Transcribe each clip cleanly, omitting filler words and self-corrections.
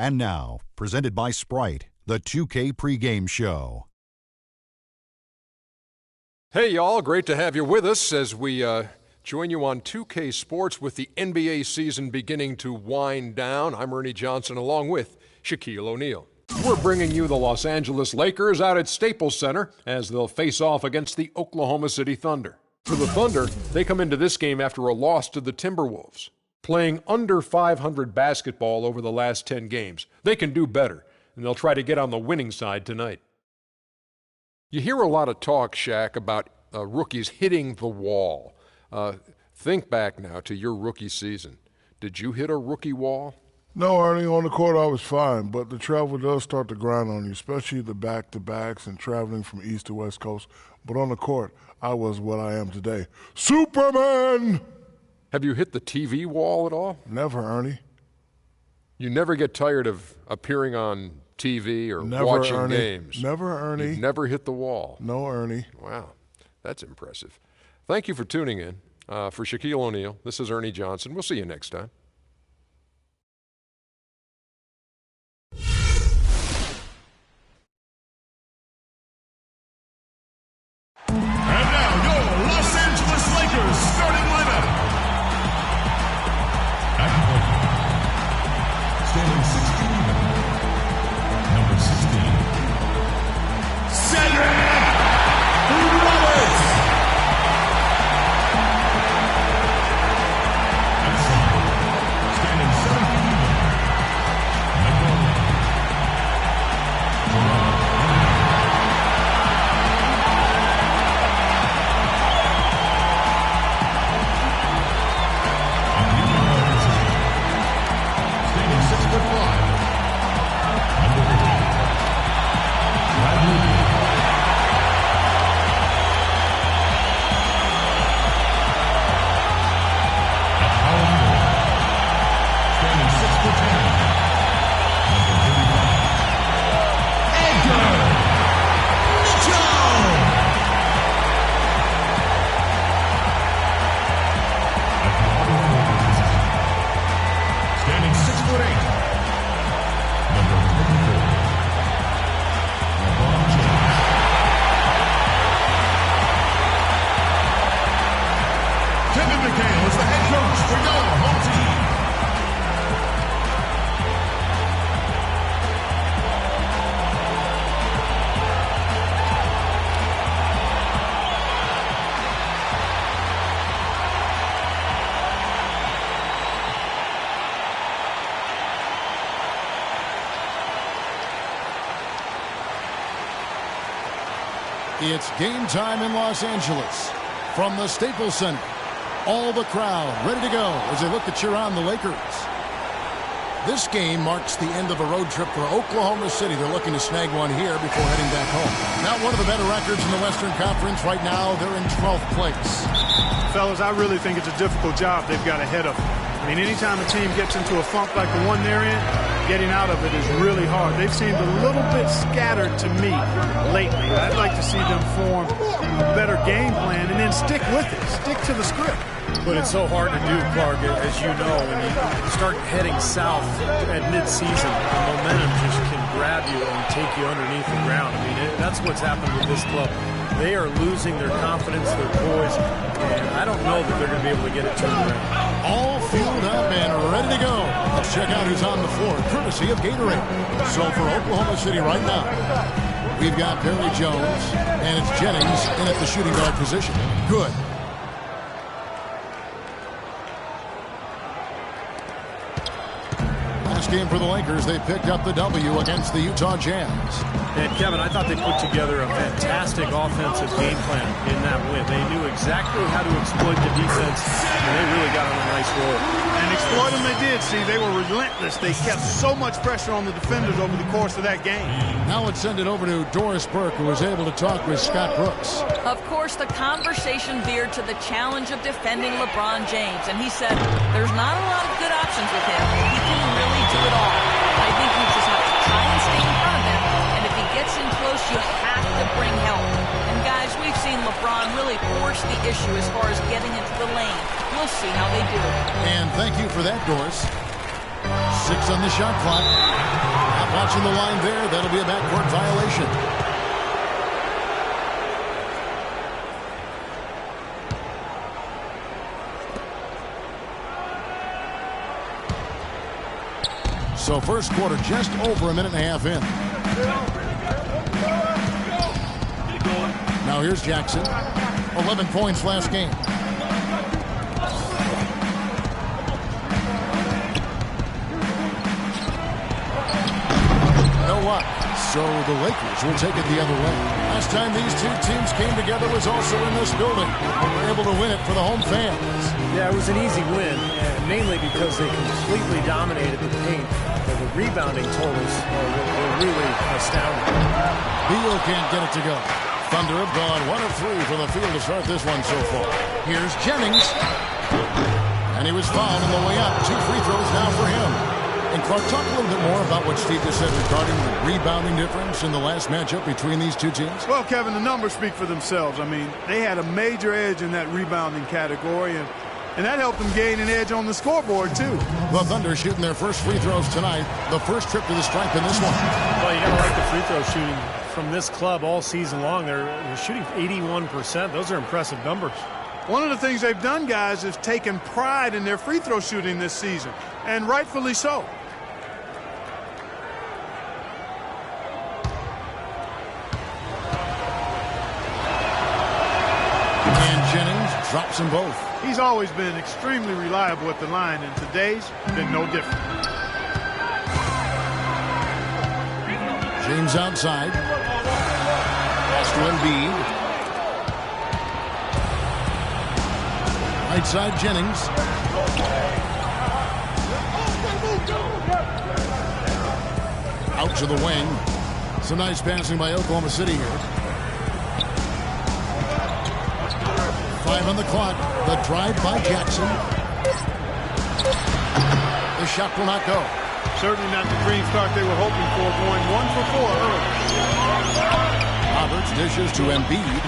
And now, presented by Sprite, the 2K pregame show. Hey, y'all. Great to have you with us as we join you on 2K Sports with the NBA season beginning to wind down. I'm Ernie Johnson along with Shaquille O'Neal. We're bringing you the Los Angeles Lakers out at Staples Center as they'll face off against the Oklahoma City Thunder. For the Thunder, they come into this game after a loss to the Timberwolves. Playing under 500 basketball over the last 10 games. They can do better, and they'll try to get on the winning side tonight. You hear a lot of talk, Shaq, about rookies hitting the wall. Think back now to your rookie season. Did you hit a rookie wall? No, Ernie, on the court I was fine, but the travel does start to grind on you, especially the back-to-backs and traveling from East to West Coast. But on the court, I was what I am today. Superman! Have you hit the TV wall at all? Never, Ernie. You never get tired of appearing on TV or watching Ernie. games? Never, Ernie. You've never hit the wall? No, Ernie. Wow, that's impressive. Thank you for tuning in. For Shaquille O'Neal, this is Ernie Johnson. We'll see you next time. And now, your Los Angeles Lakers starting lineup. Standing 6 feet even. Number 16. Cedric Roberts. Outside. Standing 7 feet even. Number 11. It's game time in Los Angeles. From the Staples Center, all the crowd ready to go as they look to cheer on the Lakers. This game marks the end of a road trip for Oklahoma City. They're looking to snag one here before heading back home. Now one of the better records in the Western Conference. Right now, they're in 12th place. Fellas, I really think it's a difficult job they've got ahead of them. I mean, anytime a team gets into a funk like the one they're in, getting out of it is really hard. They've seemed a little bit scattered to me lately. I'd like to see them form a better game plan and then stick with it. Stick to the script. But it's so hard to do, Clark, as you know, when you start heading south at midseason, the momentum just can grab you and take you underneath the ground. I mean, that's what's happened with this club. They are losing their confidence, their poise, and I don't know that they're going to be able to get it turned around. All fueled up and ready to go. Let's check out who's on the floor, courtesy of Gatorade. So for Oklahoma City right now, we've got Barry Jones, and it's Jennings in at the shooting guard position. Good. Game for the Lakers. They picked up the W against the Utah Jazz. And Kevin, I thought they put together a fantastic offensive game plan in that win. They knew exactly how to exploit the defense, and they really got on a nice roll. And exploit them they did. See, they were relentless. They kept so much pressure on the defenders over the course of that game. Now let's send it over to Doris Burke, who was able to talk with Scott Brooks. Of course, the conversation veered to the challenge of defending LeBron James, and he said there's not a lot of good options with him. He can really do it all. I think you just have to try and stay in front of him, and if he gets in close, you have to bring help. And guys, we've seen LeBron really force the issue as far as getting into the lane. We'll see how they do. And thank you for that, Doris. 6 on the shot clock. Not watching the line there. That'll be a backcourt violation. So first quarter just over a minute and a half in. Now here's Jackson. 11 points last game. So the Lakers will take it the other way. Last time these two teams came together was also in this building. They were able to win it for the home fans. Yeah, it was an easy win, mainly because they completely dominated the paint. The rebounding totals were really astounding. Beal can't get it to go. Thunder have gone 1 of 3 from the field to start this one so far. Here's Jennings. And he was fouled on the way up. 2 free throws now for him. And Clark, talk a little bit more about what Steve just said regarding the rebounding difference in the last matchup between these two teams. Well, Kevin, the numbers speak for themselves. I mean, they had a major edge in that rebounding category, and that helped them gain an edge on the scoreboard, too. The Thunder shooting their first free throws tonight. The first trip to the stripe in this one. Well, you got to like the free throw shooting from this club all season long. They're shooting 81%. Those are impressive numbers. One of the things they've done, guys, is taken pride in their free throw shooting this season, and rightfully so. Drops them both. He's always been extremely reliable at the line, and today's been no different. James outside. Pass to Embiid. Right side, Jennings. Out to the wing. Some nice passing by Oklahoma City here. 5 on the clock. The drive by Jackson. The shot will not go. Certainly not the green start they were hoping for, going 1 for 4 early. Roberts dishes to Embiid.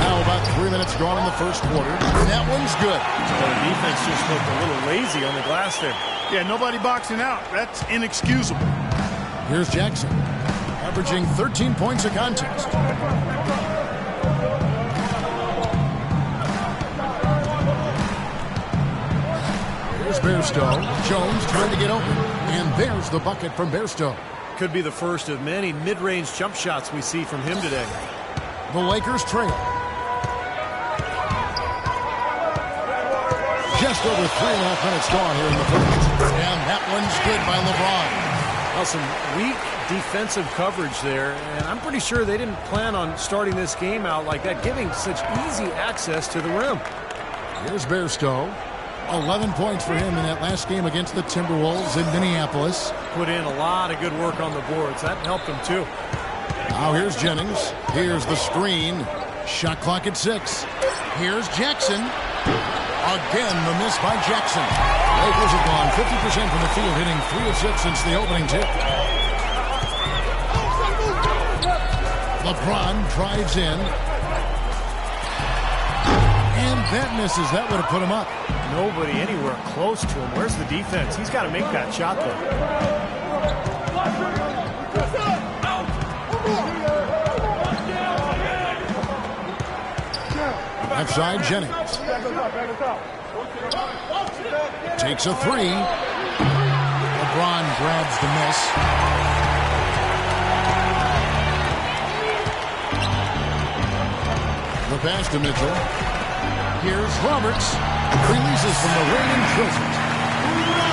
Now about 3 minutes gone in the first quarter. That one's good. The defense just looked a little lazy on the glass there. Yeah, nobody boxing out. That's inexcusable. Here's Jackson. Averaging 13 points a contest. Here's Bairstow. Jones trying to get open. And there's the bucket from Bairstow. Could be the first of many mid-range jump shots we see from him today. The Lakers trail. Just over 3.5 minutes gone here in the first. And that one's good by LeBron. Well, some weak defensive coverage there, and I'm pretty sure they didn't plan on starting this game out like that, giving such easy access to the rim. Here's Bairstow. 11 points for him in that last game against the Timberwolves in Minneapolis. Put in a lot of good work on the boards. That helped him, too. Now here's Jennings. Here's the screen. Shot clock at 6. Here's Jackson. Again, the miss by Jackson. Lakers have gone 50% from the field, hitting 3 of 6 since the opening tip. LeBron drives in. And that misses. That would have put him up. Nobody anywhere close to him. Where's the defense? He's got to make that shot, though. Left side, Jennings. Takes a 3. LeBron grabs the miss. The pass to Mitchell. Here's Roberts. Releases from the reigning trizzy.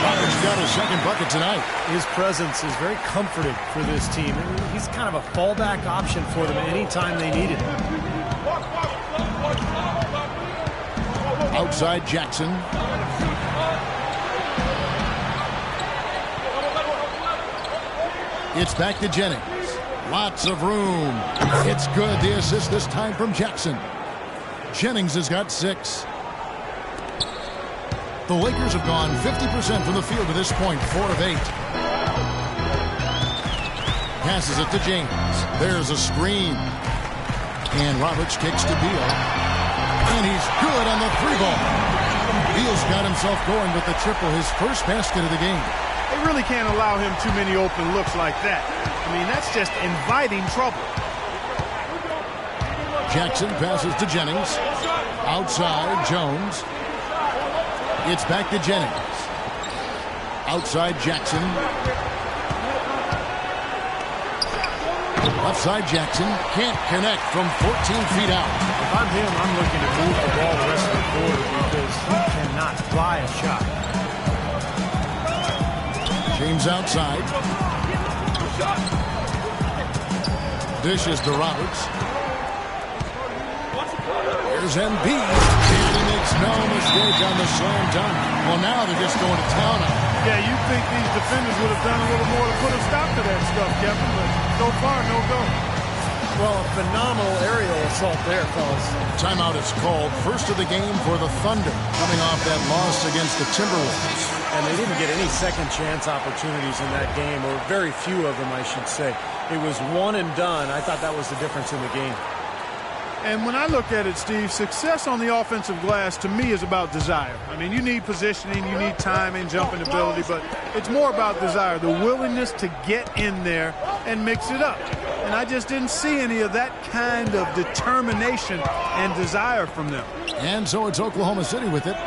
Roberts got his second bucket tonight. His presence is very comforting for this team. He's kind of a fallback option for them anytime they need it. Outside Jackson. It's back to Jennings. Lots of room. It's good. The assist this time from Jackson. Jennings has got 6. The Lakers have gone 50% from the field to this point, 4 of 8. Passes it to James. There's a screen. And Roberts kicks to Beal. And he's good on the 3 ball. Beal's got himself going with the triple, his first basket of the game. They really can't allow him too many open looks like that. I mean, that's just inviting trouble. Jackson passes to Jennings. Outside, Jones. It's back to Jennings. Outside, Jackson. Left side, Jackson. Can't connect from 14 feet out. If I'm him, I'm looking to move the ball the rest of the quarter because he cannot fly a shot. James outside. Dishes to Roberts. Here's Embiid. And he makes no mistake on the slam dunk. Well, now they're just going to town on him. Yeah, you'd think these defenders would have done a little more to put a stop to that stuff, Kevin, but so far, no go. Well, a phenomenal aerial assault there, fellas. Timeout is called. First of the game for the Thunder, coming off that loss against the Timberwolves. And they didn't get any second chance opportunities in that game, or very few of them, I should say. It was one and done. I thought that was the difference in the game. And when I look at it, Steve, success on the offensive glass to me is about desire. I mean, you need positioning, you need timing, jumping ability, but it's more about desire, the willingness to get in there and mix it up. And I just didn't see any of that kind of determination and desire from them. And so it's Oklahoma City with it,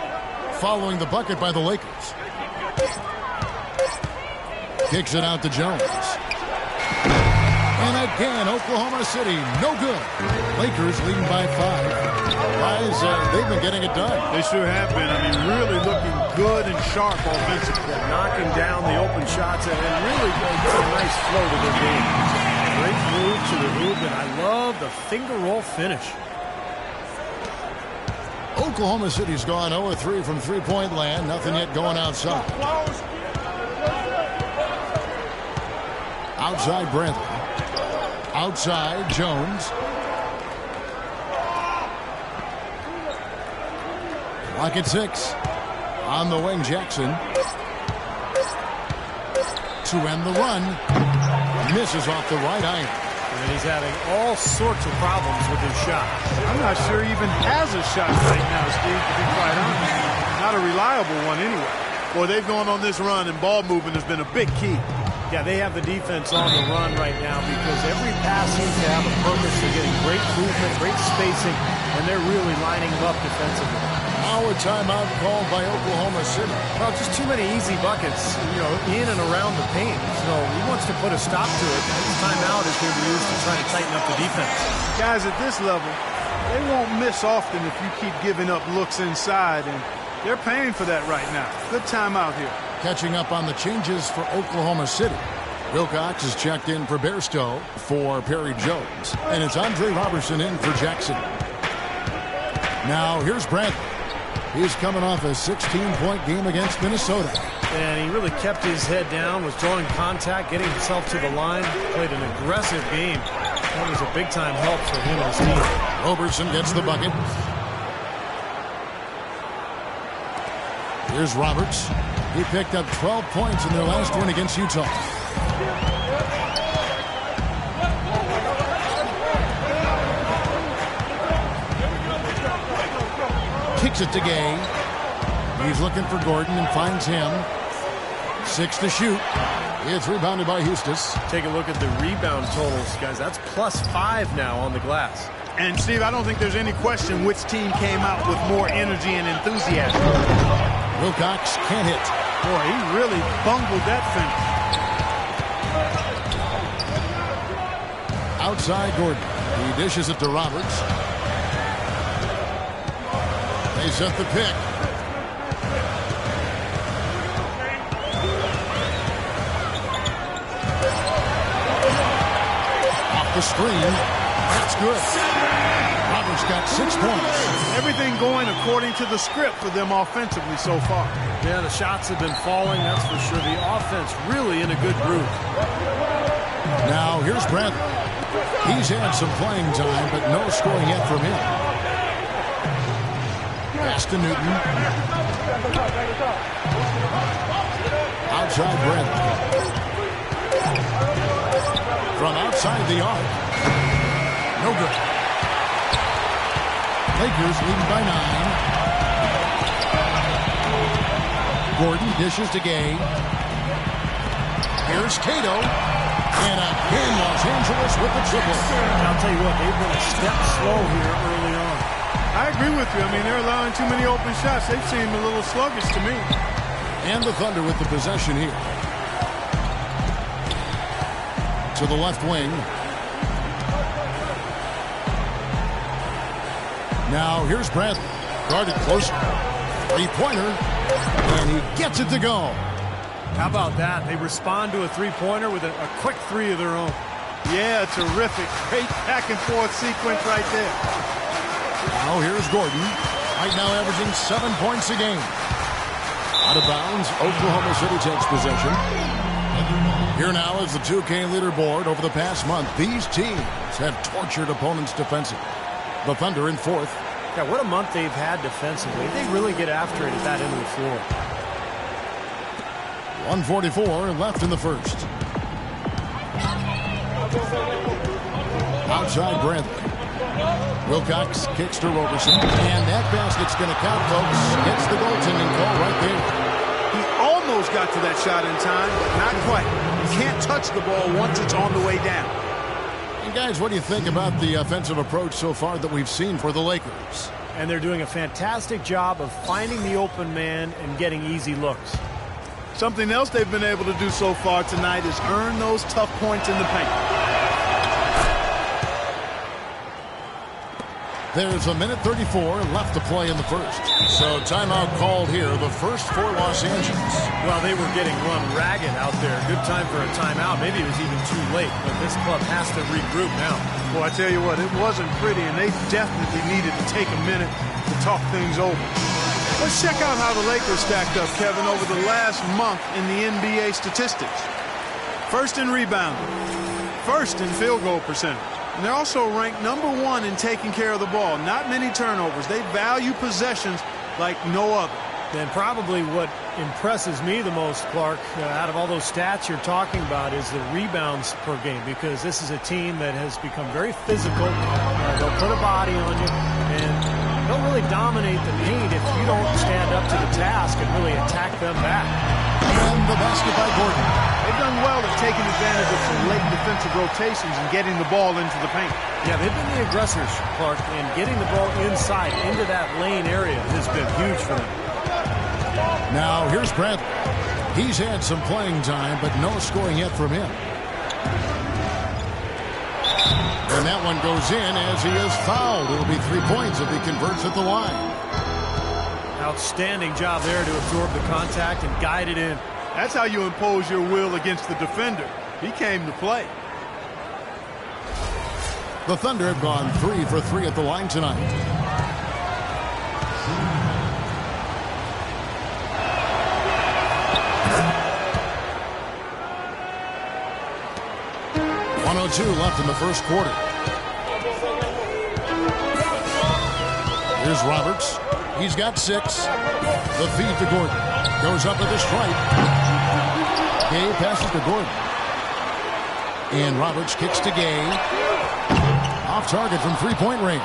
following the bucket by the Lakers. Kicks it out to Jones. And again, Oklahoma City, no good. Lakers leading by 5. Guys, they've been getting it done. They sure have been. I mean, really looking good and sharp offensively. Yeah, knocking down the open shots and really getting a nice flow to their game. Great move to the hoop, and I love the finger roll finish. Oklahoma City's gone 0-3 from three-point land. Nothing yet going outside. Outside, Bradley. Outside, Jones. Clock at 6. On the wing, Jackson. To end the run. Misses off the right iron. And he's having all sorts of problems with his shot. I'm not sure he even has a shot right now, Steve, to be quite honest. Not a reliable one anyway. Boy, they've gone on this run, and ball movement has been a big key. Yeah, they have the defense on the run right now because every pass seems to have a purpose. They're getting great movement, great spacing, and they're really lining them up defensively. Now a timeout called by Oklahoma City. Well, just too many easy buckets, in and around the paint. So he wants to put a stop to it. This timeout is going to be used to try to tighten up the defense. Guys, at this level, they won't miss often if you keep giving up looks inside, and they're paying for that right now. Good timeout here. Catching up on the changes for Oklahoma City. Wilcox is checked in for Bairstow for Perry Jones. And it's Andre Robertson in for Jackson. Now here's Bradley. He's coming off a 16-point game against Minnesota. And he really kept his head down, was drawing contact, getting himself to the line, played an aggressive game. That was a big-time help for him and his team. Robertson gets the bucket. Here's Roberts. He picked up 12 points in their last win against Utah. Kicks it to Gay. He's looking for Gordon and finds him. 6 to shoot. It's rebounded by Hustis. Take a look at the rebound totals, guys. That's +5 now on the glass. And, Steve, I don't think there's any question which team came out with more energy and enthusiasm. Wilcox can't hit. Boy, he really bungled that finish. Outside Gordon. He dishes it to Roberts. They set the pick. Off the screen. That's good. Roberts got 6 points. Everything going according to the script for them offensively so far. Yeah, the shots have been falling, that's for sure. The offense really in a good groove. Now here's Bradley. He's had some playing time, but no scoring yet from him. Pass to Newton. Outside Bradley. From outside the arc. No good. Lakers leading by 9. Gordon dishes to Gay. Here's Cato. And again, Los Angeles with the triple. I'll tell you what, they've been a step slow here early on. I agree with you. I mean, they're allowing too many open shots. They seem a little sluggish to me. And the Thunder with the possession here. To the left wing. Now here's Bradley. Guarded closer. Three-pointer. And he gets it to go. How about that? They respond to a three-pointer with a quick three of their own. Yeah, terrific. Great back-and-forth sequence right there. Now here's Gordon. Right now averaging 7 points a game. Out of bounds, Oklahoma City takes possession. Here now is the 2K leaderboard. Over the past month, these teams have tortured opponents defensively. The Thunder in fourth. Yeah, what a month they've had defensively. They really get after it at that end of the floor. 1:44 left in the first. Outside Bradley. Wilcox kicks to Roberson. And that basket's going to count, folks. Gets the goaltending call right there. He almost got to that shot in time, but not quite. You can't touch the ball once it's on the way down. And guys, what do you think about the offensive approach so far that we've seen for the Lakers? And they're doing a fantastic job of finding the open man and getting easy looks. Something else they've been able to do so far tonight is earn those tough points in the paint. There's a minute 34 left to play in the first. So timeout called here, the first for Los Angeles. Well, they were getting run ragged out there. Good time for a timeout. Maybe it was even too late, but this club has to regroup now. Well, I tell you what, it wasn't pretty, and they definitely needed to take a minute to talk things over. Let's check out how the Lakers stacked up, Kevin, over the last month in the NBA statistics. First in rebounding, first in field goal percentage. And they're also ranked #1 in taking care of the ball. Not many turnovers. They value possessions like no other. And probably what impresses me the most, Clark, out of all those stats you're talking about is the rebounds per game, because this is a team that has become very physical. They'll put a body on you, and they'll really dominate the paint if you don't stand up to the task and really attack them back. And the basket by Gordon. They've done well at taking advantage of some late defensive rotations and getting the ball into the paint. Yeah, they've been the aggressors, Clark, and getting the ball inside into that lane area has been huge for them. Now here's Bradley. He's had some playing time, but no scoring yet from him. And that one goes in as he is fouled. It'll be 3 points if he converts at the line. Outstanding job there to absorb the contact and guide it in. That's how you impose your will against the defender. He came to play. The Thunder have gone 3 for 3 at the line tonight. .102 left in the first quarter. Here's Roberts. He's got 6. The feed to Gordon. Goes up with a strike. Gay passes to Gordon. And Roberts kicks to Gay. Off target from three-point range.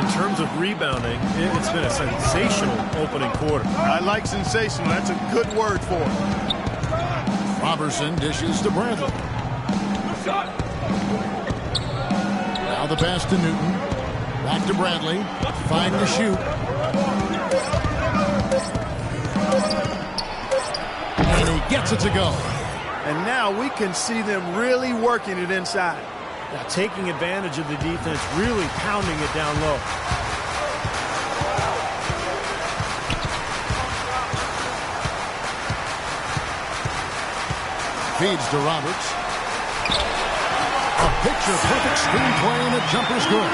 In terms of rebounding, it's been a sensational opening quarter. I like sensational. That's a good word for it. Robertson dishes to Bradley. Now the pass to Newton. Back to Bradley. Fine to shoot. And he gets it to go. And now we can see them really working it inside. Now taking advantage of the defense, really pounding it down low. Feeds to Roberts. A picture-perfect screenplay, and the jumper's good.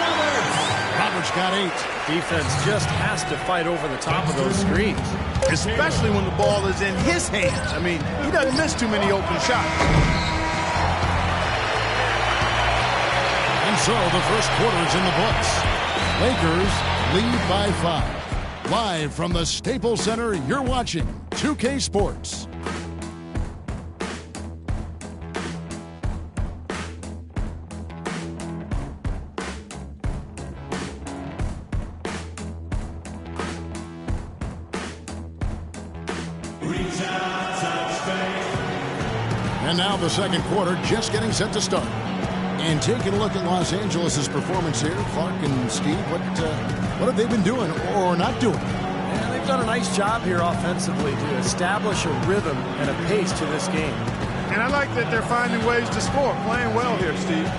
Roberts got 8. Defense just has to fight over the top of those screens. Especially when the ball is in his hands. I mean, he doesn't miss too many open shots. And so the first quarter is in the books. Lakers lead by 5. Live from the Staples Center, you're watching 2K Sports. And now the second quarter just getting set to start. And taking a look at Los Angeles' performance here, Clark and Steve, what have they been doing or not doing? Yeah, they've done a nice job here offensively to establish a rhythm and a pace to this game. And I like that they're finding ways to score. Playing well here, Steve.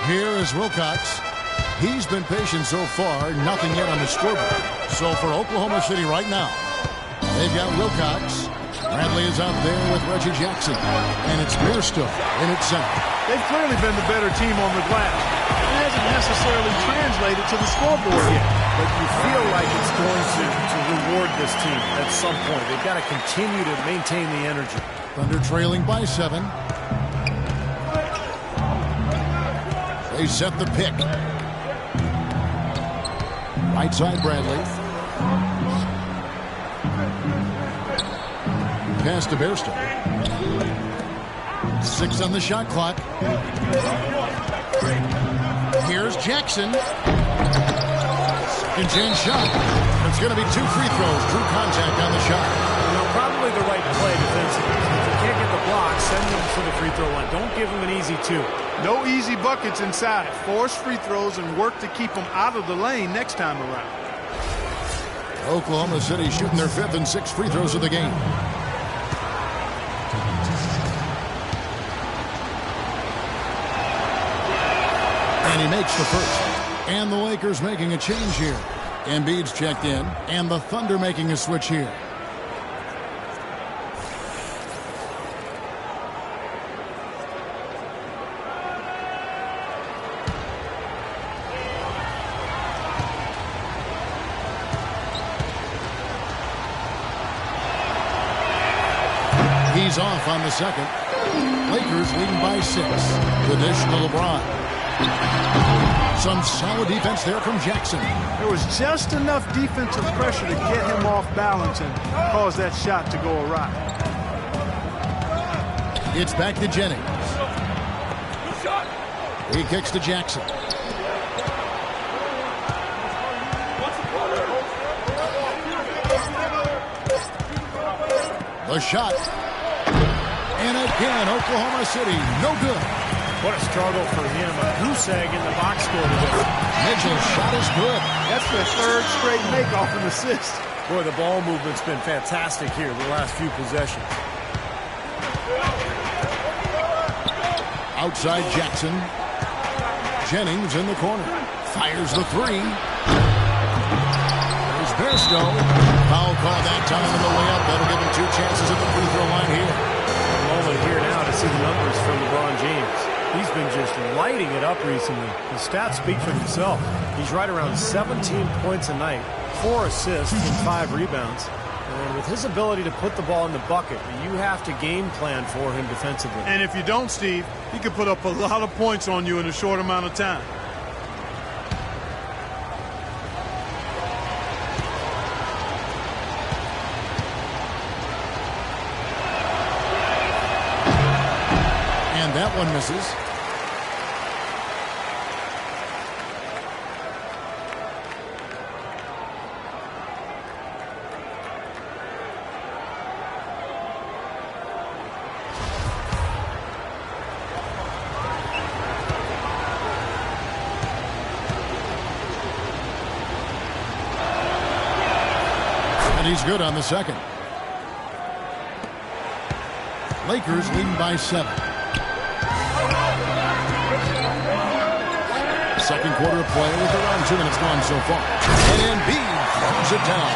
Here is Wilcox. He's been patient so far, nothing yet on the scoreboard. So for Oklahoma City right now, they've got Wilcox. Bradley is out there with Reggie Jackson. And it's Muirstill in its center. They've clearly been the better team on the glass. It hasn't necessarily translated to the scoreboard yet. But you feel like it's going to reward this team at some point. They've got to continue to maintain the energy. Thunder trailing by 7. They set the pick. Right side, Bradley. Pass to Bairstow. 6 on the shot clock. Here's Jackson. Second chance shot. It's going to be 2 free throws. Drew contact on the shot. Probably the right play defensively. If you can't get the block, send them to the free throw line. Don't give them an easy 2. No easy buckets inside. Force free throws and work to keep them out of the lane next time around. Oklahoma City shooting their 5th and 6th free throws of the game. And he makes the first. And the Lakers making a change here. Embiid's checked in, and the Thunder making a switch here. He's off on the second. Lakers leading by 6. The dish to LeBron. Some solid defense there from Jackson. There was just enough defensive pressure to get him off balance and cause that shot to go awry. It's back to Jennings. He kicks to Jackson. The shot. And again, Oklahoma City, no good. What a struggle for him. A goose egg in the box score today. Mitchell's shot is good. That's their 3rd straight make-off and assist. Boy, the ball movement's been fantastic here the last few possessions. Outside Jackson. Jennings in the corner. Fires the 3. There's Bairstow. Foul call that time in the layup. That'll give him 2 chances at the free throw line here. Moment here now to see the numbers from LeBron James. He's been just lighting it up recently. The stats speak for themselves. He's right around 17 points a night, 4 assists and 5 rebounds. And with his ability to put the ball in the bucket, you have to game plan for him defensively. And if you don't, Steve, he could put up a lot of points on you in a short amount of time. That one misses. And he's good on the second. Lakers leading by 7. Second quarter of play with around 2 minutes gone so far. And Embiid throws it down.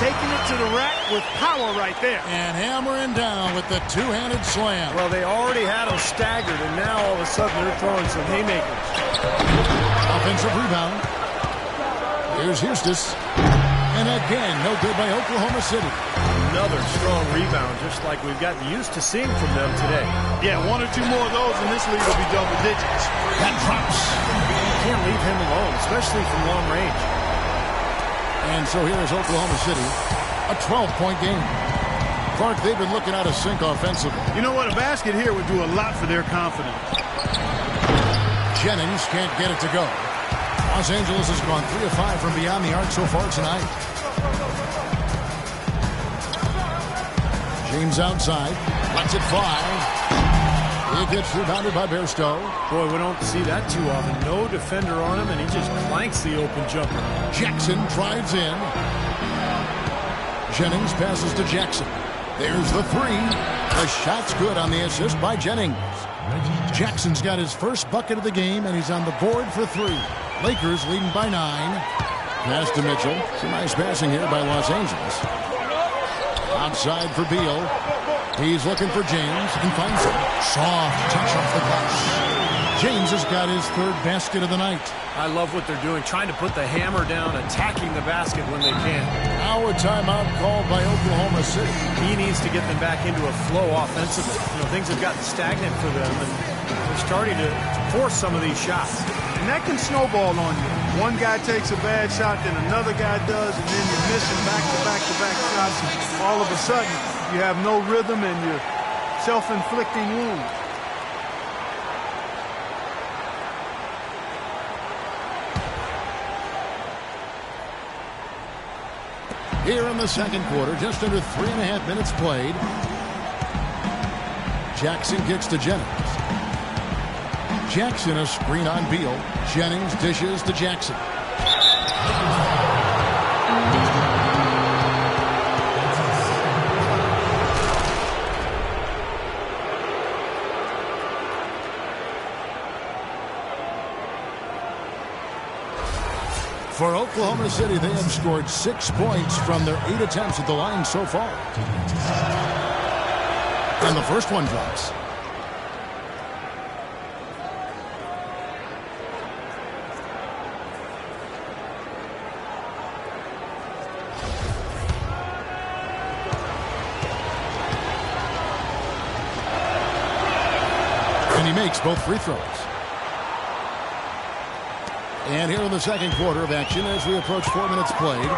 Taking it to the rack with power right there. And hammering down with the two-handed slam. Well, they already had him staggered, and now all of a sudden they're throwing some haymakers. Offensive rebound. Here's Houston. And again, no good by Oklahoma City. Another strong rebound, just like we've gotten used to seeing from them today. Yeah, 1 or 2 more of those, and this lead will be double digits. That drops. You can't leave him alone, especially from long range. And so here is Oklahoma City, a 12-point game. Clark, they've been looking out of sync offensively. You know what? A basket here would do a lot for their confidence. Jennings can't get it to go. Los Angeles has gone 3 of 5 from beyond the arc so far tonight. James outside, lets it fly. It gets rebounded by Bairstow. Boy, we don't see that too often. No defender on him, and he just clanks the open jumper. Jackson drives in. Jennings passes to Jackson. There's the 3. The shot's good on the assist by Jennings. Jackson's got his first bucket of the game, and he's on the board for 3. Lakers leading by 9. Pass to Mitchell. Some nice passing here by Los Angeles. Outside for Beal. He's looking for James and finds him. Soft touch off the glass. James has got his 3rd basket of the night. I love what they're doing, trying to put the hammer down, attacking the basket when they can. Now a timeout called by Oklahoma City. He needs to get them back into a flow offensively. You know, things have gotten stagnant for them, and they're starting to force some of these shots. And that can snowball on you. One guy takes a bad shot, then another guy does, and then you're missing back-to-back-to-back shots. And all of a sudden, you have no rhythm and you're self-inflicting wounds. Here in the second quarter, just under 3.5 minutes played. Jackson kicks to Jennings. Jackson a screen on Beal. Jennings dishes to Jackson. For Oklahoma City, they have scored 6 points from their 8 attempts at the line so far. And the first one drops. And he makes both free throws. And here in the second quarter of action as we approach 4 minutes played.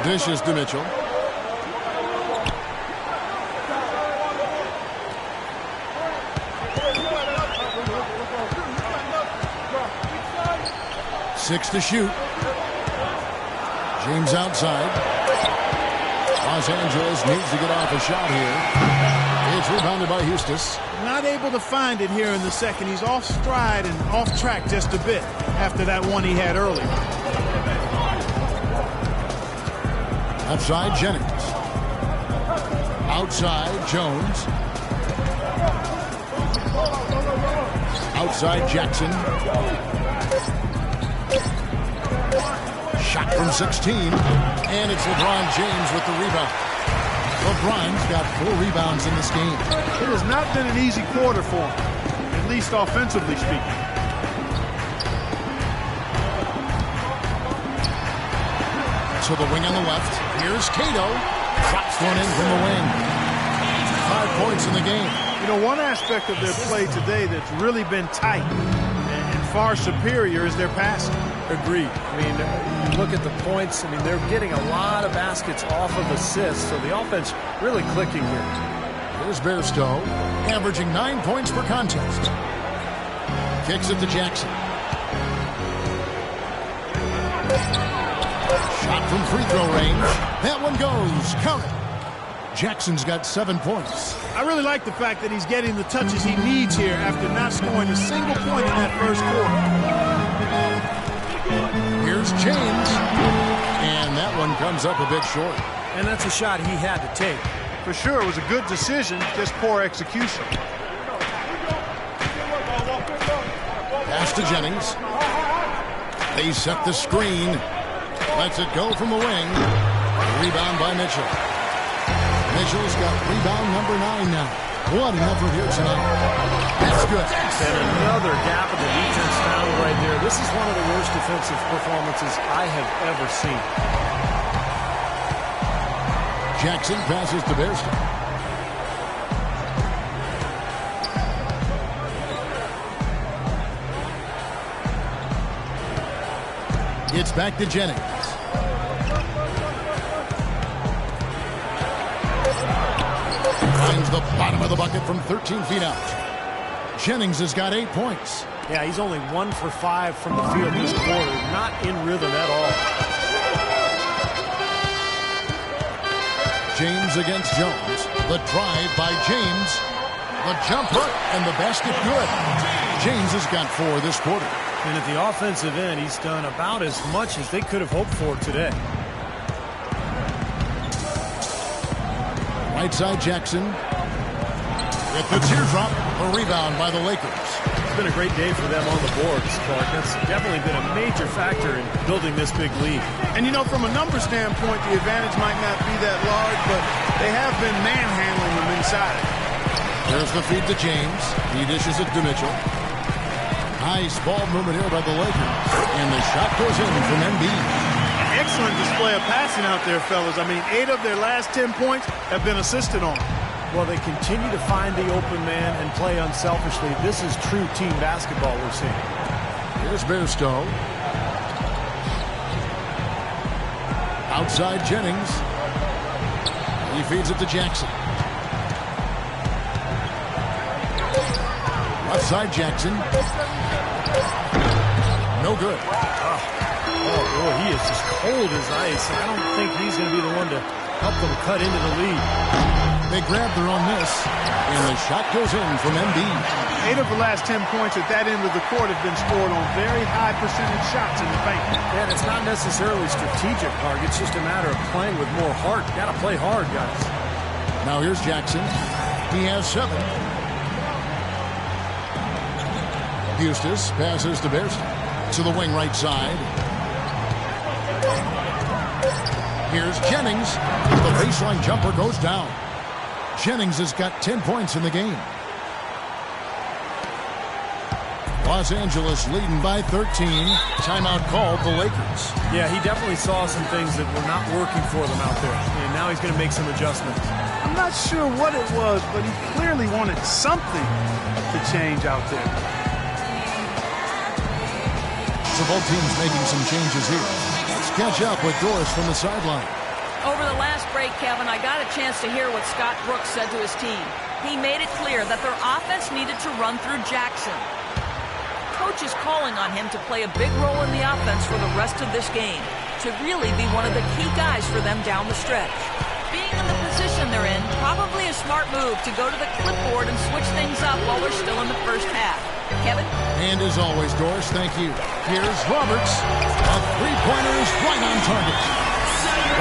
Dishes to Mitchell. Six to shoot. James outside. Los Angeles needs to get off a shot here. It's rebounded by Houston. Not able to find it here in the second. He's off stride and off track just a bit after that one he had earlier. Outside Jennings. Outside Jones. Outside Jackson. Shot from 16. And it's LeBron James with the rebound. LeBron's got 4 rebounds in this game. It has not been an easy quarter for him, at least offensively speaking. To the wing on the left. Here's Cato. Drops one in from the wing. 5 points in the game. You know, one aspect of their play today that's really been tight and far superior is their passing. Agreed. I mean, you look at the points, I mean, they're getting a lot of baskets off of assists, so the offense really clicking here. Here's Bairstow, averaging 9 points per contest. Kicks it to Jackson. Shot from free throw range. That one goes. Count it. Jackson's got 7 points. I really like the fact that he's getting the touches he needs here after not scoring a single point in that first quarter. Here's James. And that one comes up a bit short. And that's a shot he had to take. For sure, it was a good decision, just poor execution. Pass to Jennings. They set the screen. Lets it go from the wing. Rebound by Mitchell. Mitchell's got rebound number 9 now. What an effort here tonight. That's good. And another gap in the defense found right there. This is one of the worst defensive performances I have ever seen. Jackson passes to Bearstein. It's back to Jennings. Finds the bottom of the bucket from 13 feet out. Jennings has got 8 points. Yeah, he's only 1 for 5 from the field this quarter. Not in rhythm at all. James against Jones. The drive by James. The jumper and the basket good. James has got 4 this quarter. And at the offensive end, he's done about as much as they could have hoped for today. Right side Jackson. With the teardrop, a rebound by the Lakers. It's been a great day for them on the boards, Clark. That's definitely been a major factor in building this big lead. And, you know, from a number standpoint, the advantage might not be that large, but they have been manhandling them inside. There's the feed to James. He dishes it to Mitchell. Nice ball movement here by the Lakers. And the shot goes in from Embiid. Excellent display of passing out there, fellas. I mean, 8 of their last 10 points have been assisted on. Well, they continue to find the open man and play unselfishly. This is true team basketball we're seeing. Here's Bairstow. Outside Jennings. He feeds it to Jackson. Left side Jackson. No good. Oh, he is just cold as ice. I don't think he's going to be the one to help them cut into the lead. They grab their own miss, and the shot goes in from Embiid. 8 of the last 10 points at that end of the court have been scored on very high percentage shots in the paint. And it's not necessarily strategic, Clark. It's just a matter of playing with more heart. Got to play hard, guys. Now here's Jackson. He has 7. Eustace passes to Bairstow. To the wing right side. Here's Jennings. The baseline jumper goes down. Jennings has got 10 points in the game. Los Angeles leading by 13. Timeout called the Lakers. Yeah, he definitely saw some things that were not working for them out there. And now he's going to make some adjustments. I'm not sure what it was, but he clearly wanted something to change out there. So both teams making some changes here. Let's catch up with Doris from the sideline. Over the last break, Kevin, I got a chance to hear what Scott Brooks said to his team. He made it clear that their offense needed to run through Jackson. Coach is calling on him to play a big role in the offense for the rest of this game, to really be one of the key guys for them down the stretch. Being in the position they're in, probably a smart move to go to the clipboard and switch things up while we're still in the first half. Kevin? And as always, Doris, thank you. Here's Roberts. A three-pointer is right on target.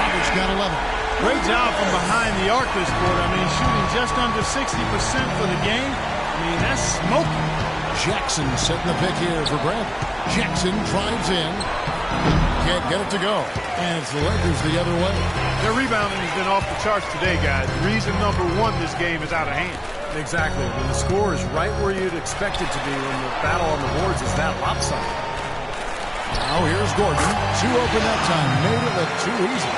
Roberts got 11. Great job from behind the arc this quarter. I mean, shooting just under 60% for the game. I mean, that's smoking. Jackson setting the pick here for Brent. Jackson drives in. Can't get it to go. And it's the Lakers the other way. Their rebounding has been off the charts today, guys. Reason number 1, this game is out of hand. Exactly. When the score is right where you'd expect it to be when the battle on the boards is that lopsided. Now here's Gordon. 2 open that time. Made it look too easy.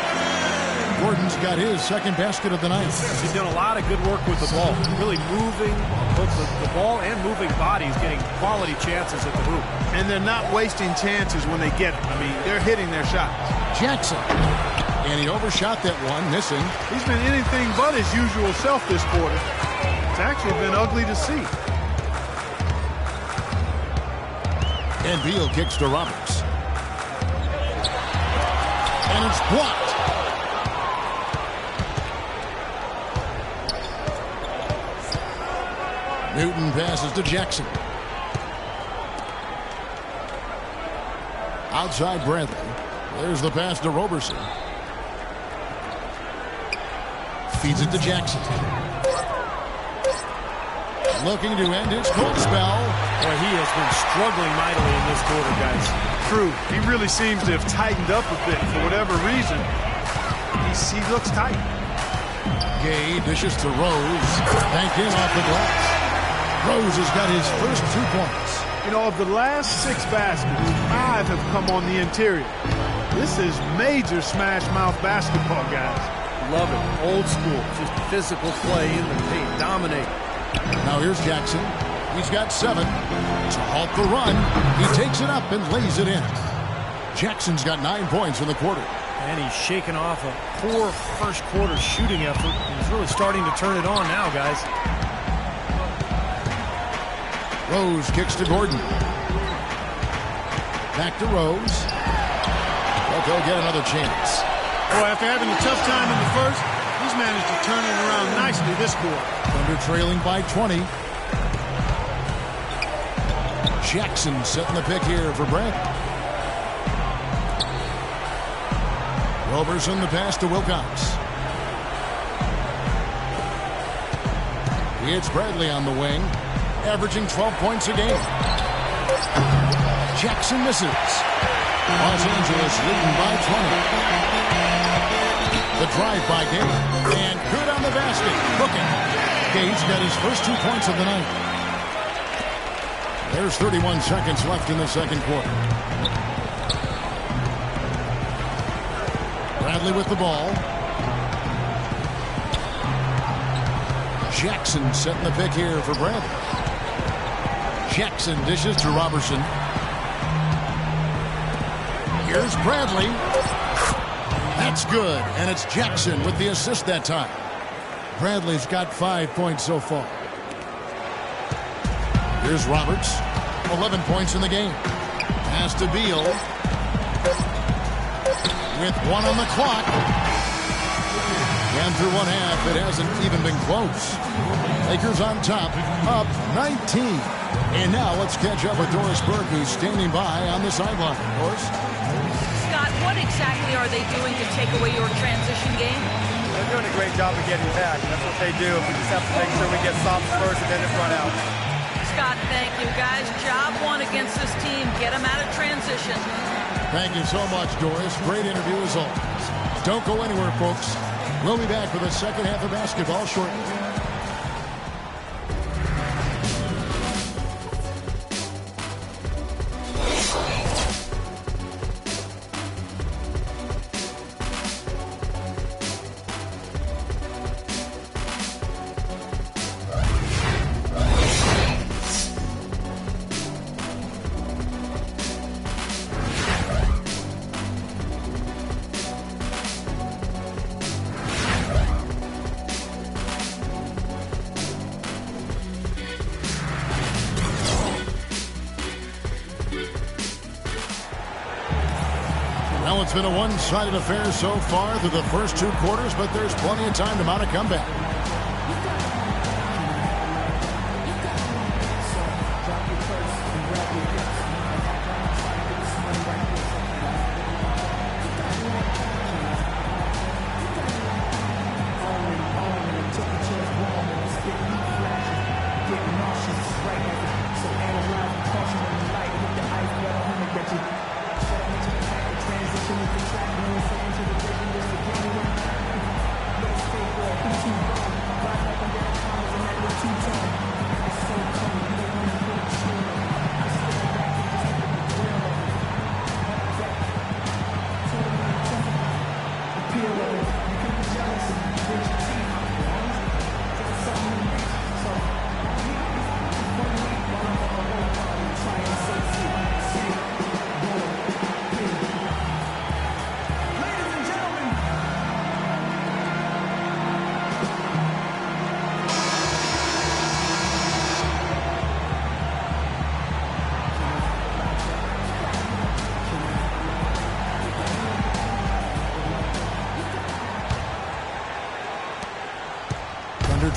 Gordon's got his second basket of the night. He's done a lot of good work with the ball. Really moving both the ball and moving bodies, getting quality chances at the hoop. And they're not wasting chances when they get them. I mean, they're hitting their shots. Jackson. And he overshot that one, missing. He's been anything but his usual self this quarter. It's actually been ugly to see. And Beal kicks to Roberts. And it's blocked. Newton passes to Jackson. Outside Bradley. There's the pass to Roberson. Feeds it to Jackson. Looking to end his cold spell. Boy, he has been struggling mightily in this quarter, guys. True. He really seems to have tightened up a bit for whatever reason. He looks tight. Gay dishes to Rose. Banked in off the glass. Rose has got his first 2 points. You know, of the last 6 baskets, 5 have come on the interior. This is major smash mouth basketball, guys. Love it. Old school. Just physical play in the paint. Dominate. Now here's Jackson. He's got 7. To halt the run, he takes it up and lays it in. Jackson's got 9 points in the quarter. And he's shaking off a poor first quarter shooting effort. He's really starting to turn it on now, guys. Rose kicks to Gordon. Back to Rose. But they'll get another chance. Boy, after having a tough time in the first, he's managed to turn it around nicely this quarter. Thunder trailing by 20. Jackson setting the pick here for Brent. Roberson the pass to Wilcox. It's Bradley on the wing, averaging 12 points a game. Jackson misses. Los Angeles leading by 20. The drive by Gay. And good on the basket. Cooking. Gay's got his first 2 points of the night. There's 31 seconds left in the second quarter. Bradley with the ball. Jackson setting the pick here for Bradley. Jackson dishes to Robertson. Here's Bradley. That's good, and it's Jackson with the assist that time. Bradley's got 5 points so far. Here's Roberts. 11 points in the game. Pass to Beal. With 1 on the clock. And through 1 half, it hasn't even been close. Lakers on top, up 19. And now let's catch up with Doris Burke, who's standing by on the sideline. Doris? Scott, what exactly are they doing to take away your transition game? They're doing a great job of getting back. That's what they do. We just have to make sure we get soft first and then just run out. Scott, thank you, guys. Job 1 against this team. Get them out of transition. Thank you so much, Doris. Great interview as always. Don't go anywhere, folks. We'll be back for the second half of basketball shortly. Well, it's been a one-sided affair so far through the first 2 quarters, but there's plenty of time to mount a comeback.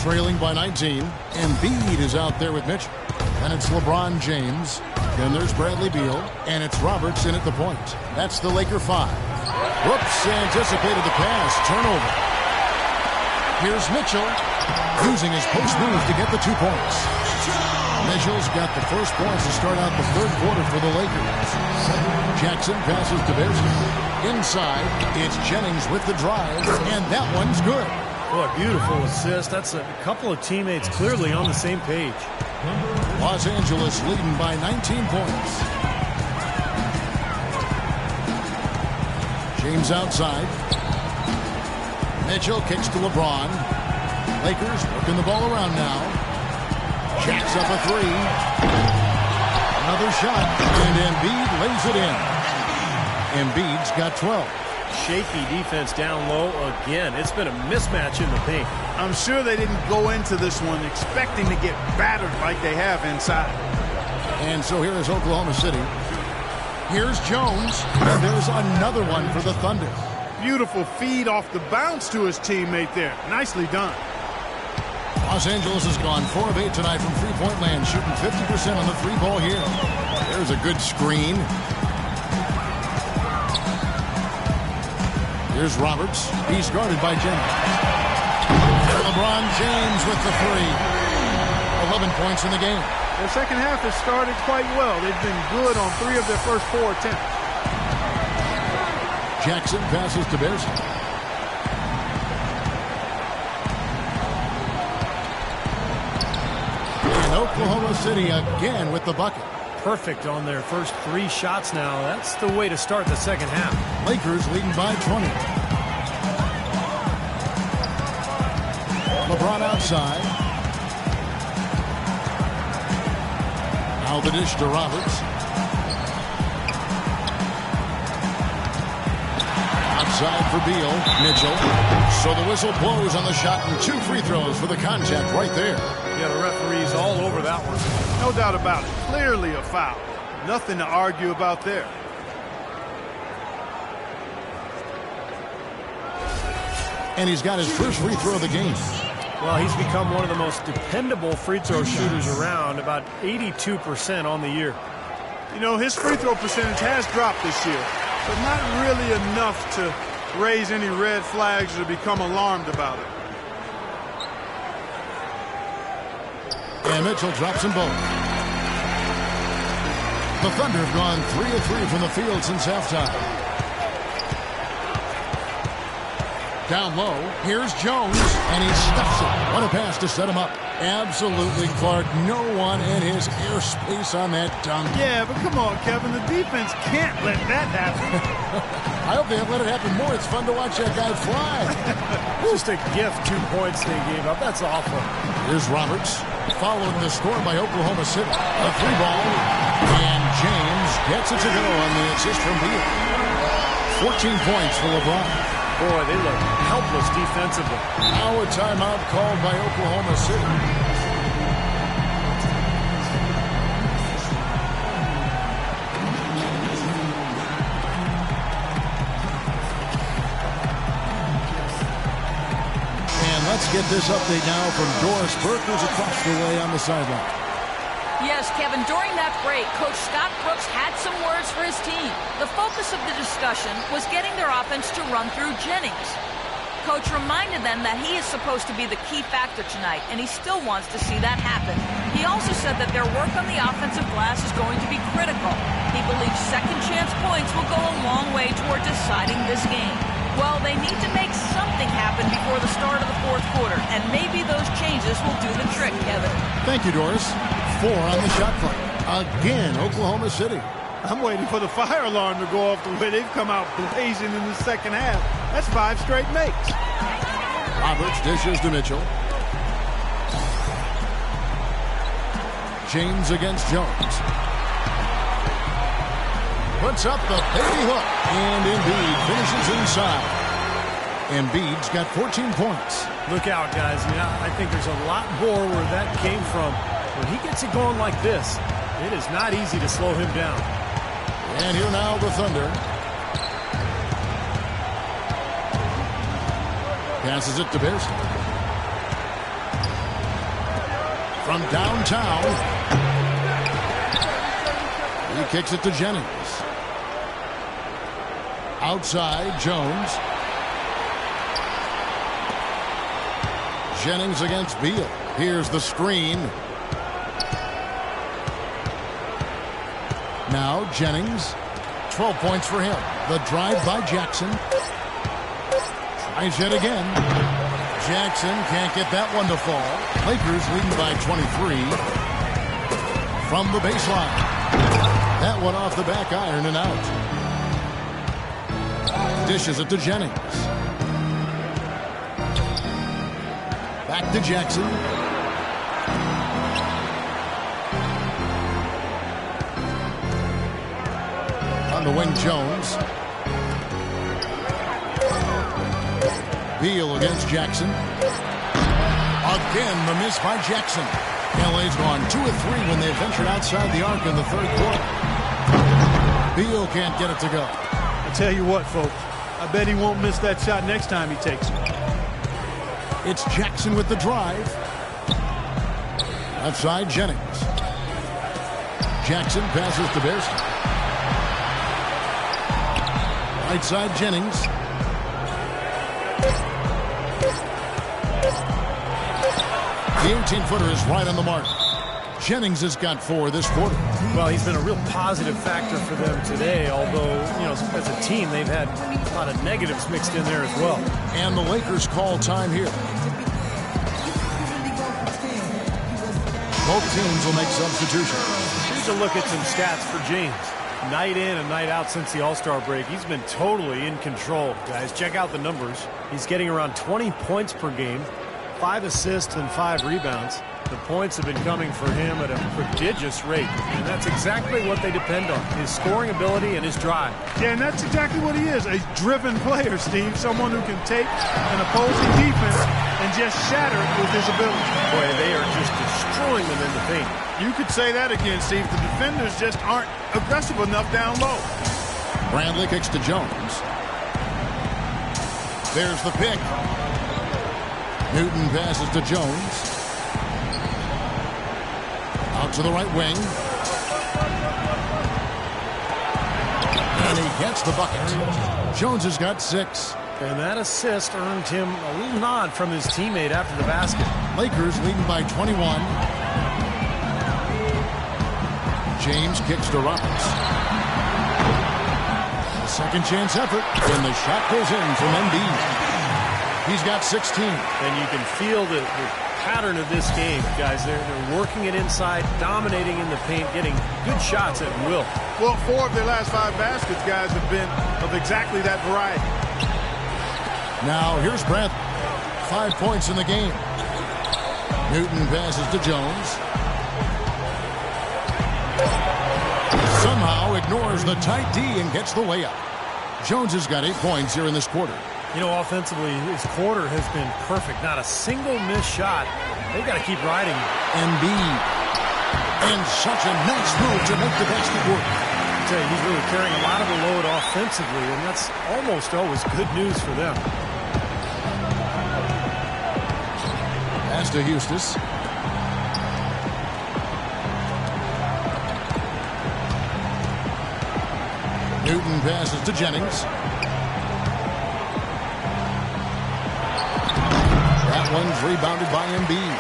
Trailing by 19. Embiid is out there with Mitchell. And it's LeBron James. Then there's Bradley Beal. And it's Roberts in at the point. That's the Laker 5. Whoops, anticipated the pass. Turnover. Here's Mitchell using his post move to get the 2 points. Mitchell's got the first points to start out the third quarter for the Lakers. Jackson passes to Beasley. Inside, it's Jennings with the drive, and that one's good. Boy, beautiful assist. That's a couple of teammates clearly on the same page. Los Angeles leading by 19 points. James outside. Mitchell kicks to LeBron. Lakers working the ball around now. Jacks up a three. Another shot, and Embiid lays it in. Embiid's got 12. Shaky defense down low again. It's been a mismatch in the paint. I'm sure they didn't go into this one expecting to get battered like they have inside. And so here is Oklahoma City. Here's Jones, and there's another one for the Thunder. Beautiful feed off the bounce to his teammate there. Nicely done. Los Angeles has gone 4 of 8 tonight from three-point land, shooting 50% on the three ball here. There's a good screen. Here's Roberts. He's guarded by Jennings. LeBron James with the three. 11 points in the game. The second half has started quite well. They've been good on 3 of their first 4 attempts. Jackson passes to Beasley. And Oklahoma City again with the bucket. Perfect on their first 3 shots now. That's the way to start the second half. Lakers leading by 20. LeBron outside. Now the dish to Roberts. Outside for Beal. Mitchell. So the whistle blows on the shot and 2 free throws for the contact right there. Yeah, the referee's all over that one. No doubt about it. Clearly a foul. Nothing to argue about there. And he's got his first free throw of the game. Well, he's become one of the most dependable free throw shooters around, about 82% on the year. You know, his free throw percentage has dropped this year, but not really enough to raise any red flags or become alarmed about it. And Mitchell drops them both. The Thunder have gone 3 of 3 from the field since halftime. Down low, here's Jones, and he stuffs it. What a pass to set him up. Absolutely, Clark. No one in his airspace on that dunk. Yeah, but come on, Kevin. The defense can't let that happen. I hope they have let it happen more. It's fun to watch that guy fly. Just a gift, 2 points they gave up. That's awful. Here's Roberts, following the score by Oklahoma City. A 3 ball, and James gets it to go on the assist from Beal. 14 points for LeBron. Boy, they look helpless defensively. Now a timeout called by Oklahoma City. And let's get this update now from Doris Burke, who's across the way on the sideline. Yes, Kevin, during that break, Coach Scott Brooks had some words for his team. The focus of the discussion was getting their offense to run through Jennings. Coach reminded them that he is supposed to be the key factor tonight, and he still wants to see that happen. He also said that their work on the offensive glass is going to be critical. He believes second chance points will go a long way toward deciding this game. Well, they need to make something happen before the start of the fourth quarter, and maybe those changes will do the trick, Kevin. Thank you, Doris. 4 on the shot clock. Again, Oklahoma City. I'm waiting for the fire alarm to go off the way they've come out blazing in the second half. That's 5 straight makes. Roberts dishes to Mitchell. James against Jones. Puts up the baby hook. And Embiid finishes inside. Embiid's got 14 points. Look out, guys. I think there's a lot more where that came from. When he gets it going like this, it is not easy to slow him down. And here now the Thunder. Passes it to Beasley. From downtown. He kicks it to Jennings. Outside, Jones. Jennings against Beal. Here's the screen. Now Jennings. 12 points for him. The drive by Jackson. Tries yet again. Jackson can't get that one to fall. Lakers leading by 23. From the baseline. That one off the back iron and out. Dishes it to Jennings. Back to Jackson. On the wing, Jones. Beal against Jackson. Again, the miss by Jackson. LA's gone 2 of 3 when they ventured outside the arc in the third quarter. Beal can't get it to go. I tell you what, folks, I bet he won't miss that shot next time he takes it. It's Jackson with the drive. Outside Jennings. Jackson passes to Bearson. Right side Jennings. The 18-footer is right on the mark. Jennings has got 4 this quarter. Well, he's been a real positive factor for them today, although, as a team, they've had a lot of negatives mixed in there as well. And the Lakers call time here. Both teams will make substitutions. Here's a look at some stats for James. Night in and night out since the All-Star break, he's been totally in control. Guys, check out the numbers. He's getting around 20 points per game, 5 assists and 5 rebounds. The points have been coming for him at a prodigious rate, and that's exactly what they depend on, his scoring ability and his drive. Yeah, and that's exactly what he is, a driven player, Steve, someone who can take an opposing defense and just shatter it with his ability. Boy, they are just destroying them in the paint. You could say that again, Steve. The defenders just aren't aggressive enough down low. Bradley kicks to Jones. There's the pick. Newton passes to Jones. Out to the right wing. And he gets the bucket. Jones has got 6. And that assist earned him a little nod from his teammate after the basket. Lakers leading by 21. James kicks to Roberts. A second chance effort. And the shot goes in from Embiid. He's got 16. And you can feel the pattern of this game, guys. They're working it inside, dominating in the paint, getting good shots at will. Well, 4 of their last 5 baskets, guys, have been of exactly that variety. Now here's Bradley. 5 points in the game. Newton passes to Jones. Somehow ignores the tight D and gets the layup. Jones has got 8 points here in this quarter. Offensively, his quarter has been perfect. Not a single missed shot. They've got to keep riding. Embiid. And such a nice move to make the basket work. I tell you, he's really carrying a lot of the load offensively, and that's almost always good news for them. Pass to Eustace. Newton passes to Jennings. That one's rebounded by Embiid.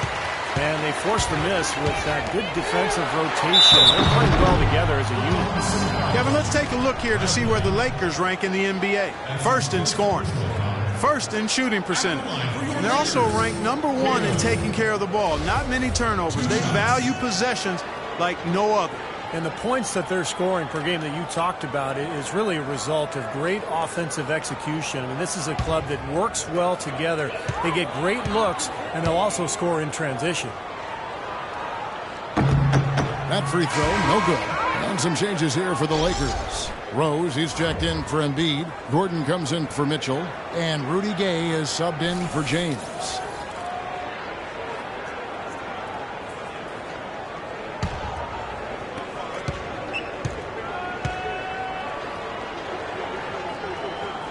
And they forced the miss with that good defensive rotation. They're playing well together as a unit. Kevin, let's take a look here to see where the Lakers rank in the NBA. First in scoring. First in shooting percentage. And they're also ranked number 1 in taking care of the ball. Not many turnovers. They value possessions like no other. And the points that they're scoring per game that you talked about is really a result of great offensive execution. I mean, this is a club that works well together. They get great looks, and they'll also score in transition. That free throw, no good. And some changes here for the Lakers. Rose, he's checked in for Embiid. Gordon comes in for Mitchell. And Rudy Gay is subbed in for James.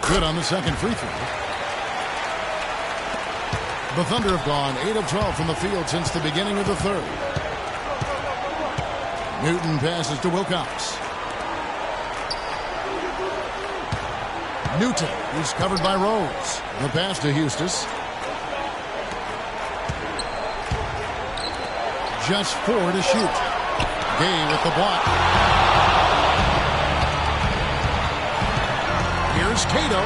Good on the second free throw. The Thunder have gone 8 of 12 from the field since the beginning of the third. Newton passes to Wilcox. Newton is covered by Rose. The pass to Eustace. just 4 to shoot. Gay with the block. Here's Cato.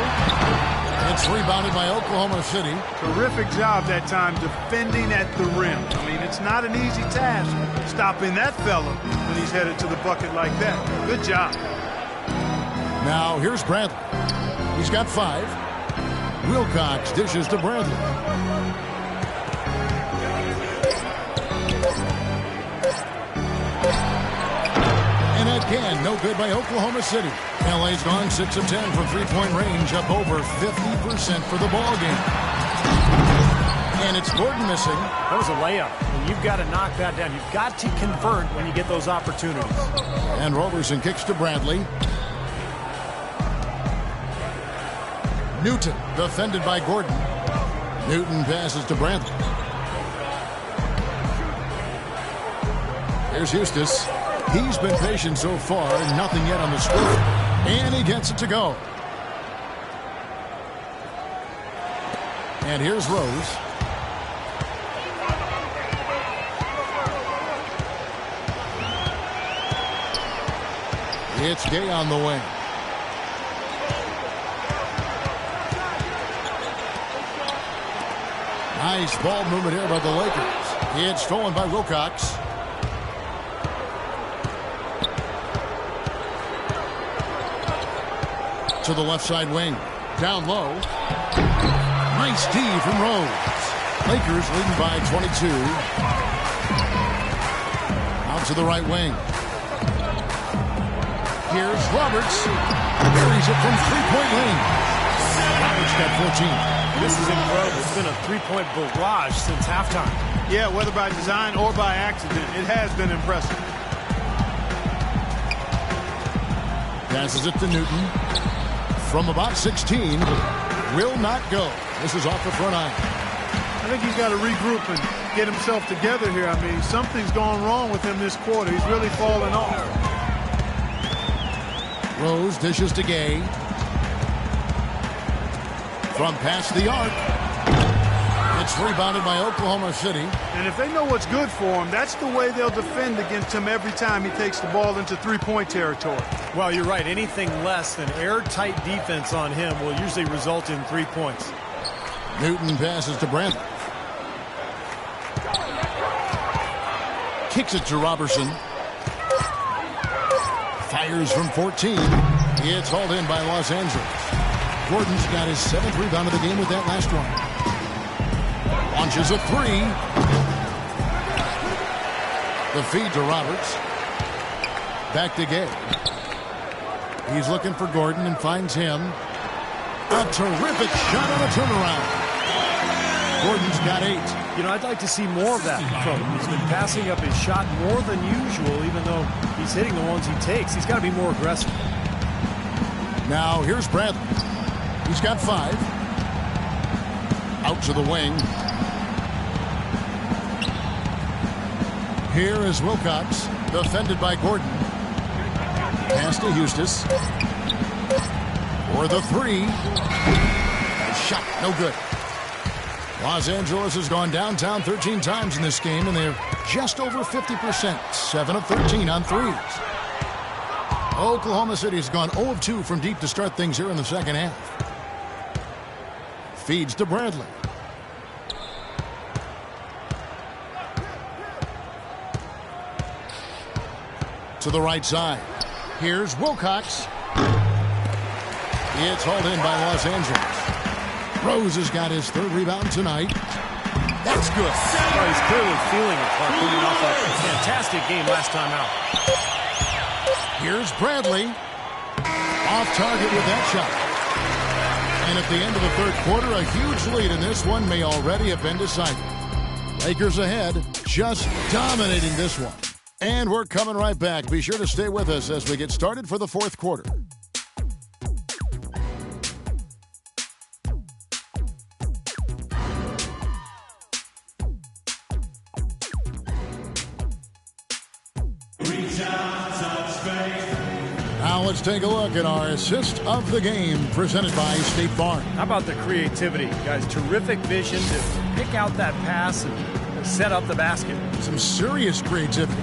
It's rebounded by Oklahoma City. Terrific job that time defending at the rim. I mean, it's not an easy task stopping that fella when he's headed to the bucket like that. Good job. Now here's Bradley. He's got 5. Wilcox dishes to Bradley. And again, no good by Oklahoma City. LA's gone 6 of 10 from three-point range, up over 50% for the ball game. And it's Gordon missing. That was a layup, and you've got to knock that down. You've got to convert when you get those opportunities. And Roberson kicks to Bradley. Newton, defended by Gordon. Newton passes to Bradley. Here's Eustace. He's been patient so far, nothing yet on the score. And he gets it to go. And here's Rose. It's Gay on the wing. Nice ball movement here by the Lakers. It's stolen by Wilcox. To the left side wing. Down low. Nice D from Rose. Lakers leading by 22. Out to the right wing. Here's Roberts. Buries it from three-point range. Roberts got 14. This is incredible. It's been a three-point barrage since halftime. Yeah, whether by design or by accident, it has been impressive. Passes it to Newton. From about 16, will not go. This is off the front iron. I think he's got to regroup and get himself together here. I mean, something's going wrong with him this quarter. He's really falling off. Rose dishes to Gay. From past the arc. It's rebounded by Oklahoma City. And if they know what's good for him, that's the way they'll defend against him every time he takes the ball into three-point territory. Well, you're right. Anything less than airtight defense on him will usually result in 3 points. Newton passes to Bradley. Kicks it to Robertson. Fires from 14. It's hauled in by Los Angeles. Gordon's got his 7th rebound of the game with that last one. Launches a 3. The feed to Roberts. Back to Gay. He's looking for Gordon and finds him. A terrific shot on a turnaround. Gordon's got 8. You know, I'd like to see more of that from him. He's been passing up his shot more than usual, even though he's hitting the ones he takes. He's got to be more aggressive. Now here's Bradley. He's got 5. Out to the wing. Here is Wilcox, defended by Gordon. Pass to Eustace. For the 3. Shot, no good. Los Angeles has gone downtown 13 times in this game, and they're just over 50%. 7 of 13 on threes. Oklahoma City has gone 0 of 2 from deep to start things here in the second half. Feeds to Bradley. To the right side. Here's Wilcox. It's hauled in by Los Angeles. Rose has got his 3rd rebound tonight. That's good. Well, he's clearly feeling it, Clark, coming off a fantastic game last time out. Here's Bradley. Off target with that shot. And at the end of the 3rd quarter, a huge lead in this one may already have been decided. Lakers ahead, just dominating this one. And we're coming right back. Be sure to stay with us as we get started for the 4th quarter. Now let's take a look at our assist of the game presented by State Farm. How about the creativity, guys? Terrific vision to pick out that pass and set up the basket. Some serious creativity.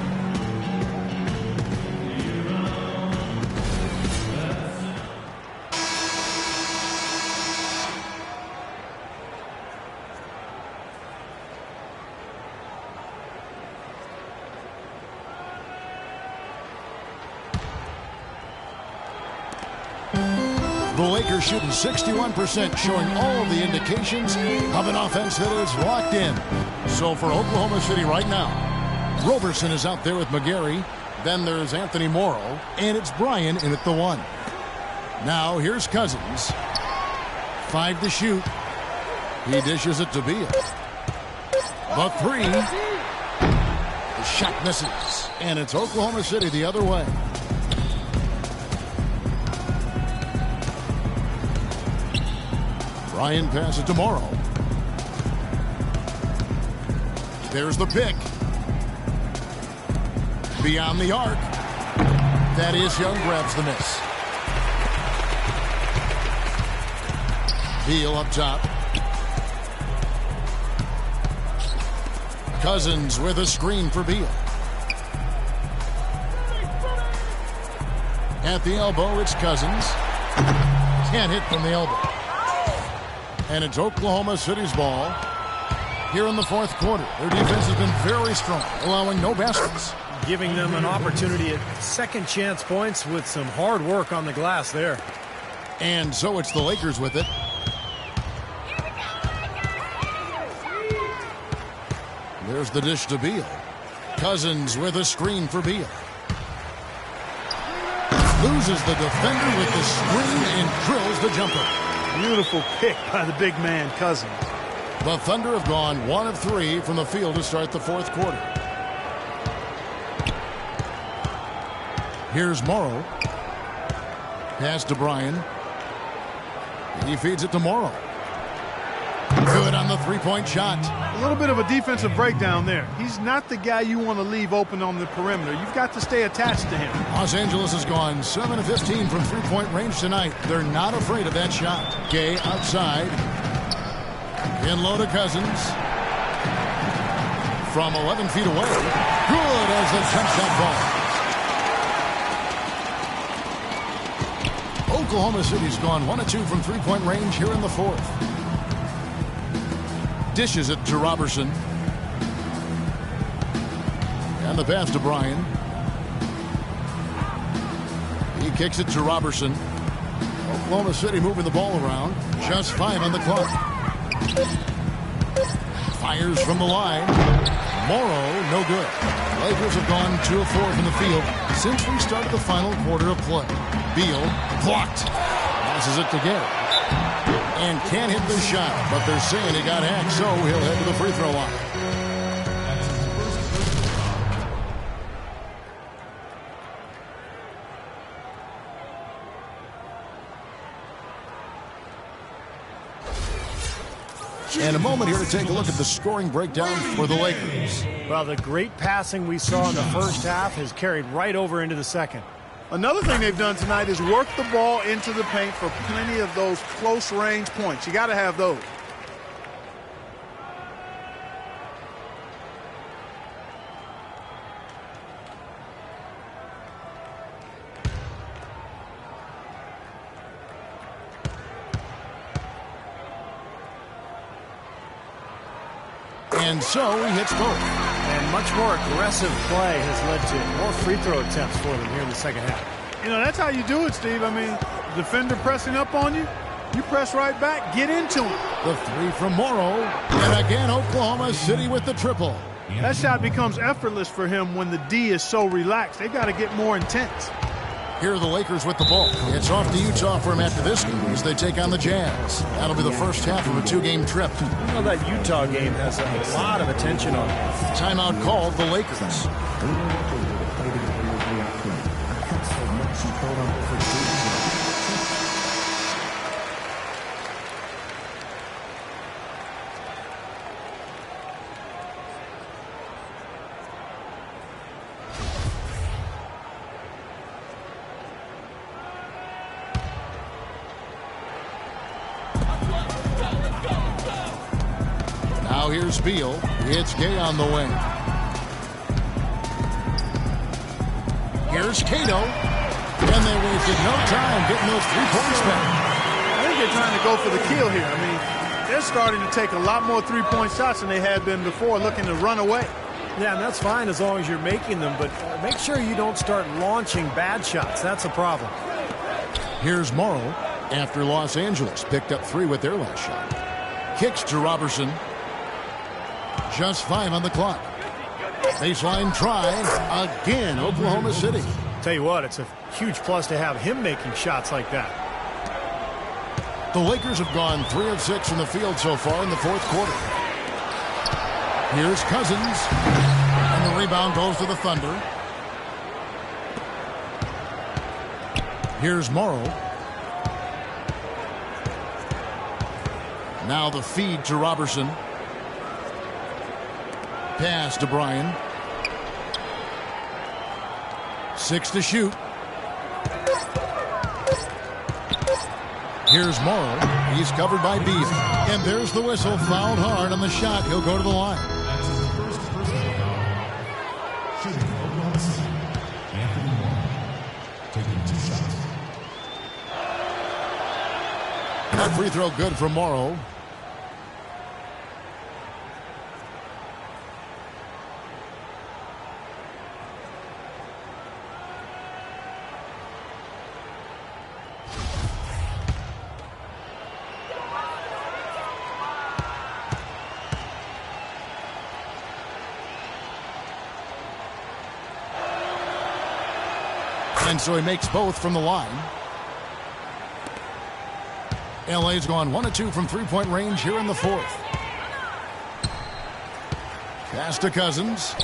The Lakers shooting 61%, showing all of the indications of an offense that is locked in. So for Oklahoma City right now, Roberson is out there with McGarry. Then there's Anthony Morrow, and it's Bryan in at the 1. Now here's Cousins. 5 to shoot. He dishes it to Beal. The 3. The shot misses, and it's Oklahoma City the other way. Bryan passes to Morrow. There's the pick. Beyond the arc. Thaddeus Young grabs the miss. Beal up top. Cousins with a screen for Beal. At the elbow, it's Cousins. Can't hit from the elbow. And it's Oklahoma City's ball here in the fourth quarter. Their defense has been very strong, allowing no baskets. Giving them an opportunity at second chance points with some hard work on the glass there. And so it's the Lakers with it. There's the dish to Beal. Cousins with a screen for Beal. Loses the defender with the screen and drills the jumper. Beautiful pick by the big man, Cousins. The Thunder have gone 1 of 3 from the field to start the fourth quarter. Here's Morrow. Pass to Bryan. He feeds it to Morrow. Good on the three-point shot. A little bit of a defensive breakdown there. He's not the guy you want to leave open on the perimeter. You've got to stay attached to him. Los Angeles has gone 7 of 15 from three-point range tonight. They're not afraid of that shot. Gay outside. In low to Cousins. From 11 feet away. Good as the jump shot ball. Oklahoma City's gone 1 of 2 from three-point range here in the fourth. Dishes it to Roberson. And the pass to Bryan. He kicks it to Roberson. Oklahoma City moving the ball around. Just 5 on the clock. Fires from the line. Morrow, no good. Lakers have gone 2 of 4 from the field since we started the final quarter of play. Beal blocked. Passes it to Gay. And can't hit the shot, but they're saying he got hacked, so he'll head to the free throw line. And a moment here to take a look at the scoring breakdown for the Lakers. Well, the great passing we saw in the first half has carried right over into the second. Another thing they've done tonight is work the ball into the paint for plenty of those close-range points. You got to have those. And so he hits both. And much more aggressive play has led to more free throw attempts for them here in the second half. You know, that's how you do it, Steve. I mean, defender pressing up on you, you press right back, get into him. The 3 from Morrow. And again, Oklahoma City with the triple. That shot becomes effortless for him when the D is so relaxed. They've got to get more intense. Here are the Lakers with the ball. It's off to Utah for them after this game as they take on the Jazz. That'll be the first half of a 2-game trip. You know, that Utah game has a lot of attention on it. Timeout called the Lakers. Now here's Beal. It's Gay on the wing. Here's Cato. And they wasted no time getting those 3 points back. I think they're trying to go for the kill here. I mean, they're starting to take a lot more three-point shots than they had been before, looking to run away. Yeah, and that's fine as long as you're making them, but make sure you don't start launching bad shots. That's a problem. Here's Morrow after Los Angeles picked up 3 with their last shot. Kicks to Robertson. Just 5 on the clock. Baseline try again, Oklahoma City. Tell you what, it's a huge plus to have him making shots like that. The Lakers have gone 3 of 6 from the field so far in the fourth quarter. Here's Cousins. And the rebound goes to the Thunder. Here's Morrow. Now the feed to Robertson. Pass to Bryan. 6 to shoot. Here's Morrow. He's covered by Beal. And there's the whistle. Fouled hard on the shot. He'll go to the line. That free throw good for Morrow. And so he makes both from the line. LA's gone 1 of 2 from three-point range here in the fourth. Pass to Cousins.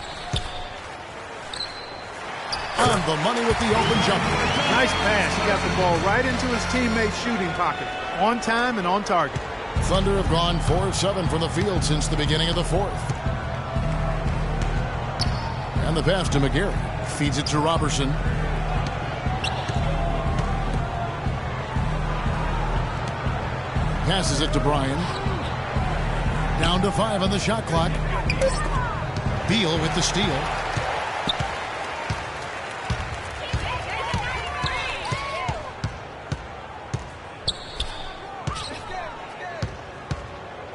On the money with the open jumper. Nice pass. He got the ball right into his teammate's shooting pocket. On time and on target. Thunder have gone 4 of 7 from the field since the beginning of the fourth. And the pass to McGarry. Feeds it to Robertson. Passes it to Bryan. Down to 5 on the shot clock. Beal with the steal.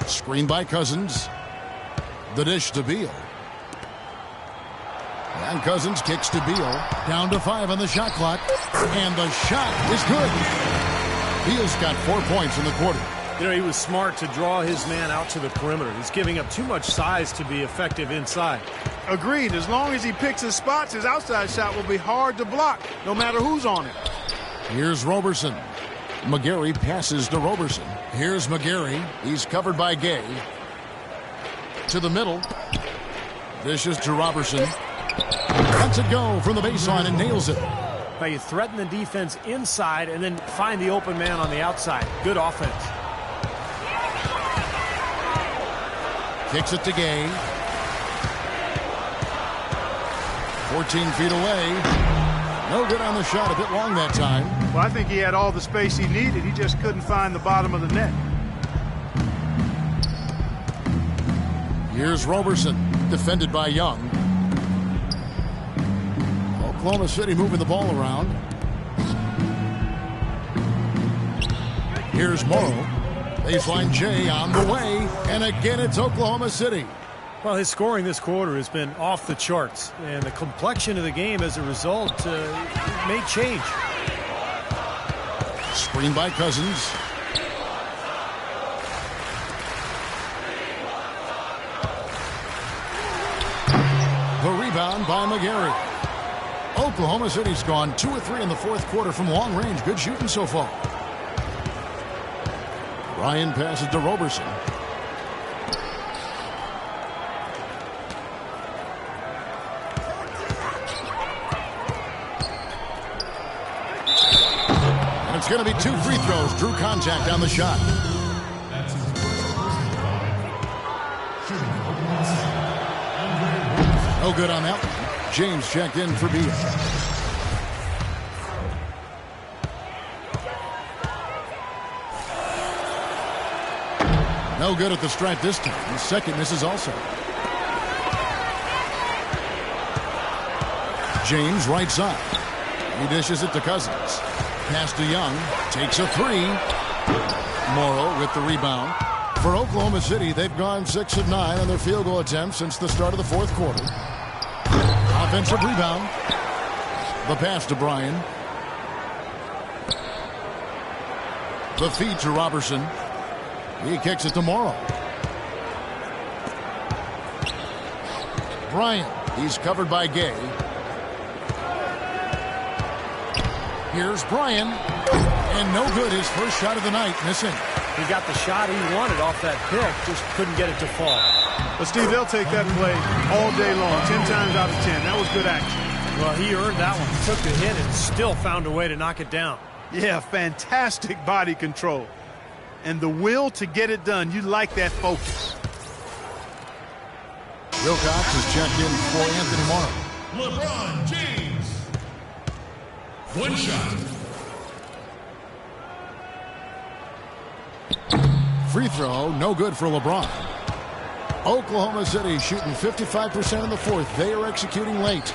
Screen by Cousins. The dish to Beal. And Cousins kicks to Beal. Down to 5 on the shot clock. And the shot is good. Beal's got 4 points in the quarter. You know, he was smart to draw his man out to the perimeter. He's giving up too much size to be effective inside. Agreed. As long as he picks his spots, his outside shot will be hard to block, no matter who's on it. Here's Robertson. McGarry passes to Robertson. Here's McGarry. He's covered by Gay. To the middle. Dishes to Robertson. Lets it go from the baseline and nails it. Now you threaten the defense inside and then find the open man on the outside. Good offense. Kicks it to Gay. 14 feet away. No good on the shot. A bit long that time. Well, I think he had all the space he needed. He just couldn't find the bottom of the net. Here's Robertson. Defended by Young. Oklahoma City moving the ball around. Here's Morrow. Baseline J on the way. And again, it's Oklahoma City. Well, his scoring this quarter has been off the charts. And the complexion of the game as a result may change. Screen by Cousins. The rebound by McGarry. Oklahoma City's gone 2 of 3 in the fourth quarter from long range. Good shooting so far. Bryan passes to Robertson. And it's going to be 2 free throws. Drew contact on the shot. No good on that one. James checked in for Beal. No good at the stripe this time. The second misses also. James right side. He dishes it to Cousins. Pass to Young. Takes a three. Morrow with the rebound. For Oklahoma City, they've gone 6 of 9 on their field goal attempts since the start of the fourth quarter. Offensive rebound. The pass to Bryan. The feed to Robertson. He kicks it to Morrow. Bryan. He's covered by Gay. Here's Bryan. And no good. His first shot of the night. Missing. He got the shot he wanted off that pick. Just couldn't get it to fall. But, Steve, they'll take that play all day long. 10 times out of 10. That was good action. Well, he earned that one. He took the hit and still found a way to knock it down. Yeah, fantastic body control. And the will to get it done. You like that focus. Wilcox is checked in for Anthony Morrow. LeBron James. One shot. Free throw, no good for LeBron. Oklahoma City shooting 55% in the fourth. They are executing late.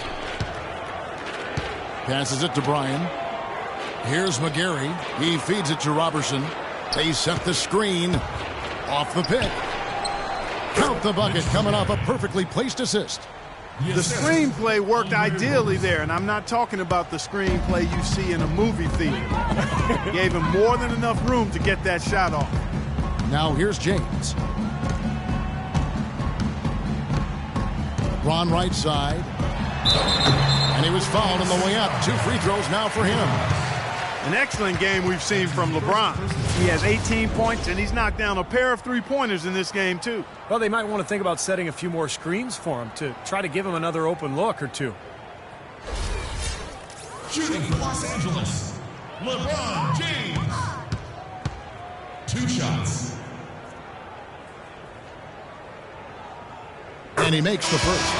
Passes it to Bryan. Here's McGarry. He feeds it to Robertson. They set the screen. Off the pick. Count the bucket coming off a perfectly placed assist. The screenplay worked ideally there, and I'm not talking about the screenplay you see in a movie theater. Gave him more than enough room to get that shot off. Now here's James. Ron right side. And he was fouled on the way up. 2 free throws now for him. An excellent game we've seen from LeBron. He has 18 points, and he's knocked down a pair of three-pointers in this game, too. Well, they might want to think about setting a few more screens for him to try to give him another open look or two. Shooting for Los Angeles, LeBron James. 2 shots. And he makes the first.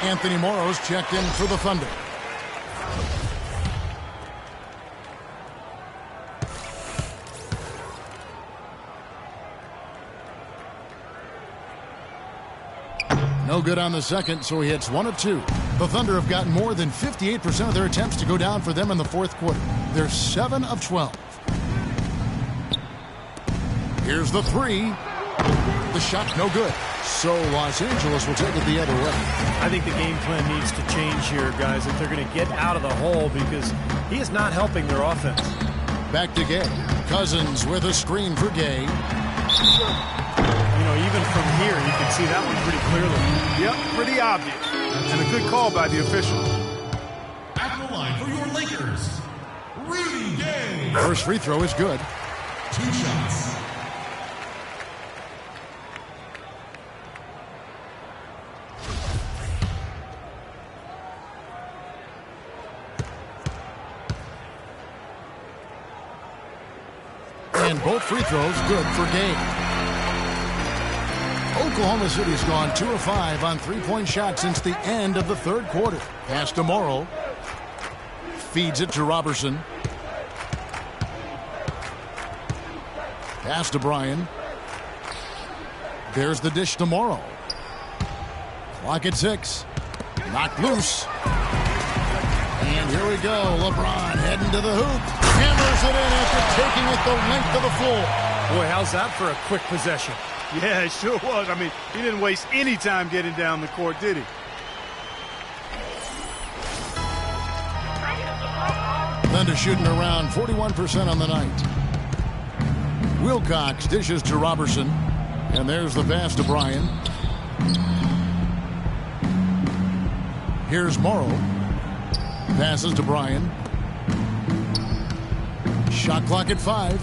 Anthony Morrow's checked in for the Thunder. No good on the second, so he hits 1 of 2. The Thunder have gotten more than 58% of their attempts to go down for them in the fourth quarter. They're 7 of 12. Here's the three. The shot no good. So Los Angeles will take it the other way. I think the game plan needs to change here, guys, if they're going to get out of the hole, because he is not helping their offense. Back to Gay. Cousins with a screen for Gay. You know, even from here, you can see that one pretty clearly. Yep, pretty obvious. And a good call by the official. At the line for your Lakers, Rudy Gay. First free throw is good. 2 shots. And both free throws good for Gay. Oklahoma City's gone 2 of 5 on three-point shots since the end of the third quarter. Pass to Morrow. Feeds it to Robertson. Pass to Bryan. There's the dish to Morrow. Clock at 6. Knocked loose. And here we go. LeBron heading to the hoop. Hammers it in after taking it the length of the floor. Boy, how's that for a quick possession? Yeah, it sure was. I mean, he didn't waste any time getting down the court, did he? Thunder shooting around 41% on the night. Wilcox dishes to Robertson. And there's the pass to Bryan. Here's Morrow. Passes to Bryan. Shot clock at 5.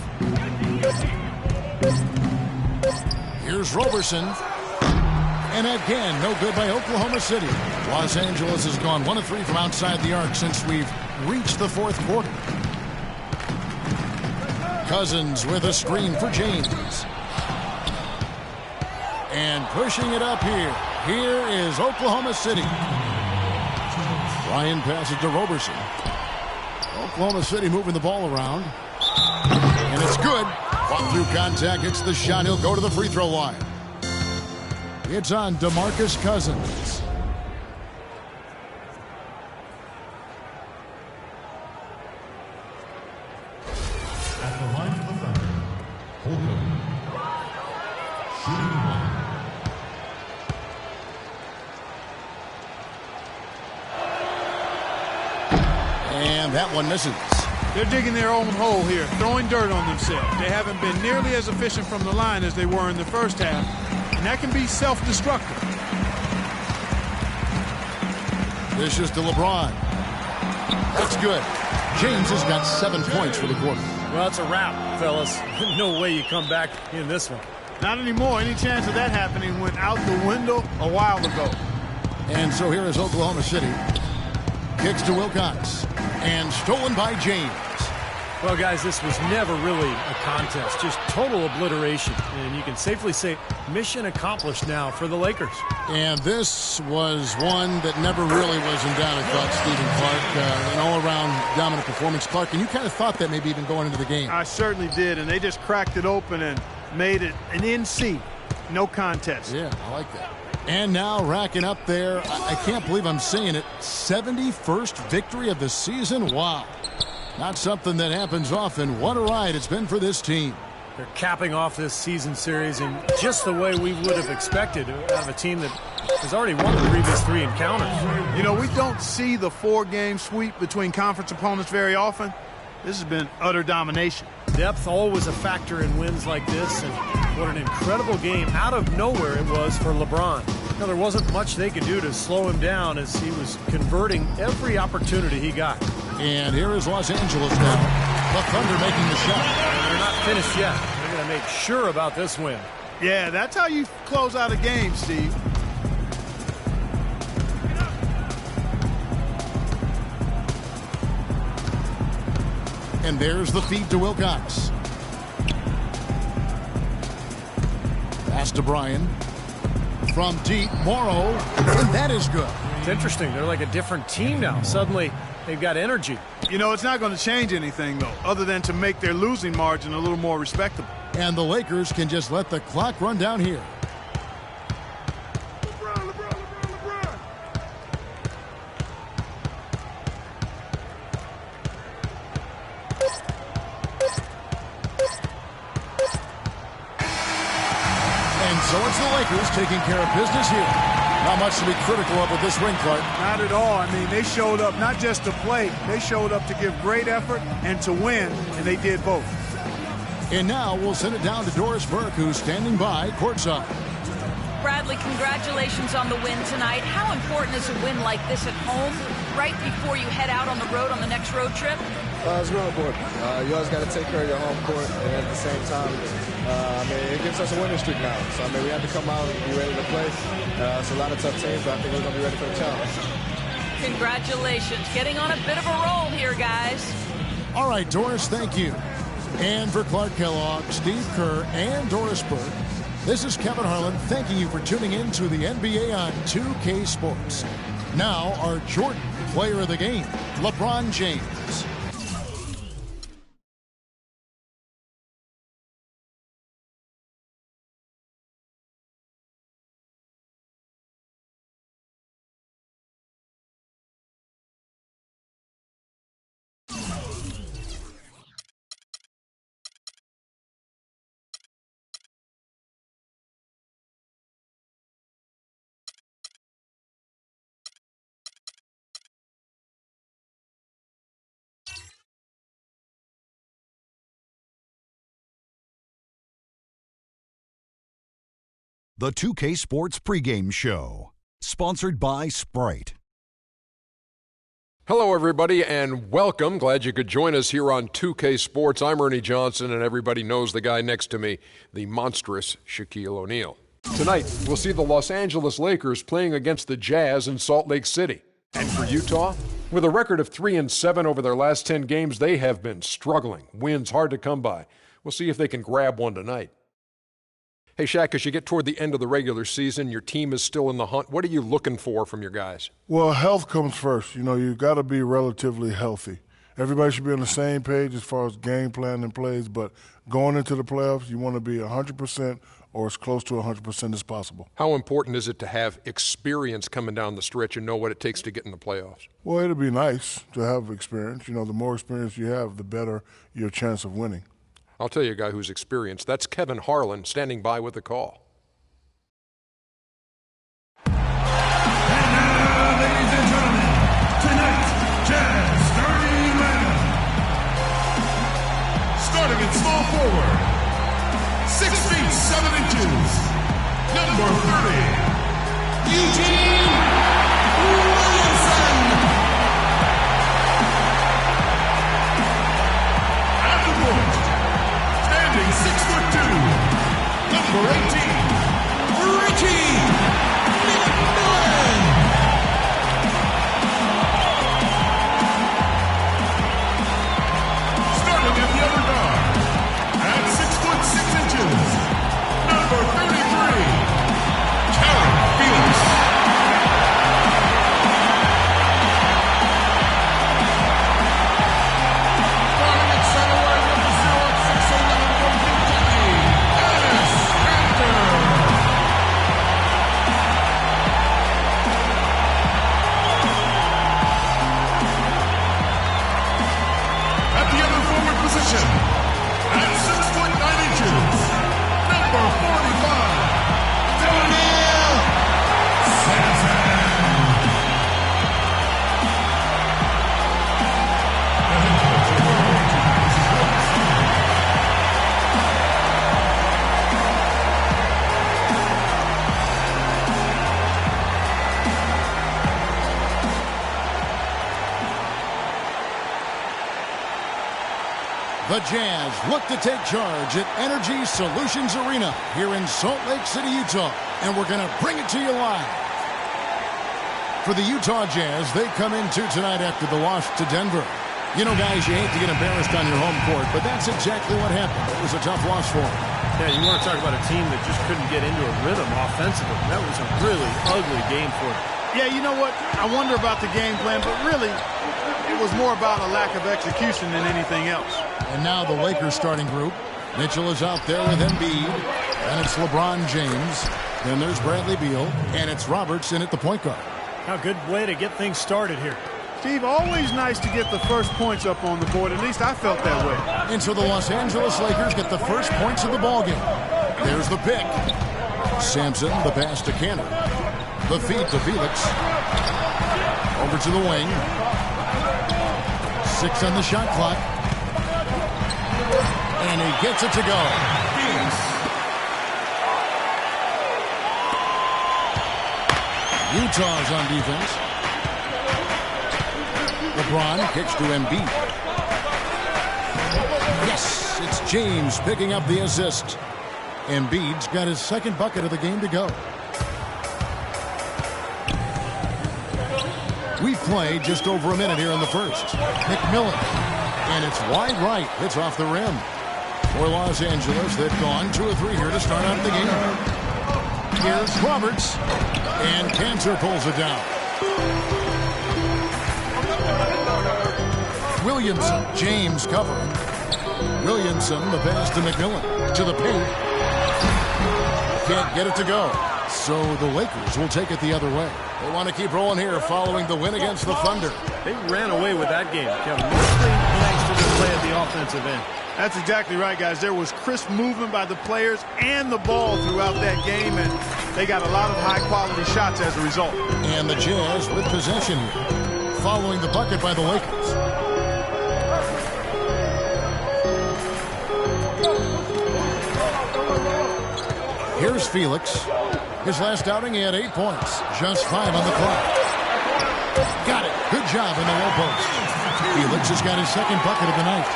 Here's Robertson. And again, no good by Oklahoma City. Los Angeles has gone 1 of 3 from outside the arc since we've reached the fourth quarter. Cousins with a screen for James. And pushing it up here. Here is Oklahoma City. Bryan passes to Robertson. Oklahoma City moving the ball around. And it's good. Fought through contact, hits the shot. He'll go to the free throw line. It's on DeMarcus Cousins. At the line of the thunder, Holcomb. Shooting one. And that one misses. They're digging their own hole here, throwing dirt on themselves. They haven't been nearly as efficient from the line as they were in the first half, and that can be self-destructive. This is to LeBron. That's good. James has got 7 points for the quarter. Well, it's a wrap, fellas. No way you come back in this one. Not anymore. Any chance of that happening went out the window a while ago. And so here is Oklahoma City. Kicks to Wilcox. And stolen by James. Well, guys, this was never really a contest. Just total obliteration. And you can safely say mission accomplished now for the Lakers. And this was one that never really was in doubt, I thought, Stephen Clark. An all-around dominant performance. Clark, and you kind of thought that maybe even going into the game. I certainly did, and they just cracked it open and made it an NC. No contest. Yeah, I like that. And now racking up there, I can't believe I'm saying it, 71st victory of the season. Wow. Not something that happens often. What a ride it's been for this team. They're capping off this season series in just the way we would have expected out of a team that has already won the previous 3 encounters. You know, we don't see the 4-game sweep between conference opponents very often. This has been utter domination. Depth always a factor in wins like this, and what an incredible game out of nowhere it was for LeBron. Now, there wasn't much they could do to slow him down as he was converting every opportunity he got. And here is Los Angeles now. The Thunder making the shot. And they're not finished yet. They're going to make sure about this win. Yeah, that's how you close out a game, Steve. And there's the feed to Wilcox. Pass to Bryan. From deep, Morrow. And that is good. It's interesting. They're like a different team now. Suddenly, they've got energy. You know, it's not going to change anything, though, other than to make their losing margin a little more respectable. And the Lakers can just let the clock run down here. So it's the Lakers taking care of business here. Not much to be critical of with this win, Clark. Not at all. I mean, they showed up not just to play. They showed up to give great effort and to win, and they did both. And now we'll send it down to Doris Burke, who's standing by courtside. Bradley, congratulations on the win tonight. How important is a win like this at home right before you head out on the road on the next road trip? It's real important. You always got to take care of your home court, and at the same time, it gives us a winning streak now. So, we have to come out and be ready to play. It's a lot of tough teams, but I think we're going to be ready for the challenge. Congratulations. Getting on a bit of a roll here, guys. All right, Doris, thank you. And for Clark Kellogg, Steve Kerr, and Doris Burke, this is Kevin Harlan thanking you for tuning in to the NBA on 2K Sports. Now, our Jordan player of the game, LeBron James. The 2K Sports pregame show, sponsored by Sprite. Hello, everybody, and welcome. Glad you could join us here on 2K Sports. I'm Ernie Johnson, and everybody knows the guy next to me, the monstrous Shaquille O'Neal. Tonight, we'll see the Los Angeles Lakers playing against the Jazz in Salt Lake City. And for Utah, with a record of 3-7 over their last 10 games, they have been struggling. Wins hard to come by. We'll see if they can grab one tonight. Hey, Shaq, as you get toward the end of the regular season, your team is still in the hunt. What are you looking for from your guys? Well, health comes first. You know, you've got to be relatively healthy. Everybody should be on the same page as far as game plan and plays, but going into the playoffs, you want to be 100% or as close to 100% as possible. How important is it to have experience coming down the stretch and know what it takes to get in the playoffs? Well, it'll be nice to have experience. You know, the more experience you have, the better your chance of winning. I'll tell you a guy who's experienced. That's Kevin Harlan standing by with the call. And now, ladies and gentlemen, tonight's Jazz starting lineup. Starting at small forward, 6 feet 7 inches, number 30, Eugene Williamson. At the point, standing 6'2", number 18, Richie McMillan. Starting at the other guard, at 6'6" number 33, Terry Felix. Starting at center right, number 6'11" from Kentucky, Dennis Cantor. At the other forward position, at 6'9", number 45, Daniel Sampson. The Jazz look to take charge at Energy Solutions Arena here in Salt Lake City, Utah. And we're going to bring it to you live. For the Utah Jazz, they come in tonight after the loss to Denver. You know, guys, you hate to get embarrassed on your home court, but that's exactly what happened. It was a tough loss for them. Yeah, you want to talk about a team that just couldn't get into a rhythm offensively. That was a really ugly game for them. Yeah, you know what? I wonder about the game plan, but really, it was more about a lack of execution than anything else. And now the Lakers starting group. Mitchell is out there with Embiid. And it's LeBron James. Then there's Bradley Beal. And it's Robertson at the point guard. A good way to get things started here. Steve, always nice to get the first points up on the board. At least I felt that way. And so the Los Angeles Lakers get the first points of the ballgame. There's the pick. Sampson, the pass to Cantor. The feed to Felix. Over to the wing. 6 on the shot clock. And he gets it to go. Utah's on defense. LeBron kicks to Embiid. Yes, it's James picking up the assist. Embiid's got his second bucket of the game to go. We've played just over a minute here in the first. McMillan. And it's wide right. It's off the rim. For Los Angeles, they've gone 2 or 3 here to start out the game. Here's Roberts. And Cantor pulls it down. Williamson. James covering. Williamson, the pass to McMillan. To the paint. Can't get it to go. So the Lakers will take it the other way. They want to keep rolling here following the win against the Thunder. They ran away with that game, Kevin. Mostly thanks to the play at the offensive end. That's exactly right, guys. There was crisp movement by the players and the ball throughout that game, and they got a lot of high-quality shots as a result. And the Jazz with possession here, following the bucket by the Lakers. Here's Felix. His last outing, he had 8 points. Just 5 on the clock. Got it. Good job in the low post. Felix has got his second bucket of the night.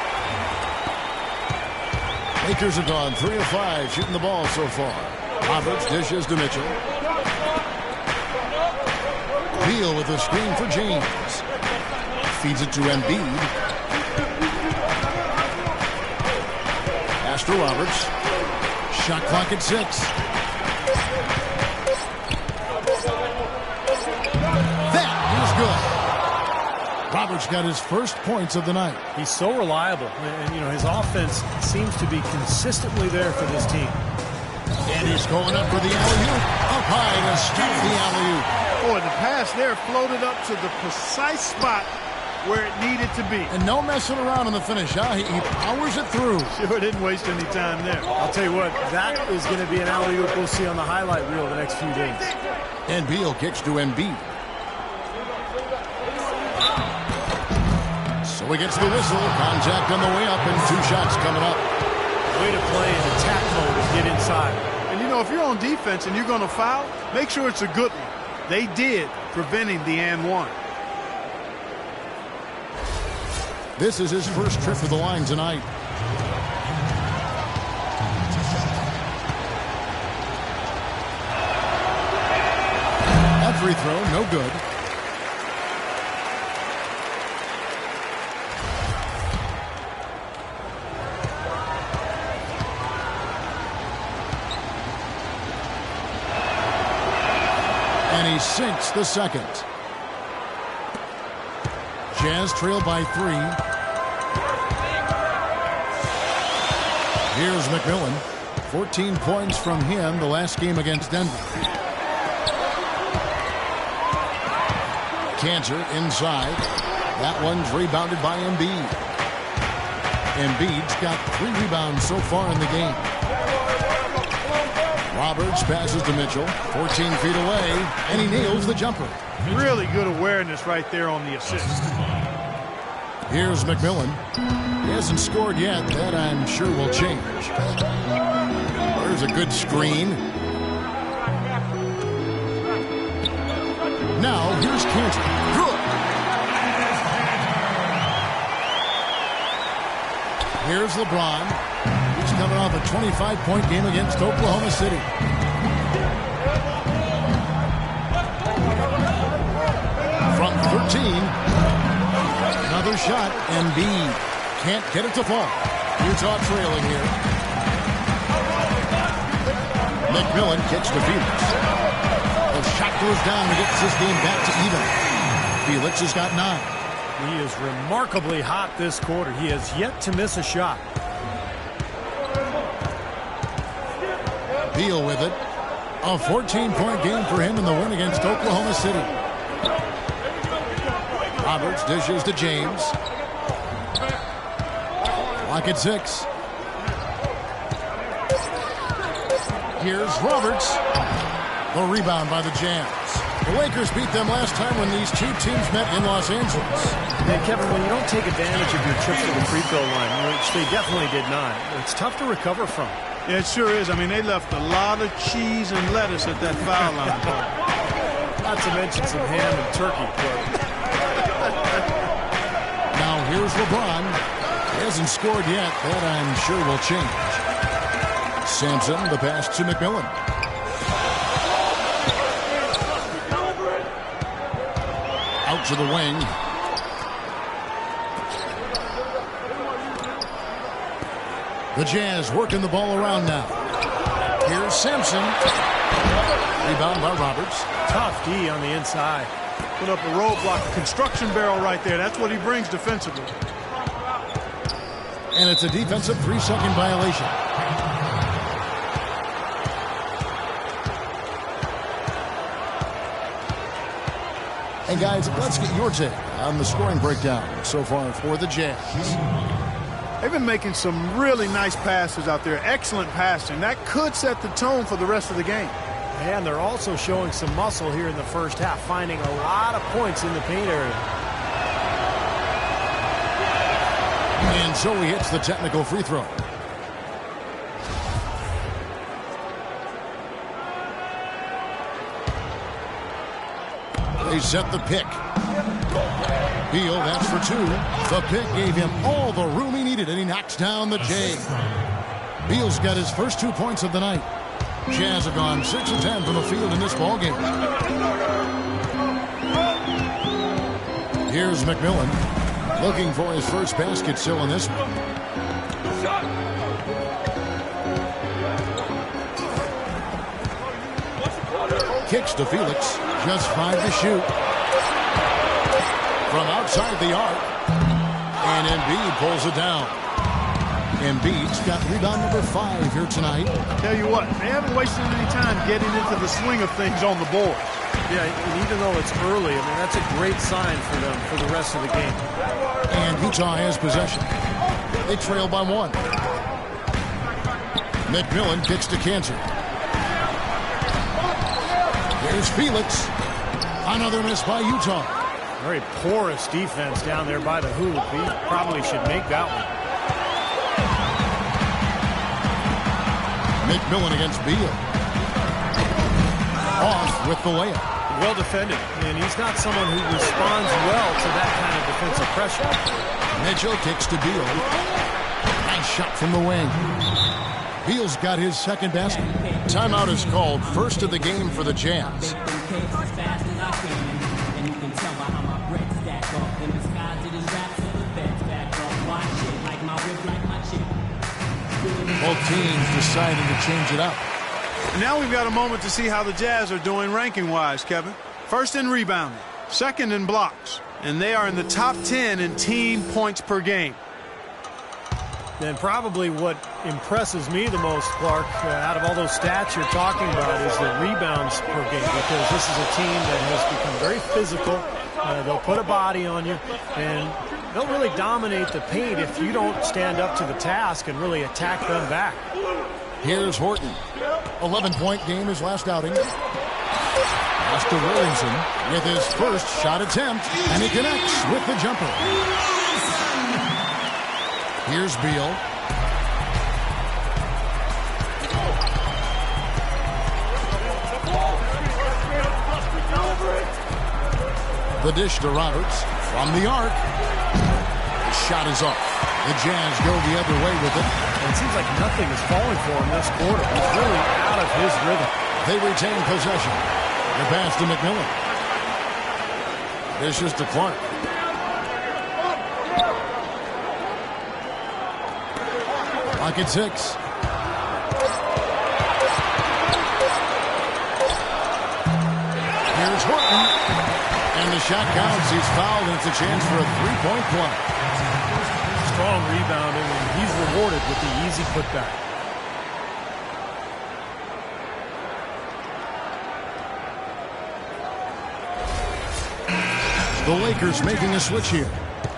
Lakers have gone 3 of 5 shooting the ball so far. Roberts dishes to Mitchell. Beal with a screen for James. Feeds it to Embiid. Pass to Roberts. Shot clock at 6. Roberts got his first points of the night. He's so reliable, and you know his offense seems to be consistently there for this team. And he's going up for the alley-oop. Up high to stop the alley-oop. Boy, the pass there floated up to the precise spot where it needed to be. And no messing around in the finish, huh? He powers it through. Sure didn't waste any time there. I'll tell you what, that is going to be an alley-oop we'll see on the highlight reel the next few days. And Beal kicks to Embiid. So he gets the whistle. Contact on the way up and 2 shots coming up. Way to play in attack mode is get inside. And, you know, if you're on defense and you're going to foul, make sure it's a good one. They did, preventing the and one. This is his first trip to the line tonight. That free throw, no good. And he sinks the second. Jazz trail by 3. Here's McMillan. 14 points from him the last game against Denver. Cantor inside. That one's rebounded by Embiid. Embiid's got 3 rebounds so far in the game. Roberts passes to Mitchell. 14 feet away, and he nails the jumper. Really good awareness right there on the assist. Here's McMillan. He hasn't scored yet. That, I'm sure, will change. There's a good screen. Now, here's Cantor. Good. Here's LeBron. He's coming off a 25-point game against Oklahoma City. From 13. Another shot. Embiid can't get it to fall. Utah trailing here. McMillan kicks to Felix. The shot goes down and gets this game back to even. Felix has got 9. He is remarkably hot this quarter. He has yet to miss a shot. Beal with it. A 14-point game for him in the win against Oklahoma City. Roberts dishes to James. Clock at 6. Here's Roberts. The rebound by the Jazz. The Lakers beat them last time when these two teams met in Los Angeles. And Kevin, when you don't take advantage of your trips to the free throw line, which they definitely did not, it's tough to recover from. Yeah, it sure is. I mean, they left a lot of cheese and lettuce at that foul line. Not to mention some ham and turkey. Now here's LeBron. He hasn't scored yet. That, I'm sure, will change. Sampson, the pass to McMillan. Out to the wing. The Jazz working the ball around now. Here's Sampson. Rebound by Roberts. Tough D on the inside. Put up a roadblock, a construction barrel right there. That's what he brings defensively. And it's a defensive 3-second violation. And guys, let's get your take on the scoring breakdown so far for the Jazz. They've been making some really nice passes out there. Excellent passing. That could set the tone for the rest of the game. And they're also showing some muscle here in the first half, finding a lot of points in the paint area. And so he hits the technical free throw. They set the pick. Beal, that's for 2. The pick gave him all the room he needed, and he knocks down the J. Beal's got his first 2 points of the night. Jazz have gone 6 of 10 from the field in this ballgame. Here's McMillan, looking for his first basket still in this one. Kicks to Felix, just 5 to shoot. from outside the arc. And Embiid pulls it down. Embiid's got rebound number 5 here tonight. Tell you what, they haven't wasted any time getting into the swing of things on the board. Yeah, and even though it's early, I mean, that's a great sign for them for the rest of the game. And Utah has possession. They trail by 1. McMillan kicks to Cantor. Here's Felix. Another miss by Utah. Very porous defense down there by the hoop. He probably should make that one. McMillan against Beal. Off with the layup. Well defended, and he's not someone who responds well to that kind of defensive pressure. Mitchell kicks to Beal. Nice shot from the wing. Beal's got his second basket. Timeout is called, first of the game for the Jazz. Both teams deciding to change it up. And now we've got a moment to see how the Jazz are doing ranking-wise, Kevin. First in rebounding, second in blocks, and they are in the top 10 in team points per game. And probably what impresses me the most, Clark, out of all those stats you're talking about is the rebounds per game, because this is a team that has become very physical. They'll put a body on you, and they'll really dominate the paint if you don't stand up to the task and really attack them back. Here's Horton. 11-point game his last outing. Pass to Williamson with his first shot attempt, and he connects with the jumper. Here's Beal. The dish to Roberts from the arc. The shot is off. The Jazz go the other way with it. And it seems like nothing is falling for him this quarter. He's really out of his rhythm. They retain possession. The pass to McMillan. This is to Clark. Pocket 6. Here's Horton. And the shot counts. He's fouled, and it's a chance for a three-point play. Strong rebounding, and he's rewarded with the easy putback. The Lakers making a switch here.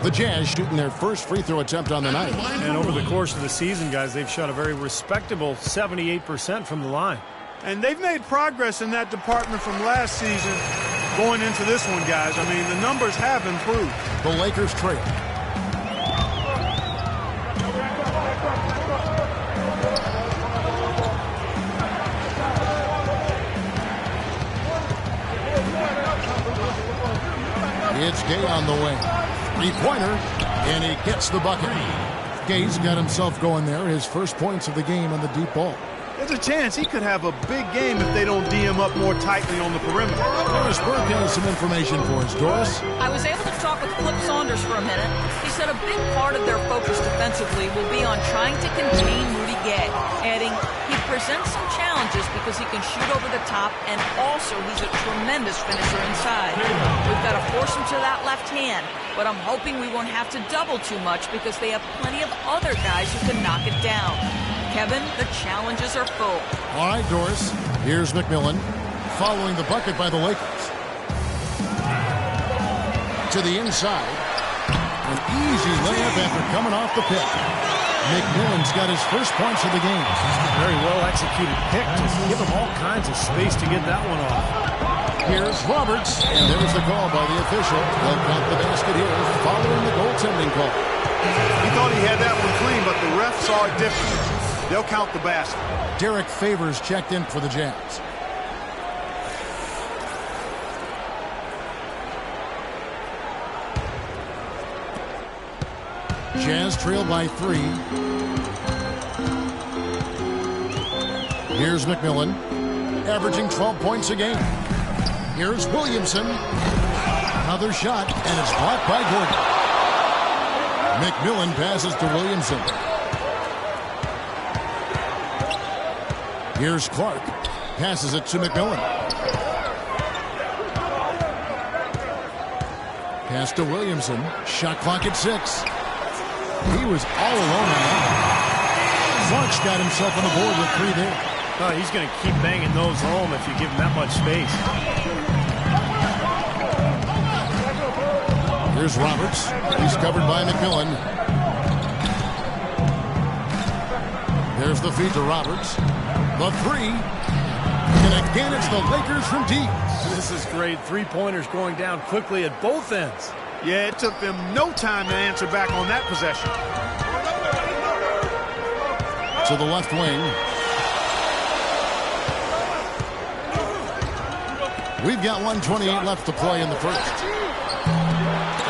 The Jazz shooting their first free throw attempt on the night. And over the course of the season, guys, they've shot a very respectable 78% from the line. And they've made progress in that department from last season going into this one, guys. I mean, the numbers have improved. The Lakers trail. It's Gay on the way. Three-pointer, and he gets the bucket. Gay's got himself going there. His first points of the game on the deep ball. There's a chance he could have a big game if they don't D him up more tightly on the perimeter. Doris Burke has some information for us. Doris? I was able to talk with Flip Saunders for a minute. He said a big part of their focus defensively will be on trying to contain Rudy Gay, adding he presents some challenges because he can shoot over the top, and also he's a tremendous finisher inside. We've got to force him to that left hand, but I'm hoping we won't have to double too much because they have plenty of other guys who can knock it down. Kevin, the challenges are full. All right, Doris. Here's McMillan following the bucket by the Lakers. To the inside. An easy layup after coming off the pick. McMillan's got his first points of the game. Very well executed pick. Just give him all kinds of space to get that one off. Here's Roberts, and there's the call by the official. They'll count the basket here following the goaltending call. He thought he had that one clean, but the ref saw it differently. They'll count the basket. Derek Favors checked in for the Jazz. Jazz trail by 3. Here's McMillan, averaging 12 points a game. Here's Williamson. Another shot, and it's blocked by Gordon. McMillan passes to Williamson. Here's Clark. Passes it to McMillan. Pass to Williamson. Shot clock at 6. He was all alone on that. Clark's got himself on the board with 3 there. Oh, he's going to keep banging those home if you give him that much space. Here's Roberts. He's covered by McMillan. There's the feed to Roberts. The 3. And again, it's the Lakers from deep. This is great. 3-pointers going down quickly at both ends. Yeah, it took them no time to answer back on that possession. To the left wing. We've got 1:28 left to play in the first.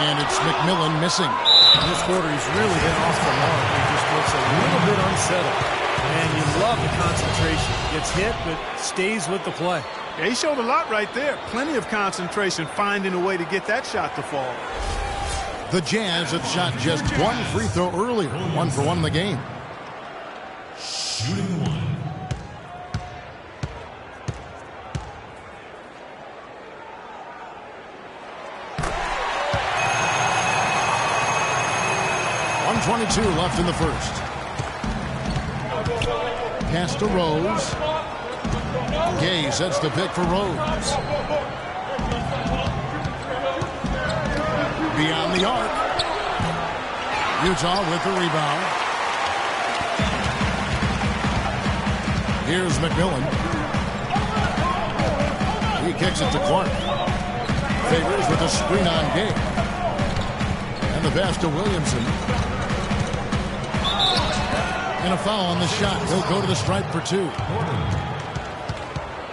And it's McMillan missing. In this quarter, he's really been off the mark. He just looks a little bit unsettled. And you love the concentration. Gets hit, but stays with the play. Yeah, he showed a lot right there. Plenty of concentration, finding a way to get that shot to fall. The Jazz have shot just 1 free throw earlier. 1 for 1 in the game. Shooting 1. .22 left in the first. Pass to Rose. Gay sets the pick for Rose. Beyond the arc. Utah with the rebound. Here's McMillan. He kicks it to Clark. Favors with a screen on Gay. And the pass to Williamson. And a foul on the shot. He'll go to the stripe for 2.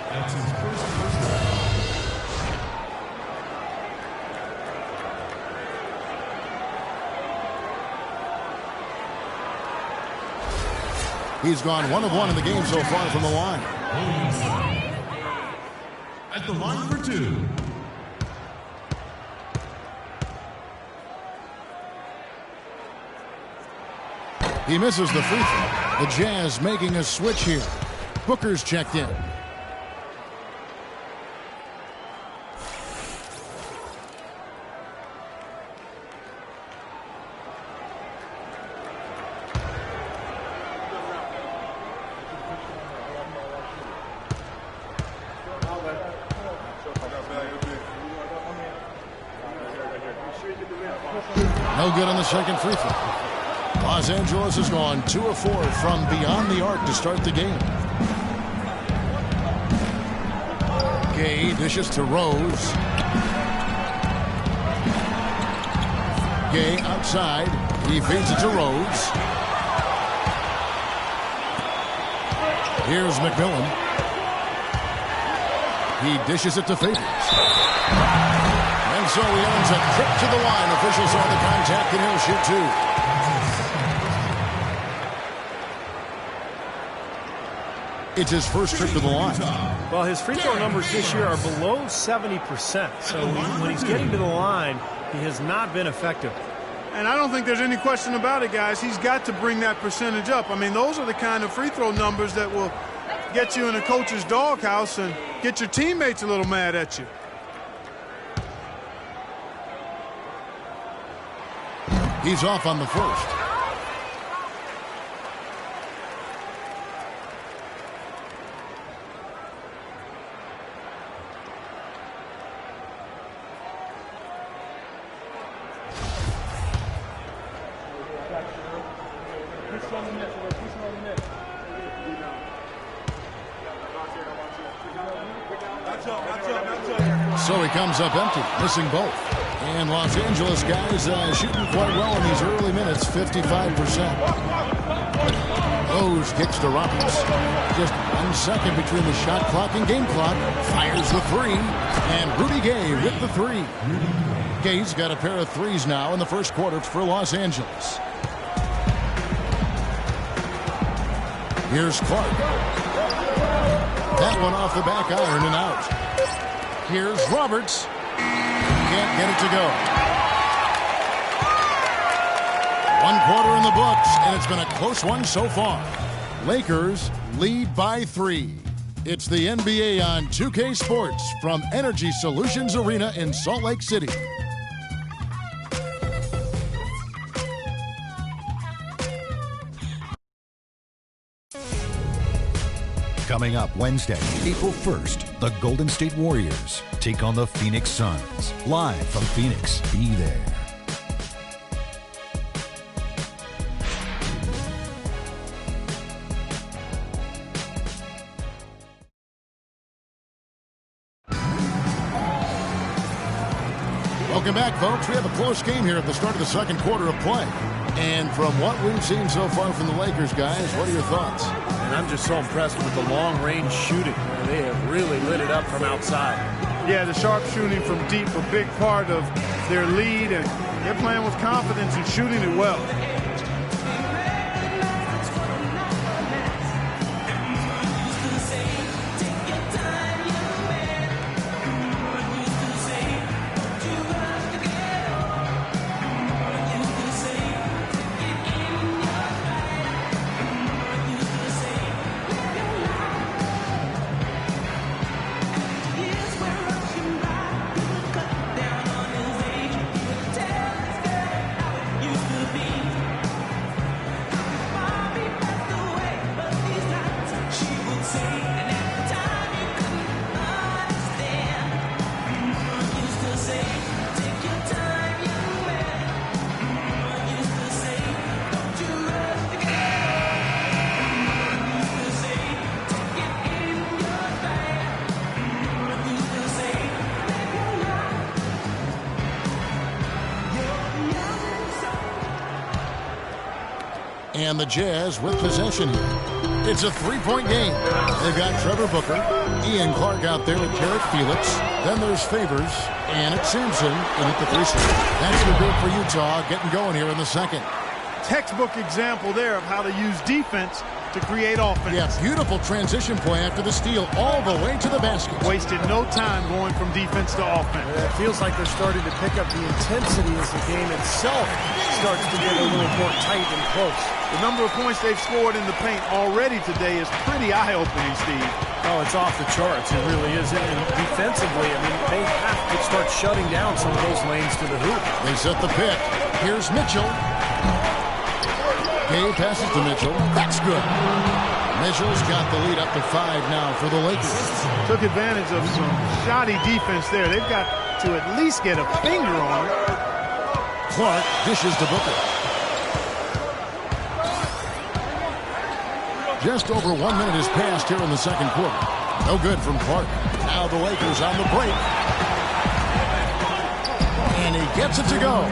That's his first. He's gone 1 of 1 in the game so far from the line. At the line for 2. He misses the free throw. The Jazz making a switch here. Booker's checked in. No good on the second free throw. Los Angeles has gone 2 of 4 from beyond the arc to start the game. Gay dishes to Rose. Gay outside. He feeds it to Rose. Here's McMillan. He dishes it to Favors. And so he earns a trip to the line. Officials on the contact, and he'll shoot 2. It's his first trip to the line. Well, his free throw numbers this year are below 70%. So when he's getting to the line, he has not been effective. And I don't think there's any question about it, guys. He's got to bring that percentage up. I mean, those are the kind of free throw numbers that will get you in a coach's doghouse and get your teammates a little mad at you. He's off on the first. So he comes up empty, missing both. And Los Angeles guys shooting quite well in these early minutes, 55%. Rose kicks to Roberts. Just 1 second between the shot clock and game clock. Fires the 3. And Rudy Gay with the 3. Gay's got a pair of 3s now in the first quarter for Los Angeles. Here's Clark. That one off the back iron and out. Here's Roberts. Can't get it to go. 1 quarter in the books, and it's been a close one so far. Lakers lead by 3. It's the NBA on 2K Sports from Energy Solutions Arena in Salt Lake City. Coming up Wednesday, April 1st, the Golden State Warriors take on the Phoenix Suns. Live from Phoenix, be there. Welcome back, folks. We have a close game here at the start of the second quarter of play. And from what we've seen so far from the Lakers, guys, what are your thoughts? And I'm just so impressed with the long-range shooting. They have really lit it up from outside. Yeah, the sharp shooting from deep, a big part of their lead, and they're playing with confidence and shooting it well. And the Jazz with possession here. It's a three-point game. They've got Trevor Booker, Ian Clark out there with Derek Felix. Then there's Favors, and it's Sampson in at the three-slot. That's going to do it for Utah, getting going here in the second. Textbook example there of how to use defense to create offense. Yeah, beautiful transition play after the steal all the way to the basket. Wasted no time going from defense to offense. It feels like they're starting to pick up the intensity as the game itself starts to get a little more tight and close. The number of points they've scored in the paint already today is pretty eye-opening, Steve. Oh, it's off the charts. It really is. And defensively, I mean, they have to start shutting down some of those lanes to the hoop. They set the pick. Here's Mitchell. Gay passes to Mitchell. That's good. Mitchell's got the lead up to 5 now for the Lakers. Took advantage of some shoddy defense there. They've got to at least get a finger on it. Clark dishes to Booker. Just over 1 minute has passed here in the second quarter. No good from Clark. Now the Lakers on the break. And he gets it to go.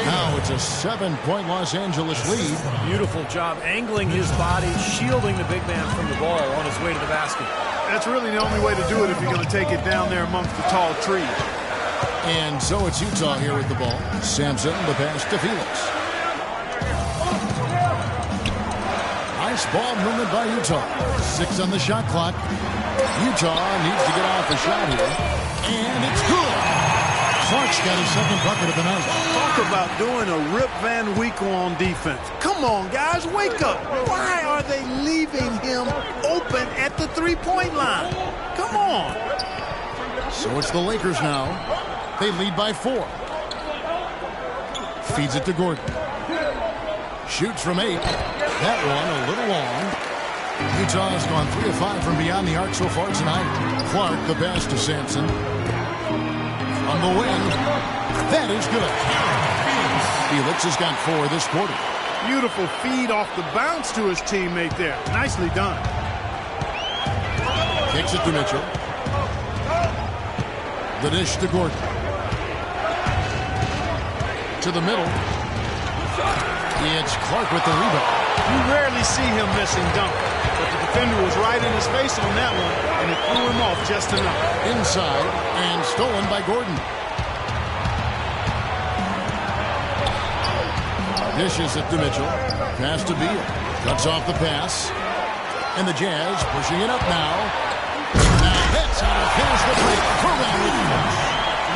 Now it's a 7-point Los Angeles lead. Beautiful job angling his body, shielding the big man from the ball on his way to the basket. That's really the only way to do it if you're going to take it down there amongst the tall trees. And so it's Utah here with the ball. Sampson, the pass to Felix. Nice ball movement by Utah. 6 on the shot clock. Utah needs to get off a shot here. And it's good. Clark's got his second bucket of the night. Talk about doing a Rip Van Winkle on defense. Come on, guys, wake up. Why are they leaving him open at the three-point line? Come on. So it's the Lakers now. They lead by 4. Feeds it to Gordon. Shoots from 8. That one a little long. Utah has gone 3 of 5 from beyond the arc so far tonight. Clark, the pass to Sampson. On the wing. That is good. Felix has got 4 this quarter. Beautiful feed off the bounce to his teammate there. Nicely done. Kicks it to Mitchell. The dish to Gordon. To the middle. It's Clark with the rebound. You rarely see him missing dunker, but the defender was right in his face on that one, and it threw him off just enough. Inside, and stolen by Gordon. Dishes it to Mitchell. Pass to Beal. Cuts off the pass. And the Jazz pushing it up now. Now that's how to finish the break.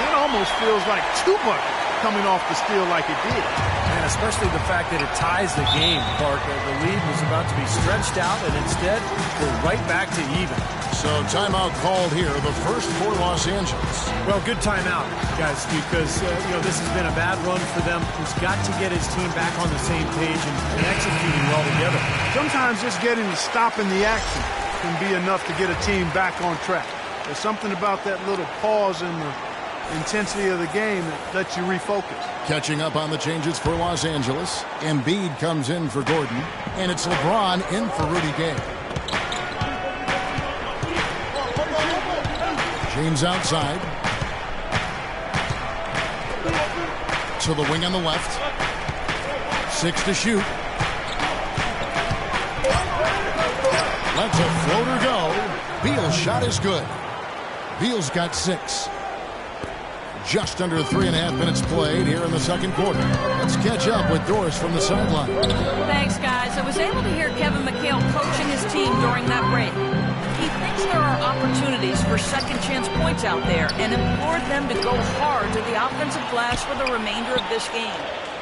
That almost feels like Tupac coming off the steal like it did. And especially the fact that it ties the game, Clark. The lead was about to be stretched out, and instead we're right back to even. So timeout called here, the first for Los Angeles. Well, good timeout, guys, because this has been a bad run for them. He's got to get his team back on the same page and executing well together. Sometimes just getting to stop in the action, can be enough to get a team back on track. There's something about that little pause in the intensity of the game that lets you refocus. Catching up on the changes for Los Angeles. Embiid comes in for Gordon, and it's LeBron in for Rudy Gay. James outside. To the wing on the left. 6 to shoot. Lets a floater go. Beal's shot is good. Beal's got 6. Just under 3.5 minutes played here in the second quarter. Let's catch up with Doris from the sideline. Thanks, guys. I was able to hear Kevin McHale coaching his team during that break. He thinks there are opportunities for second chance points out there and implored them to go hard to the offensive glass for the remainder of this game.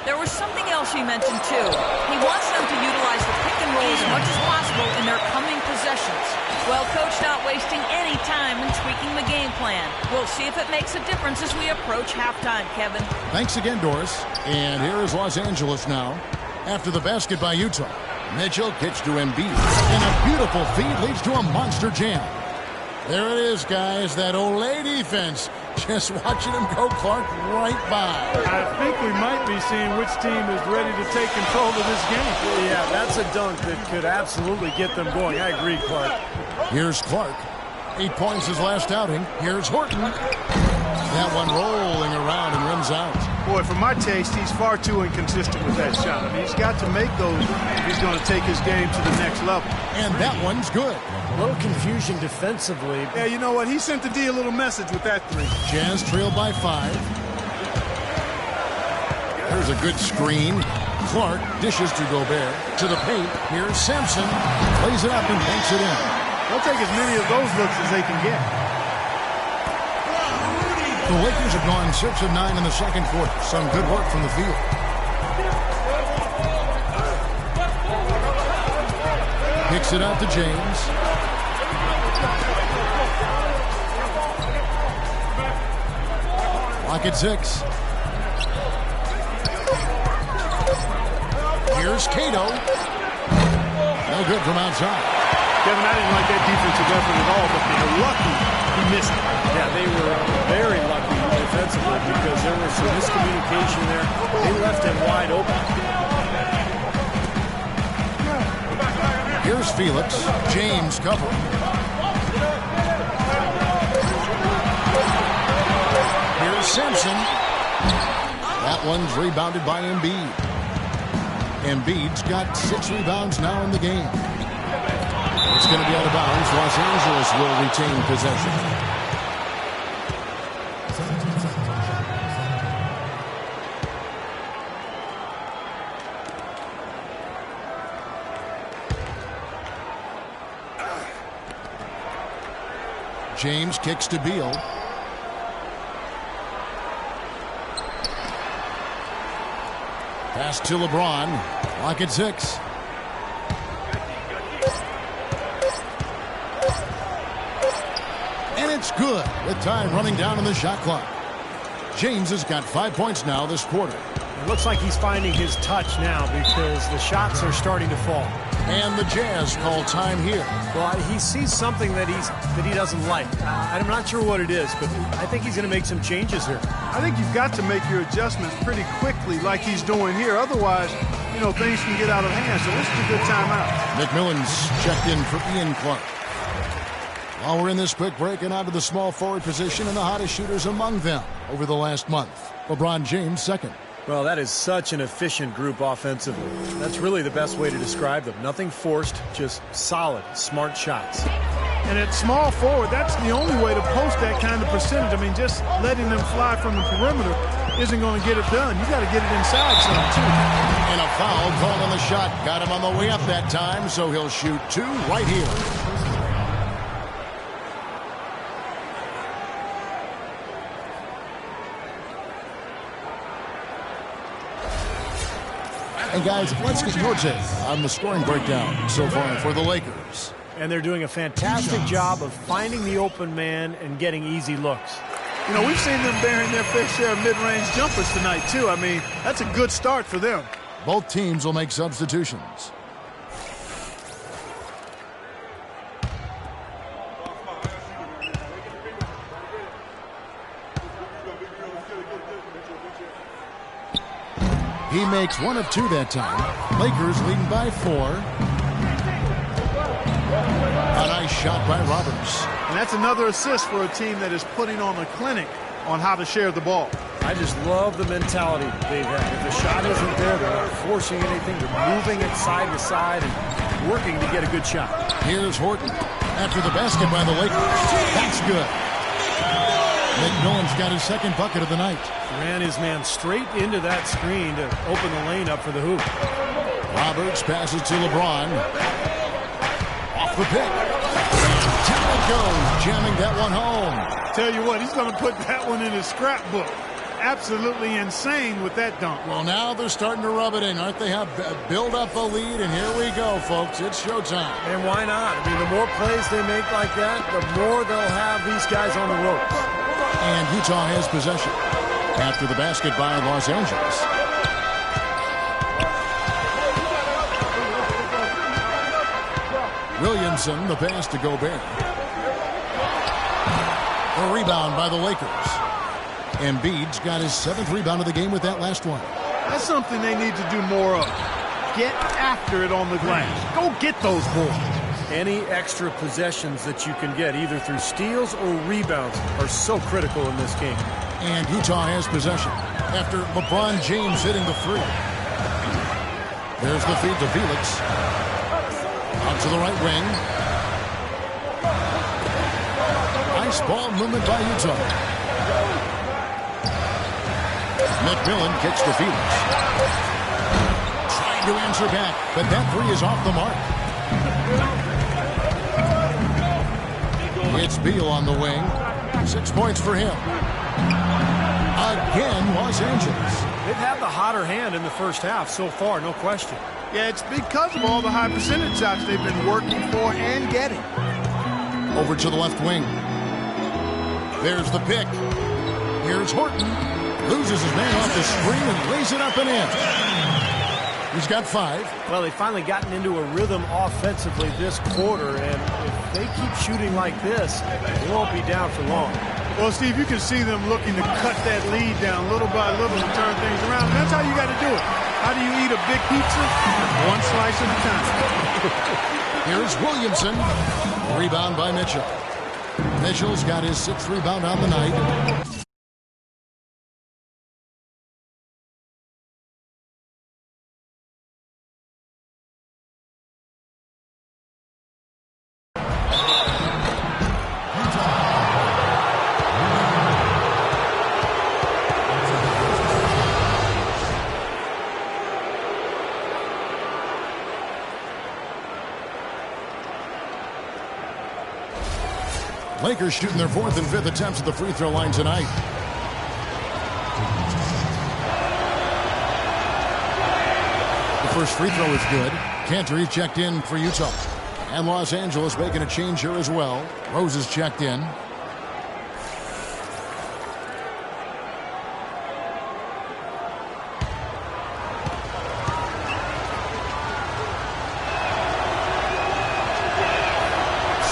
There was something else he mentioned, too. He wants them to utilize the pick and roll as much as possible in their coming possessions. Well, Coach not wasting any time in tweaking the game plan. We'll see if it makes a difference as we approach halftime, Kevin. Thanks again, Doris. And here is Los Angeles now. After the basket by Utah, Mitchell kicks to Embiid. And a beautiful feed leads to a monster jam. There it is, guys. That Olay defense. Just watching him go, Clark, right by. I think we might be seeing which team is ready to take control of this game. Yeah, that's a dunk that could absolutely get them going. I agree, Clark. Here's Clark. 8 points his last outing. Here's Horton. That one rolling around and rims out. Boy, for my taste, he's far too inconsistent with that shot. I mean, he's got to make those if he's going to take his game to the next level. And that one's good. A little confusion defensively. Yeah, you know what? He sent the D a little message with that 3. Jazz trailed by 5. There's a good screen. Clark dishes to Gobert. To the paint. Here's Sampson. Plays it up and banks it in. They'll take as many of those looks as they can get. The Lakers have gone 6 of 9 in the second quarter. Some good work from the field. Kicks it out to James. Lock at 6. Here's Cato. No good from outside. Kevin, I didn't like that defensive effort at all, but they were lucky he missed it. Yeah, they were very lucky defensively because there was some miscommunication there. They left him wide open. Here's Felix. James covering. Here's Sampson. That one's rebounded by Embiid. Embiid's got 6 rebounds now in the game. It's going to be out of bounds. Los Angeles will retain possession. James kicks to Beal. Pass to LeBron. Lock at 6. And it's good with time running down on the shot clock. James has got 5 points now this quarter. It looks like he's finding his touch now because the shots are starting to fall. And the Jazz call time here. Well, he sees something that he doesn't like. I'm not sure what it is, but I think he's going to make some changes here. I think you've got to make your adjustments pretty quickly like he's doing here. Otherwise, you know, things can get out of hand. So this is a good timeout. McMillan's checked in for Ian Clark. While we're in this quick break and out of the small forward position and the hottest shooters among them over the last month. LeBron James second. Well, that is such an efficient group offensively. That's really the best way to describe them. Nothing forced, just solid, smart shots. And at small forward, that's the only way to post that kind of percentage. I mean, just letting them fly from the perimeter isn't going to get it done. You got to get it inside some, too. And a foul called on the shot. Got him on the way up that time, so he'll shoot 2 right here. And guys, let's get your take on the scoring breakdown so far for the Lakers. And they're doing a fantastic job of finding the open man and getting easy looks. You know, we've seen them bearing their fair share of mid-range jumpers tonight, too. I mean, that's a good start for them. Both teams will make substitutions. He makes one of two that time. Lakers leading by 4. A nice shot by Roberts. And that's another assist for a team that is putting on a clinic on how to share the ball. I just love the mentality they've had. If the shot isn't there, they're not forcing anything. They're moving it side to side and working to get a good shot. Here's Horton after the basket by the Lakers. That's good. McMillan's got his second bucket of the night. Ran his man straight into that screen to open the lane up for the hoop. Roberts passes to LeBron. Off the pick. Down it goes, jamming that one home. Tell you what, he's going to put that one in his scrapbook. Absolutely insane with that dunk. Well, now they're starting to rub it in, aren't they? Have build up a lead, and here we go, folks. It's showtime. And why not? I mean, the more plays they make like that, the more they'll have these guys on the ropes. And Utah has possession after the basket by Los Angeles. Williamson, the pass to Gobert. A rebound by the Lakers. Embiid's got his 7th rebound of the game with that last one. That's something they need to do more of. Get after it on the glass. Go get those boys. Any extra possessions that you can get, either through steals or rebounds, are so critical in this game. And Utah has possession after LeBron James hitting the 3. There's the feed to Felix. Out to the right wing. Nice ball movement by Utah. McMillan kicks to Felix. Trying to answer back, but that 3 is off the mark. It's Beal on the wing. 6 points for him. Again, Los Angeles. They've had the hotter hand in the first half so far, no question. Yeah, it's because of all the high percentage shots they've been working for and getting. Over to the left wing. There's the pick. Here's Horton. Loses his man off the screen and lays it up and in. He's got 5. Well, they've finally gotten into a rhythm offensively this quarter, and if they keep shooting like this, they won't be down for long. Well, Steve, you can see them looking to cut that lead down little by little and turn things around. And that's how you got to do it. How do you eat a big pizza? One slice at a time. Here's Williamson. Rebound by Mitchell. Mitchell's got his 6th rebound on the night. Lakers shooting their 4th and 5th attempts at the free throw line tonight. The first free throw is good. Cantor checked in for Utah. And Los Angeles making a change here as well. Rose is checked in.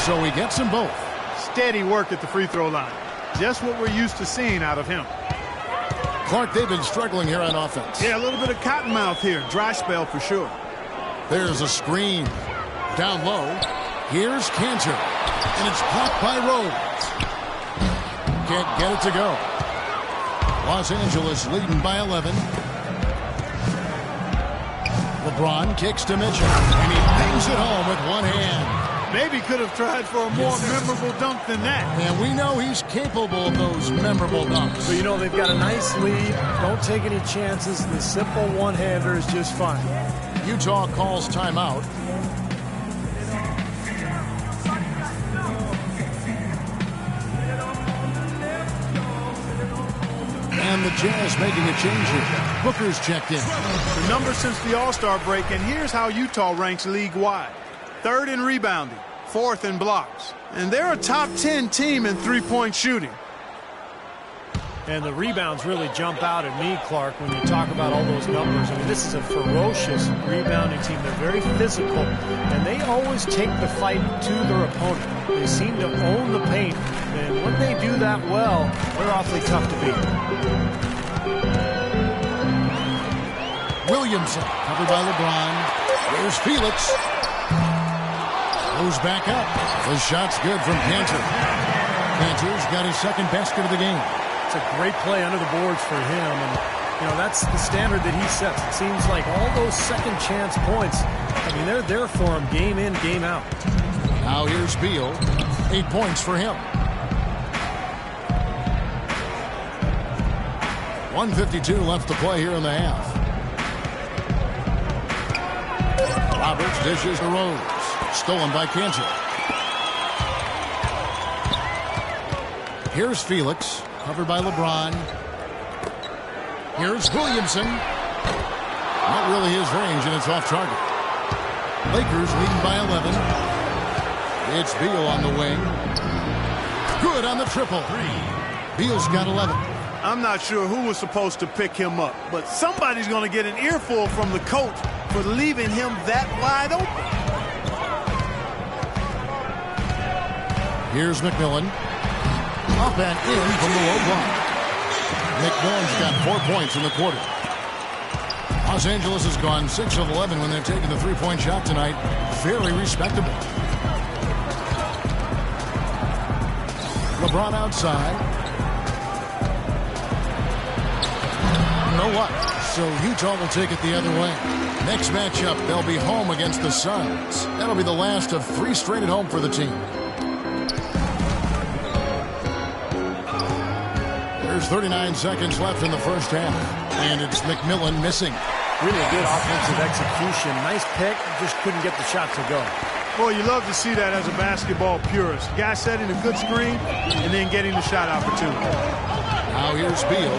So he gets them both. Steady work at the free throw line. Just what we're used to seeing out of him. Clark, they've been struggling here on offense. Yeah, a little bit of cottonmouth here. Dry spell for sure. There's a screen. Down low. Here's Cantor. And it's blocked by Rose. Can't get it to go. Los Angeles leading by 11. LeBron kicks to Mitchell. And he bangs it home with one hand. Maybe could have tried for a more memorable dunk than that. And we know he's capable of those memorable dunks. So, you know, they've got a nice lead. Don't take any chances. The simple one-hander is just fine. Utah calls timeout. And the Jazz making a change here. Booker's checked in. The number since the All-Star break, and here's how Utah ranks league-wide. 3rd in rebounding, 4th in blocks. And they're a top 10 team in three-point shooting. And the rebounds really jump out at me, Clark, when you talk about all those numbers. I mean, this is a ferocious rebounding team. They're very physical, and they always take the fight to their opponent. They seem to own the paint, and when they do that well, they're awfully tough to beat. Williamson, covered by LeBron. Here's Felix. Goes back up. The shot's good from Cantor. Cantor's got his second basket of the game. It's a great play under the boards for him. And, you know, that's the standard that he sets. It seems like all those second chance points, I mean, they're there for him game in, game out. Now here's Beal. 8 points for him. 1:52 left to play here in the half. Roberts dishes to Rose. Stolen by Cantor. Here's Felix. Covered by LeBron. Here's Williamson. Not really his range, and it's off target. Lakers leading by 11. It's Beal on the wing. Good on the triple. Beal's got 11. I'm not sure who was supposed to pick him up, but somebody's going to get an earful from the coach for leaving him that wide open. Here's McMillan. Up and in from the low block. McMillan's got 4 points in the quarter. Los Angeles has gone 6 of 11 when they're taking the three-point shot tonight. Very respectable. LeBron outside. You know what? So Utah will take it the other way. Next matchup, they'll be home against the Suns. That'll be the last of 3 straight at home for the team. There's 39 seconds left in the first half. And it's McMillan missing. Really a good offensive execution. Nice pick, just couldn't get the shot to go. Boy, you love to see that as a basketball purist. Guy setting a good screen and then getting the shot opportunity. Now here's Beal.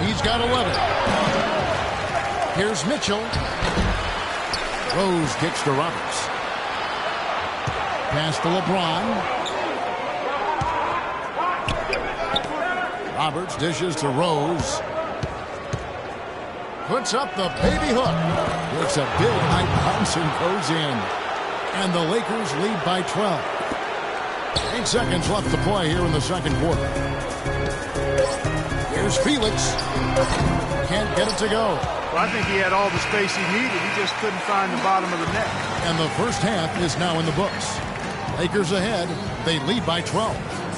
He's got 11. Here's Mitchell. Rose kicks to Roberts. Pass to LeBron. Roberts dishes to Rose. Puts up the baby hook. It's a big high bounce and goes in. And the Lakers lead by 12. 8 seconds left to play here in the second quarter. Here's Felix. Can't get it to go. Well, I think he had all the space he needed. He just couldn't find the bottom of the net. And the first half is now in the books. Lakers ahead. They lead by 12.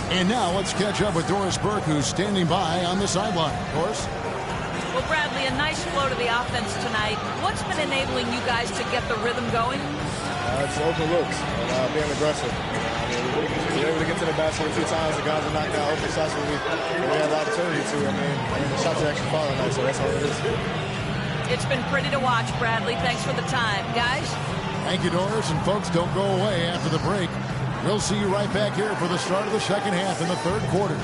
And now let's catch up with Doris Burke, who's standing by on the sideline. Doris? Well, Bradley, a nice flow to the offense tonight. What's been enabling you guys to get the rhythm going? It's open looks and being aggressive. We were able to get to the basket a few times. The guys were knocking out open shots when we had the opportunity to. I mean, the shots are actually falling tonight, so that's all it is. It's been pretty to watch, Bradley. Thanks for the time. Guys? Thank you, Doris. And folks, don't go away after the break. We'll see you right back here for the start of the second half in the third quarter.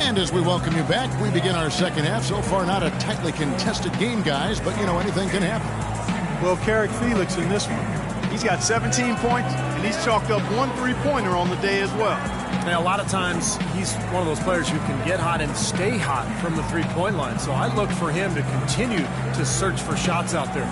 And as we welcome you back, we begin our second half. So far, not a tightly contested game, guys, but, you know, anything can happen. Well, Carrick Felix in this one, he's got 17 points, and he's chalked up 1 3-pointer on the day as well. Now, a lot of times, he's one of those players who can get hot and stay hot from the three-point line. So I look for him to continue to search for shots out there.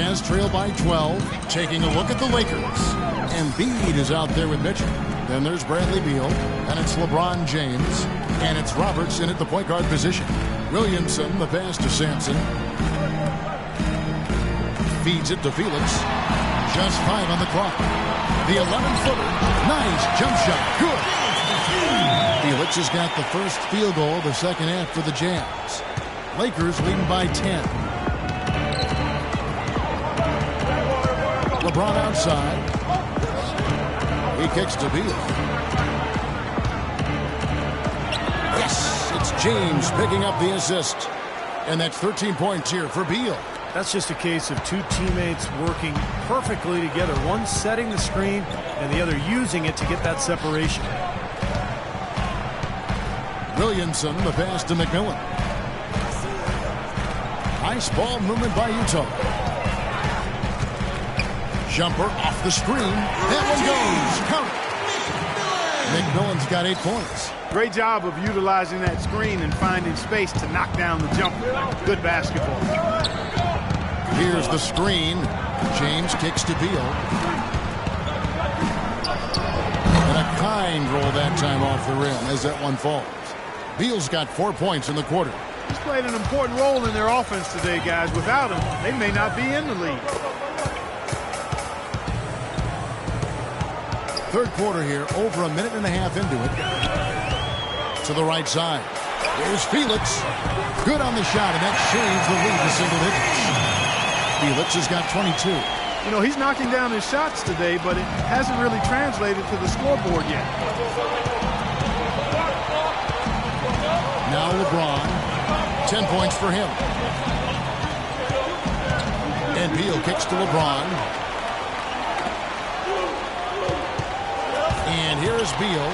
Jazz trail by 12. Taking a look at the Lakers. Embiid is out there with Mitchell. Then there's Bradley Beal. And it's LeBron James. And it's Roberts in at the point guard position. Williamson, the pass to Sampson. Feeds it to Felix. Just 5 on the clock. The 11-footer. Nice jump shot. Good. Felix has got the first field goal of the second half for the Jazz. Lakers leading by 10. LeBron outside. He kicks to Beal. Yes, it's James picking up the assist. And that's 13 points here for Beal. That's just a case of two teammates working perfectly together. One setting the screen and the other using it to get that separation. Williamson, the pass to McMillan. Nice ball movement by Utah. Jumper off the screen. That one goes. Count it. McMillan's got 8 points. Great job of utilizing that screen and finding space to knock down the jumper. Good basketball. Here's the screen. James kicks to Beal. And a kind roll that time off the rim as that one falls. Beal's got 4 points in the quarter. He's played an important role in their offense today, guys. Without him, they may not be in the league. Third quarter here, over a minute and a half into it. To the right side. Here's Felix. Good on the shot, and that shaves the lead to single digits. Felix has got 22. You know, he's knocking down his shots today, but it hasn't really translated to the scoreboard yet. Now LeBron. 10 points for him. And Beal kicks to LeBron. And here is Beal.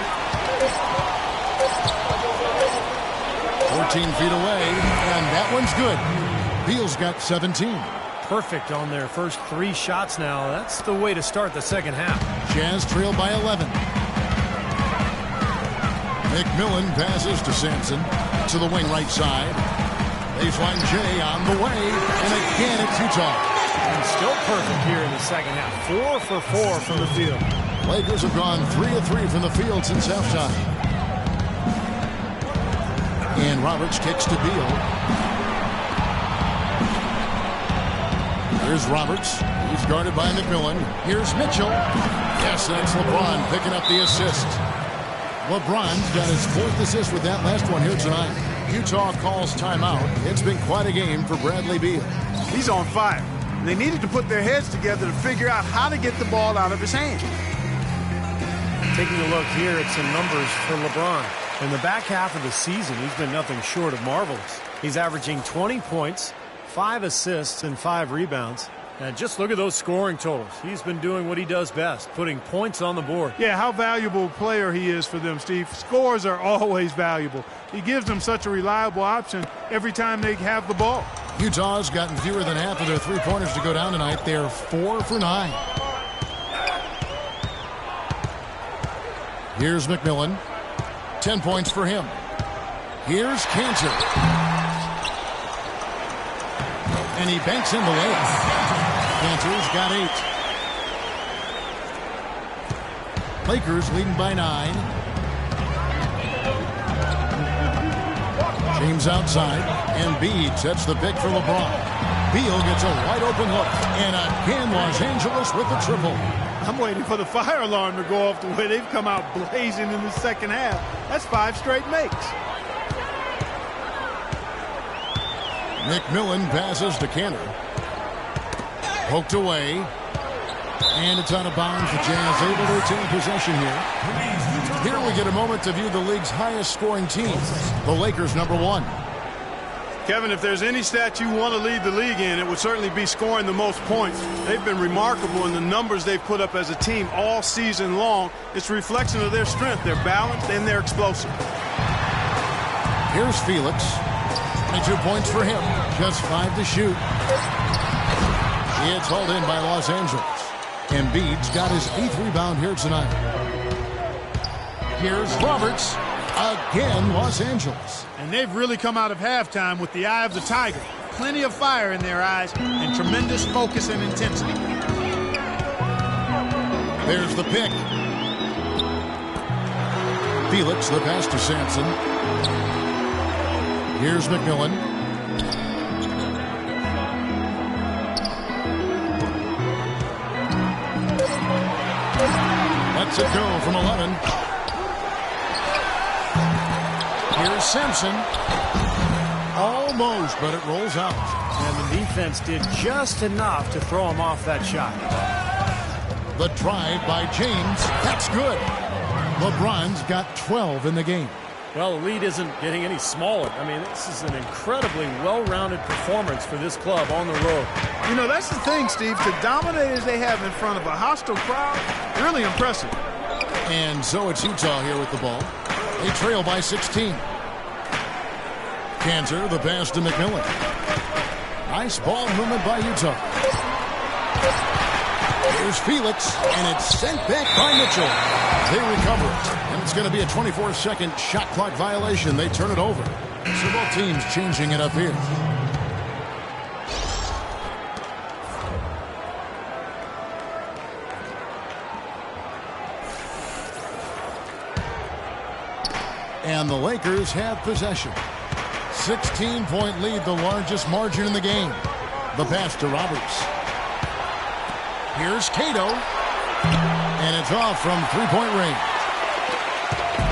14 feet away, and that one's good. Beal's got 17. Perfect on their first 3 shots now. That's the way to start the second half. Jazz trail by 11. McMillan passes to Sampson. To the wing right side. Baseline J on the way. And again it's Utah. And still perfect here in the second half. 4 for 4 from the field. Lakers have gone 3 of 3 from the field since halftime. And Roberts kicks to Beal. Here's Roberts. He's guarded by McMillan. Here's Mitchell. Yes, that's LeBron picking up the assist. LeBron's got his 4th assist with that last one here tonight. Utah calls timeout. It's been quite a game for Bradley Beal. He's on fire. They needed to put their heads together to figure out how to get the ball out of his hand. Taking a look here at some numbers for LeBron. In the back half of the season, he's been nothing short of marvelous. He's averaging 20 points, 5 assists, and 5 rebounds. And just look at those scoring totals. He's been doing what he does best, putting points on the board. Yeah, how valuable a player he is for them, Steve. Scores are always valuable. He gives them such a reliable option every time they have the ball. Utah's gotten fewer than half of their 3-pointers to go down tonight. They're 4 for 9. Here's McMillan. 10 points for him. Here's Cantor. And he banks in the layup. Cantor's got 8. Lakers leading by 9. James outside. Embiid sets the pick for LeBron. Beal gets a wide open look. And again, Los Angeles with the triple. I'm waiting for the fire alarm to go off the way they've come out blazing in the second half. That's 5 straight makes. McMillan passes to Cantor. Poked away. And it's out of bounds. The Jazz able to retain possession here. Here we get a moment to view the league's highest scoring teams. The Lakers #1. Kevin, if there's any stat you want to lead the league in, it would certainly be scoring the most points. They've been remarkable in the numbers they've put up as a team all season long. It's a reflection of their strength. They're balanced and they're explosive. Here's Felix. 22 points for him. Just 5 to shoot. It's hauled in by Los Angeles. Embiid's got his 8th rebound here tonight. Here's Roberts. Again, Los Angeles. And they've really come out of halftime with the eye of the tiger. plenty of fire in their eyes and tremendous focus and intensity. There's the pick. Felix, the pass to Sampson. Here's McMillan. Lets it go from 11. Here's Sampson. Almost, but it rolls out. And the defense did just enough to throw him off that shot. The drive by James. That's good. LeBron's got 12 in the game. Well, the lead isn't getting any smaller. I mean, this is an incredibly well-rounded performance for this club on the road. You know, that's the thing, Steve. To dominate as they have in front of a hostile crowd, really impressive. And so it's Utah here with the ball. They trail by 16. Cantor, the pass to McMillan. Nice ball movement by Utah. Here's Felix, and it's sent back by Mitchell. They recover it, and it's going to be a 24-second shot clock violation. They turn it over. So both teams changing it up here. And the Lakers have possession. 16-point lead, the largest margin in the game. The pass to Roberts. Here's Cato. And it's off from three-point range.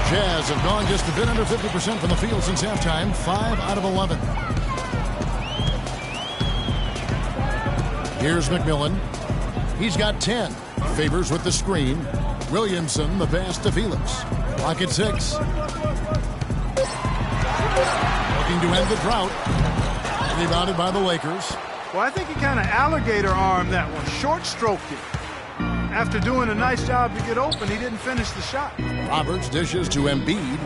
Jazz have gone just a bit under 50% from the field since halftime. 5 out of 11. Here's McMillan. He's got 10. Favors with the screen. Williamson, the pass to Felix. Clock at 6. Looking to end the drought. Rebounded by the Lakers. Well, I think he kind of alligator armed that one. Short stroked it. After doing a nice job to get open, he didn't finish the shot. Roberts dishes to Embiid.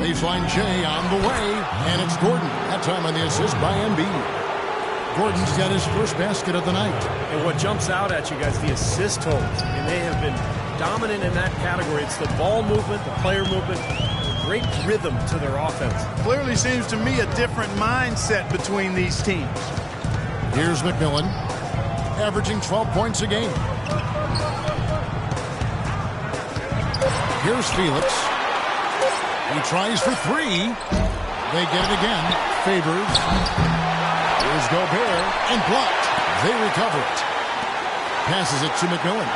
Baseline J on the way. And it's Gordon. That time on the assist by Embiid. Gordon's got his first basket of the night. And what jumps out at you guys, the assist totals. I mean, they have been dominant in that category. It's the ball movement, the player movement, great rhythm to their offense. Clearly seems to me a different mindset between these teams. Here's McMillan, averaging 12 points a game. Here's Felix. He tries for three. They get it again. Favors. Here's Gobert. And blocked. They recover it. Passes it to McMillan.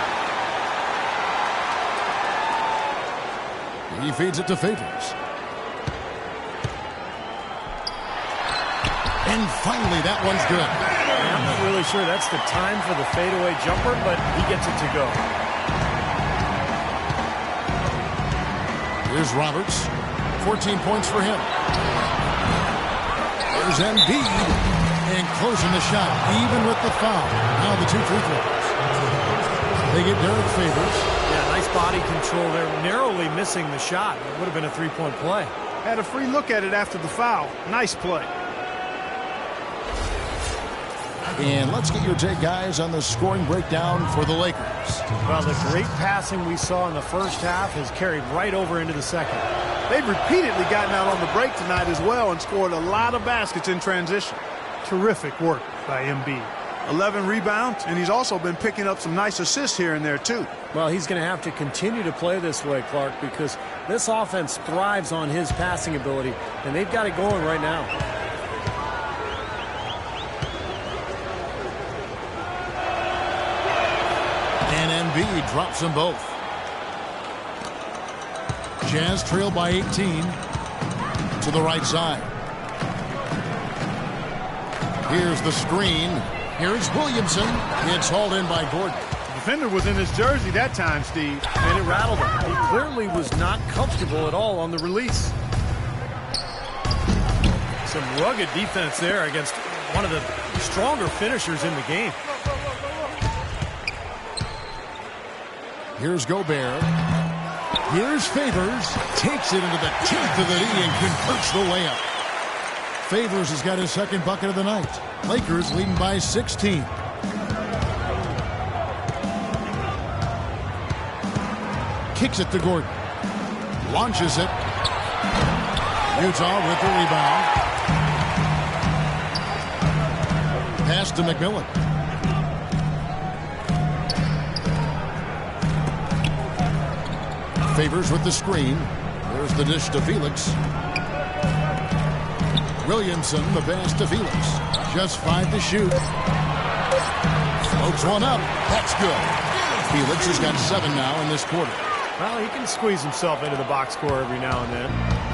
He feeds it to Favors. And finally, that one's good. I'm not really sure that's the time for the fadeaway jumper, but he gets it to go. Here's Roberts. 14 points for him. There's Embiid. And closing the shot, even with the foul. Now the 2 free throws. They get Derek Favors. Yeah, nice body control there. Narrowly missing the shot. It would have been a three-point play. Had a free look at it after the foul. Nice play. And let's get your take, guys, on the scoring breakdown for the Lakers. Well, the great passing we saw in the first half has carried right over into the second. They've repeatedly gotten out on the break tonight as well and scored a lot of baskets in transition. Terrific work by Embiid. 11 rebounds, and he's also been picking up some nice assists here and there, too. Well, he's going to have to continue to play this way, Clark, because this offense thrives on his passing ability, and they've got it going right now. And Embiid drops them both. Jazz trail by 18 to the right side. Here's the screen. Here's Williamson. It's hauled in by Gordon. The defender was in his jersey that time, Steve. And it rattled him. He clearly was not comfortable at all on the release. Some rugged defense there against one of the stronger finishers in the game. Here's Gobert. Here's Favors. Takes it into the teeth of the knee and converts the layup. Favors has got his second bucket of the night. Lakers leading by 16. Kicks it to Gordon. Launches it. Utah with the rebound. Pass to McMillan. Favors with the screen. There's the dish to Felix. Williamson, the pass to Felix. Just 5 to shoot. Floats one up. That's good. Felix has got 7 now in this quarter. Well, he can squeeze himself into the box score every now and then.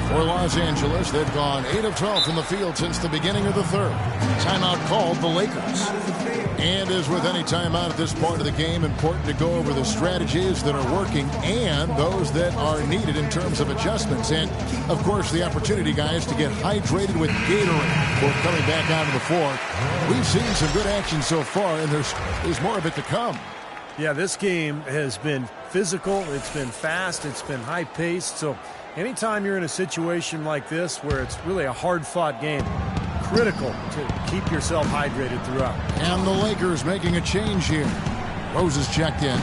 For Los Angeles, they've gone 8 of 12 from the field since the beginning of the third. Timeout called the Lakers. And as with any timeout at this point of the game, important to go over the strategies that are working and those that are needed in terms of adjustments. And, of course, the opportunity, guys, to get hydrated with Gatorade before coming back onto the floor. We've seen some good action so far, and there's more of it to come. Yeah, this game has been physical, it's been fast, it's been high-paced. So anytime you're in a situation like this where it's really a hard-fought game, critical to keep yourself hydrated throughout. And the Lakers making a change here. Rose is checked in.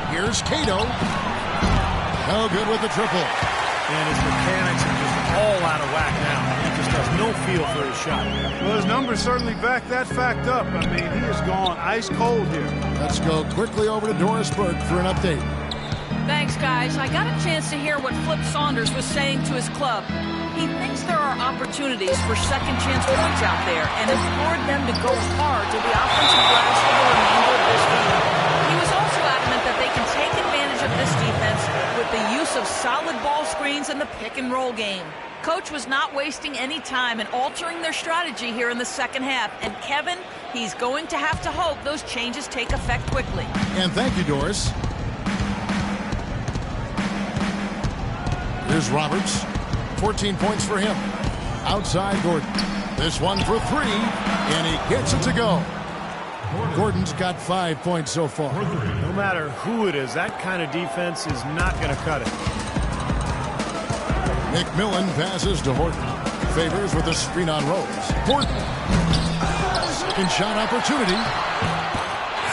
Here's Cato. No good with the triple. And his mechanics are just all out of whack now. He just has no feel for his shot. Well, his numbers certainly back that fact up. I mean, he has gone ice cold here. Let's go quickly over to Doris Burke for an update. Thanks, guys. I got a chance to hear what Flip Saunders was saying to his club. He thinks there are opportunities for second-chance points out there and implored them to go hard to the offensive glass for the remainder of this game. He was also adamant that they can take advantage of this defense with the use of solid ball screens and the pick-and-roll game. Coach was not wasting any time in altering their strategy here in the second half. And Kevin, he's going to have to hope those changes take effect quickly. And thank you, Doris. Here's Roberts. 14 points for him. Outside Gordon. This one for 3, and he gets it to go. Gordon's got 5 points so far. No matter who it is, that kind of defense is not going to cut it. McMillan passes to Horton. Favors with a screen on Rose. Horton. Second shot opportunity.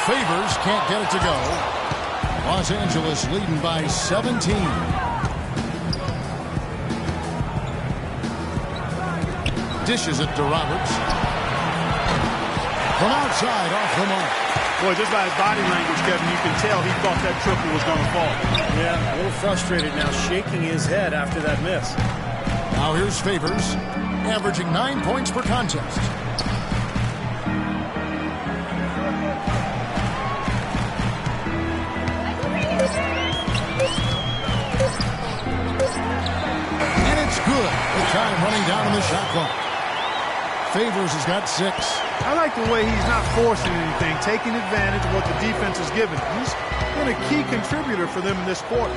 Favors can't get it to go. Los Angeles leading by 17. Dishes it to Roberts. From outside, off the mark. Boy, just by his body language, Kevin, you can tell he thought that triple was going to fall. Yeah, a little frustrated now, shaking his head after that miss. Now here's Favors, averaging 9 points per contest. And it's good. The time running down on the shot clock. Favors has got 6. I like the way he's not forcing anything, taking advantage of what the defense is giving. He's been a key contributor for them in this quarter.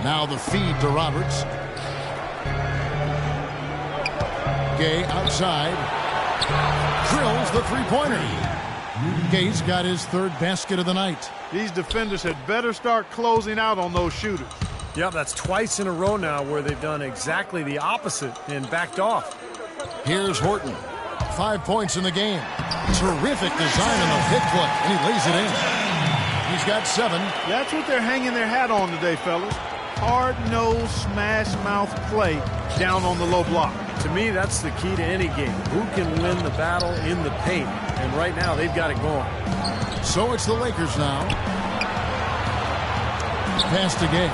Now the feed to Roberts. Gay outside. Drills the three-pointer. Gay's got his 3rd basket of the night. These defenders had better start closing out on those shooters. Yep, that's twice in a row now where they've done exactly the opposite and backed off. Here's Horton. 5 points in the game. Terrific design on the pick play, and he lays it in. He's got 7. That's what they're hanging their hat on today, fellas. Hard-nosed, smash-mouth play down on the low block. To me, that's the key to any game. Who can win the battle in the paint? And right now, they've got it going. So it's the Lakers now. Pass to Gay.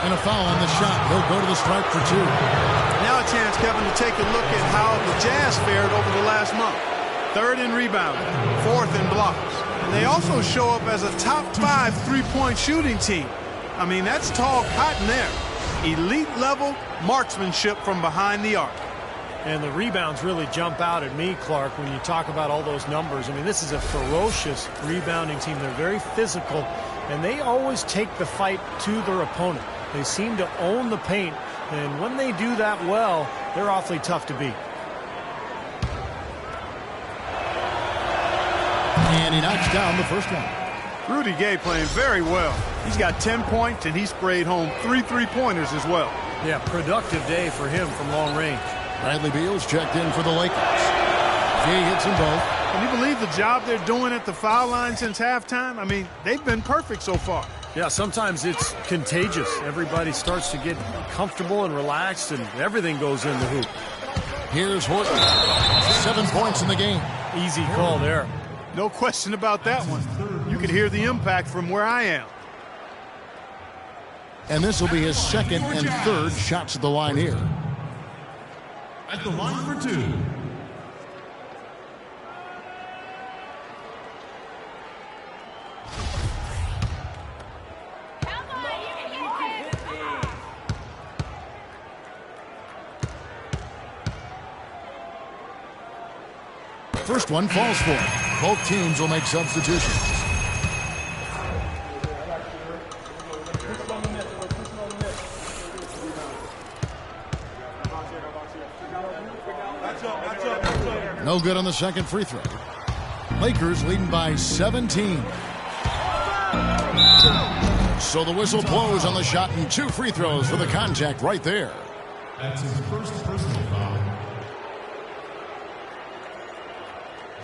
And a foul on the shot. He'll go to the stripe for 2. Now a chance, Kevin, to take a look at how the Jazz fared over the last month. 3rd in rebounding, 4th in blocks. And they also show up as a top 5 three-point shooting team. I mean, that's tall cotton there. Elite level marksmanship from behind the arc. And the rebounds really jump out at me, Clark, when you talk about all those numbers. I mean, this is a ferocious rebounding team. They're very physical, and they always take the fight to their opponent. They seem to own the paint, and when they do that well, they're awfully tough to beat. And he knocks down the first one. Rudy Gay playing very well. He's got 10 points, and he sprayed home 3 three-pointers as well. Yeah, productive day for him from long range. Bradley Beal's checked in for the Lakers. Gay hits them both. Can you believe the job they're doing at the foul line since halftime? I mean, they've been perfect so far. Yeah, sometimes it's contagious. Everybody starts to get comfortable and relaxed, and everything goes in the hoop. Here's Horton. 7 points in the game. Easy call there. No question about that one. You could hear the impact from where I am. And this will be his second and third shots at the line here. At the line for two. First one falls for him. Both teams will make substitutions. No good on the second free throw. Lakers leading by 17. So the whistle blows on the shot and 2 free throws for the contact right there. That's his first personal foul.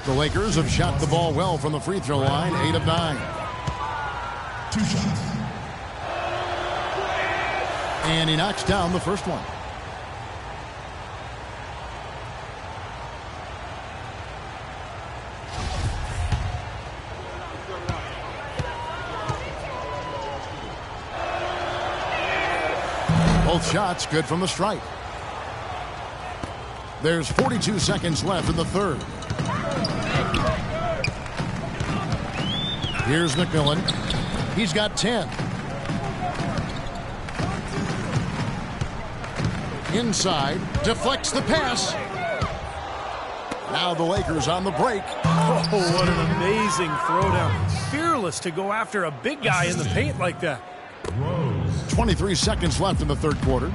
The Lakers have shot the ball well from the free throw line, 8 of 9. 2 shots. And he knocks down the first one. Both shots good from the stripe. There's 42 seconds left in the third. Here's McMillan. He's got 10. Inside, deflects the pass. Now the Lakers on the break. Oh, what an amazing throwdown. Fearless to go after a big guy in the paint like that. 23 seconds left in the third quarter.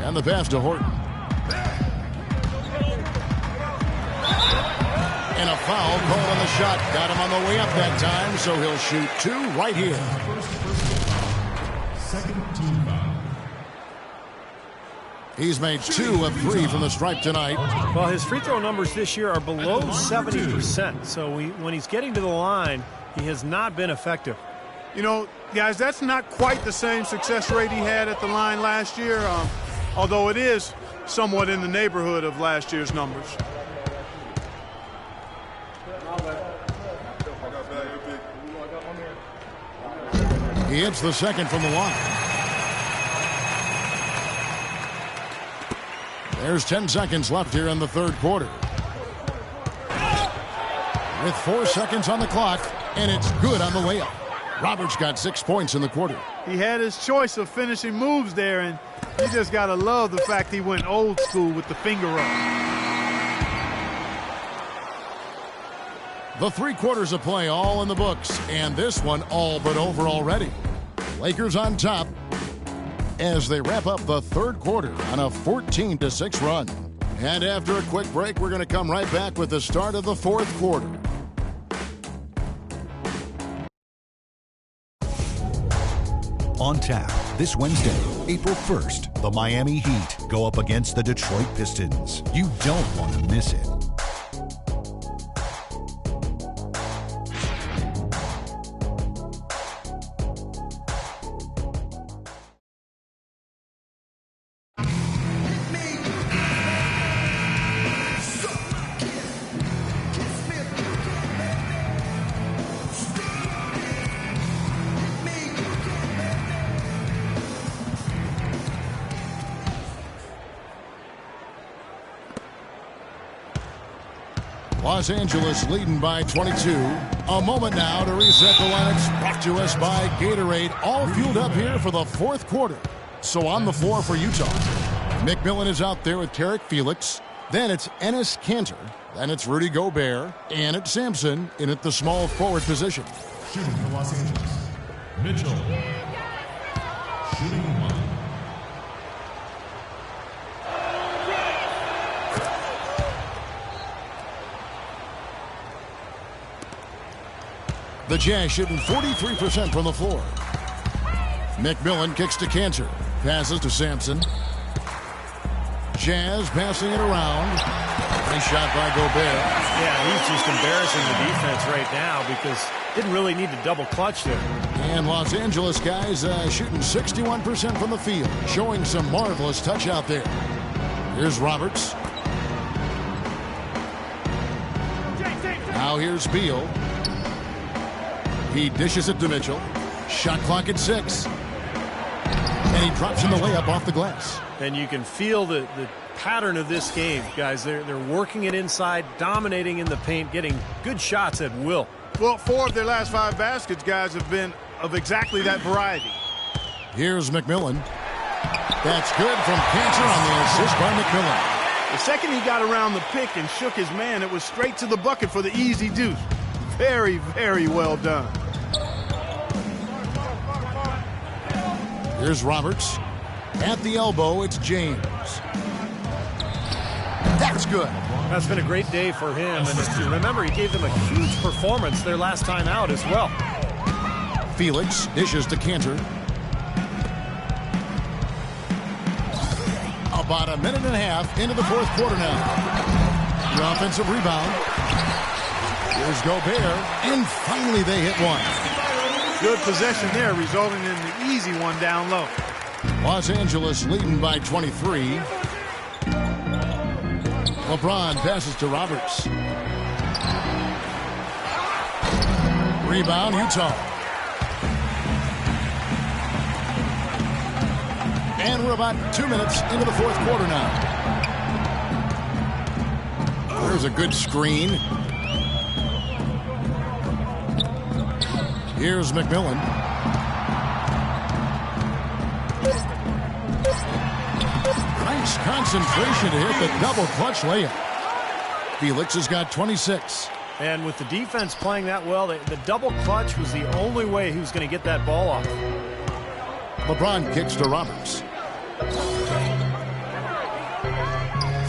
And the pass to Horton. And a foul called on the shot. Got him on the way up that time, so he'll shoot 2 right here. Second team foul. He's made 2 of 3 from the stripe tonight. Well, his free throw numbers this year are below 70%. So when he's getting to the line, he has not been effective. You know, guys, that's not quite the same success rate he had at the line last year, although it is somewhat in the neighborhood of last year's numbers. He hits the second from the line. There's 10 seconds left here in the third quarter. With 4 seconds on the clock, and it's good on the layup. Roberts got 6 points in the quarter. He had his choice of finishing moves there, and you just got to love the fact he went old school with the finger up. The 3 quarters of play all in the books, and this one all but over already. Lakers on top as they wrap up the third quarter on a 14-6 run. And after a quick break, we're going to come right back with the start of the fourth quarter. On tap this Wednesday, April 1st, the Miami Heat go up against the Detroit Pistons. You don't want to miss it. Los Angeles leading by 22. A moment now to reset the lineups. Brought to us by Gatorade. All fueled up here for the fourth quarter. So on the floor for Utah, McMillan is out there with Tarek Felix. Then it's Enes Kanter. Then it's Rudy Gobert. And it's Sampson in at the small forward position. Shooting for Los Angeles. Mitchell. Shooting 1. The Jazz shooting 43% from the floor. McMillan kicks to Kanter. Passes to Sampson. Jazz passing it around. Nice shot by Gobert. Yeah, he's just embarrassing the defense right now because didn't really need to double clutch there. And Los Angeles guys shooting 61% from the field, showing some marvelous touch out there. Here's Roberts. Now here's Beal. He dishes it to Mitchell. Shot clock at 6. And he drops in the layup off the glass. And you can feel the pattern of this game, guys. They're working it inside, dominating in the paint, getting good shots at will. Well, 4 of their last 5 baskets, guys, have been of exactly that variety. Here's McMillan. That's good from Cantor on the assist by McMillan. The second he got around the pick and shook his man, it was straight to the bucket for the easy deuce. Very, very well done. Here's Roberts. At the elbow, it's James. That's good. That's been a great day for him. And remember, he gave them a huge performance their last time out as well. Felix dishes to Cantor. About a minute and a half into the fourth quarter now. The offensive rebound. Here's Gobert. And finally they hit one. Good possession there, resulting in the easy one down low. Los Angeles leading by 23. LeBron passes to Roberts. Rebound, Utah. And we're about 2 minutes into the fourth quarter now. There's a good screen. Here's McMillan. Nice concentration to hit the double clutch layup. Felix has got 26. And with the defense playing that well, the double clutch was the only way he was going to get that ball off. LeBron kicks to Roberts.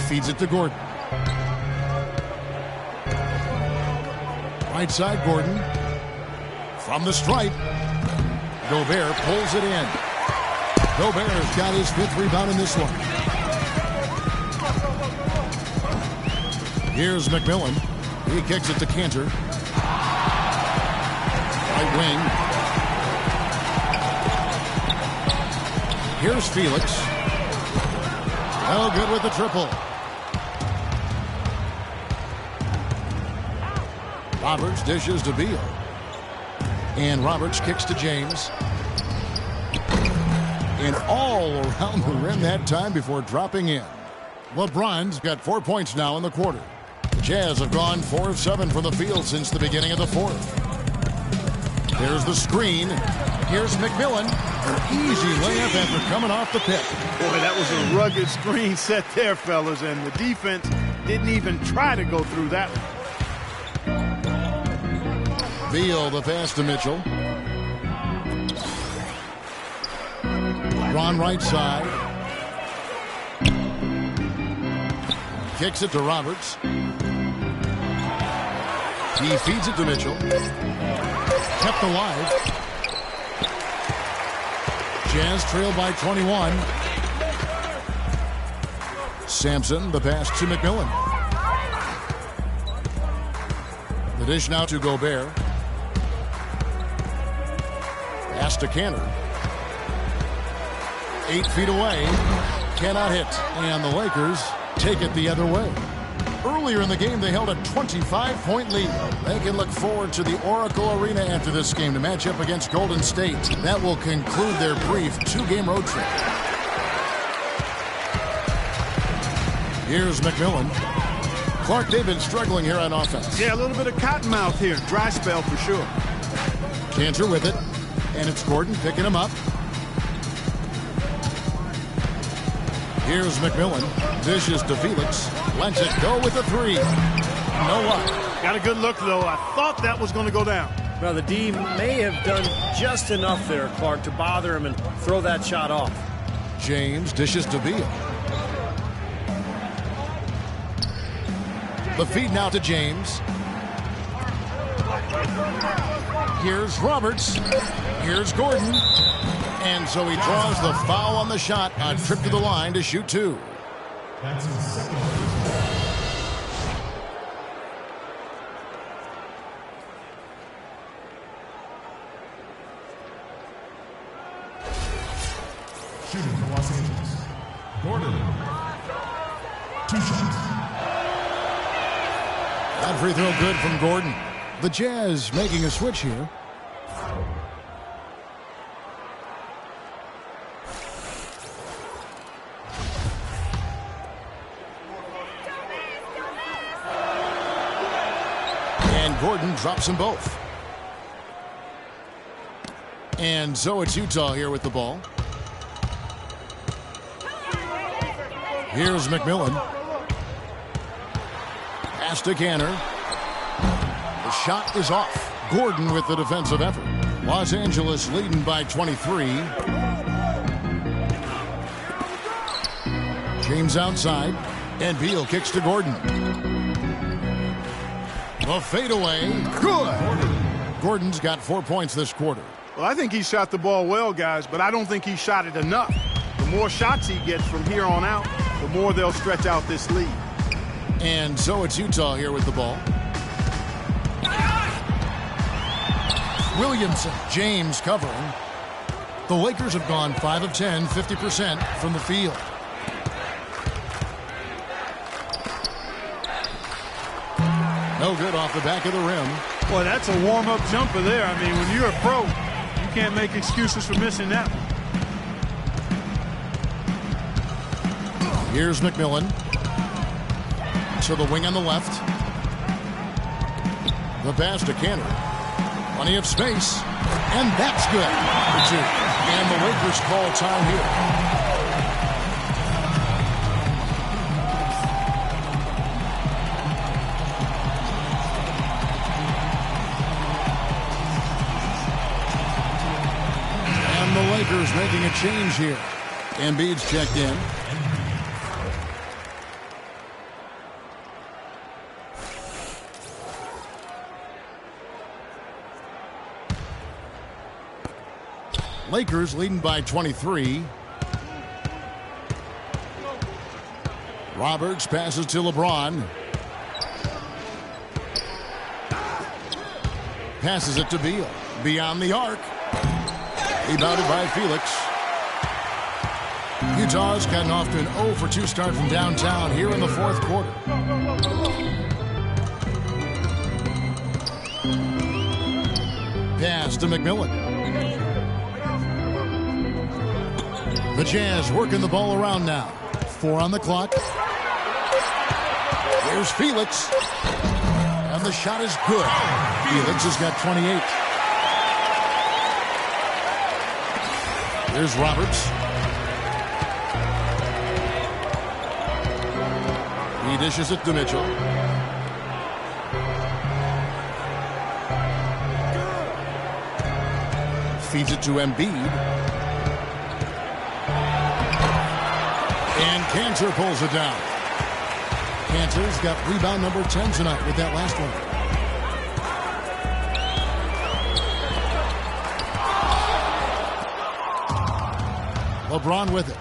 Feeds it to Gordon. Right side, Gordon. From the stripe. Gobert pulls it in. Gobert's got his 5th rebound in this one. Here's McMillan. He kicks it to Cantor. Right wing. Here's Felix. Oh, good with the triple. Roberts dishes to Beal. And Roberts kicks to James. And all around the rim that time before dropping in. LeBron's got 4 points now in the quarter. The Jazz have gone 4 of 7 from the field since the beginning of the fourth. There's the screen. Here's McMillan. An easy layup after coming off the pick. Boy, that was a rugged screen set there, fellas, and the defense didn't even try to go through that one. Beal the pass to Mitchell. Ron right side. Kicks it to Roberts. He feeds it to Mitchell. Kept alive. Jazz trail by 21. Sampson the pass to McMillan. The dish now to Gobert. Pass to Cantor. 8 feet away. Cannot hit. And the Lakers take it the other way. Earlier in the game, they held a 25-point lead. They can look forward to the Oracle Arena after this game to match up against Golden State. That will conclude their brief 2-game road trip. Here's McMillan. Clark David struggling here on offense. Yeah, a little bit of cottonmouth here. Dry spell for sure. Cantor with it. And it's Gordon picking him up. Here's McMillan. Dishes to Felix. Lets it go with the 3. No luck. Got a good look, though. I thought that was going to go down. Well, the D may have done just enough there, Clark, to bother him and throw that shot off. James dishes to Beal. The feed now to James. Here's Roberts. Here's Gordon. And so he draws the foul on the shot. A trip to the line to shoot 2. That free throw good from Gordon. The Jazz making a switch here. And Gordon drops them both. And so it's Utah here with the ball. Here's McMillan. Pass to Canner. The shot is off. Gordon with the defensive effort. Los Angeles leading by 23. James outside. And Beal kicks to Gordon. The fadeaway. Good. Gordon's got 4 points this quarter. Well, I think he shot the ball well, guys, but I don't think he shot it enough. The more shots he gets from here on out, the more they'll stretch out this lead. And so it's Utah here with the ball. Williamson, James covering. The Lakers have gone 5 of 10, 50% from the field. No good off the back of the rim. Boy, that's a warm-up jumper there. I mean, when you're a pro, you can't make excuses for missing that one. Here's McMillan. To the wing on the left. The pass to Canner. Plenty of space. And that's good for 2. And the Lakers call time here. And the Lakers making a change here. Embiid's checked in. Lakers leading by 23. Roberts passes to LeBron. Passes it to Beal. Beyond the arc. Rebounded by Felix. Utah's gotten off to an 0 for 2 start from downtown here in the fourth quarter. Pass to McMillan. The Jazz working the ball around now. 4 on the clock. Here's Felix. And the shot is good. Felix has got 28. Here's Roberts. He dishes it to Mitchell. Feeds it to Embiid. And Cantor pulls it down. Cantor's got rebound number 10 tonight with that last one. LeBron with it.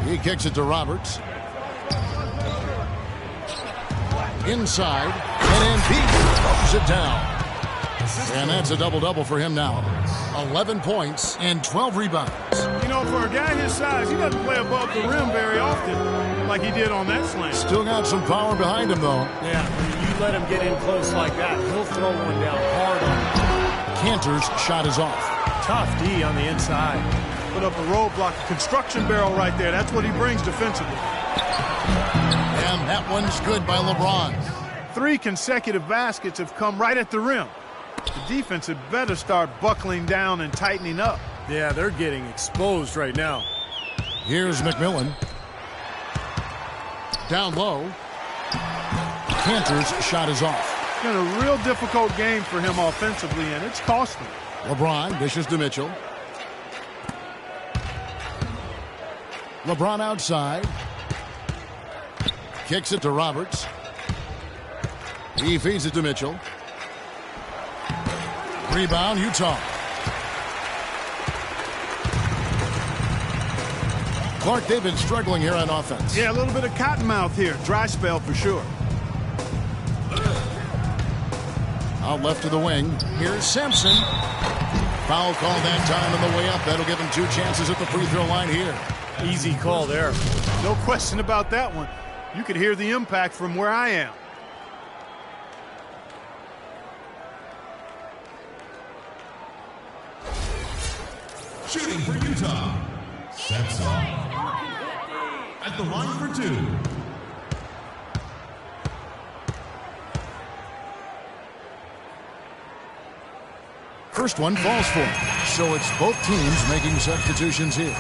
He kicks it to Roberts. Inside. And Embiid throws it down. And that's a double-double for him now. 11 points and 12 rebounds. You know, for a guy his size, he doesn't play above the rim very often like he did on that slam. Still got some power behind him, though. Yeah, you let him get in close like that, he'll throw one down hard on him. Cantor's shot is off. Tough D on the inside. Put up a roadblock, a construction barrel right there. That's what he brings defensively. And that one's good by LeBron. 3 consecutive baskets have come right at the rim. The defense had better start buckling down and tightening up. Yeah, they're getting exposed right now. Here's McMillan. Down low. Cantor's shot is off. It's been a real difficult game for him offensively, and it's cost him. LeBron dishes to Mitchell. LeBron outside. Kicks it to Roberts. He feeds it to Mitchell. Rebound, Utah. Clark, they've been struggling here on offense. Yeah, a little bit of cottonmouth here. Dry spell for sure. Out left to the wing. Here's Sampson. Foul call that time on the way up. That'll give him 2 chances at the free throw line here. Easy call there. No question about that one. You could hear the impact from where I am. Shooting for Utah. Steps off. At the line for 2. First one falls for him. So it's both teams making substitutions here.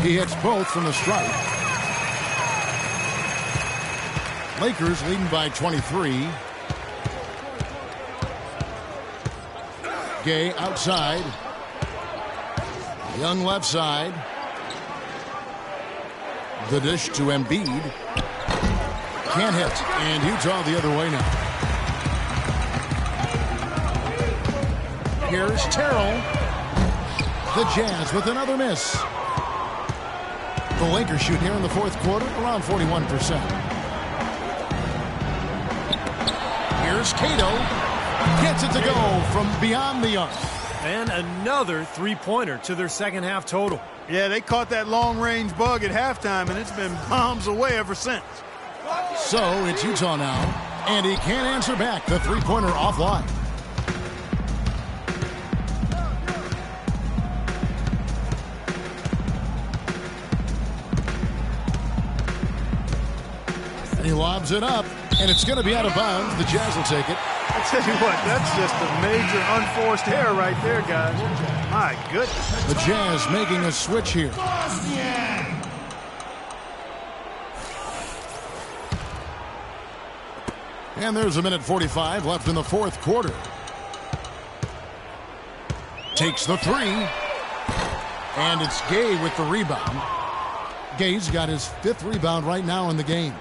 He hits both from the stripe. Lakers leading by 23. Gay outside. Young left side. The dish to Embiid. Can't hit. And Utah the other way now. Here's Terrell. The Jazz with another miss. The Lakers shoot here in the fourth quarter around 41%. Here's Cato. Gets it to go from beyond the arc. And another three-pointer to their second half total. Yeah, they caught that long-range bug at halftime, and it's been bombs away ever since. So it's Utah now, and he can't answer back. The three-pointer offline. And he lobs it up, and it's going to be out of bounds. The Jazz will take it. I tell you what, that's just a major unforced error right there, guys. My goodness. The Jazz making a switch here. And there's a minute 45 left in the fourth quarter. Takes the three. And it's Gay with the rebound. Gay's got his 5th rebound right now in the game.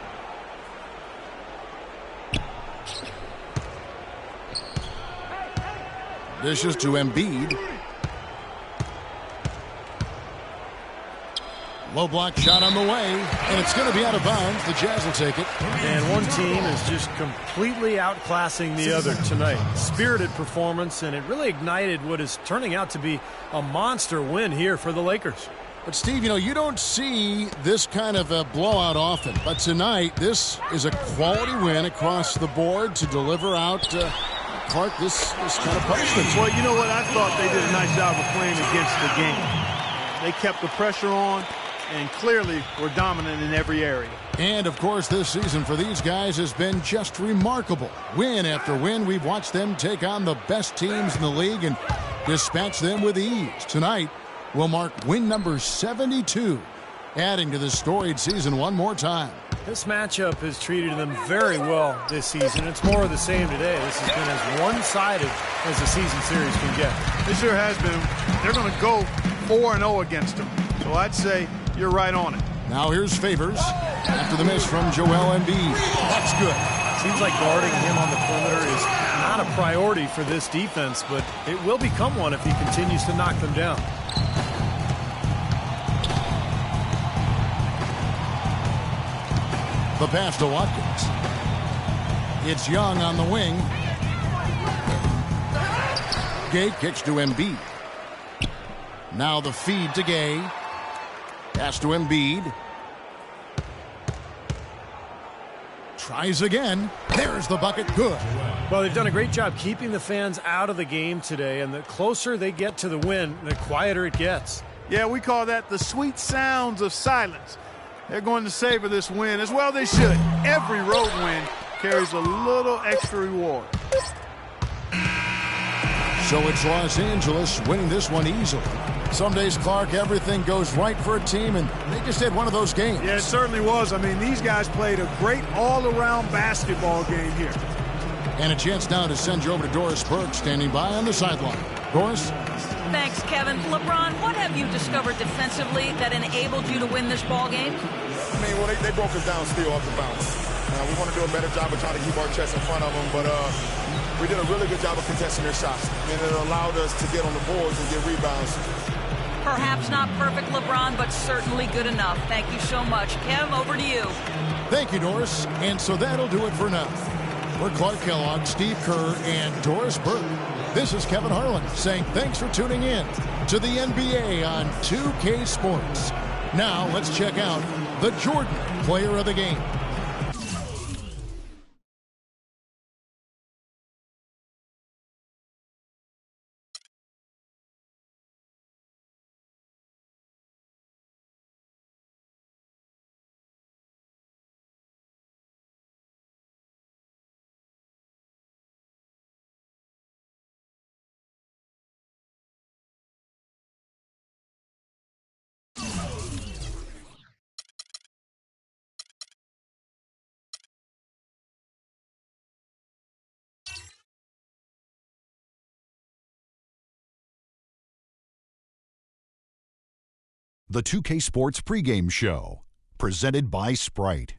Dishes to Embiid. Low block shot on the way, and it's going to be out of bounds. The Jazz will take it. And one team is just completely outclassing the other tonight. Spirited performance, and it really ignited what is turning out to be a monster win here for the Lakers. But, Steve, you don't see this kind of a blowout often. But tonight, this is a quality win across the board to deliver out Clark this kind of punishment. Well, you know what? I thought they did a nice job of playing against the game. They kept the pressure on and clearly were dominant in every area. And, of course, this season for these guys has been just remarkable. Win after win, we've watched them take on the best teams in the league and dispatch them with ease. Tonight will mark win number 72, adding to this storied season one more time. This matchup has treated them very well this season. It's more of the same today. This has been as one-sided as the season series can get. This sure has been. They're going to go 4-0 against them. So I'd say you're right on it. Now here's Favors after the miss from Joel Embiid. That's good. Seems like guarding him on the perimeter is not a priority for this defense, but it will become one if he continues to knock them down. The pass to Watkins. It's Young on the wing. Gay kicks to Embiid. Now the feed to Gay. Pass to Embiid. Tries again. There's the bucket. Good. Well, they've done a great job keeping the fans out of the game today, and the closer they get to the win, the quieter it gets. Yeah, we call that the sweet sounds of silence. They're going to savor this win, as well they should. Every road win carries a little extra reward. So it's Los Angeles winning this one easily. Some days, Clark, everything goes right for a team, and they just had one of those games. Yeah, it certainly was. I mean, these guys played a great all-around basketball game here. And a chance now to send you over to Doris Burke, standing by on the sideline. Doris? Thanks, Kevin. LeBron, what have you discovered defensively that enabled you to win this ball game? I mean, well, they broke us down still off the bounce. We want to do a better job of trying to keep our chest in front of them, but we did a really good job of contesting their shots, and it allowed us to get on the boards and get rebounds. Perhaps not perfect, LeBron, but certainly good enough. Thank you so much. Kev, over to you. Thank you, Doris. And so that'll do it for now. For Clark Kellogg, Steve Kerr, and Doris Burke, this is Kevin Harlan saying thanks for tuning in to the NBA on 2K Sports. Now let's check out the Jordan Player of the Game. The 2K Sports pregame show, presented by Sprite.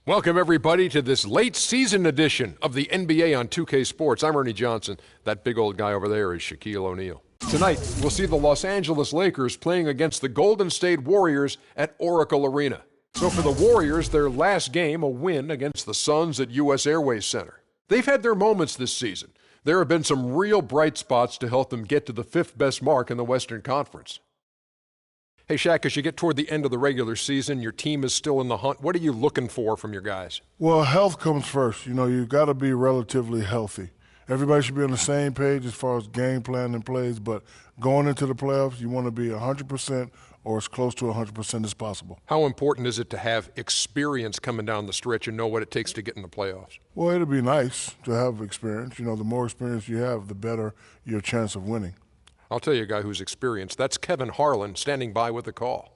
Welcome, everybody, to this late season edition of the NBA on 2K Sports. I'm Ernie Johnson. That big old guy over there is Shaquille O'Neal. Tonight, we'll see the Los Angeles Lakers playing against the Golden State Warriors at Oracle Arena. So for the Warriors, their last game, a win against the Suns at U.S. Airways Center. They've had their moments this season. There have been some real bright spots to help them get to the fifth best mark in the Western Conference. Hey, Shaq, as you get toward the end of the regular season, your team is still in the hunt. What are you looking for from your guys? Well, health comes first. You know, you've got to be relatively healthy. Everybody should be on the same page as far as game plan and plays, but going into the playoffs, you want to be 100% or as close to 100% as possible. How important is it to have experience coming down the stretch and know what it takes to get in the playoffs? Well, it'd be nice to have experience. You know, the more experience you have, the better your chance of winning. I'll tell you a guy who's experienced. That's Kevin Harlan standing by with the call.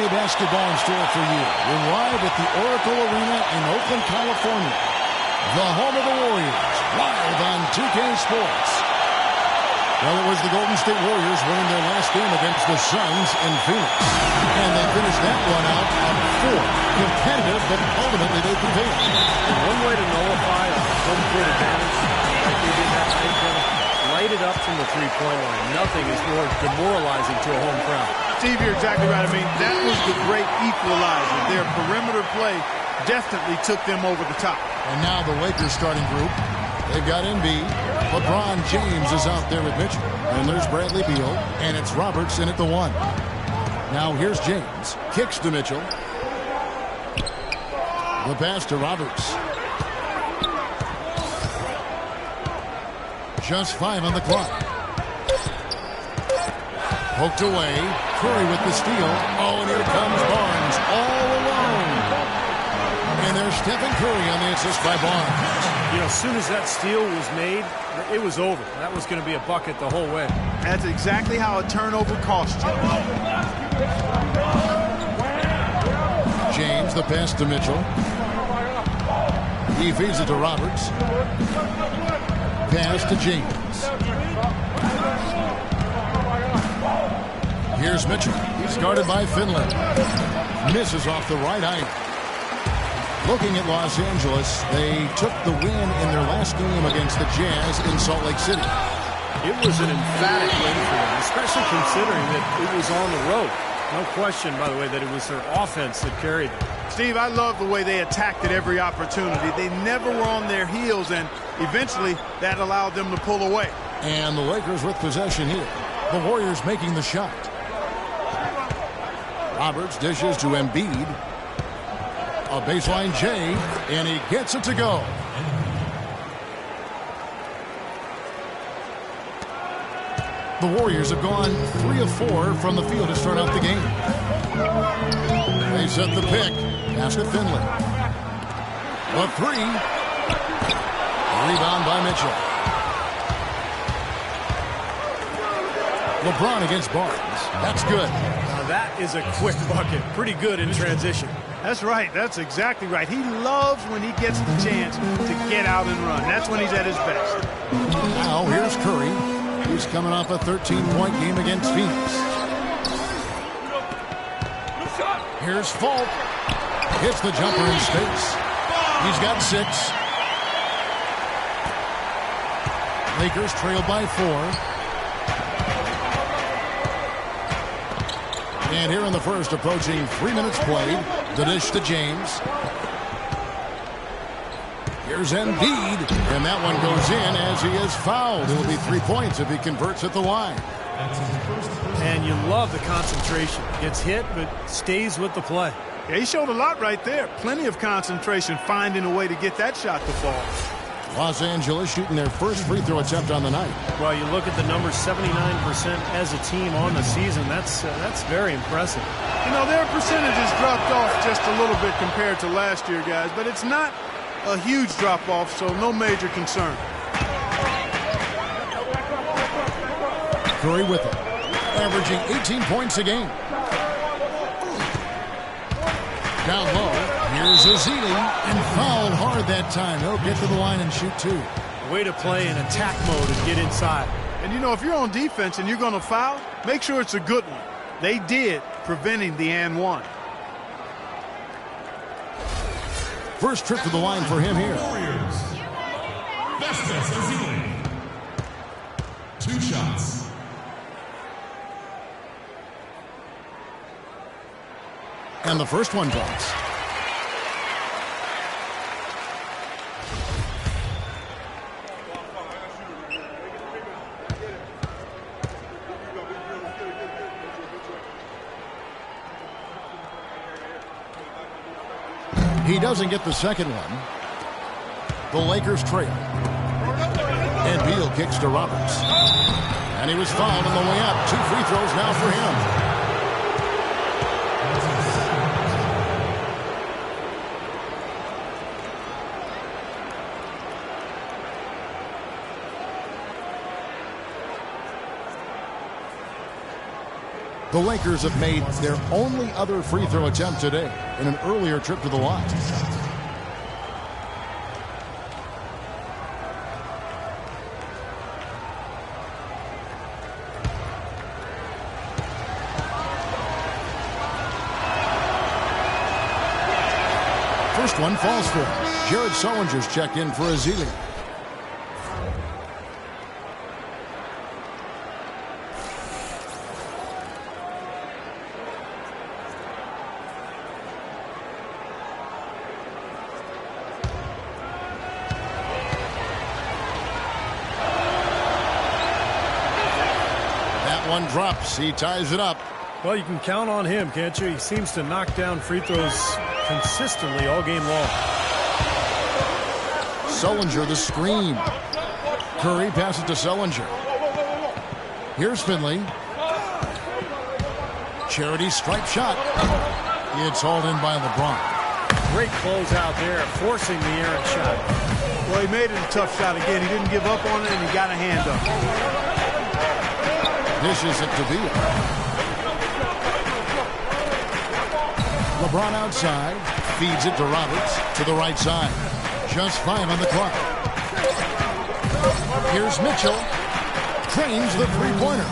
Basketball in store for you. We're live at the Oracle Arena in Oakland, California. The home of the Warriors, live on 2K Sports. Well, it was the Golden State Warriors winning their last game against the Suns in Phoenix. And they finished that one out on 4. Competitive, but ultimately they prevailed. And one way to nullify a home court advantage, like they did that night, light it up from the three-point line. Nothing is more demoralizing to a home crowd. Steve, you're exactly right. I mean, that was the great equalizer. Their perimeter play definitely took them over the top. And now the Lakers starting group. They've got Embiid. LeBron James is out there with Mitchell. And there's Bradley Beal. And it's Robertson at the 1. Now here's James. Kicks to Mitchell. The pass to Roberts. Just 5 on the clock. Poked away. Curry with the steal. Oh, and here comes Barnes all alone. And there's Stephen Curry on the assist by Barnes. You know, as soon as that steal was made, it was over. That was going to be a bucket the whole way. That's exactly how a turnover cost you. James, the pass to Mitchell. He feeds it to Roberts. Pass to James. Here's Mitchell. He's guarded by Finley. Misses off the right iron. Looking at Los Angeles, they took the win in their last game against the Jazz in Salt Lake City. It was an emphatic win for them, especially considering that it was on the road. No question, by the way, that it was their offense that carried them. Steve, I love the way they attacked at every opportunity. They never were on their heels, and eventually that allowed them to pull away. And the Lakers with possession here. The Warriors making the shot. Roberts dishes to Embiid. A baseline J, and he gets it to go. The Warriors have gone 3 of 4 from the field to start out the game. They set the pick. Pass to Finley. A 3. Rebound by Mitchell. LeBron against Barnes. That's good. Now that is a quick bucket. Pretty good in transition. That's right. That's exactly right. He loves when he gets the chance to get out and run. That's when he's at his best. Now here's Curry. He's coming off a 13-point game against Phoenix. Here's Fultz. Hits the jumper in space. He's got 6. Lakers trail by 4. And here in the first, approaching 3 minutes played. The dish to James. Here's Embiid, and that one goes in as he is fouled. It will be 3 points if he converts at the line. And you love the concentration. Gets hit, but stays with the play. Yeah, he showed a lot right there. Plenty of concentration, finding a way to get that shot to fall. Los Angeles shooting their first free throw attempt on the night. Well, you look at the number, 79% as a team on the season. That's very impressive. You know, their percentages dropped off just a little bit compared to last year, guys, but it's not a huge drop-off, so no major concern. Curry with it, averaging 18 points a game. Down low, here's Ezeli, and fouled hard that time. He'll get to the line and shoot 2. Way to play in attack mode and get inside. And you know, if you're on defense and you're going to foul, make sure it's a good one. They did, preventing the and one. First trip to the line for him here. Warriors. Festus Ezeli. 2 shots. And the first one drops. He doesn't get the second one. The Lakers trail. And Beal kicks to Roberts. And he was fouled on the way up. 2 free throws now for him. The Lakers have made their only other free throw attempt today in an earlier trip to the line. First one falls for him. Jared Sullinger's checked in for Ezeli. One drops. He ties it up. Well, you can count on him, can't you? He seems to knock down free throws consistently all game long. Sullinger the screen. Curry passes to Sullinger. Here's Finley. Charity stripe shot. It's hauled in by LeBron. Great close out there, forcing the errant shot. Well, he made it a tough shot again. He didn't give up on it, and he got a hand up. Dishes it to Beal. LeBron outside. Feeds it to Roberts to the right side. Just 5 on the clock. Here's Mitchell. Trains the three-pointer.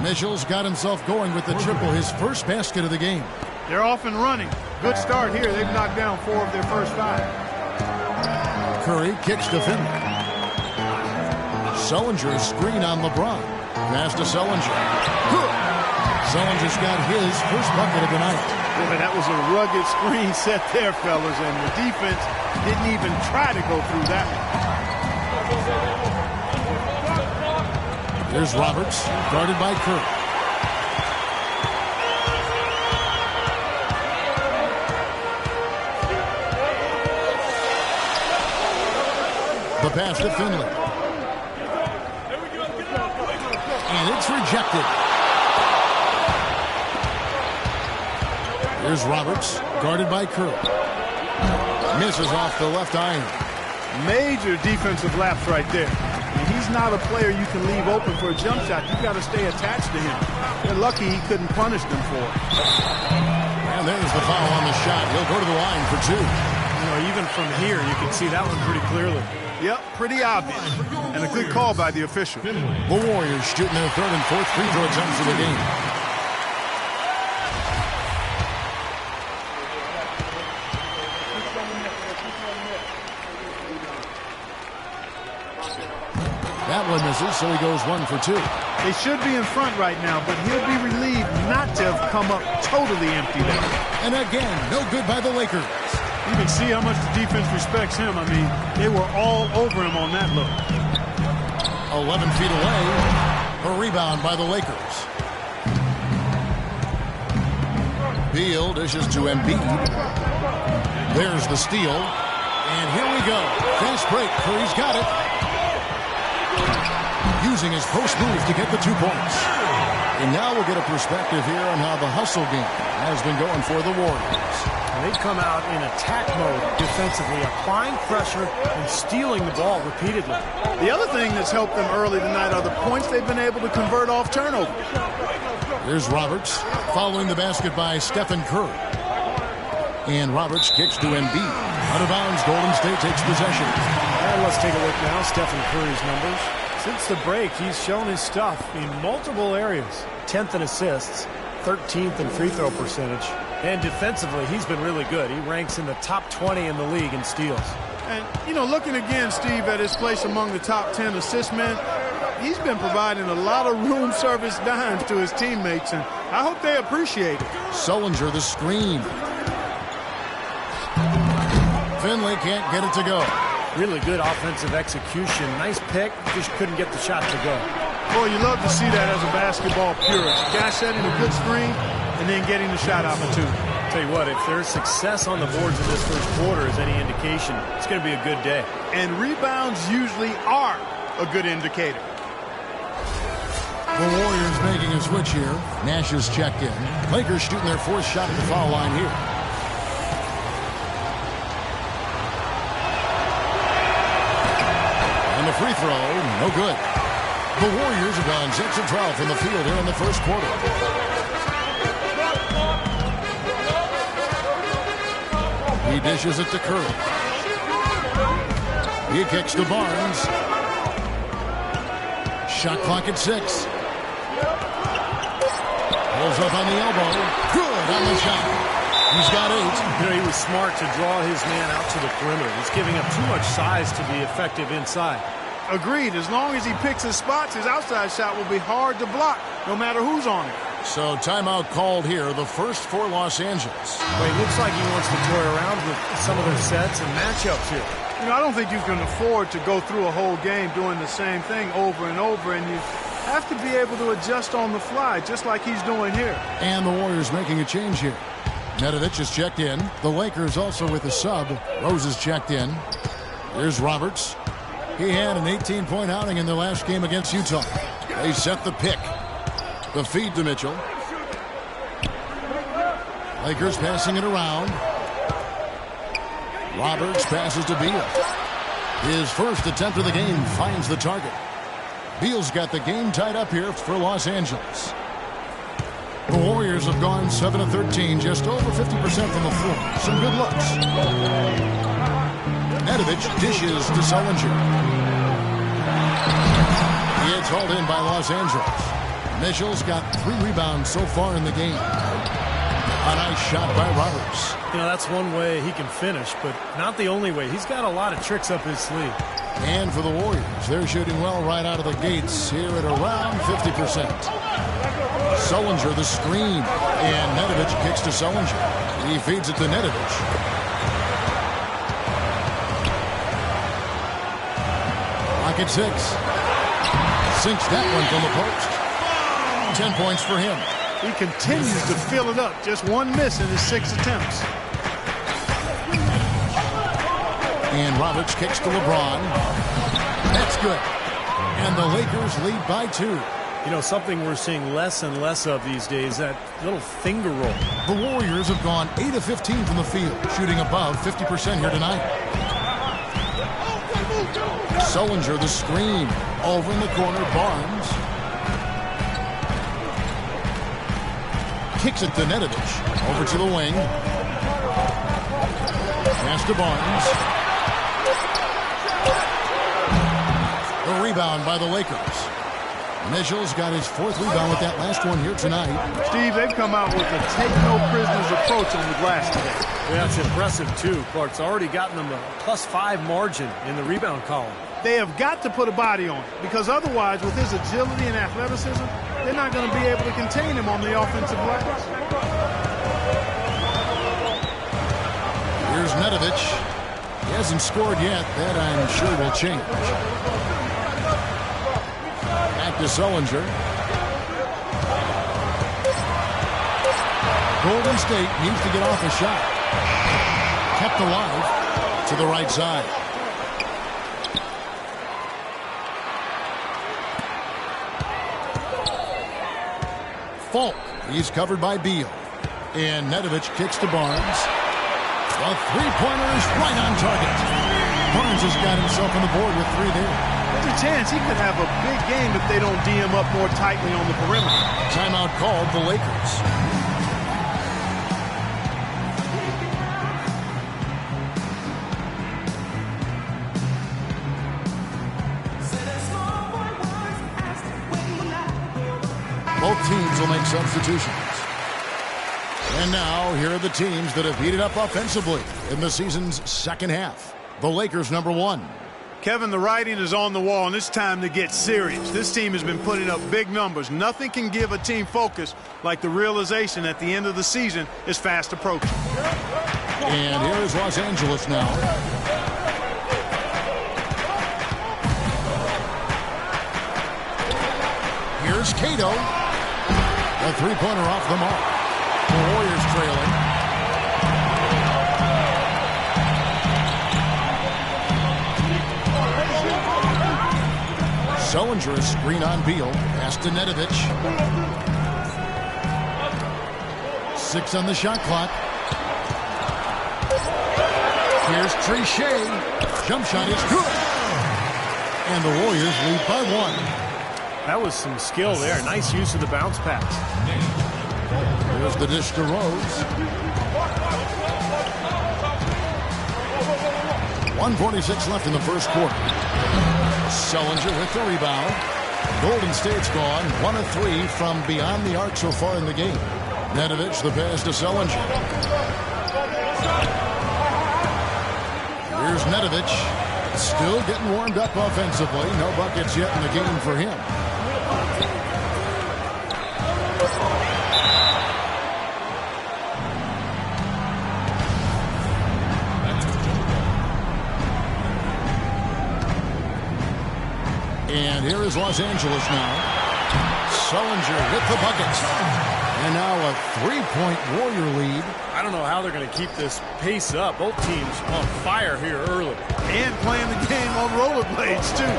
Mitchell's got himself going with the triple, his first basket of the game. They're off and running. Good start here. They've knocked down 4 of their first 5. Curry kicks to Finley. Sullinger screen on LeBron. Pass to Sullinger. Good. Sullinger's got his first bucket of the night. Boy, that was a rugged screen set there, fellas, and the defense didn't even try to go through that. Here's Roberts, guarded by Curry. The pass to Finley. And it's rejected. Here's Roberts, guarded by Curry. Misses off the left iron. Major defensive lapse right there. And he's not a player you can leave open for a jump shot. You've got to stay attached to him. They're lucky he couldn't punish them for it. And there's the foul on the shot. He'll go to the line for 2. You know, even from here, you can see that one pretty clearly. Yep, pretty obvious. And a good call by the official. The Warriors shooting their 3rd and 4th free throw attempts of the game. That one misses, so he goes 1 for 2. They should be in front right now, but he'll be relieved not to have come up totally empty there. And again, no good by the Lakers. You can see how much the defense respects him. I mean, they were all over him on that look. 11 feet away. A rebound by the Lakers. Beal dishes to Embiid. There's the steal. And here we go. Fast break. Curry's got it. Using his post move to get the 2 points. And now we'll get a perspective here on how the hustle game has been going for the Warriors. They've come out in attack mode defensively, applying pressure and stealing the ball repeatedly. The other thing that's helped them early tonight are the points they've been able to convert off turnovers. Here's Roberts following the basket by Stephen Curry. And Roberts kicks to Embiid. Out of bounds, Golden State takes possession. And let's take a look now, Stephen Curry's numbers. Since the break, he's shown his stuff in multiple areas. 10th in assists, 13th in free throw percentage. And defensively, he's been really good. He ranks in the top 20 in the league in steals. And, you know, looking again, Steve, at his place among the top 10 assist men, he's been providing a lot of room service dimes to his teammates, and I hope they appreciate it. Sullinger the screen. Finley can't get it to go. Really good offensive execution. Nice pick, just couldn't get the shot to go. Boy, you love to see that as a basketball purist. Guy setting a good screen and then getting the shot opportunity. Tell you what, if there's success on the boards in this first quarter is any indication, it's going to be a good day. And rebounds usually are a good indicator. The Warriors making a switch here. Nash is checked in. Lakers shooting their 4th shot at the foul line here. And the free throw, no good. The Warriors have gone 6 of 12 from the field here in the first quarter. He dishes it to Curry. He kicks to Barnes. Shot clock at 6. Pulls up on the elbow. Good on the shot. He's got 8. You know, he was smart to draw his man out to the perimeter. He's giving up too much size to be effective inside. Agreed. As long as he picks his spots, his outside shot will be hard to block, no matter who's on it. So timeout called here, the first for Los Angeles. Well, it looks like he wants to toy around with some of their sets and matchups here. You know, I don't think you can afford to go through a whole game doing the same thing over and over, and you have to be able to adjust on the fly, just like he's doing here. And the Warriors making a change here. Nedovic is checked in. The Lakers also with a sub. Rose is checked in. Here's Roberts. He had an 18-point outing in the last game against Utah. They set the pick. The feed to Mitchell. Lakers passing it around. Roberts passes to Beal. His first attempt of the game finds the target. Beal's got the game tied up here for Los Angeles. The Warriors have gone 7 of 13, just over 50% from the floor. Some good looks. Nedovic dishes to Sullinger. He is hauled in by Los Angeles. Mitchell's got 3 rebounds so far in the game. A nice shot by Roberts. You know, that's one way he can finish, but not the only way. He's got a lot of tricks up his sleeve. And for the Warriors, they're shooting well right out of the gates here at around 50%. Sullinger the screen, and Nedovic kicks to Sullinger. He feeds it to Nedovic. Pocket 6. Sinks that one from the post. 10 points for him. He continues to fill it up. Just one miss in his 6 attempts. And Roberts kicks to LeBron. That's good. And the Lakers lead by 2. You know, something we're seeing less and less of these days, that little finger roll. The Warriors have gone 8 of 15 from the field, shooting above 50% here tonight. Sullinger the screen. Over in the corner, Barnes. Kicks it to Nedovic. Over to the wing. Pass to Barnes. The rebound by the Lakers. Mitchell's got his 4th rebound with that last one here tonight. Steve, they've come out with a take-no-prisoners approach on the glass today. Yeah, it's impressive, too. Clark's already gotten them a +5 margin in the rebound column. They have got to put a body on it, because otherwise, with his agility and athleticism, they're not going to be able to contain him on the offensive glass. Here's Nedovic. He hasn't scored yet. That, I'm sure, will change. Back to Sullinger. Golden State needs to get off a shot. Kept alive to the right side. Falk. He's covered by Beal. And Nedovic kicks to Barnes. The three-pointer is right on target. Barnes has got himself on the board with 3 there. There's a chance he could have a big game if they don't D him up more tightly on the perimeter. Timeout called the Lakers. Both teams will make substitutions. And now, here are the teams that have heated up offensively in the season's second half. The Lakers, number 1. Kevin, the writing is on the wall, and it's time to get serious. This team has been putting up big numbers. Nothing can give a team focus like the realization at the end of the season is fast approaching. And here is Los Angeles now. Here's Cato. A three-pointer off the mark. The Warriors trailing. Sullinger, a screen on Beal. Pass to Nedovic. 6 on the shot clock. Here's Trichet. Jump shot is good. And the Warriors lead by 1. That was some skill there. Nice use of the bounce pass. There's the dish to Rose. 1:46 left in the first quarter. Sullinger with the rebound. Golden State's gone 1 of 3 from beyond the arc so far in the game. Nedovic the pass to Sullinger. Here's Nedovic. Still getting warmed up offensively. No buckets yet in the game for him. And here is Los Angeles now. Sullinger with the buckets. And now a 3-point Warrior lead. I don't know how they're going to keep this pace up. Both teams on fire here early. And playing the game on rollerblades, too.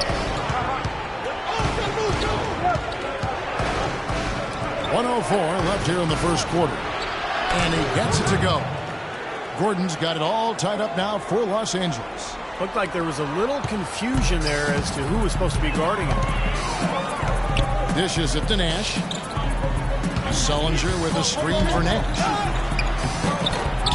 1:04 left here in the first quarter. And he gets it to go. Gordon's got it all tied up now for Los Angeles. Looked like there was a little confusion there as to who was supposed to be guarding him. Dishes it to Nash. Sullinger with a screen for Nash.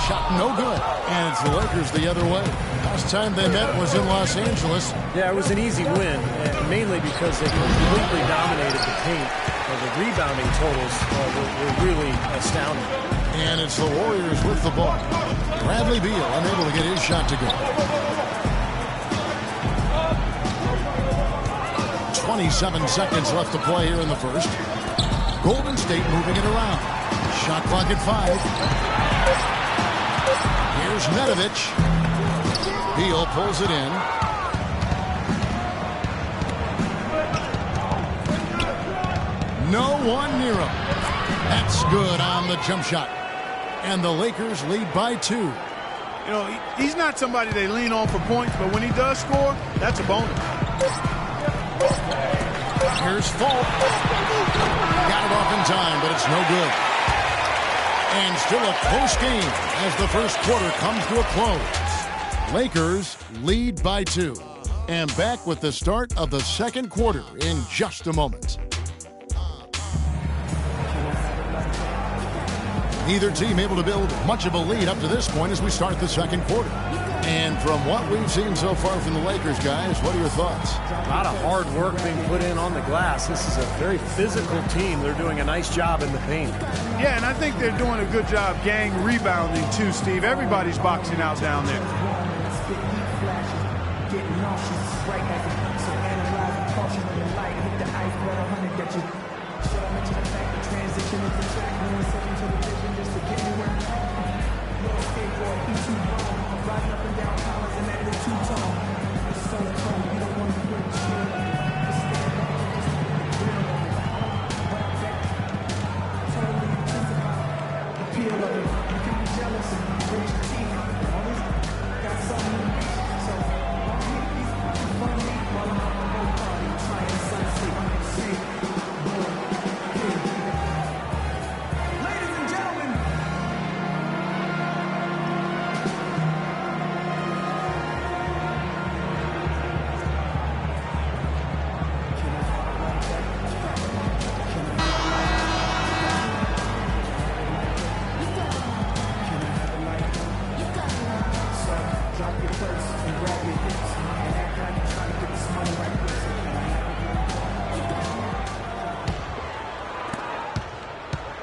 Shot no good. And it's the Lakers the other way. Last time they met was in Los Angeles. Yeah, it was an easy win, mainly because they completely dominated the paint. The rebounding totals were really astounding. And it's the Warriors with the ball. Bradley Beal unable to get his shot to go. 27 seconds left to play here in the first. Golden State moving it around. Shot clock at 5. Here's Nedovic. Beal pulls it in. No one near him. That's good on the jump shot. And the Lakers lead by 2. You know, he's not somebody they lean on for points, but when he does score, that's a bonus. Here's Fultz. Got it off in time, but it's no good. And still a close game as the first quarter comes to a close. Lakers lead by 2. And back with the start of the second quarter in just a moment. Neither team able to build much of a lead up to this point as we start the second quarter. And from what we've seen so far from the Lakers, guys, what are your thoughts? A lot of hard work being put in on the glass. This is a very physical team. They're doing a nice job in the paint. Yeah, and I think they're doing a good job gang rebounding too, Steve. Everybody's boxing out down there.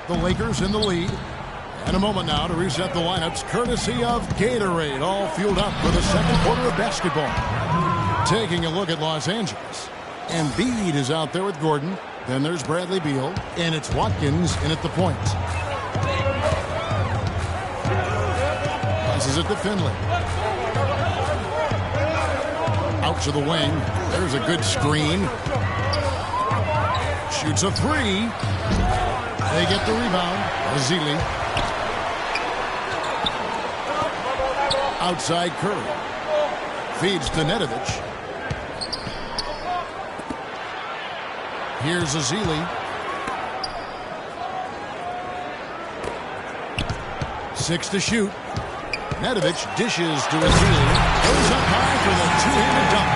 The Lakers in the lead. And a moment now to reset the lineups courtesy of Gatorade, all fueled up for the second quarter of basketball. Taking a look at Los Angeles. Embiid is out there with Gordon. Then there's Bradley Beal. And it's Watkins in at the point. Passes it to Finley. Out to the wing. There's a good screen. Shoots a 3. They get the rebound. Azili. Outside Curry. Feeds to Nedovic. Here's Azili. 6 to shoot. Nedovic dishes to Azili. Goes up high for the two-handed dunk.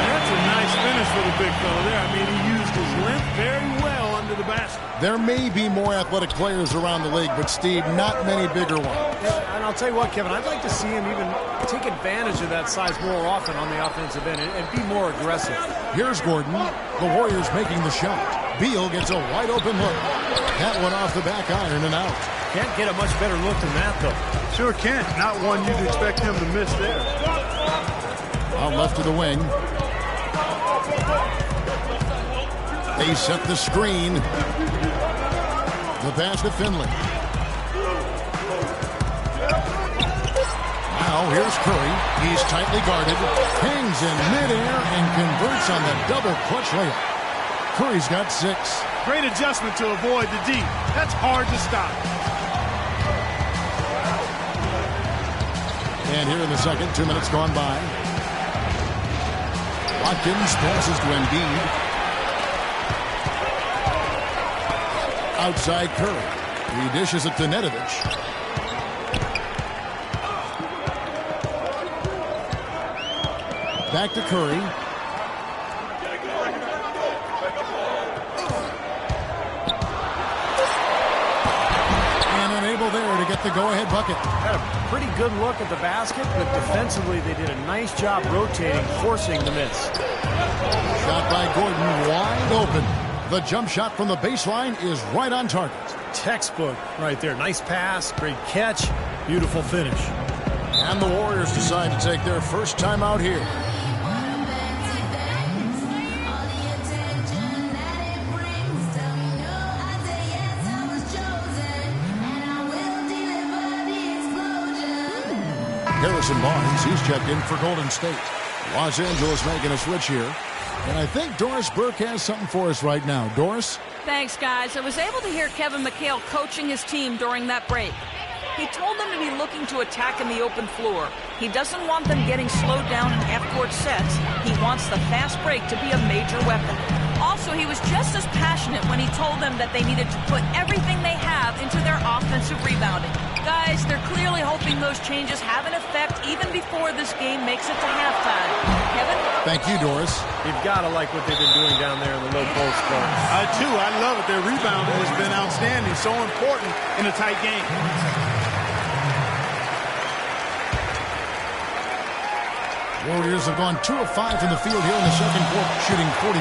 That's a nice finish for the big fella there. I mean, he used his length very well under the basket. There may be more athletic players around the league, but, Steve, not many bigger ones. And I'll tell you what, Kevin, I'd like to see him even take advantage of that size more often on the offensive end and be more aggressive. Here's Gordon. The Warriors making the shot. Beal gets a wide-open look. That one off the back iron and out. Can't get a much better look than that, though. Sure can't. Not one you'd expect him to miss there. Out left to the wing. They set the screen. The pass to Finley. Now here's Curry. He's tightly guarded. Hangs in midair and converts on the double clutch layup. Curry's got 6. Great adjustment to avoid the deep. That's hard to stop. And here in the second, 2 minutes gone by. Watkins passes to Embiid. Outside Curry. He dishes it to Nedovic. Back to Curry. to get the go-ahead bucket. Had a pretty good look at the basket, but defensively they did a nice job rotating, forcing the miss. Shot by Gordon, wide open. The jump shot from the baseline is right on target. Textbook right there. Nice pass, great catch, beautiful finish. And the Warriors decide to take their first time out here. Harrison Barnes, he's checked in for Golden State. Los Angeles making a switch here. And I think Doris Burke has something for us right now. Doris? Thanks, guys. I was able to hear Kevin McHale coaching his team during that break. He told them to be looking to attack in the open floor. He doesn't want them getting slowed down in half-court sets. He wants the fast break to be a major weapon. Also, he was just as passionate when he told them that they needed to put everything they have into their offensive rebounding. Guys, they're clearly hoping those changes have an effect even before this game makes it to halftime. Kevin? Thank you, Doris. You've got to like what they've been doing down there in the low post part. I do. I love it. Their rebounding has been outstanding. So important in a tight game. Warriors have gone 2 of 5 from the field here in the second quarter, shooting 40%.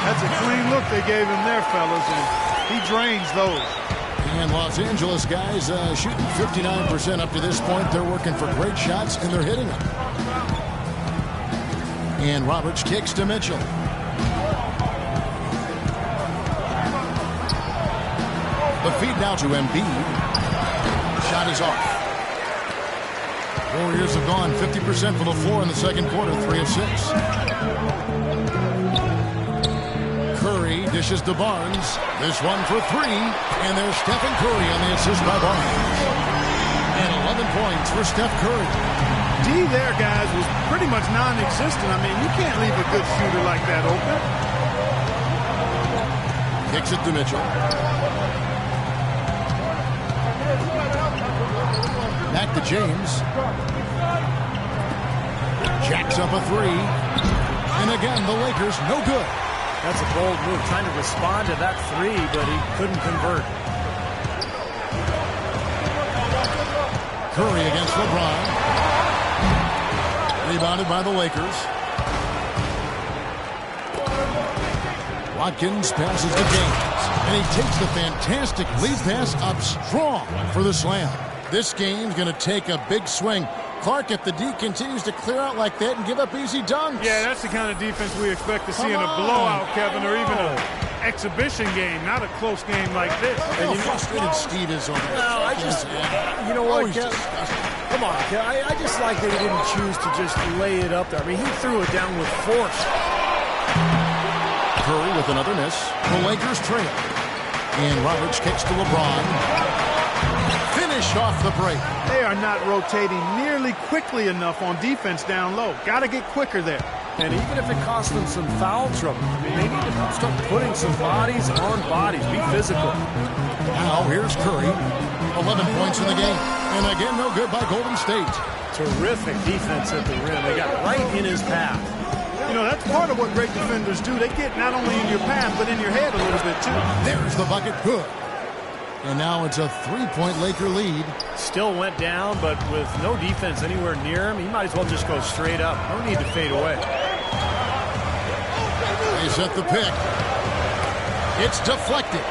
That's a clean look they gave him there, fellas, and he drains those. And Los Angeles guys shooting 59% up to this point. They're working for great shots, and they're hitting them. And Roberts kicks to Mitchell. The feed now to Embiid. Shot is off. Warriors have gone 50% for the floor in the second quarter, 3 of 6. Curry dishes to Barnes. This one for 3. And there's Stephen Curry on the assist by Barnes. And 11 points for Steph Curry. D there, guys, was pretty much non-existent. I mean, you can't leave a good shooter like that open. Kicks it to Mitchell. Back to James. Jacks up a 3. And again, the Lakers no good. That's a bold move, trying to respond to that 3, but he couldn't convert. Curry against LeBron. Rebounded by the Lakers. Watkins passes to James. And he takes the fantastic lead pass up strong for the slam. This game's going to take a big swing. Clark, if the D continues to clear out like that and give up easy dunks. Yeah, that's the kind of defense we expect to see in a blowout, Kevin, or even an exhibition game, not a close game like this. And you know how frustrated Steve is over this. No, I just, you know what, come on, I just like that he didn't choose to just lay it up there. I mean, he threw it down with force. Curry with another miss. The Lakers trail. And Roberts kicks to LeBron. Finish off the break. They are not rotating nearly quickly enough on defense down low. Got to get quicker there. And even if it costs them some foul trouble, I mean, they need to start putting some bodies on bodies. Be physical. Now here's Curry. 11 points in the game. And again, no good by Golden State. Terrific defense at the rim. They got right in his path. You know, that's part of what great defenders do. They get not only in your path, but in your head a little bit, too. There's the bucket. Good. And now it's a 3-point Laker lead. Still went down, but with no defense anywhere near him, he might as well just go straight up. No need to fade away. They set the pick. It's deflected.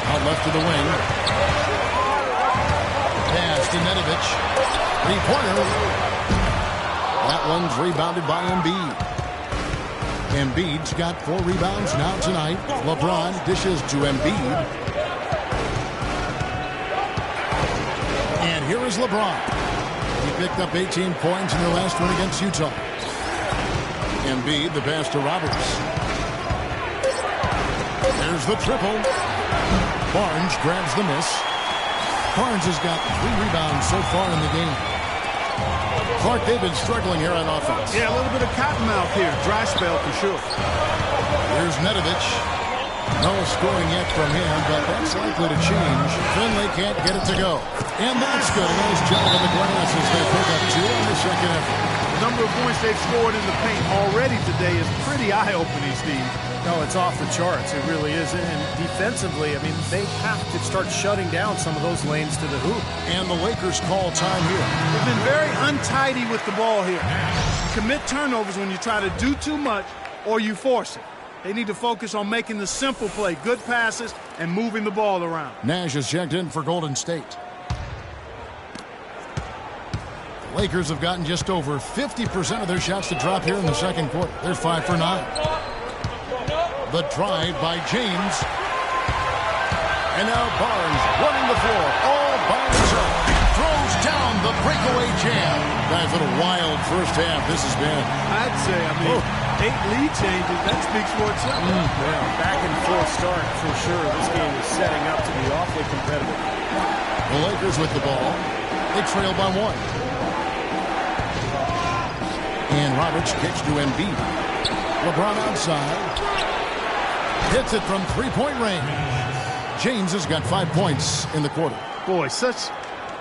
Out left to the wing. Pass to Nedovic. 3-pointer. That one's rebounded by Embiid. Embiid's got 4 rebounds now tonight. LeBron dishes to Embiid. And here is LeBron. He picked up 18 points in their last one against Utah. Embiid, the pass to Roberts. There's the triple. Barnes grabs the miss. Barnes has got 3 rebounds so far in the game. Clark, they've been struggling here on offense. Yeah, a little bit of cottonmouth here. Dry spell for sure. Here's Nedovic. No scoring yet from him, but that's likely to change. Finley can't get it to go. And that's good. A nice job on the glass as they pick up 2 on the second effort. The number of points they've scored in the paint already today is pretty eye-opening, Steve. No, it's off the charts. It really is. And defensively, I mean, they have to start shutting down some of those lanes to the hoop. And the Lakers call time here. They've been very untidy with the ball here. You commit turnovers when you try to do too much or you force it. They need to focus on making the simple play, good passes, and moving the ball around. Nash is checked in for Golden State. The Lakers have gotten just over 50% of their shots to drop here in the second quarter. They're 5 for 9. The drive by James. And now Barnes running the floor all by himself. Throws down the breakaway jam. Guys, what a wild first half this has been. I'd say, 8 lead changes, that speaks for itself. Yeah, back and forth start for sure. This game is setting up to be awfully competitive. The Lakers with the ball. They trail by 1. And Roberts kicks to Embiid. LeBron outside. Hits it from three-point range. James has got 5 points in the quarter. Boy, such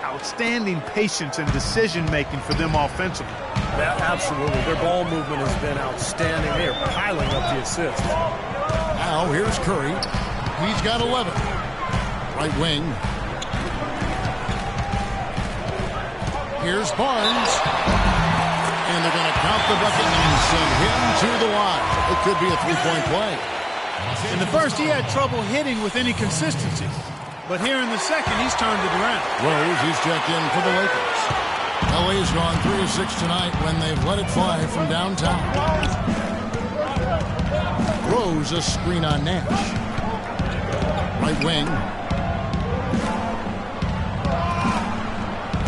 outstanding patience and decision-making for them offensively. Yeah, absolutely. Their ball movement has been outstanding. They are piling up the assists. Now here's Curry. He's got 11. Right wing. Here's Barnes. And they're going to count the bucket and send him to the line. It could be a three-point play. In the first, he had trouble hitting with any consistency. But here in the second, he's turned it around. Rose, he's checked in for the Lakers. LA's gone 3 of 6 tonight when they've let it fly from downtown. Rose, a screen on Nash. Right wing.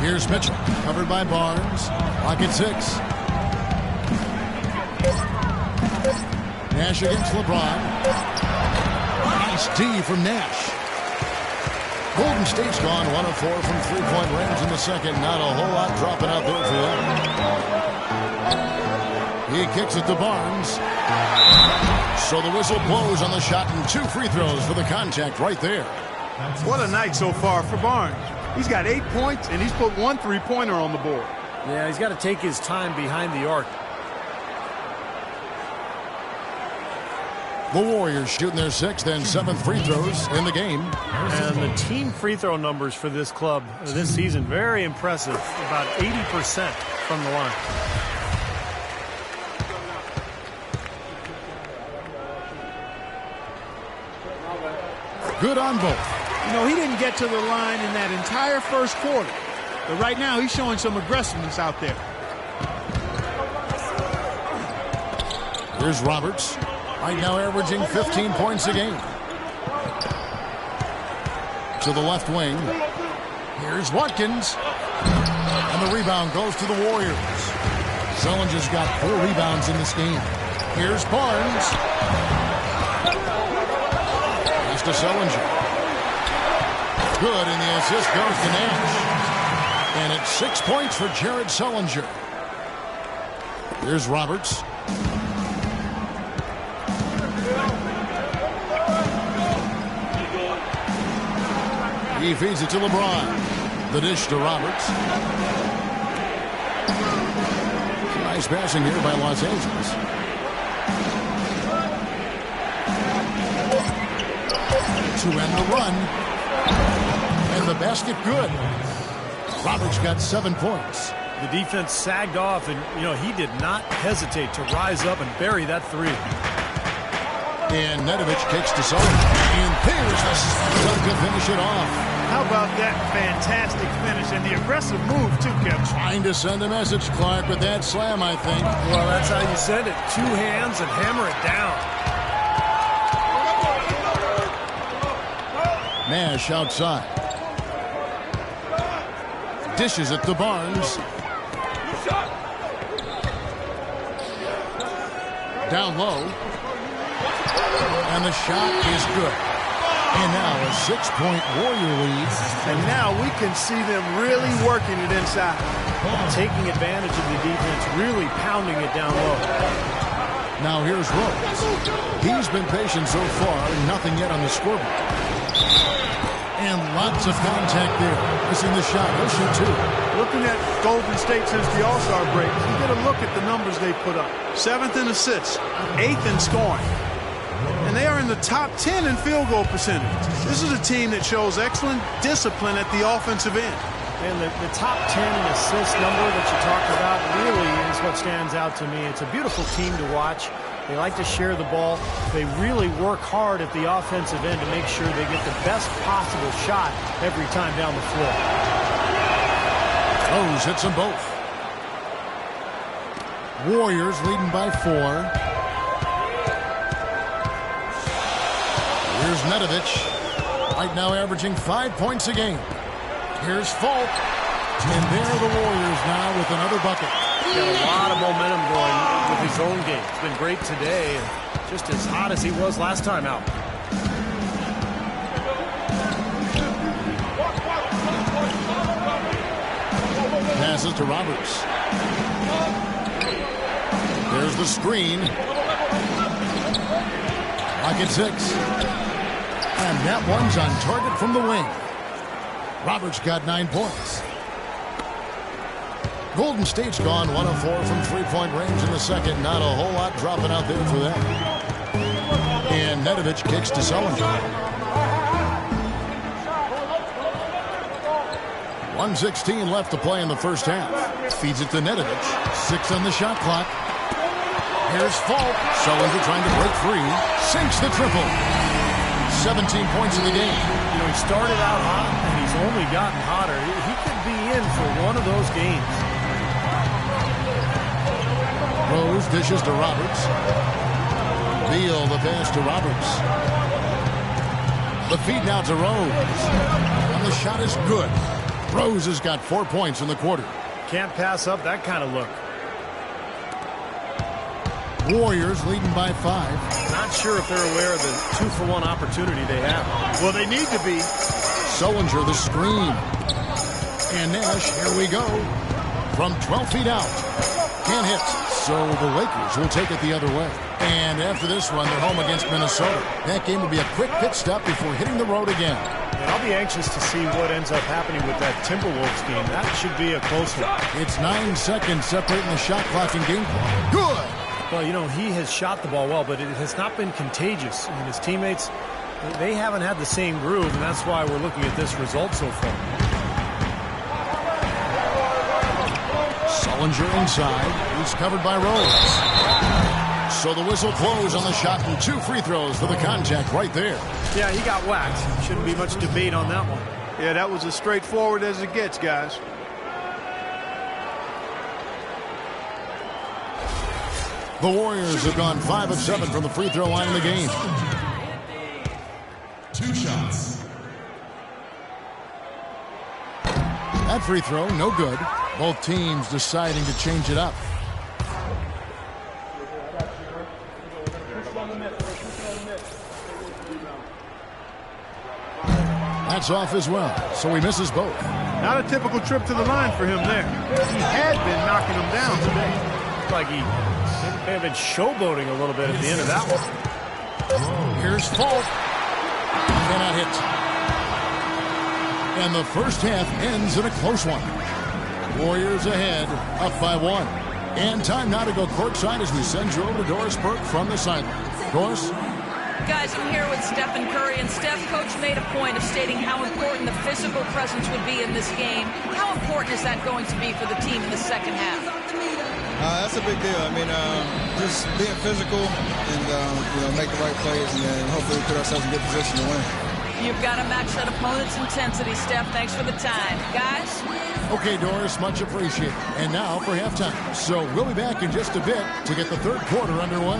Here's Mitchell, covered by Barnes. Clock at 6. Nash against LeBron. Nice D from Nash. Golden State's gone 1 of 4 from three-point range in the second. Not a whole lot dropping out there for them. He kicks it to Barnes. So the whistle blows on the shot and 2 free throws for the contact right there. What a night so far for Barnes. He's got 8 points, and he's put 1 3-pointer on the board. Yeah, he's got to take his time behind the arc. The Warriors shooting their 6th and 7th free throws in the game. And the team free throw numbers for this club this season, very impressive. About 80% from the line. Good on both. You know, he didn't get to the line in that entire first quarter. But right now, he's showing some aggressiveness out there. Here's Roberts. Right now averaging 15 points a game. To the left wing. Here's Watkins. And the rebound goes to the Warriors. Zellinger's got 4 rebounds in this game. Here's Barnes. Pass to Zellinger. Good, and the assist goes to Nash. And it's 6 points for Jared Zellinger. Here's Roberts. He feeds it to LeBron. The dish to Roberts. Nice passing here by Los Angeles. To end the run. And the basket good. Roberts got 7 points. The defense sagged off, and, you know, he did not hesitate to rise up and bury that 3. And Nedovic kicks to Sullivan. And there's the stunt to finish it off. How about that fantastic finish and the aggressive move, too, Kevin? Trying to send a message, Clark, with that slam, I think. Well, that's how you send it. 2 hands and hammer it down. Nash outside. Dishes it to Barnes. Down low. And the shot is good. And now a 6-point Warrior lead. And now we can see them really working it inside. Taking advantage of the defense, really pounding it down low. Now here's Rose. He's been patient so far, nothing yet on the scoreboard. And lots of contact there. Missing the shot. He'll shoot two. Looking at Golden State since the All-Star break, you get a look at the numbers they put up. 7th in assists, 8th in scoring. And they are in the top 10 in field goal percentage. This is a team that shows excellent discipline at the offensive end. And the top 10 in assist number that you talked about really is what stands out to me. It's a beautiful team to watch. They like to share the ball. They really work hard at the offensive end to make sure they get the best possible shot every time down the floor. Rose hits them both. Warriors leading by 4. Here's Nedovic. Right now averaging 5 points a game. Here's Fultz. And there are the Warriors now with another bucket. He's got a lot of momentum going with his own game. It's been great today and just as hot as he was last time out. Passes to Roberts. There's the screen. Pocket 6. And that one's on target from the wing. Roberts got 9 points. Golden State's gone 1 of 4 from three-point range in the second. Not a whole lot dropping out there for them. And Nedovic kicks to Sullinger. 1:16 left to play in the first half. Feeds it to Nedovic. 6 on the shot clock. Here's Fultz. Sullinger trying to break free. Sinks the triple. 17 points in the game. You know, he started out hot, and he's only gotten hotter. He could be in for one of those games. Rose dishes to Roberts. Beal the pass to Roberts. The feed now to Rose. And the shot is good. Rose has got 4 points in the quarter. Can't pass up that kind of look. Warriors leading by 5. Not sure if they're aware of the 2-for-1 opportunity they have. Well, they need to be. Sullinger the screen. And Nash, here we go. From 12 feet out. Can't hit. So the Lakers will take it the other way. And after this one, they're home against Minnesota. That game will be a quick pit stop before hitting the road again. And I'll be anxious to see what ends up happening with that Timberwolves game. That should be a close one. It's 9 seconds separating the shot clock and game clock. Good! Well, you know, he has shot the ball well, but it has not been contagious. And his teammates, they haven't had the same groove, and that's why we're looking at this result so far. Sullinger inside. He's covered by Rose. So the whistle blows on the shot and 2 free throws for the contact right there. Yeah, he got whacked. Shouldn't be much debate on that one. Yeah, that was as straightforward as it gets, guys. The Warriors have gone 5 of 7 from the free throw line in the game. 2 shots. That free throw, no good. Both teams deciding to change it up. That's off as well, so he misses both. Not a typical trip to the line for him there. He had been knocking him down today. Like he may have been showboating a little bit at the end of that one. Here's Fultz. Cannot hit. And the first half ends in a close one. Warriors ahead, up by 1. And time now to go courtside as we send you over to Doris Burke from the sideline. Doris? Guys, I'm here with Stephen Curry, and Steph, Coach made a point of stating how important the physical presence would be in this game. How important is that going to be for the team in the second half? That's a big deal. I mean, just being physical and, make the right plays, and then hopefully we put ourselves in good position to win. You've got to match that opponent's intensity, Steph. Thanks for the time. Guys? Okay, Doris, much appreciated. And now for halftime. So we'll be back in just a bit to get the third quarter underway.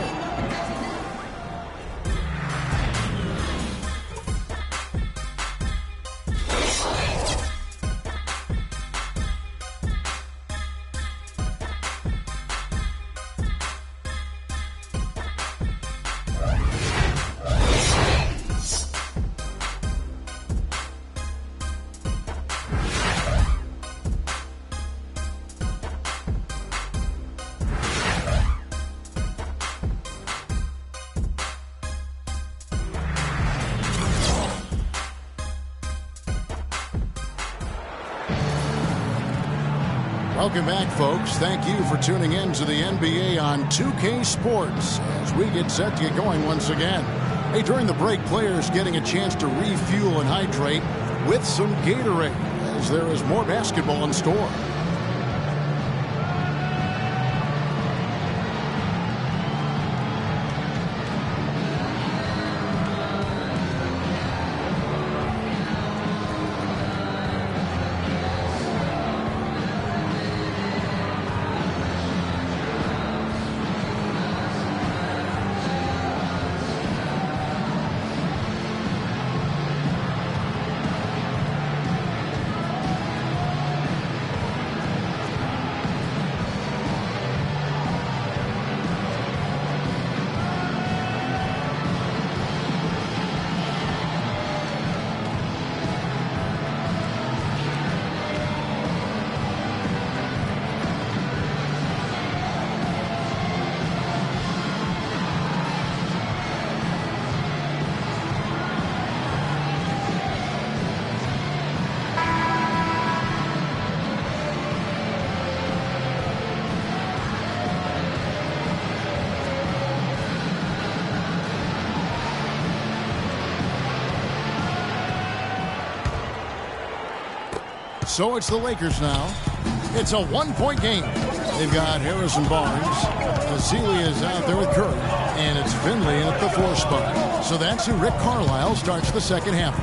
Welcome back, folks. Thank you for tuning in to the NBA on 2K Sports as we get set to get going once again. Hey, during the break, players getting a chance to refuel and hydrate with some Gatorade as there is more basketball in store. So it's the Lakers now. It's a one-point game. They've got Harrison Barnes. Azili is out there with Curry. And it's Finley at the 4 spot. So that's who Rick Carlisle starts the second half.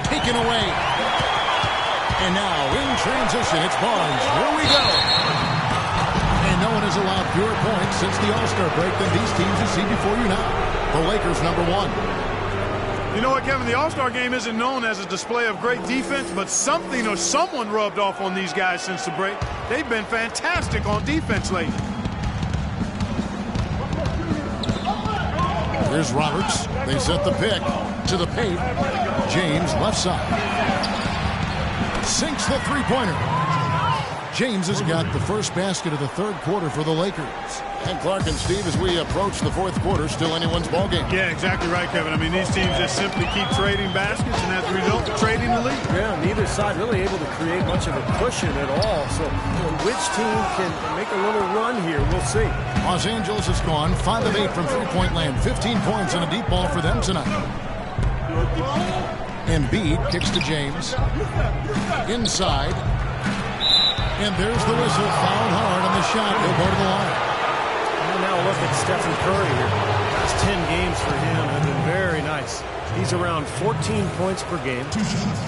Taken away. And now in transition, it's Barnes. Here we go. And no one has allowed fewer points since the All-Star break than these teams you see before you now. The Lakers number 1. You know what, Kevin? The All-Star game isn't known as a display of great defense, but something or someone rubbed off on these guys since the break. They've been fantastic on defense lately. Here's Roberts. They set the pick to the paint. James left side. Sinks the three-pointer. James has got the first basket of the third quarter for the Lakers. And Clark and Steve, as we approach the fourth quarter, still anyone's ballgame. Yeah, exactly right, Kevin. I mean, these teams just simply keep trading baskets, and as a result, trading the lead. Yeah, neither side really able to create much of a cushion at all. So which team can make a little run here? We'll see. Los Angeles has gone 5 of 8 from three-point land. 15 points and a deep ball for them tonight. Embiid kicks to James. Inside. And there's the whistle. Fouled hard on the shot. He'll go to the line. And now look at Stephen Curry here. Last 10 games for him have been very nice. He's around 14 points per game,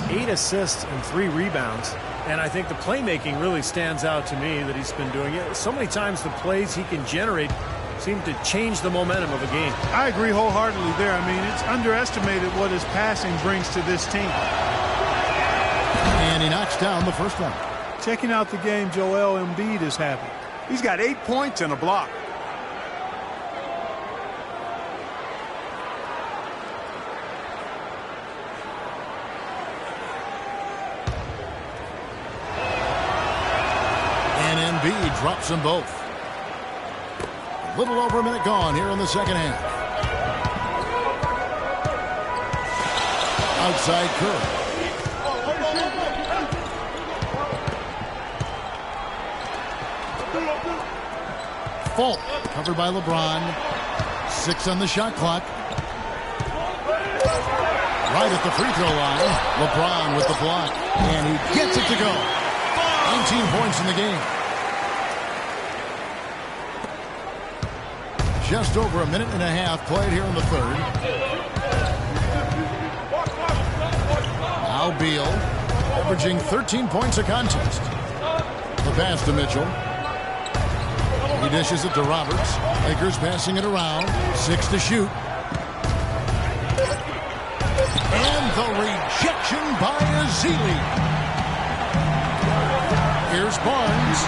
8 assists and 3 rebounds. And I think the playmaking really stands out to me that he's been doing it. So many times the plays he can generate seem to change the momentum of a game. I agree wholeheartedly there. I mean, it's underestimated what his passing brings to this team. And he knocks down the first one. Checking out the game Joel Embiid is having. He's got 8 points and a block. And Embiid drops them both. A little over a minute gone here in the second half. Outside Curry. Fault covered by LeBron. 6 on the shot clock. Right at the free throw line. LeBron with the block. And he gets it to go. 19 points in the game. Just over a minute and a half played here in the third. Now Beal averaging 13 points a contest. The pass to Mitchell. He dishes it to Roberts. Lakers passing it around. 6 to shoot. And the rejection by Azili. Here's Barnes.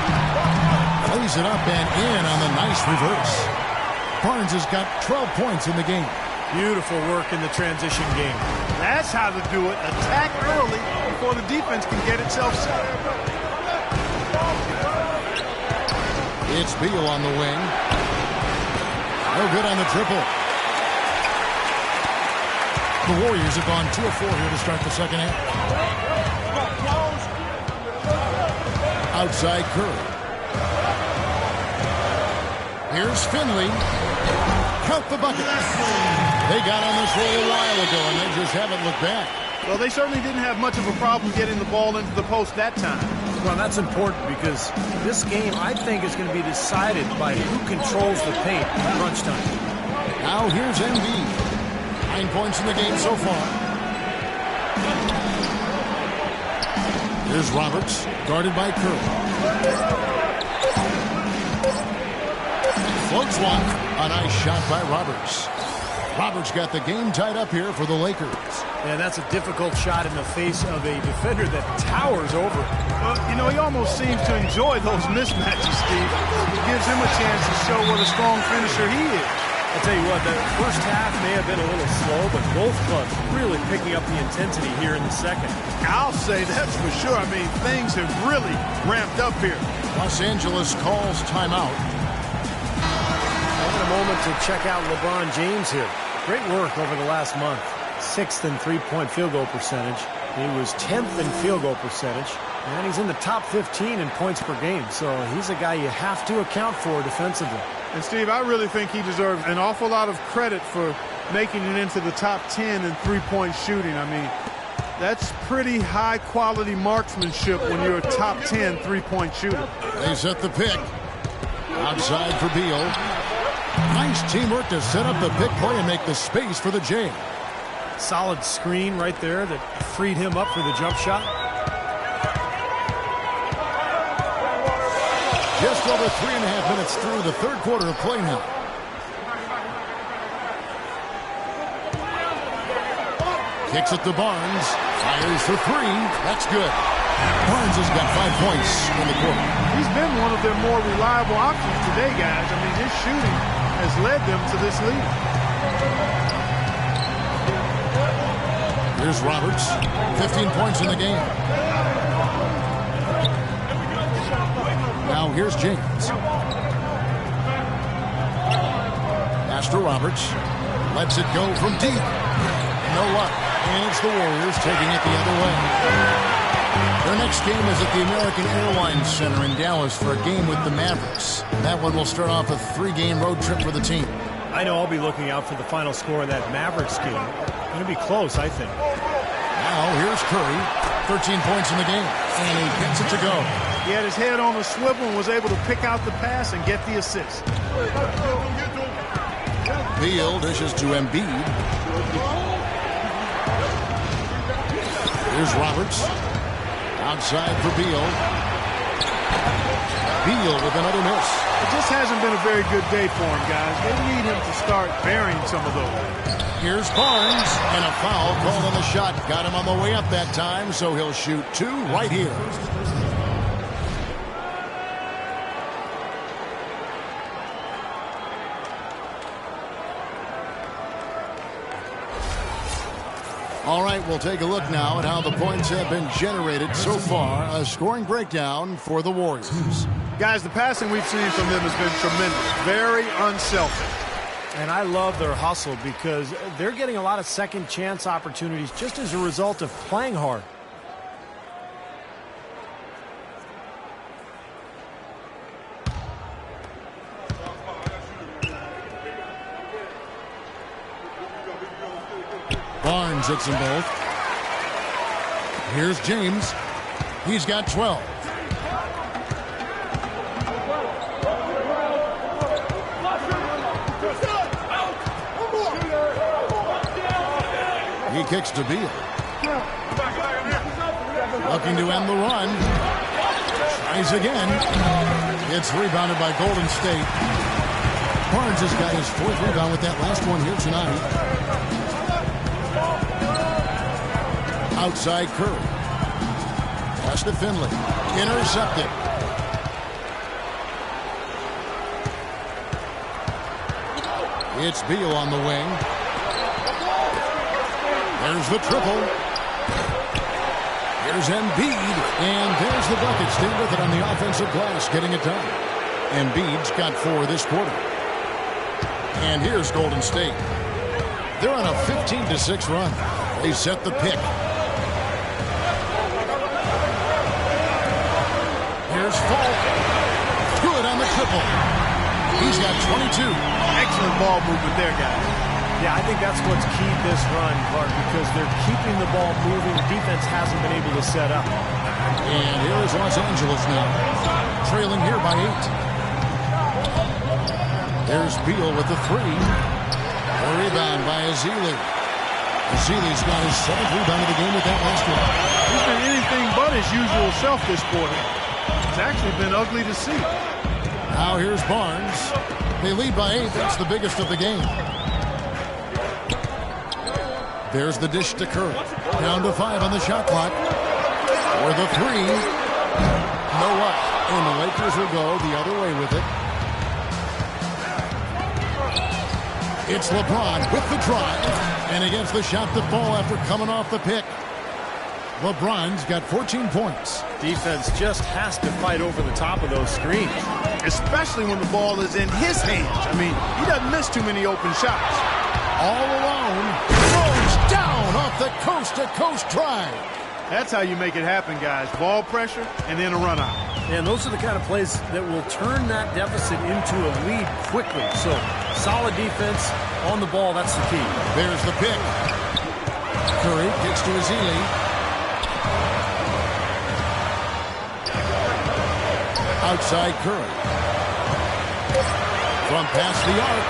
Plays it up and in on the nice reverse. Barnes has got 12 points in the game. Beautiful work in the transition game. That's how to do it. Attack early before the defense can get itself set. It's Beal on the wing. No good on the triple. The Warriors have gone 2 of 4 here to start the second half. Outside Curry. Here's Finley. Count the bucket. They got on this roll a while ago, and they just haven't looked back. Well, they certainly didn't have much of a problem getting the ball into the post that time. Well, that's important because this game, I think, is going to be decided by who controls the paint in crunch time. Now here's Embiid. 9 points in the game so far. Here's Roberts, guarded by Curry. Floats one. A nice shot by Roberts. Roberts got the game tied up here for the Lakers. And that's a difficult shot in the face of a defender that towers over it. Well, you know, he almost seems to enjoy those mismatches, Steve. It gives him a chance to show what a strong finisher he is. I'll tell you what, the first half may have been a little slow, but both clubs really picking up the intensity here in the second. I'll say that's for sure. I mean, things have really ramped up here. Los Angeles calls timeout. Taking a moment to check out LeBron James here. Great work over the last month. 6th in three-point field goal percentage. He was 10th in field goal percentage. And he's in the top 15 in points per game. So he's a guy you have to account for defensively. And, Steve, I really think he deserves an awful lot of credit for making it into the top 10 in three-point shooting. I mean, that's pretty high-quality marksmanship when you're a top 10 three-point shooter. They set the pick. Outside for Beal. Nice teamwork to set up the pick play and make the space for the J. Solid screen right there that freed him up for the jump shot. Just over 3.5 minutes through the third quarter of play now. Kicks it to Barnes. Fires for three. That's good. Barnes has got 5 points in the quarter. He's been one of their more reliable options today, guys. I mean, his shooting has led them to this lead. Here's Roberts. 15 points in the game. Now here's James. Pass to Roberts. Lets it go from deep. No luck. And it's the Warriors taking it the other way. Their next game is at the American Airlines Center in Dallas for a game with the Mavericks. That one will start off a 3-game road trip for the team. I know I'll be looking out for the final score of that Mavericks game. Going to be close, I think. Now here's Curry. 13 points in the game. And he gets it to go. He had his head on a swivel and was able to pick out the pass and get the assist. Beal dishes to Embiid. Here's Roberts. Outside for Beal. Beal with another miss. It just hasn't been a very good day for him, guys. They need him to start burying some of those. Here's Barnes. And a foul called on the shot. Got him on the way up that time, so he'll shoot 2 right here. All right, we'll take a look now at how the points have been generated so far. A scoring breakdown for the Warriors. Guys, the passing we've seen from them has been tremendous. Very unselfish. And I love their hustle because they're getting a lot of second chance opportunities just as a result of playing hard. Barnes hits them both. Here's James. He's got 12. He kicks to Beal. Looking to end the run. Tries again. It's rebounded by Golden State. Barnes has got his 4th rebound with that last one here tonight. Outside Curry. Pass to Finley. Intercepted. It's Beal on the wing. There's the triple. Here's Embiid. And there's the bucket. Stay with it on the offensive glass, getting it done. Embiid's got 4 this quarter. And here's Golden State. They're on a 15-6 run. They set the pick. Here's Falk. Good on the triple. He's got 22. Excellent ball movement there, guys. Yeah, I think that's what's keyed this run, Clark, because they're keeping the ball moving. Defense hasn't been able to set up. And here is Los Angeles now, trailing here by 8. There's Beal with the 3. A rebound by Ezeli. Ezeli's got his 7th rebound of the game with that last one. He's been anything but his usual self this quarter. It's actually been ugly to see. Now here's Barnes. They lead by 8. That's the biggest of the game. There's the dish to Curry. Down to 5 on the shot clock. For the 3. No up. And the Lakers will go the other way with it. It's LeBron with the drive. And against the shot to fall after coming off the pick. LeBron's got 14 points. Defense just has to fight over the top of those screens. Especially when the ball is in his hands. I mean, he doesn't miss too many open shots. All alone. Throws down off the coast-to-coast drive. That's how you make it happen, guys. Ball pressure and then a run out. And those are the kind of plays that will turn that deficit into a lead quickly. So, solid defense on the ball, that's the key. There's the pick. Curry gets to Ezeli. Outside Curry. From past the arc.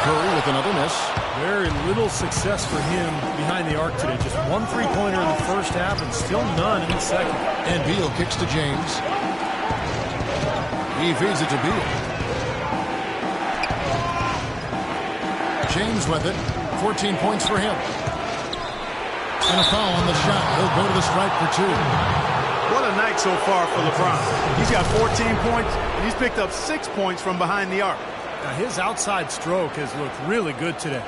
Curry with another miss. Very little success for him behind the arc today. Just 1 3-pointer in the first half and still none in the second. And Beal kicks to James. He feeds it to Beal. James with it. 14 points for him. And a foul on the shot. He'll go to the stripe for 2. What a night so far for LeBron. He's got 14 points, and he's picked up 6 points from behind the arc. Now his outside stroke has looked really good today.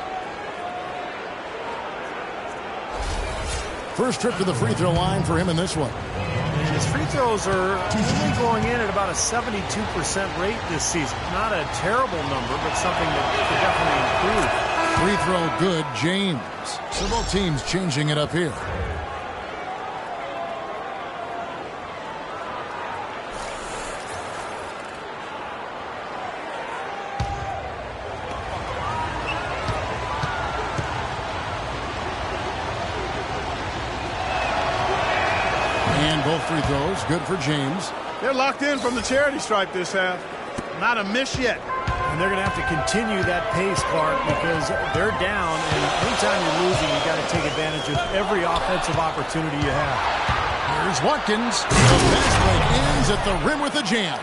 First trip to the free throw line for him in this one. And his free throws are only going in at about a 72% rate this season. Not a terrible number, but something that could definitely improve. Free throw good, James. So both teams changing it up here. Both free throws, good for James. They're locked in from the charity stripe this half. Not a miss yet. And they're going to have to continue that pace, Clark, because they're down, and anytime you're losing, you've got to take advantage of every offensive opportunity you have. Here's Watkins. The fast break ends at the rim with a jam.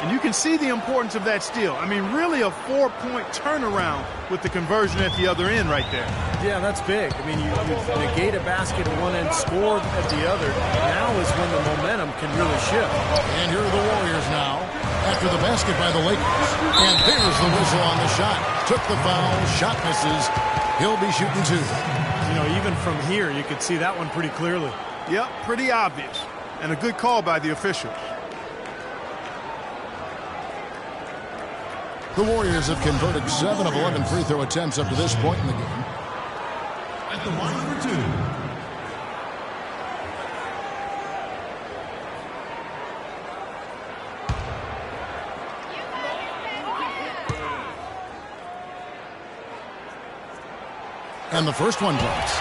And you can see the importance of that steal. I mean, really a 4-point turnaround with the conversion at the other end right there. Yeah, that's big. I mean, you negate a basket at one end, score at the other. Now is when the momentum can really shift. And here are the Warriors now after the basket by the Lakers. And there's the whistle on the shot. Took the foul, shot misses. He'll be shooting 2. You know, even from here, you could see that one pretty clearly. Yep, pretty obvious. And a good call by the officials. The Warriors have converted 7 of 11 free throw attempts up to this point in the game. At the line for 2. And the first one drops.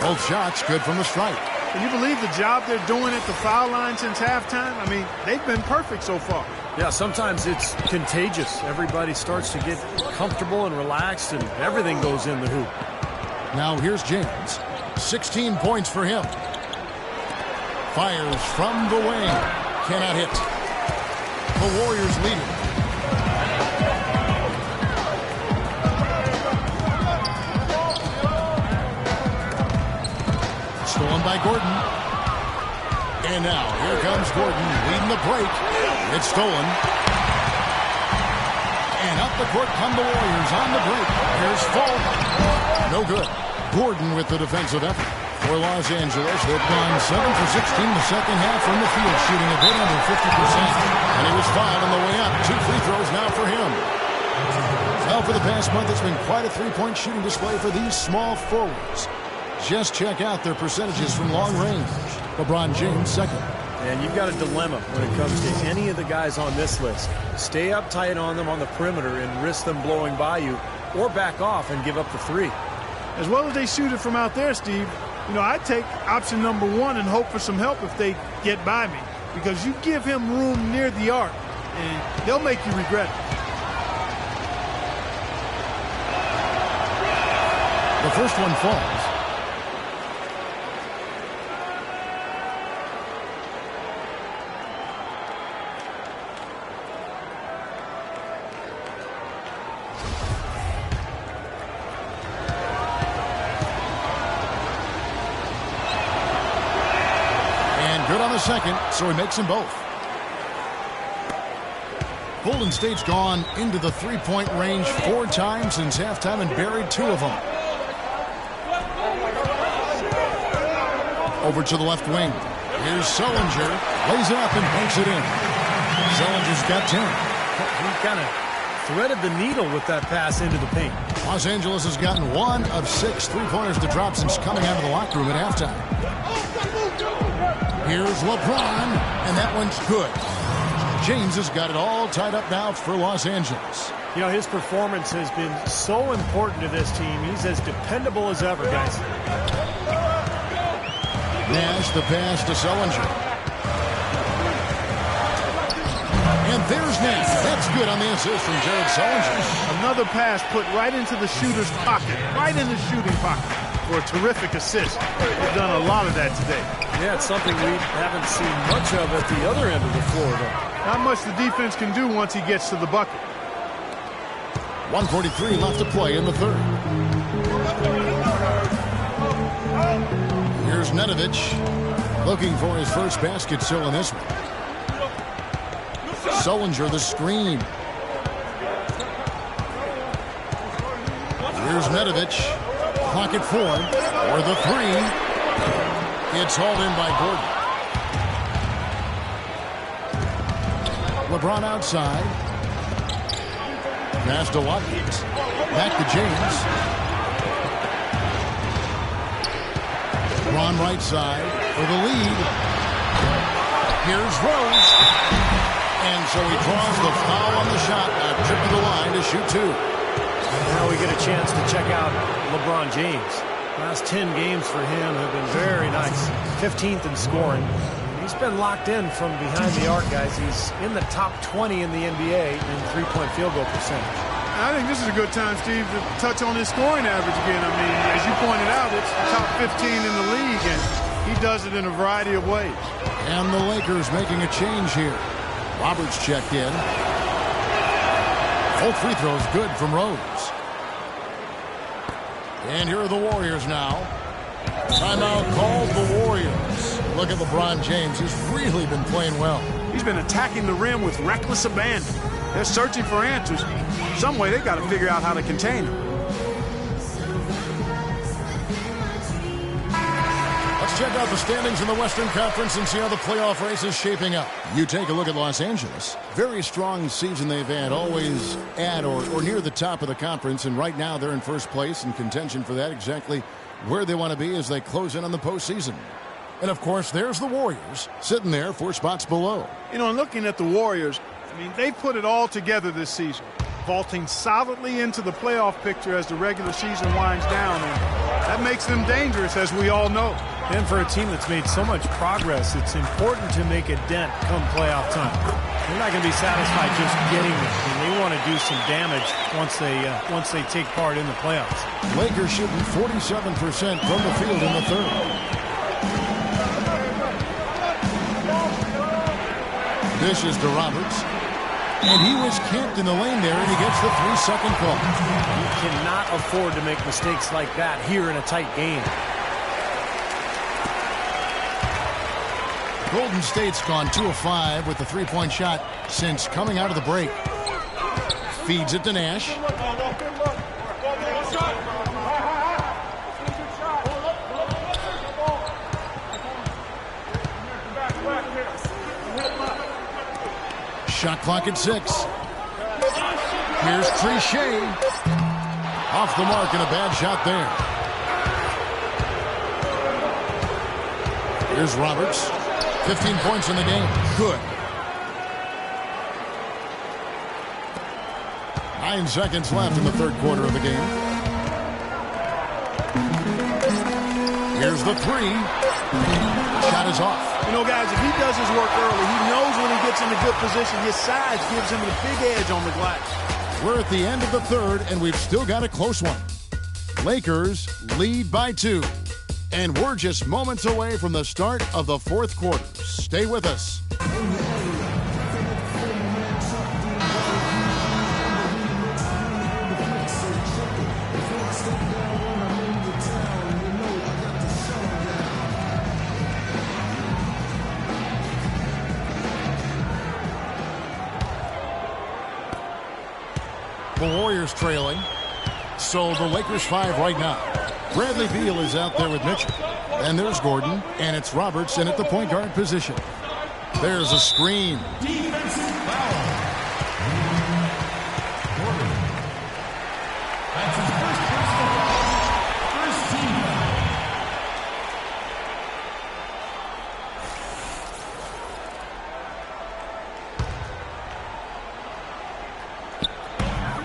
Both shots good from the stripe. Can you believe the job they're doing at the foul line since halftime? I mean, they've been perfect so far. Yeah, sometimes it's contagious. Everybody starts to get comfortable and relaxed, and everything goes in the hoop. Now here's James. 16 points for him. Fires from the wing. Cannot hit. The Warriors lead it. Stolen by Gordon. And now, here comes Gordon leading the break. It's stolen. And up the court come the Warriors on the break. Here's Falk. No good. Gordon with the defensive effort. for Los Angeles. They've gone 7 for 16 in the second half from the field, shooting a bit under 50%. And he was fouled on the way up. 2 free throws now for him. Well, for the past month, it's been quite a three-point shooting display for these small forwards. Just check out their percentages from long range. LeBron James second. And you've got a dilemma when it comes to any of the guys on this list. Stay uptight on them on the perimeter and risk them blowing by you, or back off and give up the three. As well as they shoot it from out there, Steve, you know, I take option number 1 and hope for some help if they get by me, because you give him room near the arc and they'll make you regret it. The first one falls. Good on the second, so he makes them both. Golden State's gone into the three-point range 4 times since halftime and buried 2 of them. Over to the left wing. Here's Sullinger. Lays it up and banks it in. Sullinger's got 10. He kind of threaded the needle with that pass into the paint. Los Angeles has gotten 1 of 6 three-pointers to drop since coming out of the locker room at halftime. Here's LeBron, and that one's good. James has got it all tied up now for Los Angeles. You know, his performance has been so important to this team. He's as dependable as ever, guys. Nash, the pass to Sullinger. And there's Nash. That's good on the assist from Jared Sullinger. Another pass put right into the shooter's pocket, right in the shooting pocket, for a terrific assist. They've done a lot of that today. Yeah, it's something we haven't seen much of at the other end of the floor, though. Not much the defense can do once he gets to the bucket. 1:43 left to play in the third. Here's Nedovic looking for his first basket still in this one. Sullinger the screen. Here's Nedovic. Pocket 4 or the 3. It's hauled in by Gordon. LeBron outside. Pass to Watkins. Back to James. LeBron right side for the lead. Here's Rose. And so he draws the foul on the shot. A trip to the line to shoot 2. Now we get a chance to check out LeBron James. Last 10 games for him have been very nice. 15th in scoring. He's been locked in from behind the arc, guys. He's in the top 20 in the NBA in three-point field goal percentage. I think this is a good time, Steve, to touch on his scoring average again. I mean, as you pointed out, it's top 15 in the league, and he does it in a variety of ways. And the Lakers making a change here. Roberts checked in. Both free throws good from Rose. And here are the Warriors now. Timeout called the Warriors. Look at LeBron James. He's really been playing well. He's been attacking the rim with reckless abandon. They're searching for answers. Some way they've got to figure out how to contain him. Let's check out the standings in the Western Conference and see how the playoff race is shaping up. You take a look at Los Angeles. Very strong season they've had, always at or near the top of the conference, and right now they're in first place in contention for that, exactly where they want to be as they close in on the postseason. And of course, there's the Warriors sitting there 4 spots below. You know, and looking at the Warriors, I mean, they put it all together this season, vaulting solidly into the playoff picture as the regular season winds down, and that makes them dangerous, as we all know. And for a team that's made so much progress, it's important to make a dent come playoff time. They're not going to be satisfied just getting it. I mean, they want to do some damage once they take part in the playoffs. Lakers shooting 47% from the field in the third. This is to Roberts. And he was camped in the lane there, and he gets the 3-second call. You cannot afford to make mistakes like that here in a tight game. Golden State's gone 2 of 5 with the three-point shot since coming out of the break. Feeds it to Nash. Shot clock at 6. Here's Trichet. Off the mark and a bad shot there. Here's Roberts. 15 points in the game. Good. 9 seconds left in the third quarter of the game. Here's the 3. Shot is off. You know, guys, if he does his work early, he knows when he gets in a good position, his size gives him a big edge on the glass. We're at the end of the third, and we've still got a close one. Lakers lead by 2. And we're just moments away from the start of the fourth quarter. Stay with us. The Warriors trailing. So the Lakers 5 right now. Bradley Beal is out there with Mitchell. And there's Gordon. And it's Robertson at the point guard position. There's a screen. Defensive foul. Gordon. That's his first personal foul. First team foul.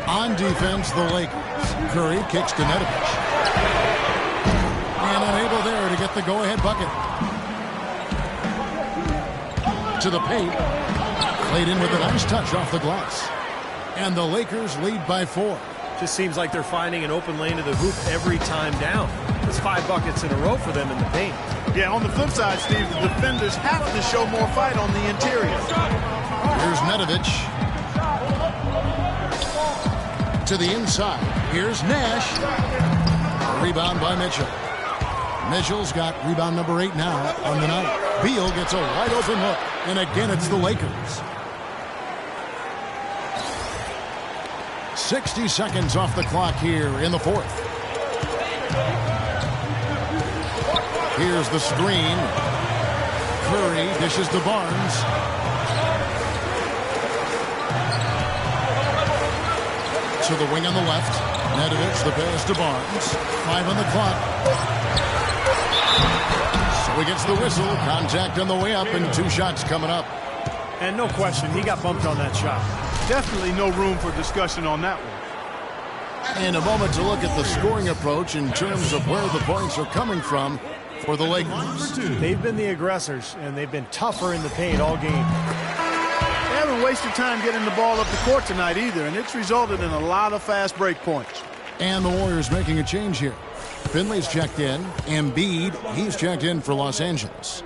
On defense, the Lakers. Curry kicks to Nedovic. And unable there to get the go-ahead bucket. To the paint. Played in with a nice touch off the glass. And the Lakers lead by 4. Just seems like they're finding an open lane to the hoop every time down. It's 5 buckets in a row for them in the paint. Yeah, on the flip side, Steve, the defenders have to show more fight on the interior. Here's Nedovic. To the inside. Here's Nash. Rebound by Mitchell. Mitchell's got rebound number 8 now on the night. Beal gets a wide open look. And again, it's the Lakers. 60 seconds off the clock here in the fourth. Here's the screen. Curry dishes to Barnes. To the wing on the left. Nedovic, the pass to Barnes. 5 on the clock. So he gets the whistle. Contact on the way up and 2 shots coming up. And no question, he got bumped on that shot. Definitely no room for discussion on that one. And a moment to look at the scoring approach in terms of where the points are coming from for the Lakers. They've been the aggressors, and they've been tougher in the paint all game. They haven't wasted time getting the ball up the court tonight either, and it's resulted in a lot of fast break points. And the Warriors making a change here. Finley's checked in. Embiid, he's checked in for Los Angeles.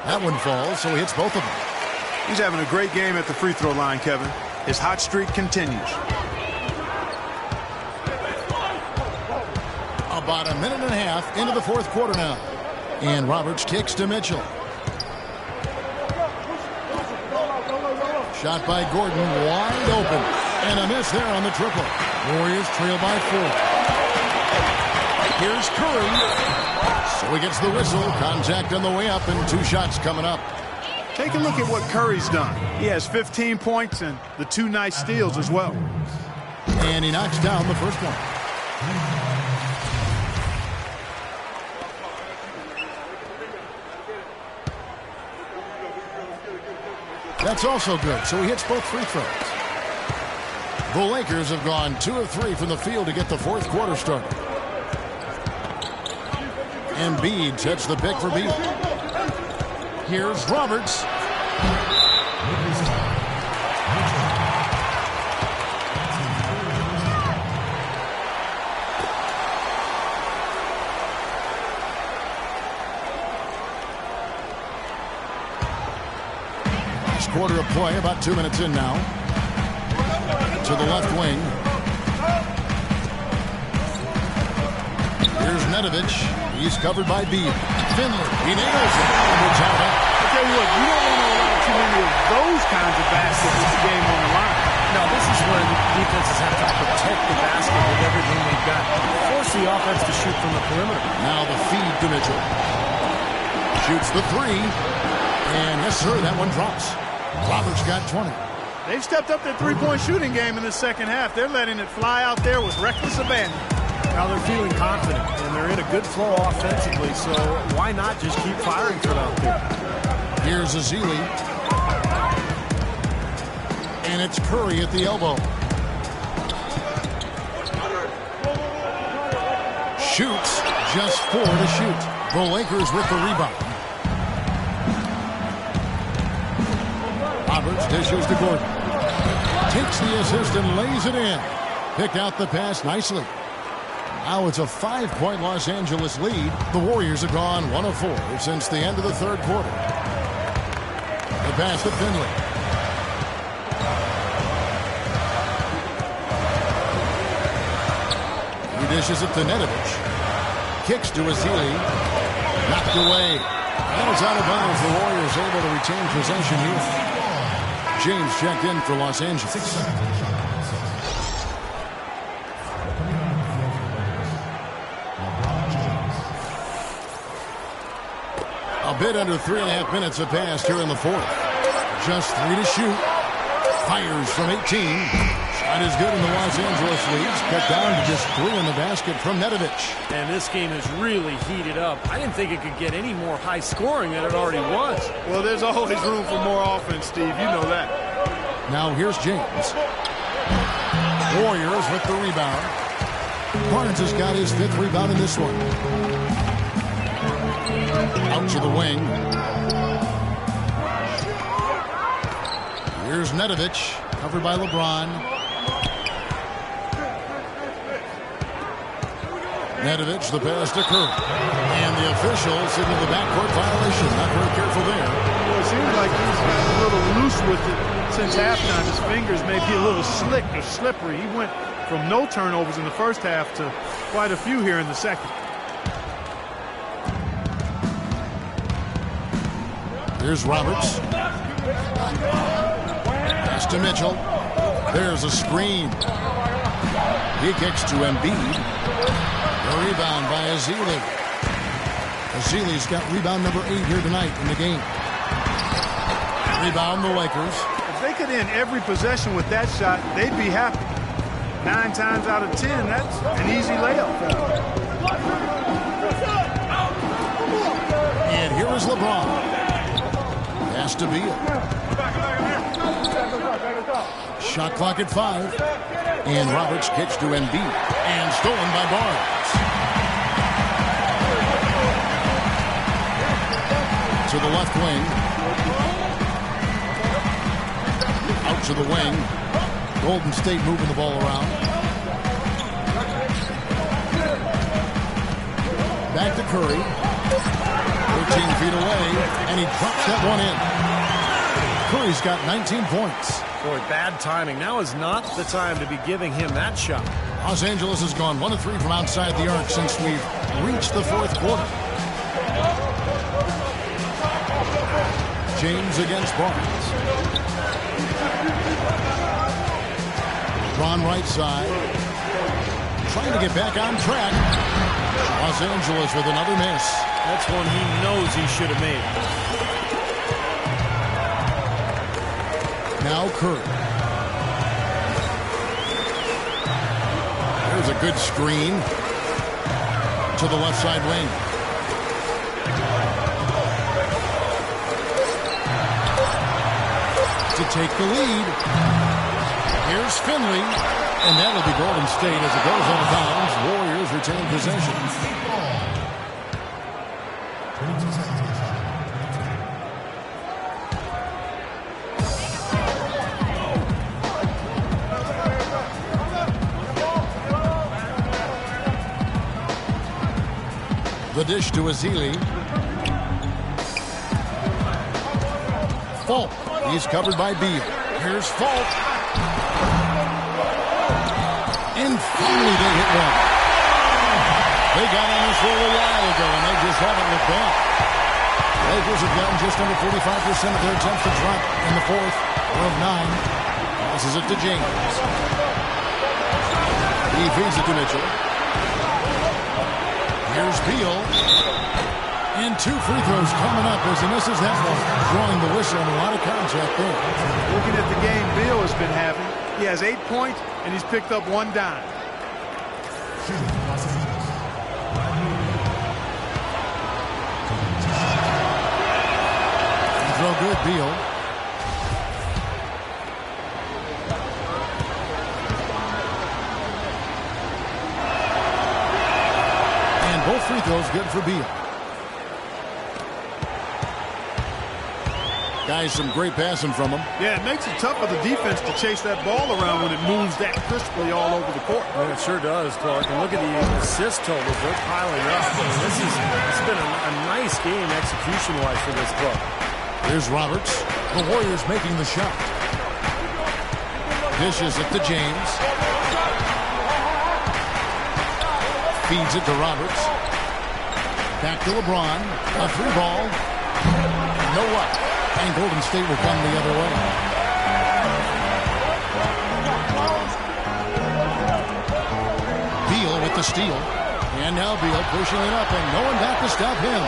That one falls, so he hits both of them. He's having a great game at the free throw line, Kevin. His hot streak continues. About a minute and a half into the fourth quarter now. And Roberts kicks to Mitchell. Shot by Gordon, wide open. And a miss there on the triple. Warriors trail by 4. Here's Curry. So he gets the whistle. Contact on the way up and 2 shots coming up. Take a look at what Curry's done. He has 15 points and the 2 nice steals as well. And he knocks down the first one. That's also good, so he hits both free throws. The Lakers have gone 2 of 3 from the field to get the fourth quarter started. Embiid sets the pick for Beal. Here's Roberts. Last quarter of play, about 2 minutes in now. To the left wing. Here's Nedovic. He's covered by Beal. Finley, he nails it. And we're tied up. I tell you what, you don't want to allow too many of those kinds of baskets with the game on the line. No, this is when defenses have to protect the basket with everything they've got. Force the offense to shoot from the perimeter. Now the feed to Mitchell. Shoots the 3. And yes, sir, that one drops. Roberts got 20. They've stepped up their three-point shooting game in the second half. They're letting it fly out there with reckless abandon. Now they're feeling confident, and they're in a good flow offensively, so why not just keep firing from out there? Here's Ezeli. And it's Curry at the elbow. Shoots, just 4 to shoot. The Lakers with the rebound. Roberts dishes to Gordon. Takes the assist and lays it in. Picked out the pass nicely. Now it's a 5-point Los Angeles lead. The Warriors have gone 1 of 4 since the end of the third quarter. The pass to Finley. He dishes it to Nedovic. Kicks to Ezeli. Knocked away. And it's out of bounds. The Warriors able to retain possession here. James checked in for Los Angeles. A bit under 3.5 minutes have passed here in the fourth. Just 3 to shoot. Fires from 18. Shot is good in the Los Angeles leads. Cut down to just 3 in the basket from Nedovic. And this game is really heated up. I didn't think it could get any more high scoring than it already was. Well, there's always room for more offense, Steve. You know that. Now here's James. Warriors with the rebound. Barnes has got his 5th rebound in this one. Out to the wing. Here's Nedovic, covered by LeBron. Nedovic, the pass to Curry. And the official signaled the backcourt violation. Not very careful there. Well, it seems like he's gotten a little loose with it since halftime. His fingers may be a little slick or slippery. He went from no turnovers in the first half to quite a few here in the second. Here's Roberts. Pass to Mitchell. There's a screen. He kicks to Embiid. The rebound by Ezeli. Ezeli's got rebound number 8 here tonight in the game. Rebound the Lakers. If they could end every possession with that shot, they'd be happy. 9 times out of 10, that's an easy layup for them. And here is LeBron. Pass to Beal. Shot clock at 5. And Roberts kicks to Embiid. And stolen by Barnes. To the left wing. Out to the wing. Golden State moving the ball around. Back to Curry. 13 feet away. And he drops that one in. Curry's got 19 points. Boy, bad timing. Now is not the time to be giving him that shot. Los Angeles has gone 1 of 3 from outside the arc since we've reached the fourth quarter. James against Barnes. LeBron right side. Trying to get back on track. Los Angeles with another miss. That's one he knows he should have made. Now Curry. There's a good screen to the left side wing. To take the lead. Here's Finley. And that'll be Golden State as it goes out of bounds. Warriors retain possession. The dish to Ezeli. Falk. He's covered by Beal. Here's Falk. And finally they hit one. They got on this roll a while ago, and they just haven't looked back. Lakers have gotten just under 45% of their attempts to drop in the fourth of 9. Passes it to James. He feeds it to Mitchell. Here's Beal. And 2 free throws coming up as he misses that one. Drawing the whistle and a lot of contact there. Looking at the game Beal has been having, he has 8 points and he's picked up 1 dime. Throw good, Beal. And both free throws good for Beal. Guys, some great passing from him. Yeah, it makes it tough for the defense to chase that ball around when it moves that crisply all over the court. And it sure does, Clark. And look at the assist totals. They're piling up. I mean, it's been a nice game execution-wise for this club. Here's Roberts. The Warriors making the shot. Dishes it to James. Feeds it to Roberts. Back to LeBron. A 3-ball. No what? And Golden State will come the other way. Beal with the steal. And now Beal pushing it up, and no one back to stop him.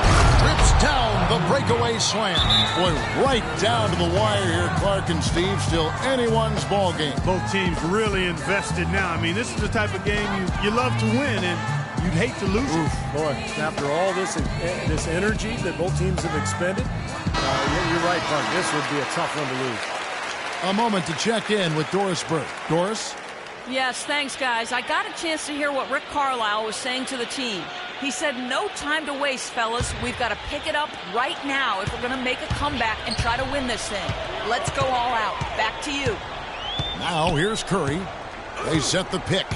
Rips down the breakaway slam. Boy, right down to the wire here, Clark and Steve. Still anyone's ball game. Both teams really invested now. I mean, this is the type of game you love to win, and you'd hate to lose it. Boy, after all this energy that both teams have expended, you're right, Clark. This would be a tough one to lose. A moment to check in with Doris Burke. Doris? Yes, thanks, guys. I got a chance to hear what Rick Carlisle was saying to the team. He said, no time to waste, fellas. We've got to pick it up right now if we're going to make a comeback and try to win this thing. Let's go all out. Back to you. Now here's Curry. They set the pick.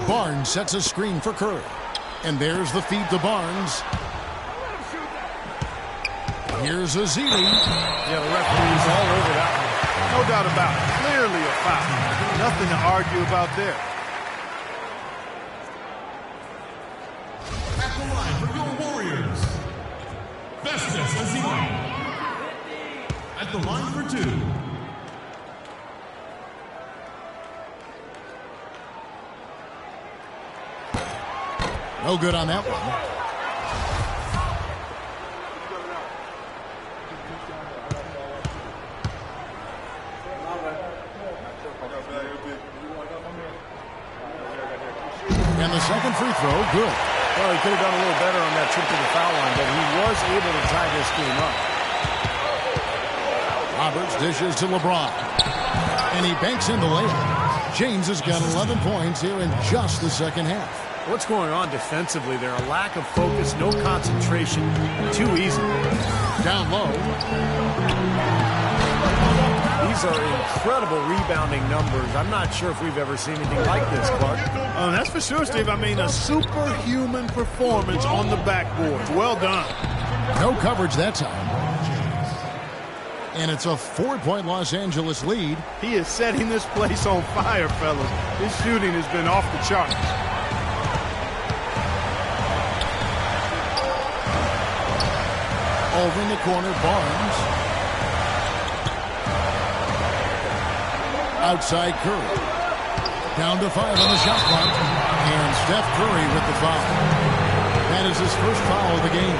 Barnes sets a screen for Curry. And there's the feed to Barnes. Here's Azili. Yeah, the referee's all over that one. No doubt about it. Clearly a foul. Nothing to argue about there. At the line for your Warriors, Festus Ezeli. At the line for 2. No good on that one. And the second free throw, good. Well, he could have done a little better on that trip to the foul line, but he was able to tie this game up. Roberts dishes to LeBron. And he banks in the layup. James has got 11 points here in just the second half. What's going on defensively there? A lack of focus, no concentration, too easy. Down low. These are incredible rebounding numbers. I'm not sure if we've ever seen anything like this, Clark. That's for sure, Steve. I mean, a superhuman performance on the backboard. Well done. No coverage that time. And it's a 4-point Los Angeles lead. He is setting this place on fire, fellas. His shooting has been off the chart. Over in the corner, Barnes. Outside Curry. Down to 5 on the shot clock. And Steph Curry with the foul. That is his first foul of the game.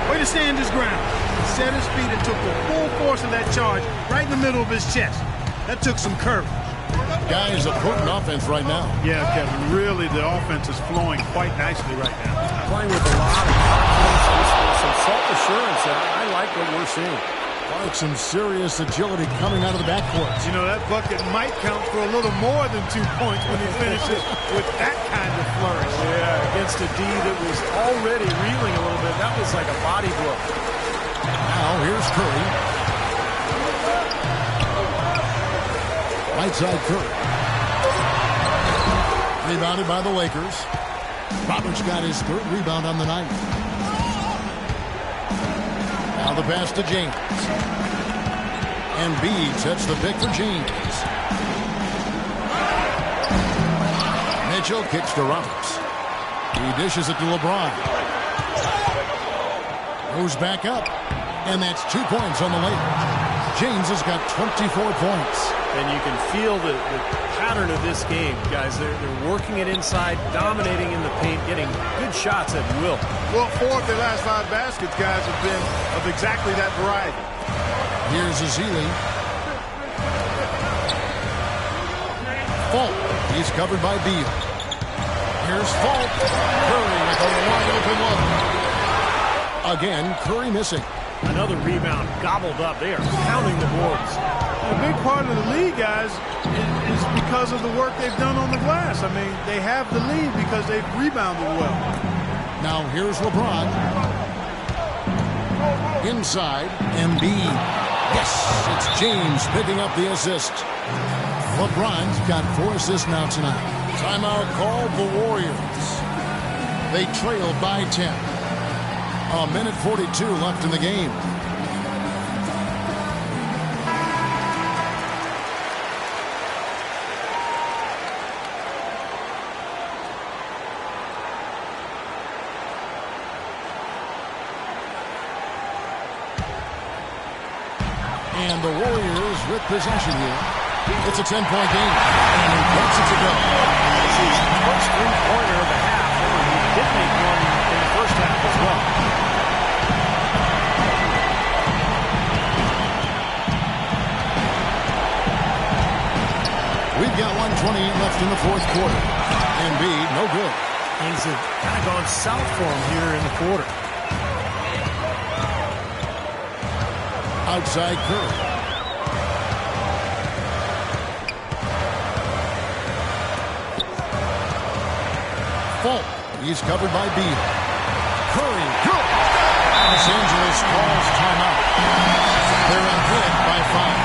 Way to stand his ground. Set his feet and took the full force of that charge right in the middle of his chest. That took some courage. Guys, a potent offense right now. Yeah, Kevin, really the offense is flowing quite nicely right now. Playing with a lot of confidence, some self-assurance. I like what we're seeing. Like some serious agility coming out of the backcourt. You know, that bucket might count for a little more than 2 points when he finishes with that kind of flourish. Yeah, against a D that was already reeling a little bit. That was like a body blow. Now here's Curry. Right side Curry. Rebounded by the Lakers. Roberts got his 3rd rebound on the night. Now the pass to James. Embiid sets the pick for James. Mitchell kicks to Roberts. He dishes it to LeBron. Goes back up. And that's 2 points on the layup. James has got 24 points. and you can feel the pattern of this game, guys. They're working it inside, dominating in the paint, getting good shots at will. Well, 4 of their last 5 baskets, guys, have been of exactly that variety. Here's Azili. Fultz. He's covered by Beal. Here's Fultz. Curry with a wide open look. Again, Curry missing. Another rebound gobbled up. They are pounding the boards. A big part of the lead, guys, is because of the work they've done on the glass. I mean, they have the lead because they've rebounded well. Now here's LeBron. Inside, Embiid. Yes, it's James picking up the assist. LeBron's got 4 assists now tonight. Timeout called the Warriors. They trail by 10. 1:42 left in the game. And the Warriors with possession here. It's a 10-point game. And he gets it to go. This is the first three-pointer of the half. He did make one in the first half as well. We've got 1:28 left in the fourth quarter. Embiid, no good. Things have kind of gone south for him here in the quarter. Outside Curry. Fultz. He's covered by Beal. Curry, good. Los Angeles calls timeout. They're ahead by 5.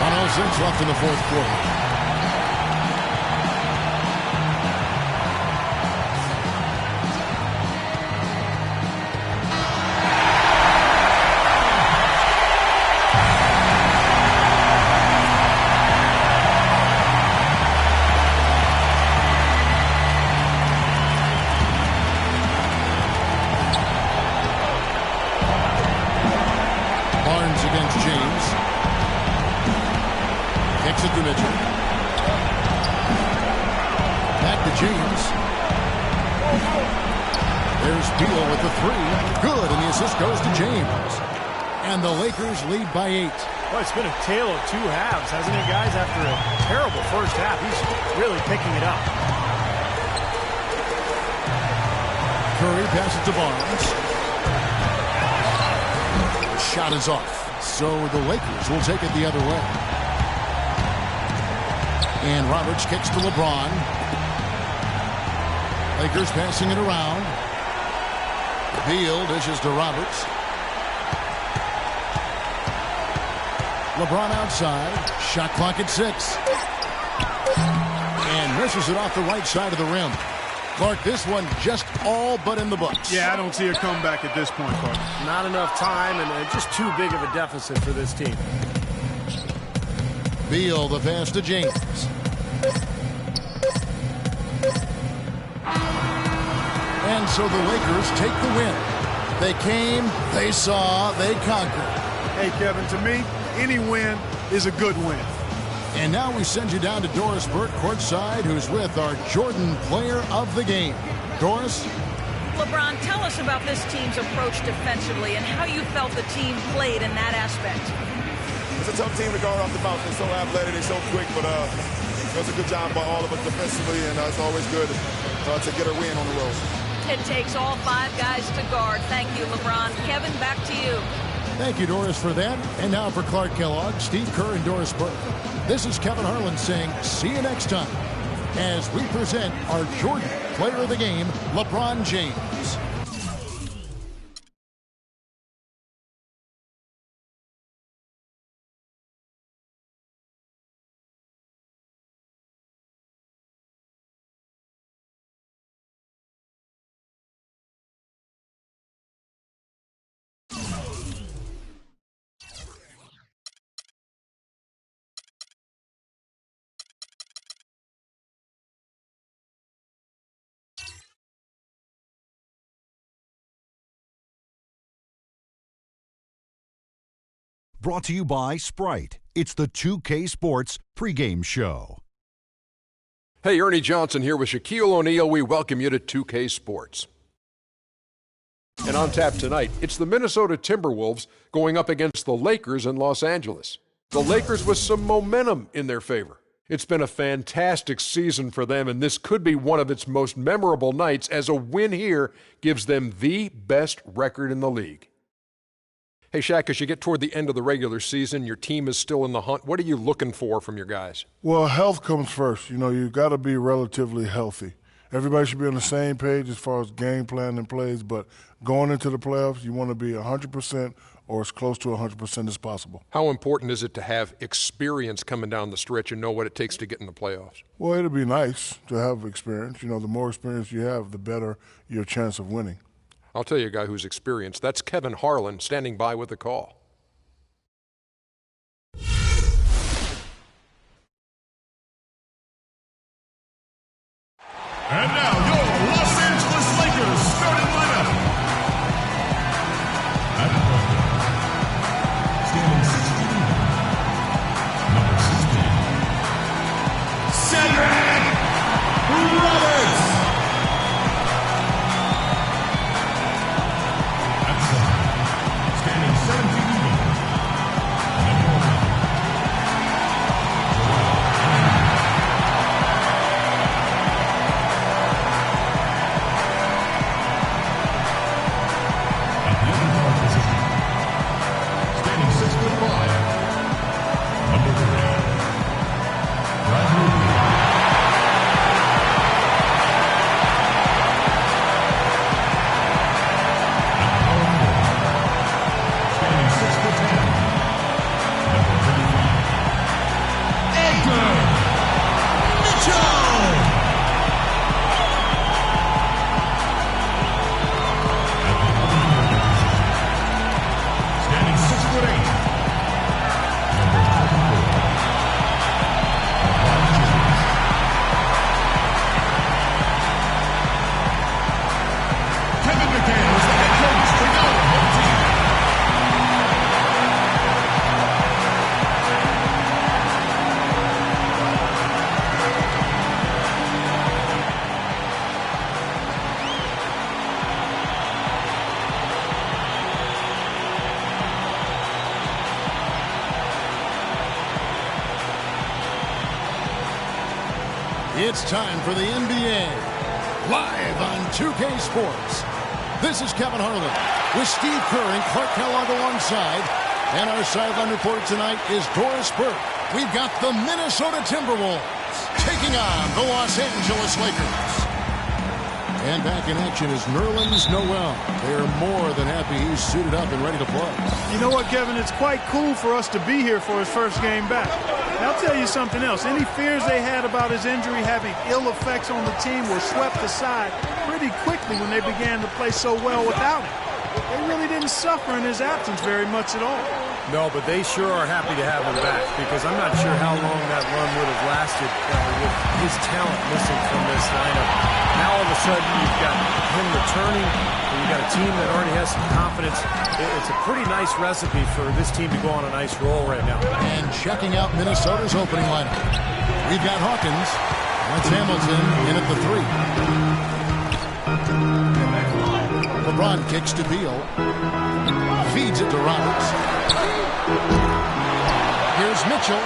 1:06 left in the fourth quarter. Back to James. There's Beal with the 3. Good, and the assist goes to James. And the Lakers lead by 8. Well, it's been a tale of 2 halves, hasn't it, guys? After a terrible first half, he's really picking it up. Curry passes to Barnes. The shot is off. So the Lakers will take it the other way. And Roberts kicks to LeBron. Lakers passing it around. Beal dishes to Roberts. LeBron outside. Shot clock at 6. And misses it off the right side of the rim. Clark, this one just all but in the books. Yeah, I don't see a comeback at this point, Clark. Not enough time and just too big of a deficit for this team. Beal, the pass to James. And so the Lakers take the win. They came, they saw, they conquered. Hey, Kevin, to me, any win is a good win. And now we send you down to Doris Burke courtside, who's with our Jordan Player of the Game. Doris? LeBron, tell us about this team's approach defensively and how you felt the team played in that aspect. It's a tough team to guard off the bounce. They're so athletic, they're so quick, but it was a good job by all of us defensively, and it's always good to get a win on the road. It takes all 5 guys to guard. Thank you, LeBron. Kevin, back to you. Thank you, Doris, for that. And now for Clark Kellogg, Steve Kerr, and Doris Burke. This is Kevin Harlan saying see you next time as we present our Jordan Player of the Game, LeBron James. Brought to you by Sprite. It's the 2K Sports pregame show. Hey, Ernie Johnson here with Shaquille O'Neal. We welcome you to 2K Sports. And on tap tonight, it's the Minnesota Timberwolves going up against the Lakers in Los Angeles. The Lakers with some momentum in their favor. It's been a fantastic season for them, and this could be one of its most memorable nights, as a win here gives them the best record in the league. Hey, Shaq, as you get toward the end of the regular season, your team is still in the hunt. What are you looking for from your guys? Well, health comes first. You know, you got to be relatively healthy. Everybody should be on the same page as far as game plan and plays, but going into the playoffs, you want to be 100% or as close to 100% as possible. How important is it to have experience coming down the stretch and know what it takes to get in the playoffs? Well, it'd be nice to have experience. You know, the more experience you have, the better your chance of winning. I'll tell you a guy who's experienced. That's Kevin Harlan standing by with the call. And now, your Los Angeles Lakers starting lineup. At the point, standing 16, number 16, Cedric Roberts. At the center, standing 17, number 1. It's time for the NBA, live on 2K Sports. This is Kevin Harlan with Steve Kerr and Clark Kellogg alongside. And our sideline reporter tonight is Doris Burke. We've got the Minnesota Timberwolves taking on the Los Angeles Lakers. And back in action is Nerlens Noel. They're more than happy he's suited up and ready to play. You know what, Kevin? It's quite cool for us to be here for his first game back. Now, I'll tell you something else. Any fears they had about his injury having ill effects on the team were swept aside pretty quickly when they began to play so well without him. They really didn't suffer in his absence very much at all. No, but they sure are happy to have him back, because I'm not sure how long that run would have lasted with his talent missing from this lineup. Now all of a sudden you've got him returning, and you've got a team that already has some confidence. It's a pretty nice recipe for this team to go on a nice roll right now. And checking out Minnesota's opening lineup, we've got Hawkins. That's Hamilton in at the 3. LeBron kicks to Beal. Feeds it to Roberts. Here's Mitchell.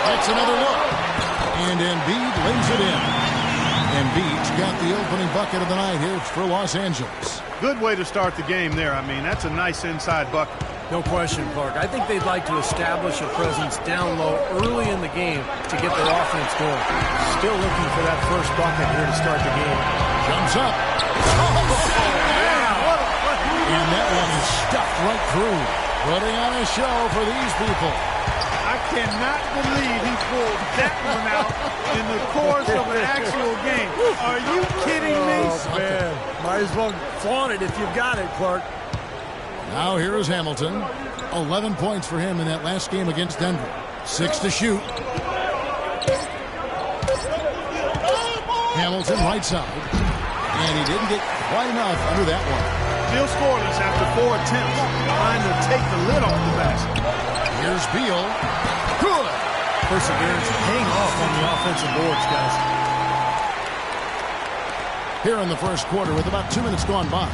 That's another look. And Embiid lays it in. Embiid's got the opening bucket of the night here for Los Angeles. Good way to start the game there. I mean, that's a nice inside bucket. No question, Clark. I think they'd like to establish a presence down low early in the game to get their offense going. Still looking for that first bucket here to start the game. Jumps up. And that one is stuffed right through. Putting on a show for these people. I cannot believe he pulled that one out in the course of an actual game. Are you kidding me? Oh, man. Might as well flaunt it if you've got it, Clark. Now here is Hamilton. 11 points for him in that last game against Denver. 6 to shoot. Hamilton right side. And he didn't get quite enough under that one. Still scoreless after 4 attempts, trying to take the lid off the basket. Here's Beal. Good. Perseverance paying off on the offensive boards, guys. Here in the first quarter with about 2 minutes gone by.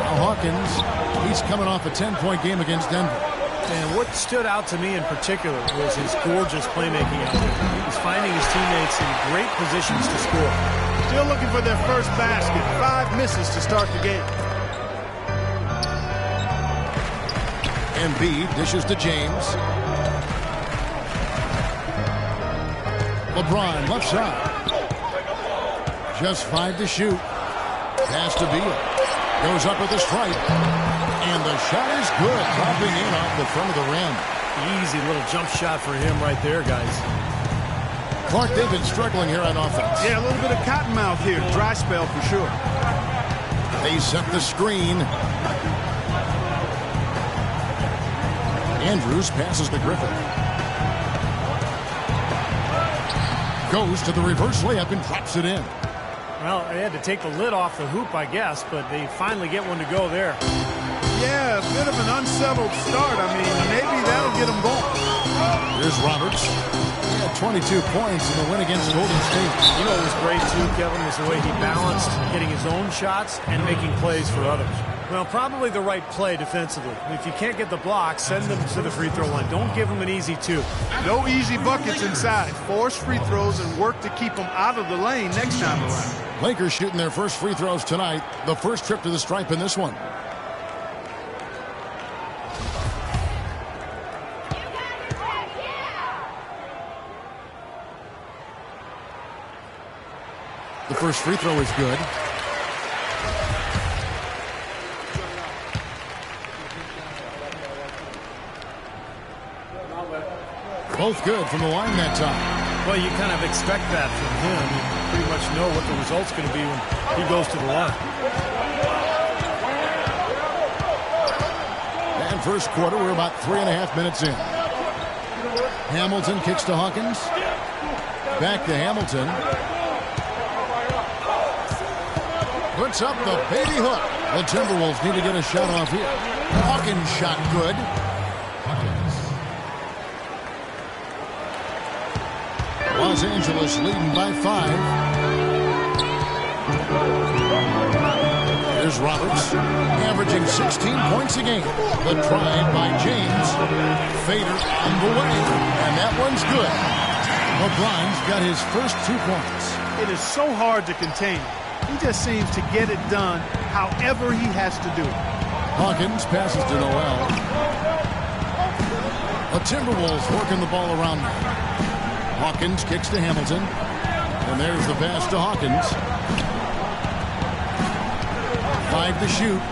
Now Hawkins, he's coming off a 10-point game against Denver. And what stood out to me in particular was his gorgeous playmaking out there. He was finding his teammates in great positions to score. Still looking for their first basket. 5 misses to start the game. Embiid dishes to James. LeBron left side. Just 5 to shoot. Pass to Beal. Goes up with a strike. And the shot is good. Dropping in off the front of the rim. Easy little jump shot for him right there, guys. Clark, they've been struggling here on offense. Yeah, a little bit of cottonmouth here. Dry spell for sure. They set the screen. Andrews passes to Griffin. Goes to the reverse layup and drops it in. Well, they had to take the lid off the hoop, I guess, but they finally get one to go there. Yeah, a bit of an unsettled start. I mean, maybe that'll get them going. Here's Roberts. He had 22 points in the win against Golden State. You know what was great, too, Kevin, was the way he balanced getting his own shots and making plays for others. Well, probably the right play defensively. If you can't get the block, send them to the free throw line. Don't give them an easy 2. No easy buckets inside. Force free throws and work to keep them out of the lane next time around. Lakers shooting their first free throws tonight. The first trip to the stripe in this one. The first free throw is good. Both good from the line that time. Well, you kind of expect that from him. You pretty much know what the result's going to be when he goes to the line. And first quarter, we're about 3.5 minutes in. Hamilton kicks to Hawkins. Back to Hamilton. Puts up the baby hook. The Timberwolves need to get a shot off here. Hawkins shot good. Los Angeles leading by 5. Here's Roberts, averaging 16 points a game. The drive by James. Fader on the way, and that one's good. LeBron's got his first 2 points. It is so hard to contain him. He just seems to get it done however he has to do it. Hawkins passes to Noel. The Timberwolves working the ball around them. Hawkins kicks to Hamilton. And there's the pass to Hawkins. 5 to shoot.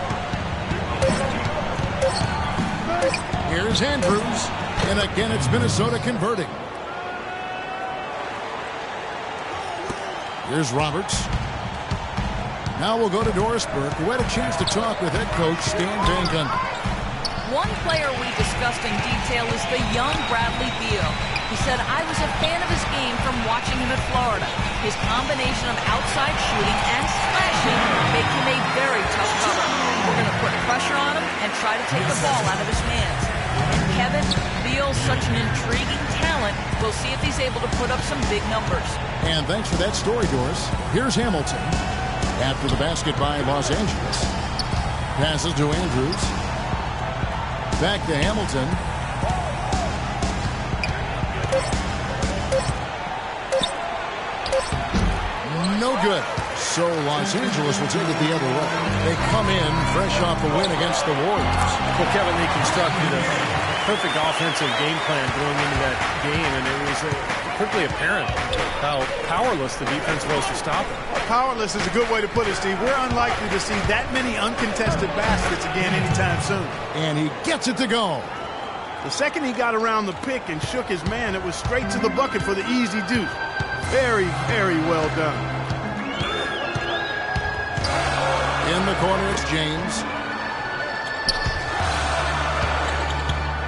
Here's Andrews. And again, it's Minnesota converting. Here's Roberts. Now we'll go to Dorisburg, who had a chance to talk with head coach Stan Van Gundy. One player we discussed in detail is the young Bradley Beal. He said, I was a fan of his game from watching him at Florida. His combination of outside shooting and slashing make him a very tough cover. We're going to put pressure on him and try to take the ball out of his hands. And Kevin, Beal's such an intriguing talent. We'll see if he's able to put up some big numbers. And thanks for that story, Doris. Here's Hamilton. After the basket by Los Angeles. Passes to Andrews. Back to Hamilton. No good. So Los Angeles will take it the other way. They come in fresh off the win against the Warriors. Well, Kevin, they constructed a perfect offensive game plan going into that game, and it was quickly apparent how powerless the defense was to stop it. Powerless is a good way to put it, Steve. We're unlikely to see that many uncontested baskets again anytime soon. And he gets it to go. The second he got around the pick and shook his man, it was straight to the bucket for the easy deuce. Very, very well done. In the corner, it's James.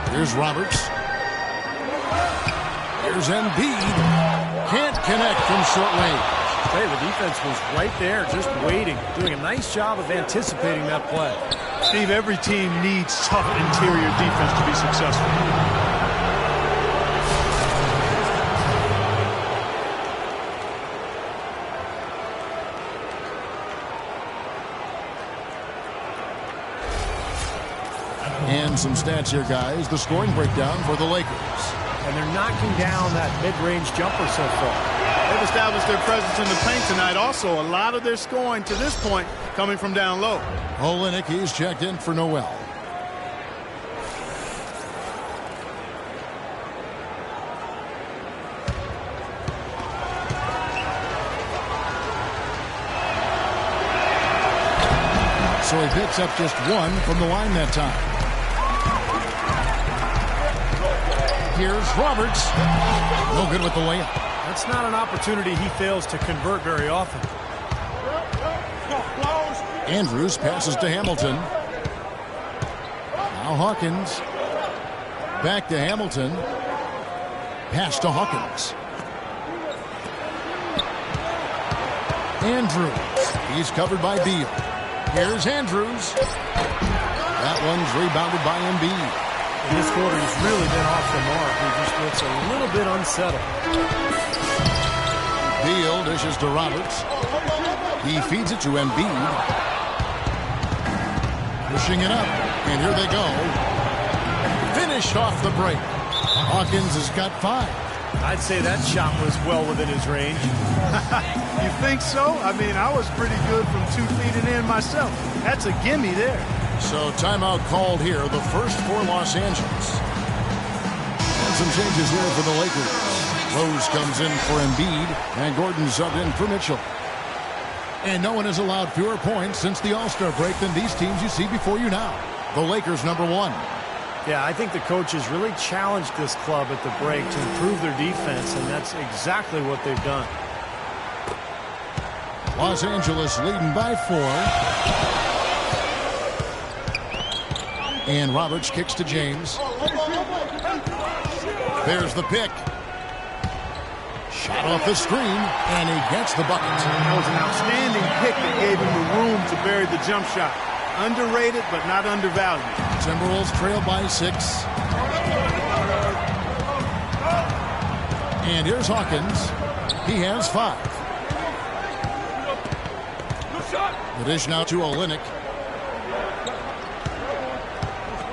Here's Roberts. Here's Embiid. Can't connect from short range. Hey, the defense was right there, just waiting, doing a nice job of anticipating that play. Steve, every team needs tough interior defense to be successful. And some stats here, guys. The scoring breakdown for the Lakers. And they're knocking down that mid-range jumper so far. They've established their presence in the paint tonight. Also, a lot of their scoring to this point coming from down low. Olynyk, he's checked in for Noel. So he picks up just one from the line that time. Here's Roberts. No good with the layup. That's not an opportunity he fails to convert very often. Andrews passes to Hamilton. Now Hawkins. Back to Hamilton. Pass to Hawkins. Andrews. He's covered by Beal. Here's Andrews. That one's rebounded by Embiid. In this quarter, he's really been off the mark. He just looks a little bit unsettled. Beal dishes to Roberts. He feeds it to Embiid. Pushing it up. And here they go. Finished off the break. Hawkins has got 5. I'd say that shot was well within his range. You think so? I mean, I was pretty good from 2 feet and in myself. That's a gimme there. So timeout called here, the first for Los Angeles. And some changes here for the Lakers. Rose comes in for Embiid, and Gordon subbed in for Mitchell. And no one has allowed fewer points since the All-Star break than these teams you see before you now. The Lakers #1. Yeah, I think the coaches really challenged this club at the break to improve their defense, and that's exactly what they've done. Los Angeles leading by 4. And Roberts kicks to James. There's the pick. Shot off the screen, and he gets the bucket. That was an outstanding pick that gave him the room to bury the jump shot. Underrated, but not undervalued. Timberwolves trail by 6. And here's Hawkins. He has 5. The dish now to Olynyk.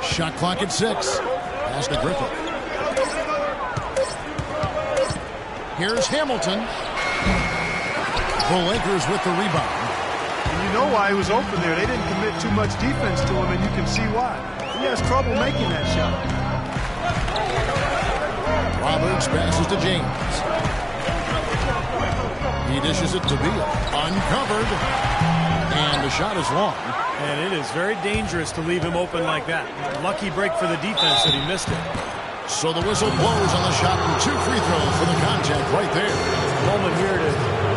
Shot clock at 6. Pass to Griffin. Here's Hamilton. The Lakers with the rebound. And you know why he was open there. They didn't commit too much defense to him, and you can see why. He has trouble making that shot. Roberts passes to James. He dishes it to Beal. Uncovered. And the shot is long. And it is very dangerous to leave him open like that. Lucky break for the defense that he missed it. So the whistle blows on the shot and 2 free throws for the contact right there. A moment here to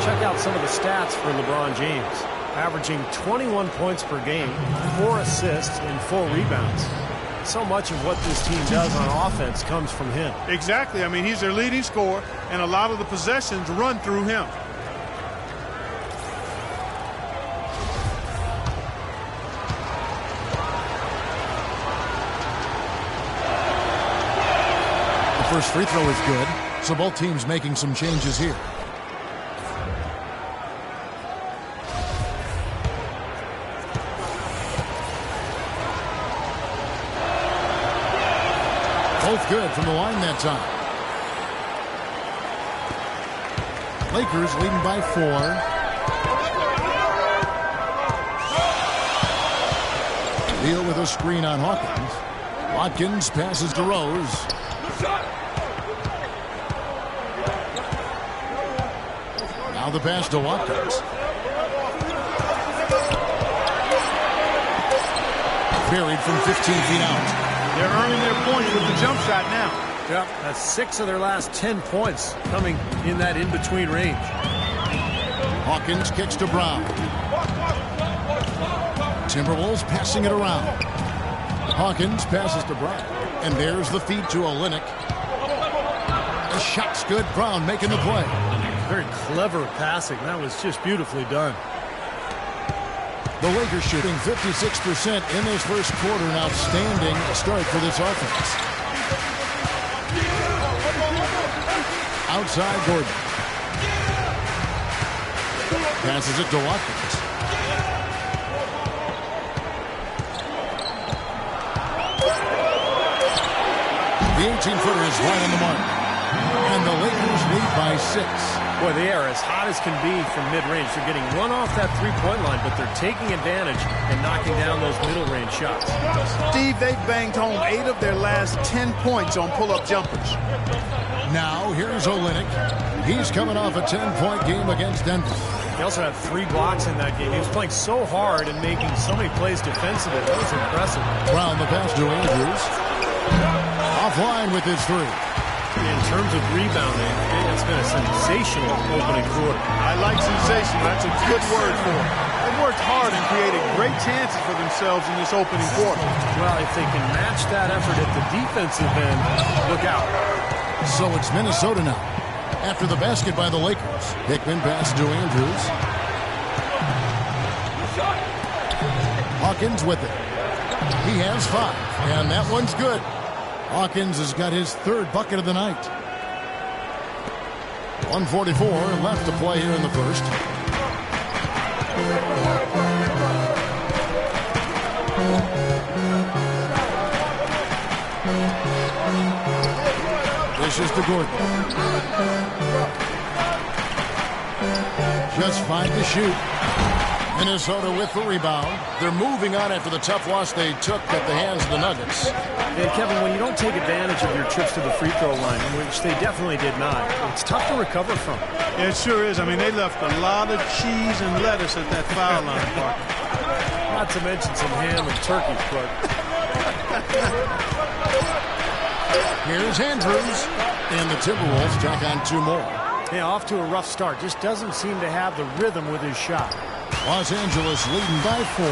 check out some of the stats for LeBron James. Averaging 21 points per game, 4 assists, and 4 rebounds. So much of what this team does on offense comes from him. Exactly. I mean, he's their leading scorer, and a lot of the possessions run through him. First free throw is good, so both teams making some changes here. Both good from the line that time. Lakers leading by 4. Beal with a screen on Hawkins. Watkins passes to Rose. Now the pass to Watkins. Buried from 15 feet out. They're earning their points with the jump shot now. Yep, that's 6 of their last 10 points coming in that in-between range. Hawkins kicks to Brown. Timberwolves passing it around. Hawkins passes to Brown. And there's the feed to Olynyk. The shot's good. Brown making the play. Very clever passing. That was just beautifully done. The Lakers shooting 56% in this first quarter. An outstanding start for this offense. Outside Gordon. Passes it to Watkins. The 18-footer is right on the mark. And the Lakers lead by 6. Boy, they are as hot as can be from mid-range. They're getting one off that three-point line, but they're taking advantage and knocking down those middle-range shots. Steve, they've banged home 8 of their last 10 points on pull-up jumpers. Now, here's Olynyk. He's coming off a 10-point game against Denver. He also had 3 blocks in that game. He was playing so hard and making so many plays defensively. That was impressive. Brown the pass to Andrews. Offline with his 3. In terms of rebounding, it's been a sensational opening quarter. I like sensational. That's a good word for it. They've worked hard and created great chances for themselves in this opening quarter. Well, if they can match that effort at the defensive end, look out. So it's Minnesota now. After the basket by the Lakers. Hickman pass to Andrews. Hawkins with it. He has 5, and that one's good. Hawkins has got his 3rd bucket of the night. 1:44 left to play here in the first. This is to Gordon. Just 5 to shoot. Minnesota with the rebound. They're moving on after the tough loss they took at the hands of the Nuggets. And Kevin, when you don't take advantage of your trips to the free throw line, which they definitely did not, it's tough to recover from. Yeah, it sure is. I mean, they left a lot of cheese and lettuce at that foul line, Parker. Not to mention some ham and turkey, but... Here's Andrews. And the Timberwolves tack on 2 more. Yeah, off to a rough start. Just doesn't seem to have the rhythm with his shot. Los Angeles leading by 4.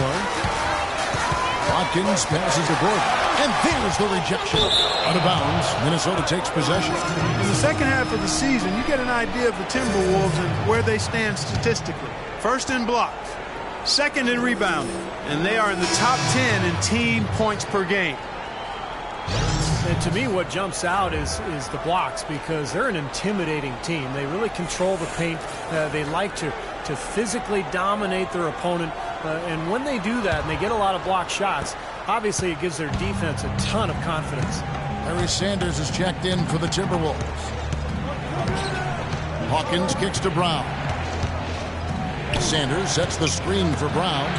Watkins passes to Gordon. And there's the rejection. Out of bounds. Minnesota takes possession. In the second half of the season, you get an idea of the Timberwolves and where they stand statistically. First in blocks, second in rebounding, and they are in the top 10 in team points per game. And to me, what jumps out is the blocks, because they're an intimidating team. They really control the paint. They like to physically dominate their opponent. And when they do that and they get a lot of block shots, obviously it gives their defense a ton of confidence. Larry Sanders is checked in for the Timberwolves. Hawkins kicks to Brown. Sanders sets the screen for Brown.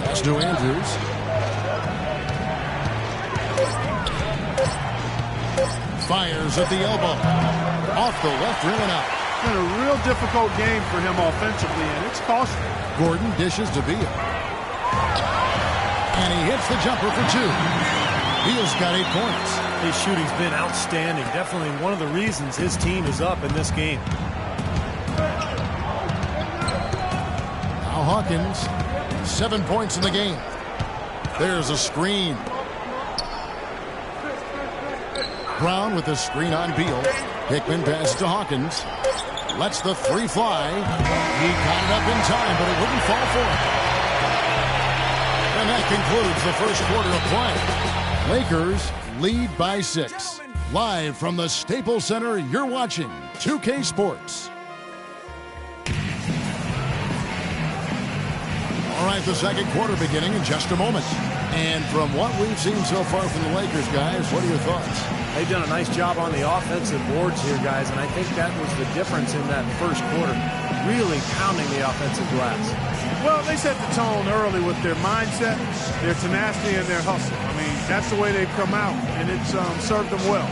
Pass to Andrews. Fires at the elbow. Off the left rim and out. It's been a real difficult game for him offensively, and it's costly. Gordon dishes to Beal. And he hits the jumper for 2. Beal's got 8 points. His shooting's been outstanding. Definitely one of the reasons his team is up in this game. Now Hawkins, 7 points in the game. There's a screen. Brown with the screen on Beal. Hickman passes to Hawkins. Lets the 3 fly. He got it up in time, but it wouldn't fall for him. And that concludes the first quarter of play. Lakers lead by 6. Live from the Staples Center, you're watching 2K Sports. All right, the second quarter beginning in just a moment. And from what we've seen so far from the Lakers, guys, what are your thoughts? They've done a nice job on the offensive boards here, guys, and I think that was the difference in that first quarter, really pounding the offensive glass. Well, they set the tone early with their mindset, their tenacity, and their hustle. I mean, that's the way they've come out, and it's served them well.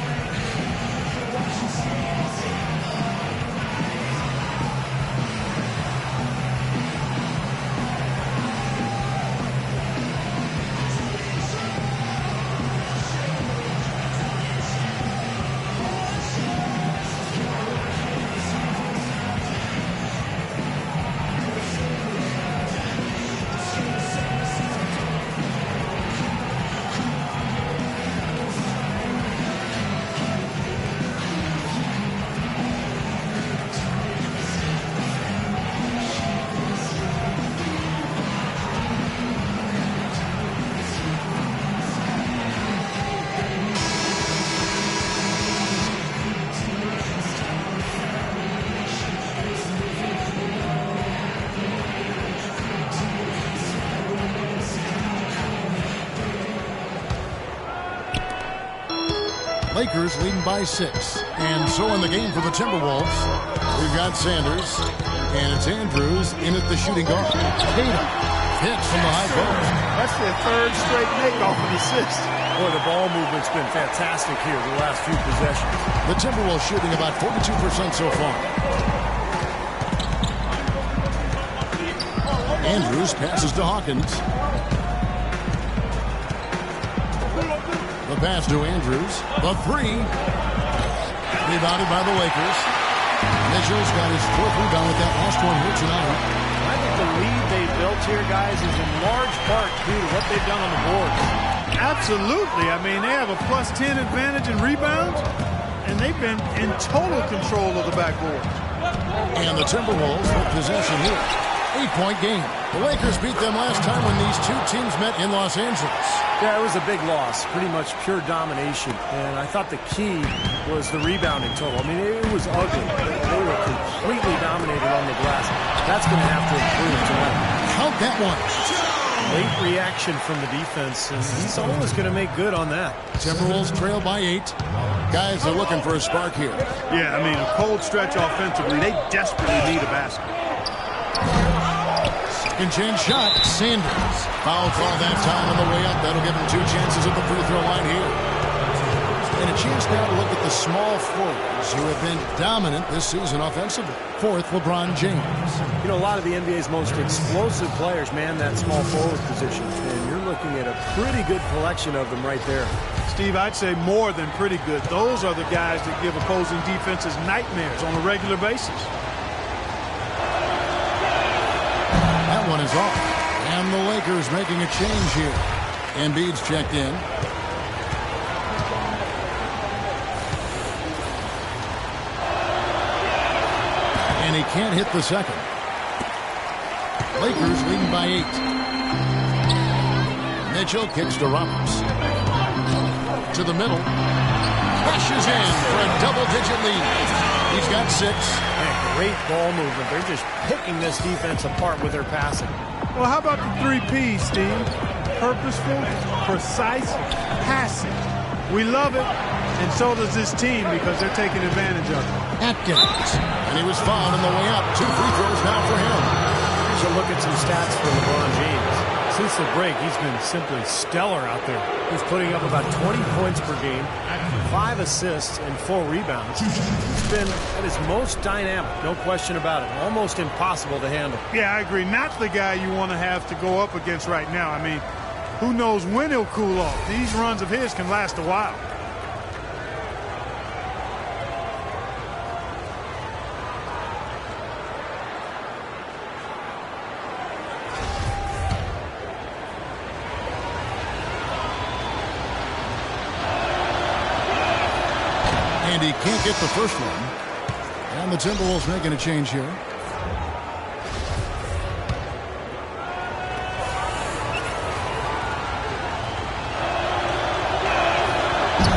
Lakers leading by 6. And so in the game for the Timberwolves, we've got Sanders, and it's Andrews in at the shooting guard. Tatum hits from the high post. That's their third straight make-off and assist. Boy, the ball movement's been fantastic here the last few possessions. The Timberwolves shooting about 42% so far. Andrews passes to Hawkins. The pass to Andrews. The three. Rebounded by the Lakers. Mitchell's got his 4th rebound with that last one here tonight. I think the lead they built here, guys, is in large part due to what they've done on the boards. Absolutely. I mean, they have a plus 10 advantage in rebounds, and they've been in total control of the backboard. And the Timberwolves with possession here. 8-point game. The Lakers beat them last time when these two teams met in Los Angeles. Yeah, it was a big loss. Pretty much pure domination. And I thought the key was the rebounding total. I mean, it was ugly. They were completely dominated on the glass. That's going to have to improve tonight. Count that one. Late reaction from the defense, and he's always going to make good on that. Timberwolves trail by 8. Guys are looking for a spark here. Yeah, I mean, a cold stretch offensively. They desperately need a basket. Second chance shot. Sanders. Foul call that time on the way up. That'll give him 2 chances at the free throw line here. And a chance now to look at the small forwards who have been dominant this season offensively. 4th, LeBron James. You know, a lot of the NBA's most explosive players man that small forward position. And you're looking at a pretty good collection of them right there. Steve, I'd say more than pretty good. Those are the guys that give opposing defenses nightmares on a regular basis. That one is off. And the Lakers making a change here. Embiid's checked in. And he can't hit the second. Lakers leading by 8. Mitchell kicks to Roberts. To the middle. Crashes in for a double-digit lead. He's got 6. Man, great ball movement. They're just picking this defense apart with their passing. Well, how about the 3 Ps, Steve? Purposeful, precise, passing. We love it, and so does this team because they're taking advantage of it. Atkins. And he was fouled on the way up. 2 free throws now for him. Here's a look at some stats for LeBron James. Since the break, he's been simply stellar out there. He's putting up about 20 points per game, 5 assists, and 4 rebounds. He's been at his most dynamic, no question about it. Almost impossible to handle. Yeah, I agree. Not the guy you want to have to go up against right now. I mean, who knows when he'll cool off. These runs of his can last a while. And he can't get the first one. And the Timberwolves making a change here.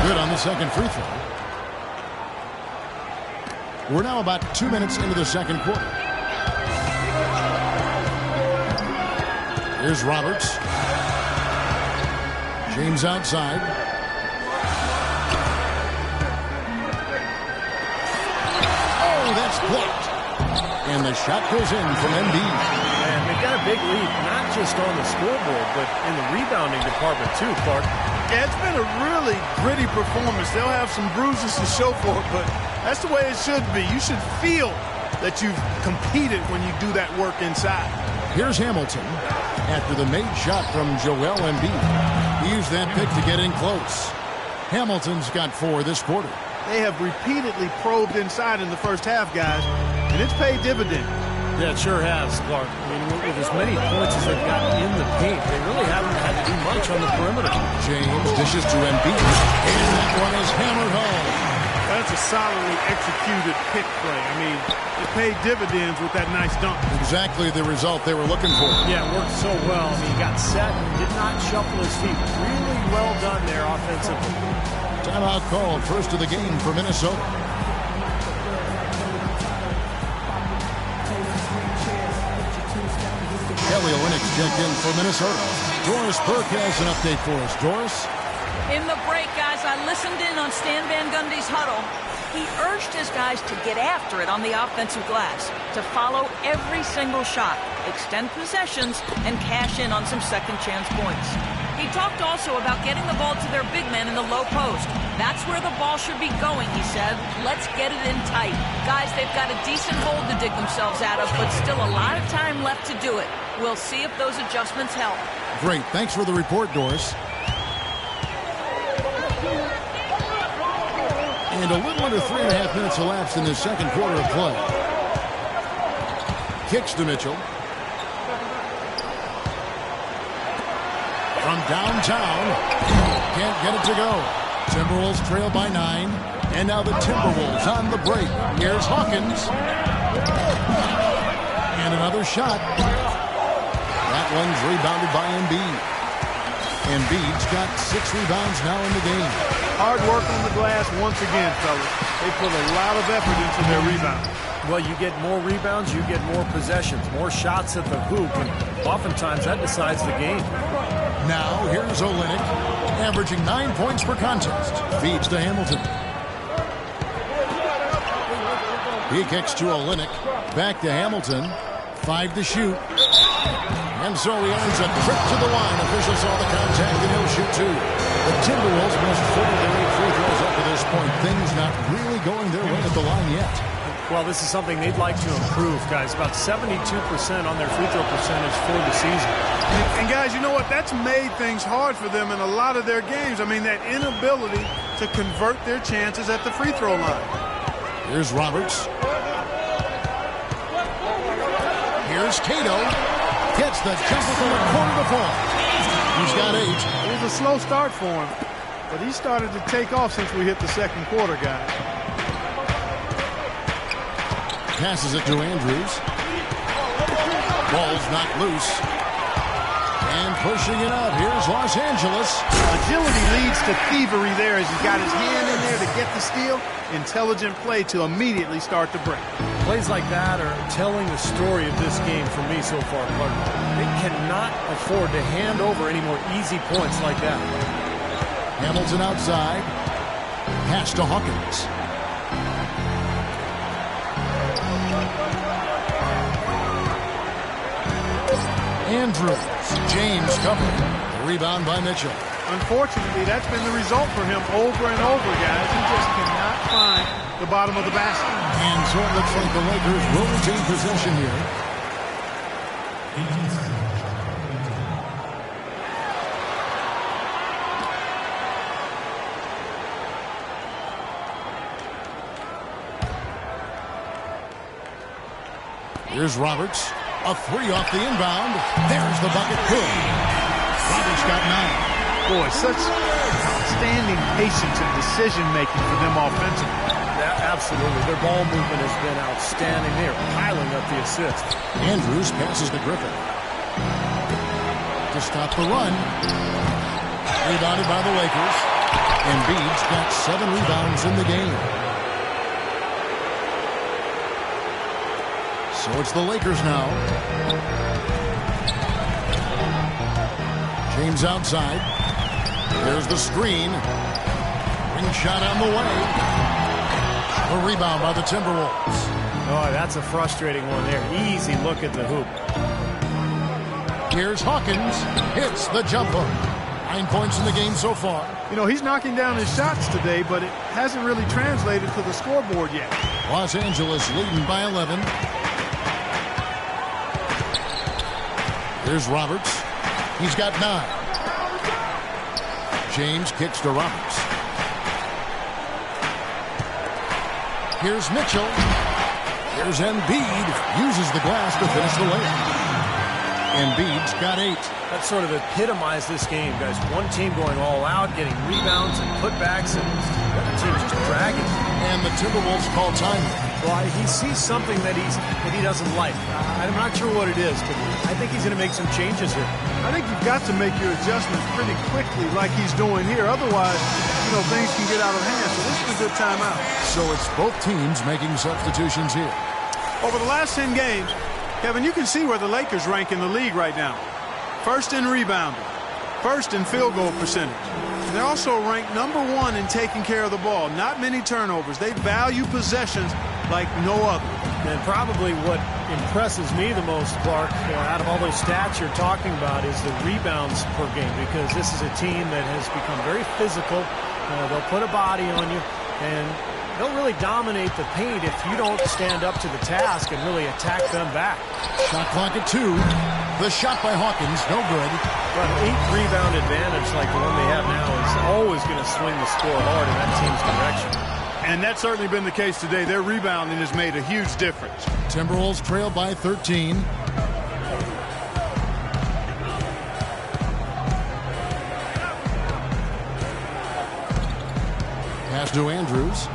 Good on the second free throw. We're now about 2 minutes into the second quarter. Here's Roberts. James outside. That's blocked. And the shot goes in from Embiid. Man, they've got a big lead, not just on the scoreboard, but in the rebounding department too, Clark. Yeah, it's been a really gritty performance. They'll have some bruises to show for it, but that's the way it should be. You should feel that you've competed when you do that work inside. Here's Hamilton. After the made shot from Joel Embiid, he used that pick to get in close. Hamilton's got 4 this quarter. They have repeatedly probed inside in the first half, guys, and it's paid dividends. Yeah, it sure has, Clark. I mean, with as many points as they've gotten in the paint, they really haven't had to do much on the perimeter. James dishes to Embiid, and that one is hammered home. That's a solidly executed pick play. I mean, it paid dividends with that nice dunk. Exactly the result they were looking for. Yeah, it worked so well. I mean, he got set and did not shuffle his feet. Really well done there offensively. Timeout called, first of the game for Minnesota. Kelly Olynyk checked in for Minnesota. Doris Burke has an update for us. Doris? In the break, guys, I listened in on Stan Van Gundy's huddle. He urged his guys to get after it on the offensive glass, to follow every single shot, extend possessions, and cash in on some second-chance points. He talked also about getting the ball to their big man in the low post. That's where the ball should be going, he said. Let's get it in tight. Guys, they've got a decent hole to dig themselves out of, but still a lot of time left to do it. We'll see if those adjustments help. Great. Thanks for the report, Doris. And a little under 3.5 minutes elapsed in this second quarter of play. Kicks to Mitchell. From downtown. Can't get it to go. Timberwolves trail by 9. And now the Timberwolves on the break. Here's Hawkins. And another shot. That one's rebounded by Embiid. Embiid's got 6 rebounds now in the game. Hard work on the glass once again, fellas. They put a lot of effort into their rebound. Well, you get more rebounds, you get more possessions, more shots at the hoop, and oftentimes that decides the game. Now, here's Olynyk, averaging 9 points per contest. Feeds to Hamilton. He kicks to Olynyk. Back to Hamilton. 5 to shoot. And so he earns a trip to the line. Official saw the contact, and he'll shoot 2. The Timberwolves must fill their 8 free throws up to this point. Things not really going their way at the line yet. Well, this is something they'd like to improve, guys. About 72% on their free throw percentage for the season. And guys, you know what? That's made things hard for them in a lot of their games. I mean, that inability to convert their chances at the free throw line. Here's Roberts. Here's Cato. Gets the jumper from the corner to fall. He's got 8. It was a slow start for him, but he started to take off since we hit the second quarter, guys. Passes it to Andrews. Ball's knocked loose. And pushing it up. Here's Los Angeles. Agility leads to thievery there as he's got his hand in there to get the steal. Intelligent play to immediately start the break. Plays like that are telling the story of this game for me so far, Clark. They cannot afford to hand over any more easy points like that. Hamilton outside. Pass to Hawkins. Andrews. James covering. The rebound by Mitchell. Unfortunately, that's been the result for him over and over, guys. He just cannot find the bottom of the basket. And so it looks like the Lakers will retain possession here. Here's Roberts. A 3 off the inbound. There's the bucket. Good. Roberts got 9. Boy, such outstanding patience and decision-making for them offensively. Yeah, absolutely. Their ball movement has been outstanding. They are piling up the assists. Andrews passes to Griffin. To stop the run. Rebounded by the Lakers. Embiid's got 7 rebounds in the game. So it's the Lakers now. James outside. There's the screen. Ring shot on the way. A rebound by the Timberwolves. Oh, that's a frustrating one there. Easy look at the hoop. Here's Hawkins. Hits the jumper. 9 points in the game so far. You know, he's knocking down his shots today, but it hasn't really translated to the scoreboard yet. Los Angeles leading by 11. Here's Roberts. He's got 9. James kicks to Roberts. Here's Mitchell. Here's Embiid. Uses the glass to finish the layup. Embiid's got 8. That sort of epitomized this game, guys. One team going all out, getting rebounds and putbacks, and the other team just dragging. And the Timberwolves call time. Well, he sees something that he doesn't like. I'm not sure what it is, but I think he's going to make some changes here. I think you've got to make your adjustments pretty quickly like he's doing here. Otherwise, you know, things can get out of hand. So this is a good timeout. So it's both teams making substitutions here. Over the last 10 games, Kevin, you can see where the Lakers rank in the league right now. First in rebounding, first in field goal percentage, They're also ranked #1 in taking care of the ball. Not many turnovers. They value possessions like no other. And probably what impresses me the most, Clark, out of all those stats you're talking about, is the rebounds per game, because this is a team that has become very physical. They'll put a body on you, and they'll really dominate the paint if you don't stand up to the task and really attack them back. Shot clock at 2. The shot by Hawkins, no good. But an 8-rebound advantage like the one they have now is always going to swing the score hard in that team's direction. And that's certainly been the case today. Their rebounding has made a huge difference. Timberwolves trail by 13. Pass to Andrews.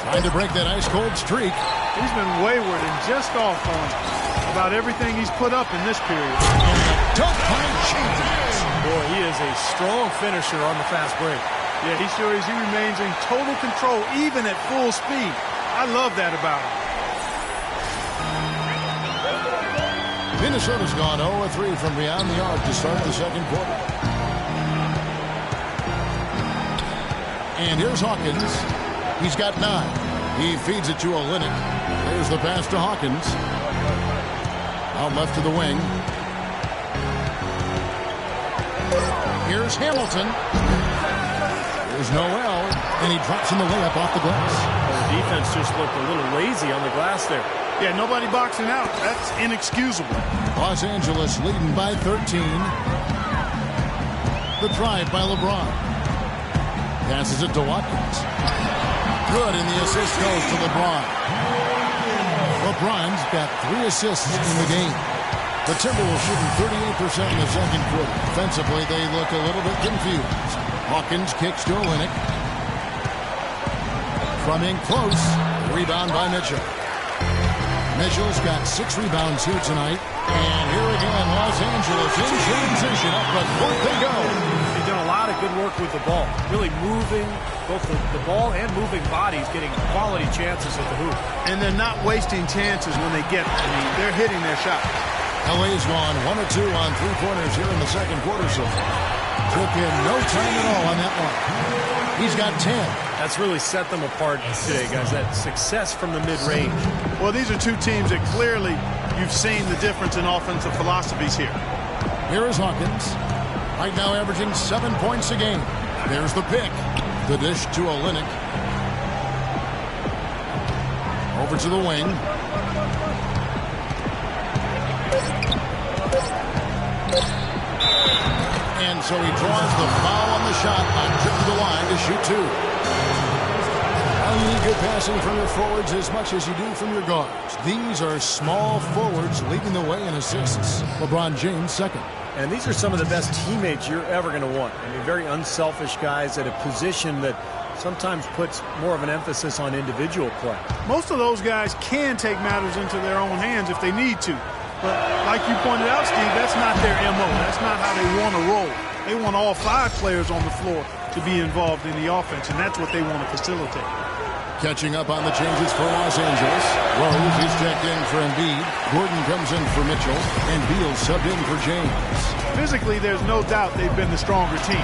Trying to break that ice-cold streak. He's been wayward and just off on about everything he's put up in this period. Dunk by James. Boy, he is a strong finisher on the fast break. Yeah, he sure is. He remains in total control, even at full speed. I love that about him. Minnesota's gone 0-3 from beyond the arc to start the second quarter. And here's Hawkins. He's got 9. He feeds it to Olynyk. There's the pass to Hawkins. Out left to the wing. Here's Hamilton. Here's Noel. And he drops in the layup off the glass. The defense just looked a little lazy on the glass there. Yeah, nobody boxing out. That's inexcusable. Los Angeles leading by 13. The drive by LeBron. Passes it to Watkins. Good, and the assist goes to LeBron. LeBron's got 3 assists in the game. The Timberwolves shooting 38% in the second quarter. Offensively, they look a little bit confused. Hawkins kicks to Olynyk. From in close, rebound by Mitchell. Mitchell's got 6 rebounds here tonight. And here again, Los Angeles in transition. Up the court they go. They've done a lot of good work with the ball. Really moving both the ball and moving bodies, getting quality chances at the hoop. And they're not wasting chances when they get them. I mean, they're hitting their shots. LA's gone 1 of 2 on 3-pointers here in the second quarter so far. Took in no time at all on that one. He's got 10. That's really set them apart today, guys. That success from the mid-range. Well, these are two teams that clearly you've seen the difference in offensive philosophies here. Here is Hawkins. Right now averaging 7 points a game. There's the pick. The dish to Olynyk. Over to the wing. And so he draws the foul on the shot on trip to the line to shoot 2. You need good passing from your forwards as much as you do from your guards. These are small forwards leading the way in assists. LeBron James second. And these are some of the best teammates you're ever going to want. I mean, very unselfish guys at a position that sometimes puts more of an emphasis on individual play. Most of those guys can take matters into their own hands if they need to. But like you pointed out, Steve, that's not their MO. That's not how they want to roll. They want all 5 players on the floor to be involved in the offense, and that's what they want to facilitate. Catching up on the changes for Los Angeles. Rose is checked in for Embiid. Gordon comes in for Mitchell. And Beal subbed in for James. Physically, there's no doubt they've been the stronger team.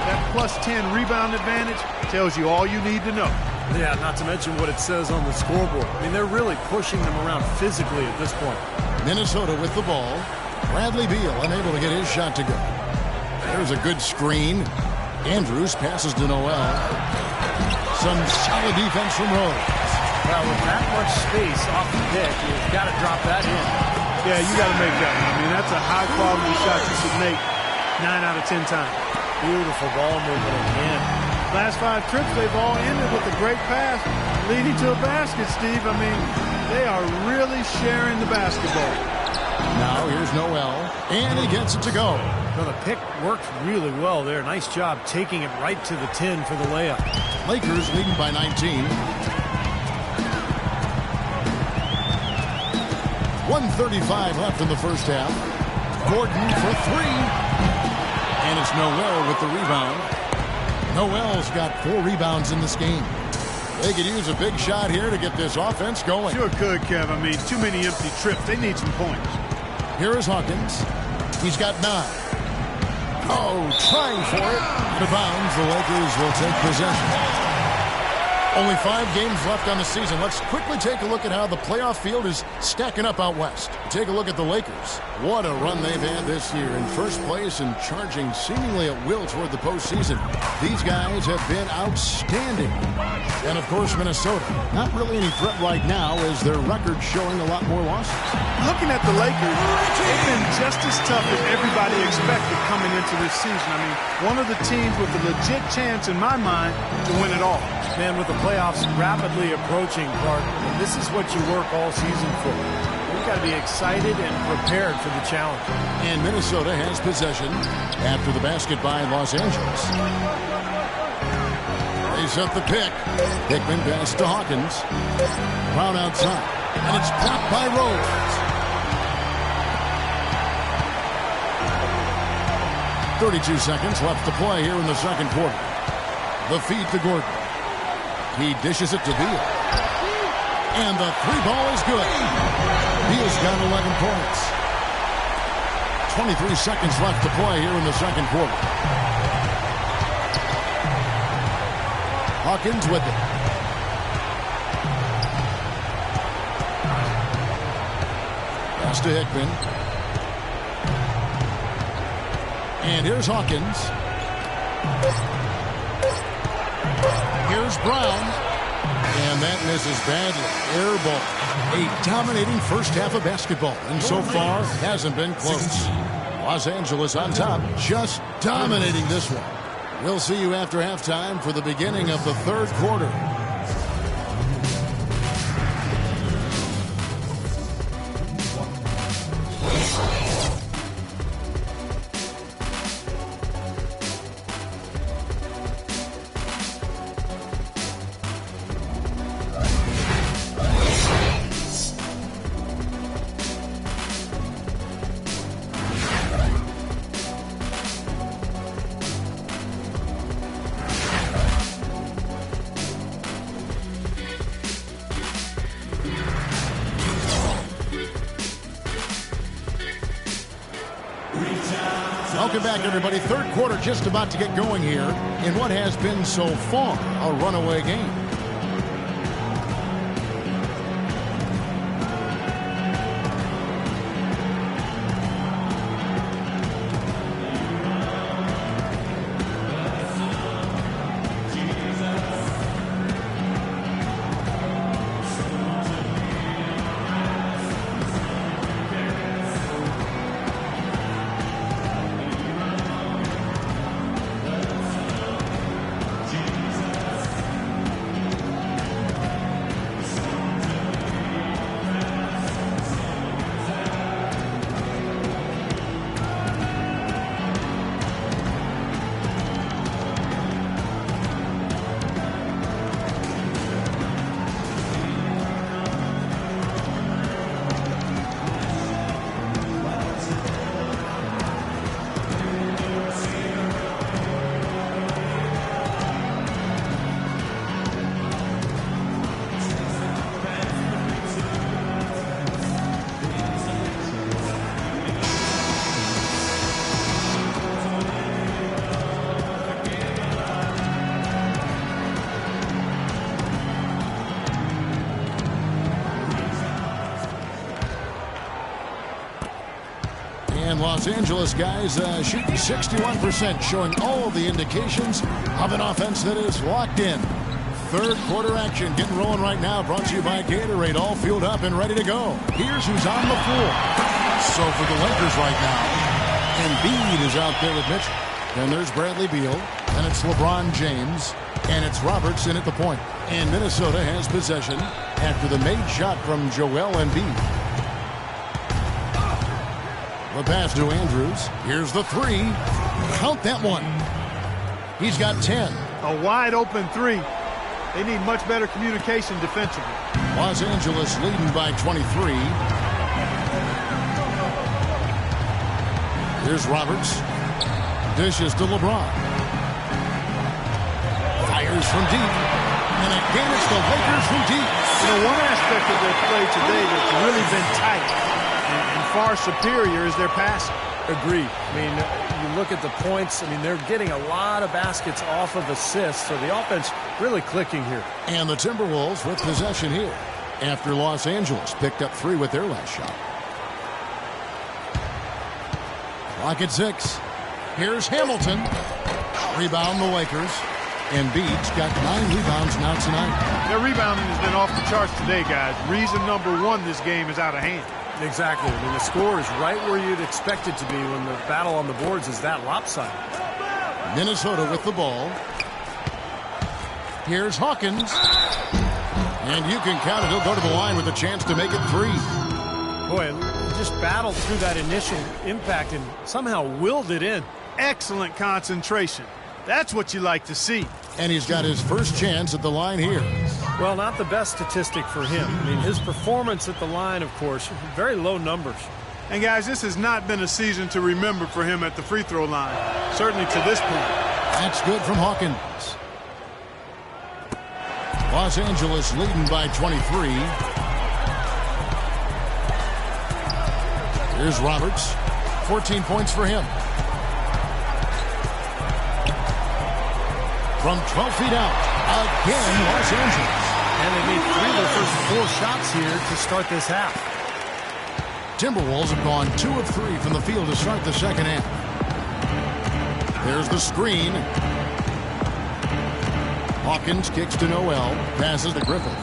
That plus 10 rebound advantage tells you all you need to know. Yeah, not to mention what it says on the scoreboard. I mean, they're really pushing them around physically at this point. Minnesota with the ball. Bradley Beal unable to get his shot to go. There's a good screen. Andrews passes to Noel. Some solid defense from Rose. Well, with that much space off the pick, you've got to drop that in. Yeah, you got to make that one. I mean, that's a high-quality shot you should make 9 out of 10 times. Beautiful ball movement again. Last 5 trips, they've all ended with a great pass leading to a basket, Steve. I mean, they are really sharing the basketball. Now here's Noel, and he gets it to go. Well, the pick worked really well there. Nice job taking it right to the 10 for the layup. Lakers leading by 19. 1:35 left in the first half. Gordon for 3. And it's Noel with the rebound. Noel's got 4 rebounds in this game. They could use a big shot here to get this offense going. Sure could, Kev. I mean, too many empty trips. They need some points. Here is Hawkins. He's got 9. Oh, trying for it. Out of bounds, the Lakers will take possession. Only 5 games left on the season. Let's quickly take a look at how the playoff field is stacking up out west. Take a look at the Lakers. What a run they've had this year. In first place and charging seemingly at will toward the postseason. These guys have been outstanding. And, of course, Minnesota. Not really any threat right now as their record showing a lot more losses. Looking at the Lakers, they've been just as tough as everybody expected coming into this season. I mean, one of the teams with a legit chance, in my mind, to win it all. Man, with the playoffs rapidly approaching, Clark, this is what you work all season for. You've got to be excited and prepared for the challenge. And Minnesota has possession after the basket by Los Angeles. They set the pick. Hickman pass to Hawkins. Brown outside. And it's blocked by Rose. 32 seconds left to play here in the second quarter. The feed to Gordon. He dishes it to Beal. And the 3 ball is good. Beal's got 11 points. 23 seconds left to play here in the second quarter. Hawkins with it. Pass to Hickman. And here's Hawkins. Here's Brown. And that misses badly. Air ball. A dominating first half of basketball. And so far, hasn't been close. Los Angeles on top, just dominating this one. We'll see you after halftime for the beginning of the third quarter. Welcome back, everybody. Third quarter just about to get going here in what has been so far a runaway game. Los Angeles guys shooting 61%, showing all the indications of an offense that is locked in. Third quarter action getting rolling right now, brought to you by Gatorade, all fueled up and ready to go. Here's who's on the floor. So for the Lakers right now, Embiid is out there with Mitchell. And there's Bradley Beal, and it's LeBron James, and it's Robertson at the point. And Minnesota has possession after the made shot from Joel Embiid. The pass to Andrews. Here's the 3. Count that one. He's got 10. A wide open 3. They need much better communication defensively. Los Angeles leading by 23. Here's Roberts. Dishes to LeBron. Fires from deep. And again, it's the Lakers from deep. You know, one aspect of their play today that's really been tight and far superior is their passing. Agreed. I mean, you look at the points. I mean, they're getting a lot of baskets off of assists, so the offense really clicking here. And the Timberwolves with possession here after Los Angeles picked up 3 with their last shot. Clock at 6. Here's Hamilton. Rebound the Lakers. Embiid's got 9 rebounds now tonight. Their rebounding has been off the charts today, guys. Reason number 1, this game is out of hand. Exactly. I mean, the score is right where you'd expect it to be when the battle on the boards is that lopsided. Minnesota with the ball. Here's Hawkins. And you can count it. He'll go to the line with a chance to make it 3. Boy, just battled through that initial impact and somehow willed it in. Excellent concentration. That's what you like to see. And he's got his first chance at the line here. Well, not the best statistic for him. I mean, his performance at the line, of course, very low numbers. And, guys, this has not been a season to remember for him at the free throw line, certainly to this point. That's good from Hawkins. Los Angeles leading by 23. Here's Roberts. 14 points for him. From 12 feet out, again, Los Angeles. And they made 3 of their first 4 shots here to start this half. Timberwolves have gone 2 of 3 from the field to start the second half. There's the screen. Hawkins kicks to Noel, passes to Griffith.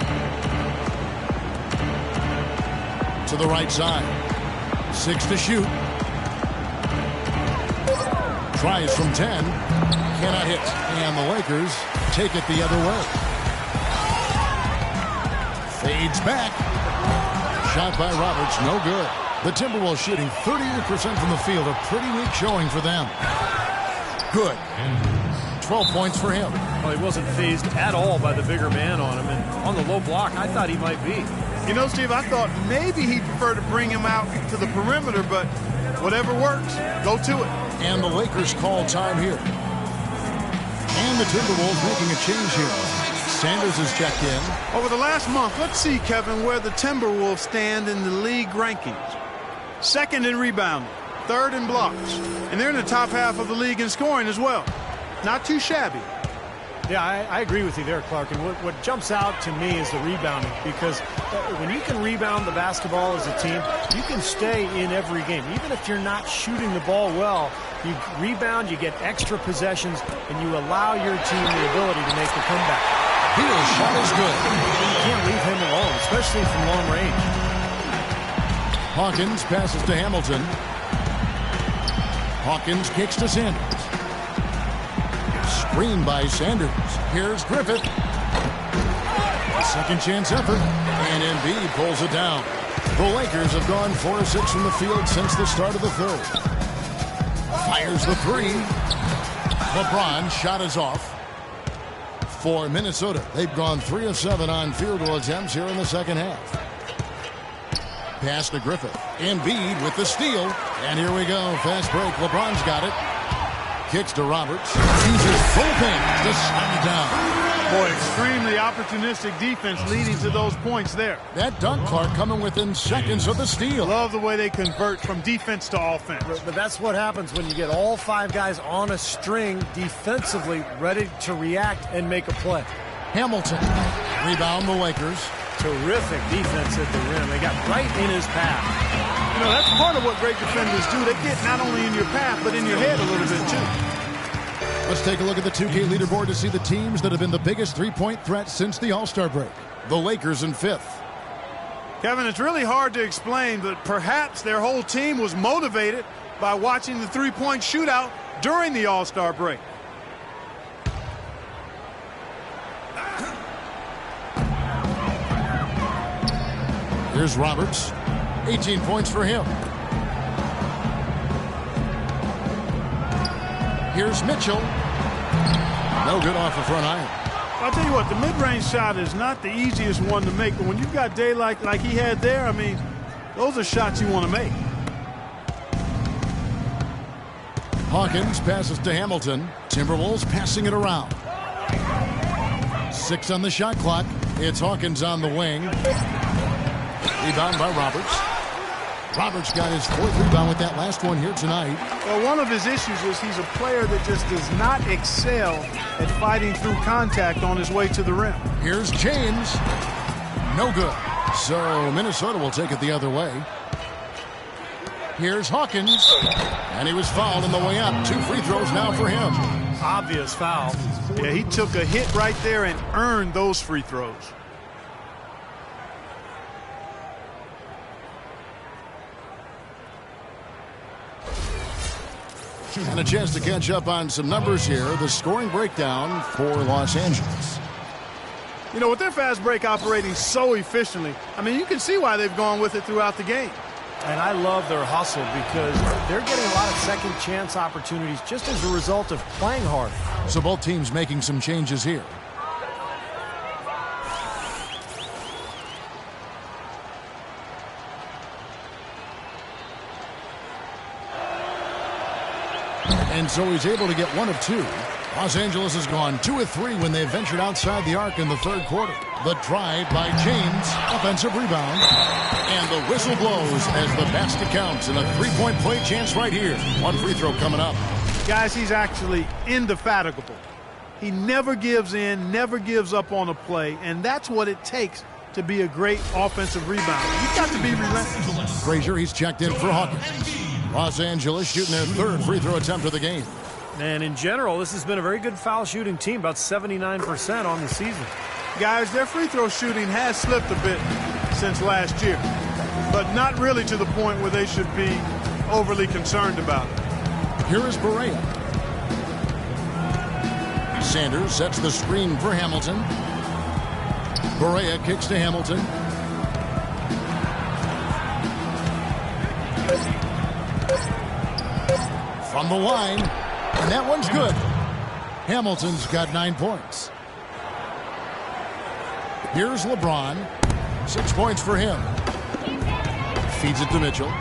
To the right side. 6 to shoot. Tries from 10. Cannot hit. And the Lakers take it the other way. Fades back. Shot by Roberts, no good. The Timberwolves shooting 38% from the field. A pretty weak showing for them. Good. 12 points for him. Well, he wasn't fazed at all by the bigger man on him. And on the low block, I thought he might be. You know, Steve, I thought maybe he'd prefer to bring him out to the perimeter, but whatever works, go to it. And the Lakers call time here. And the Timberwolves making a change here. Sanders is checked in. Over the last month, let's see, Kevin, where the Timberwolves stand in the league rankings. 2nd in rebounding, 3rd in blocks, and they're in the top half of the league in scoring as well. Not too shabby. Yeah, I agree with you there, Clark. And what jumps out to me is the rebounding, because when you can rebound the basketball as a team, you can stay in every game. Even if you're not shooting the ball well, you rebound, you get extra possessions, and you allow your team the ability to make the comeback. His shot is good. You can't leave him alone, especially from long range. Hawkins passes to Hamilton. Hawkins kicks to Sanders. Screen by Sanders. Here's Griffith. Second chance effort. And Embiid pulls it down. The Lakers have gone 4 of 6 from the field since the start of the 3rd. Fires the 3. LeBron's shot is off. For Minnesota, they've gone 3 of 7 on field goal attempts here in the second half. Pass to Griffith. Embiid with the steal. And here we go. Fast break. LeBron's got it. Kicks to Roberts. Uses full paint to slam it down. Boy, extremely opportunistic defense leading to those points there. That dunk, Clark, coming within seconds of the steal. Love the way they convert from defense to offense. But that's what happens when you get all 5 guys on a string defensively ready to react and make a play. Hamilton. Rebound the Lakers. Terrific defense at the rim. They got right in his path. You know, that's part of what great defenders do. They get not only in your path, but in your head a little bit, too. Let's take a look at the 2K leaderboard to see the teams that have been the biggest three-point threat since the All-Star break. The Lakers in 5th. Kevin, it's really hard to explain, but perhaps their whole team was motivated by watching the three-point shootout during the All-Star break. Here's Roberts. 18 points for him. Here's Mitchell. No good off the front iron. I'll tell you what, the mid-range shot is not the easiest one to make, but when you've got daylight like he had there, I mean, those are shots you want to make. Hawkins passes to Hamilton. Timberwolves passing it around. 6 on the shot clock. It's Hawkins on the wing. Rebound by Roberts. Roberts got his 4th rebound with that last one here tonight. Well, one of his issues is he's a player that just does not excel at fighting through contact on his way to the rim. Here's James. No good. So Minnesota will take it the other way. Here's Hawkins. And he was fouled on the way up. 2 free throws now for him. Obvious foul. Yeah, he took a hit right there and earned those free throws. And a chance to catch up on some numbers here. The scoring breakdown for Los Angeles. You know, with their fast break operating so efficiently, I mean, you can see why they've gone with it throughout the game. And I love their hustle because they're getting a lot of second chance opportunities just as a result of playing hard. So both teams making some changes here. And so he's able to get 1 of 2. Los Angeles has gone 2 of 3 when they ventured outside the arc in the 3rd quarter. The drive by James, offensive rebound. And the whistle blows as the basket counts and a 3-point play chance right here. 1 free throw coming up. Guys, he's actually indefatigable. He never gives in, never gives up on a play, and that's what it takes to be a great offensive rebounder. You've got to be relentless. Frazier, he's checked in for Hawkins. Los Angeles shooting their 3rd free throw attempt of the game. And in general, this has been a very good foul shooting team, about 79% on the season. Guys, their free throw shooting has slipped a bit since last year, but not really to the point where they should be overly concerned about it. Here is Barea. Sanders sets the screen for Hamilton. Barea kicks to Hamilton. From the line, and that one's good. Hamilton's got 9 points. Here's LeBron. 6 points for him. Feeds it to Mitchell.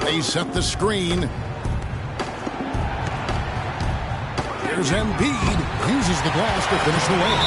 They set the screen. Here's Embiid. Uses the glass to finish the way.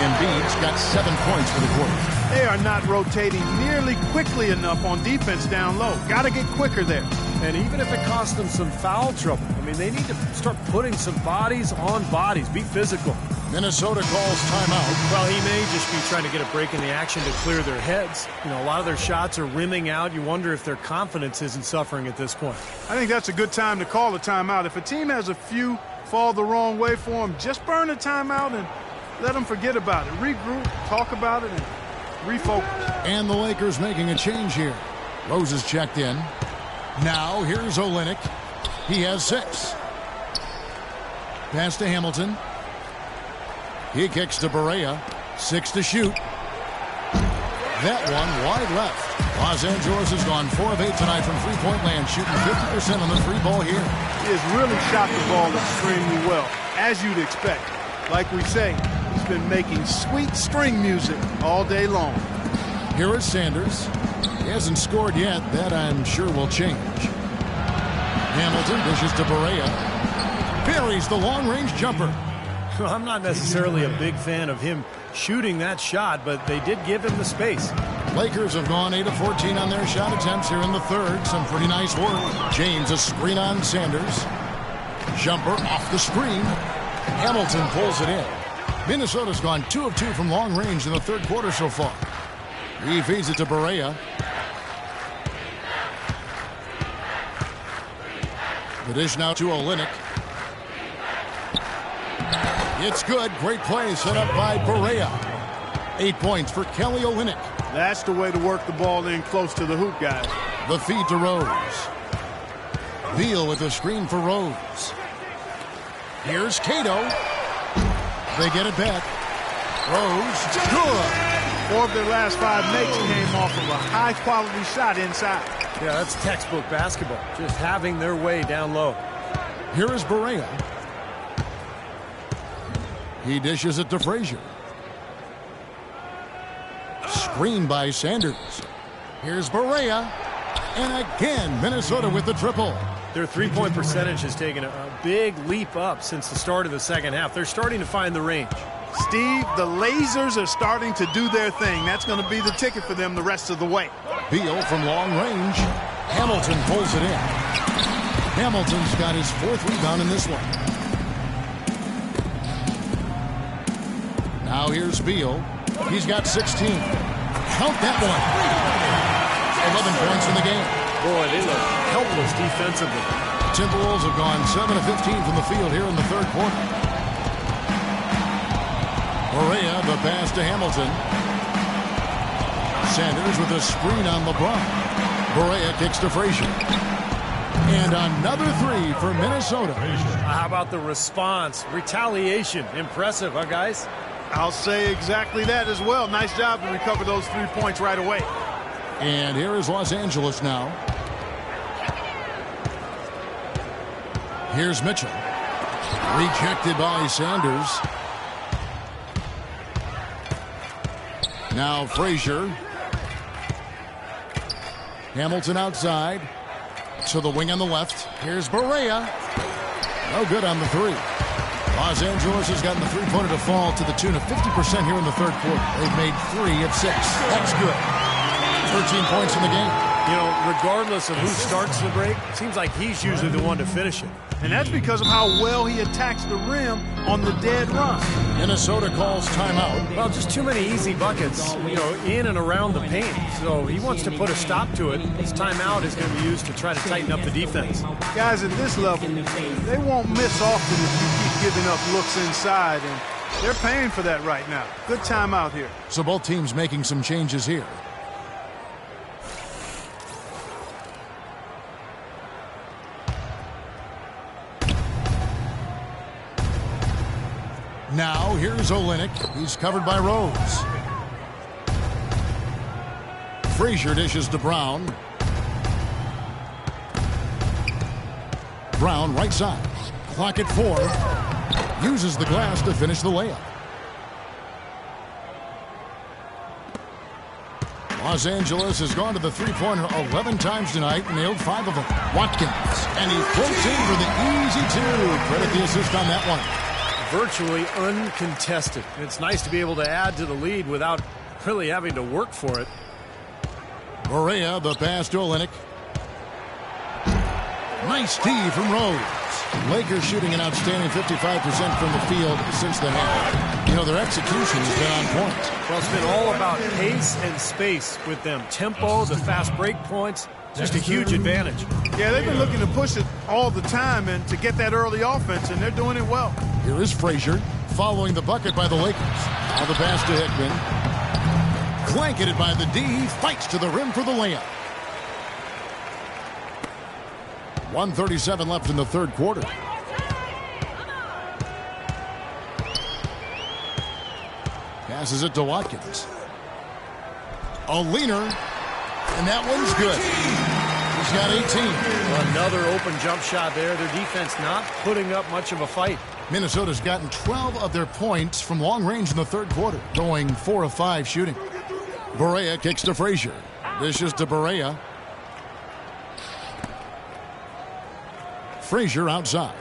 Embiid's got 7 points for the quarter. They are not rotating nearly quickly enough on defense down low. Got to get quicker there. And even if it costs them some foul trouble, I mean, they need to start putting some bodies on bodies. Be physical. Minnesota calls timeout. Well, he may just be trying to get a break in the action to clear their heads. You know, a lot of their shots are rimming out. You wonder if their confidence isn't suffering at this point. I think that's a good time to call a timeout. If a team has a few fall the wrong way for them, just burn a timeout and let them forget about it. Regroup, talk about it, and refocus. And the Lakers making a change here. Rose is checked in. Now here's Olynyk. He has 6. Pass to Hamilton. He kicks to Barea. 6 to shoot. That one wide left. Los Angeles has gone 4 of 8 tonight from three-point land, shooting 50% on the 3 ball here. He has really shot the ball extremely well, as you'd expect. Like we say, he's been making sweet string music all day long. Here is Sanders. He hasn't scored yet. That, I'm sure, will change. Hamilton dishes to Barea. Buries the long-range jumper. Well, I'm not necessarily a big fan of him shooting that shot, but they did give him the space. Lakers have gone 8 of 14 on their shot attempts here in the 3rd. Some pretty nice work. James a screen on Sanders. Jumper off the screen. Hamilton pulls it in. Minnesota's gone 2 of 2 from long range in the 3rd quarter so far. He feeds it to Barea. The dish now to Olynyk. It's good. Great play set up by Barea. 8 points for Kelly Olynyk. That's the way to work the ball in close to the hoop, guys. The feed to Rose. Veal with the screen for Rose. Here's Cato. They get it back. Rose, good. 4 of their last 5 makes came off of a high-quality shot inside. Yeah, that's textbook basketball. Just having their way down low. Here is Barea. He dishes it to Frazier. Screen by Sanders. Here's Barea. And again, Minnesota with the triple. Their three-point percentage has taken a big leap up since the start of the second half. They're starting to find the range. Steve, the lasers are starting to do their thing. That's going to be the ticket for them the rest of the way. Beal from long range. Hamilton pulls it in. Hamilton's got his 4th rebound in this one. Now here's Beal. He's got 16. Count that one. 11 points in the game. Boy, they look helpless defensively. Timberwolves have gone 7 of 15 from the field here in the 3rd quarter. Correa, the pass to Hamilton. Sanders with a screen on LeBron. Correa kicks to Frazier. And another 3 for Minnesota. How about the response? Retaliation. Impressive, huh, guys? I'll say exactly that as well. Nice job to recover those 3 points right away. And here is Los Angeles now. Here's Mitchell. Rejected by Sanders. Now Frazier. Hamilton outside. To the wing on the left. Here's Barea. No good on the 3. Los Angeles has gotten the three-pointer to fall to the tune of 50% here in the 3rd quarter. They've made 3 of 6. That's good. 13 points in the game. You know, regardless of who starts the break, it seems like he's usually the one to finish it. And that's because of how well he attacks the rim on the dead run. Minnesota calls timeout. Well, just too many easy buckets, you know, in and around the paint. So he wants to put a stop to it. His timeout is going to be used to try to tighten up the defense. Guys at this level, they won't miss often if you keep giving up looks inside, and they're paying for that right now. Good timeout here. So both teams making some changes here. Now, here's Olynyk. He's covered by Rose. Frazier dishes to Brown. Brown, right side. Clock at 4. Uses the glass to finish the layup. Los Angeles has gone to the three-pointer 11 times tonight, nailed 5 of them. Watkins, and he floats in for the easy 2. Credit the assist on that one. Virtually uncontested. It's nice to be able to add to the lead without really having to work for it. Correa, the pass to Olynyk. Nice tee from Rose. Lakers shooting an outstanding 55% from the field since the half. You know, their execution has been on point. Well, it's been all about pace and space with them. Tempo, the fast break points, just a huge advantage. Yeah, they've been looking to push it all the time and to get that early offense, and they're doing it well. Here is Frazier following the bucket by the Lakers. Now the pass to Hickman. Blanketed by the D. Fights to the rim for the layup. 1:37 left in the 3rd quarter. Passes it to Watkins. A leaner. And that one's good. He's got 18. Another open jump shot there. Their defense not putting up much of a fight. Minnesota's gotten 12 of their points from long range in the 3rd quarter, going 4 of 5 shooting. Barea kicks to Frazier. Dishes to Barea. Frazier outside.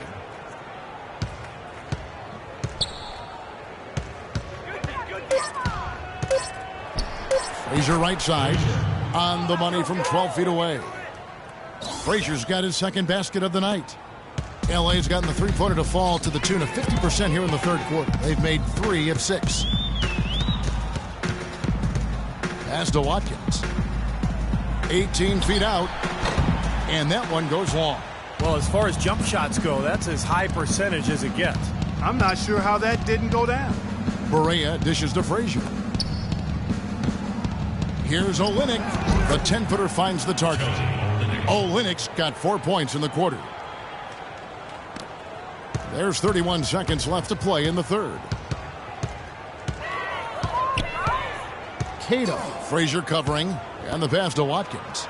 Frazier right side. On the money from 12 feet away. Frazier's got his 2nd basket of the night. LA's gotten the three-pointer to fall to the tune of 50% here in the 3rd quarter. They've made 3 of 6. Pass to Watkins. 18 feet out. And that one goes long. Well, as far as jump shots go, that's as high percentage as it gets. I'm not sure how that didn't go down. Barea dishes to Frazier. Here's Olynyk. The 10-footer finds the target. Olynyk's got 4 points in the quarter. There's 31 seconds left to play in the 3rd. Cato. Frazier covering. And the pass to Watkins.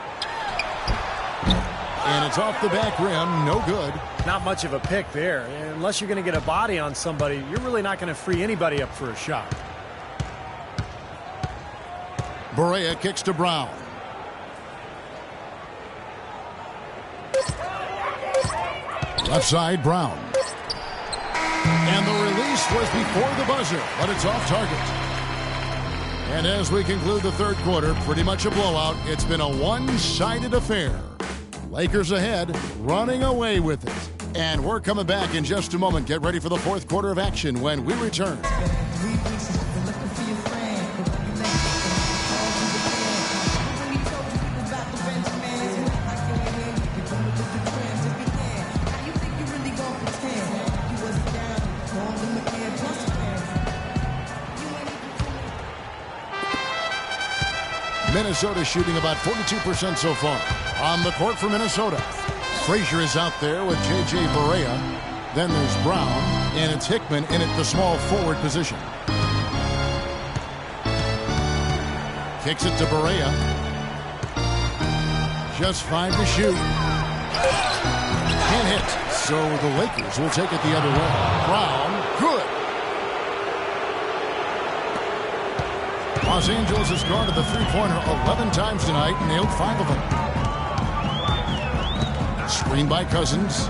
And it's off the back rim. No good. Not much of a pick there. Unless you're going to get a body on somebody, you're really not going to free anybody up for a shot. Barea kicks to Brown. Left side, Brown. And the release was before the buzzer, but it's off target. And as we conclude the third quarter, pretty much a blowout. It's been a one-sided affair. Lakers ahead, running away with it. And we're coming back in just a moment. Get ready for the fourth quarter of action when we return. Minnesota shooting about 42% so far. On the court for Minnesota, Frazier is out there with J.J. Barea. Then there's Brown, and it's Hickman in at the small forward position. Kicks it to Barea. Just 5 to shoot. Can't hit, so the Lakers will take it the other way. Brown, good. Los Angeles has gone to the three-pointer 11 times tonight and nailed 5 of them. Screen by Cousins.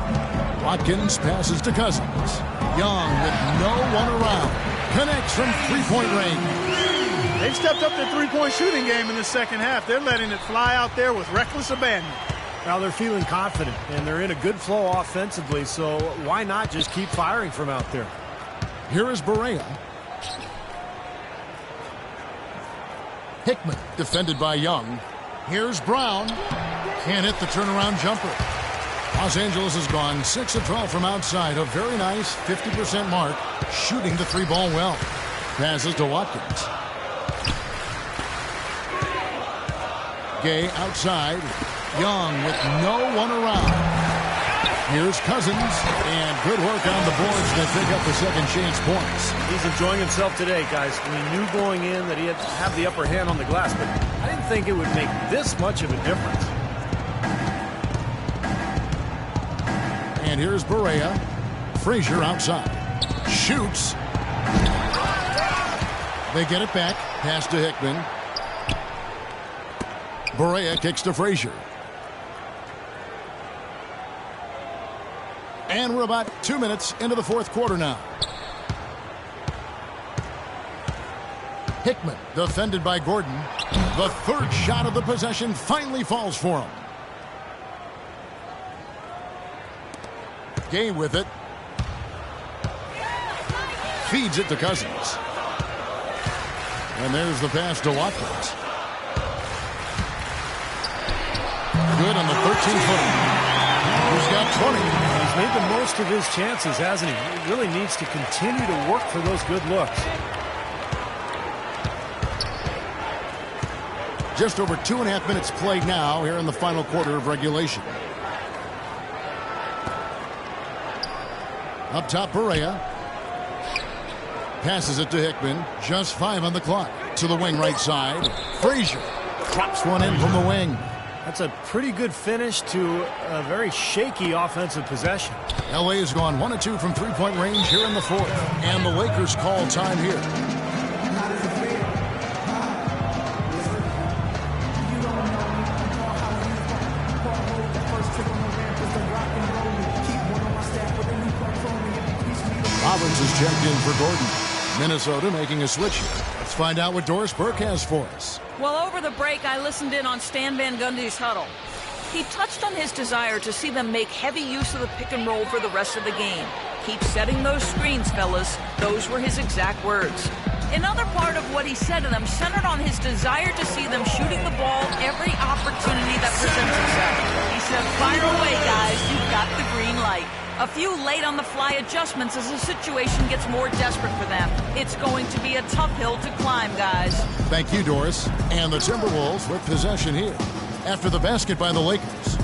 Watkins passes to Cousins. Young with no one around. Connects from three-point range. They've stepped up their three-point shooting game in the second half. They're letting it fly out there with reckless abandon. Now they're feeling confident, and they're in a good flow offensively, so why not just keep firing from out there? Here is Barea. Hickman defended by Young. Here's Brown. Can't hit the turnaround jumper. Los Angeles has gone 6 of 12 from outside. A very nice 50% mark. Shooting the three ball well. Passes to Watkins. Gay outside. Young with no one around. Here's Cousins, and good work on the boards that pick up the second chance points. He's enjoying himself today, guys. We knew going in that he had to have the upper hand on the glass, but I didn't think it would make this much of a difference. And here's Barea. Frazier outside. Shoots. They get it back. Pass to Hickman. Barea kicks to Frazier. And we're about 2 minutes into the fourth quarter now. Hickman defended by Gordon. The third shot of the possession finally falls for him. Gay with it. Feeds it to Cousins. And there's the pass to Watkins. Good on the 13-footer. He's got 20. He's made the most of his chances, hasn't he? He really needs to continue to work for those good looks. Just over 2.5 minutes played now here in the final quarter of regulation. Up top, Barea. Passes it to Hickman. Just 5 on the clock. To the wing right side. Frazier drops one in from the wing. That's a pretty good finish to a very shaky offensive possession. LA has gone 1 of 2 from three-point range here in the fourth. And the Lakers call time here. Roberts is checked in for Gordon. Minnesota making a switch here. Let's find out what Doris Burke has for us. Well, over the break, I listened in on Stan Van Gundy's huddle. He touched on his desire to see them make heavy use of the pick and roll for the rest of the game. Keep setting those screens, fellas. Those were his exact words. Another part of what he said to them centered on his desire to see them shooting the ball every opportunity that presents itself. He said, fire away, guys. You've got the green light. A few late-on-the-fly adjustments as the situation gets more desperate for them. It's going to be a tough hill to climb, guys. Thank you, Doris. And the Timberwolves with possession here. After the basket by the Lakers.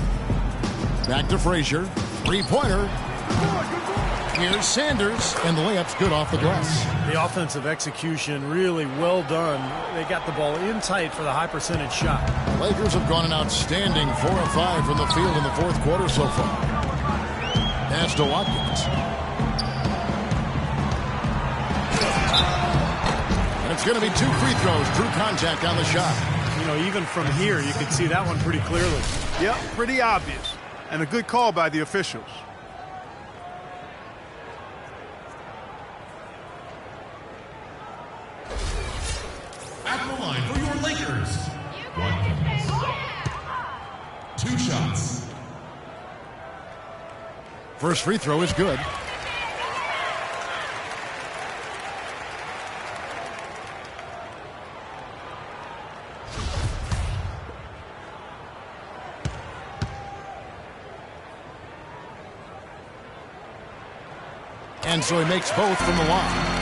Back to Frazier. Three-pointer. Here's Sanders. And the layup's good off the glass. The offensive execution really well done. They got the ball in tight for the high-percentage shot. The Lakers have gone an outstanding 4 of 5 from the field in the fourth quarter so far. Pass to Watkins. And it's going to be 2 free throws. True contact on the shot. You know, even from here, you can see that one pretty clearly. Yep, pretty obvious. And a good call by the officials. First free throw is good. And so he makes both from the line.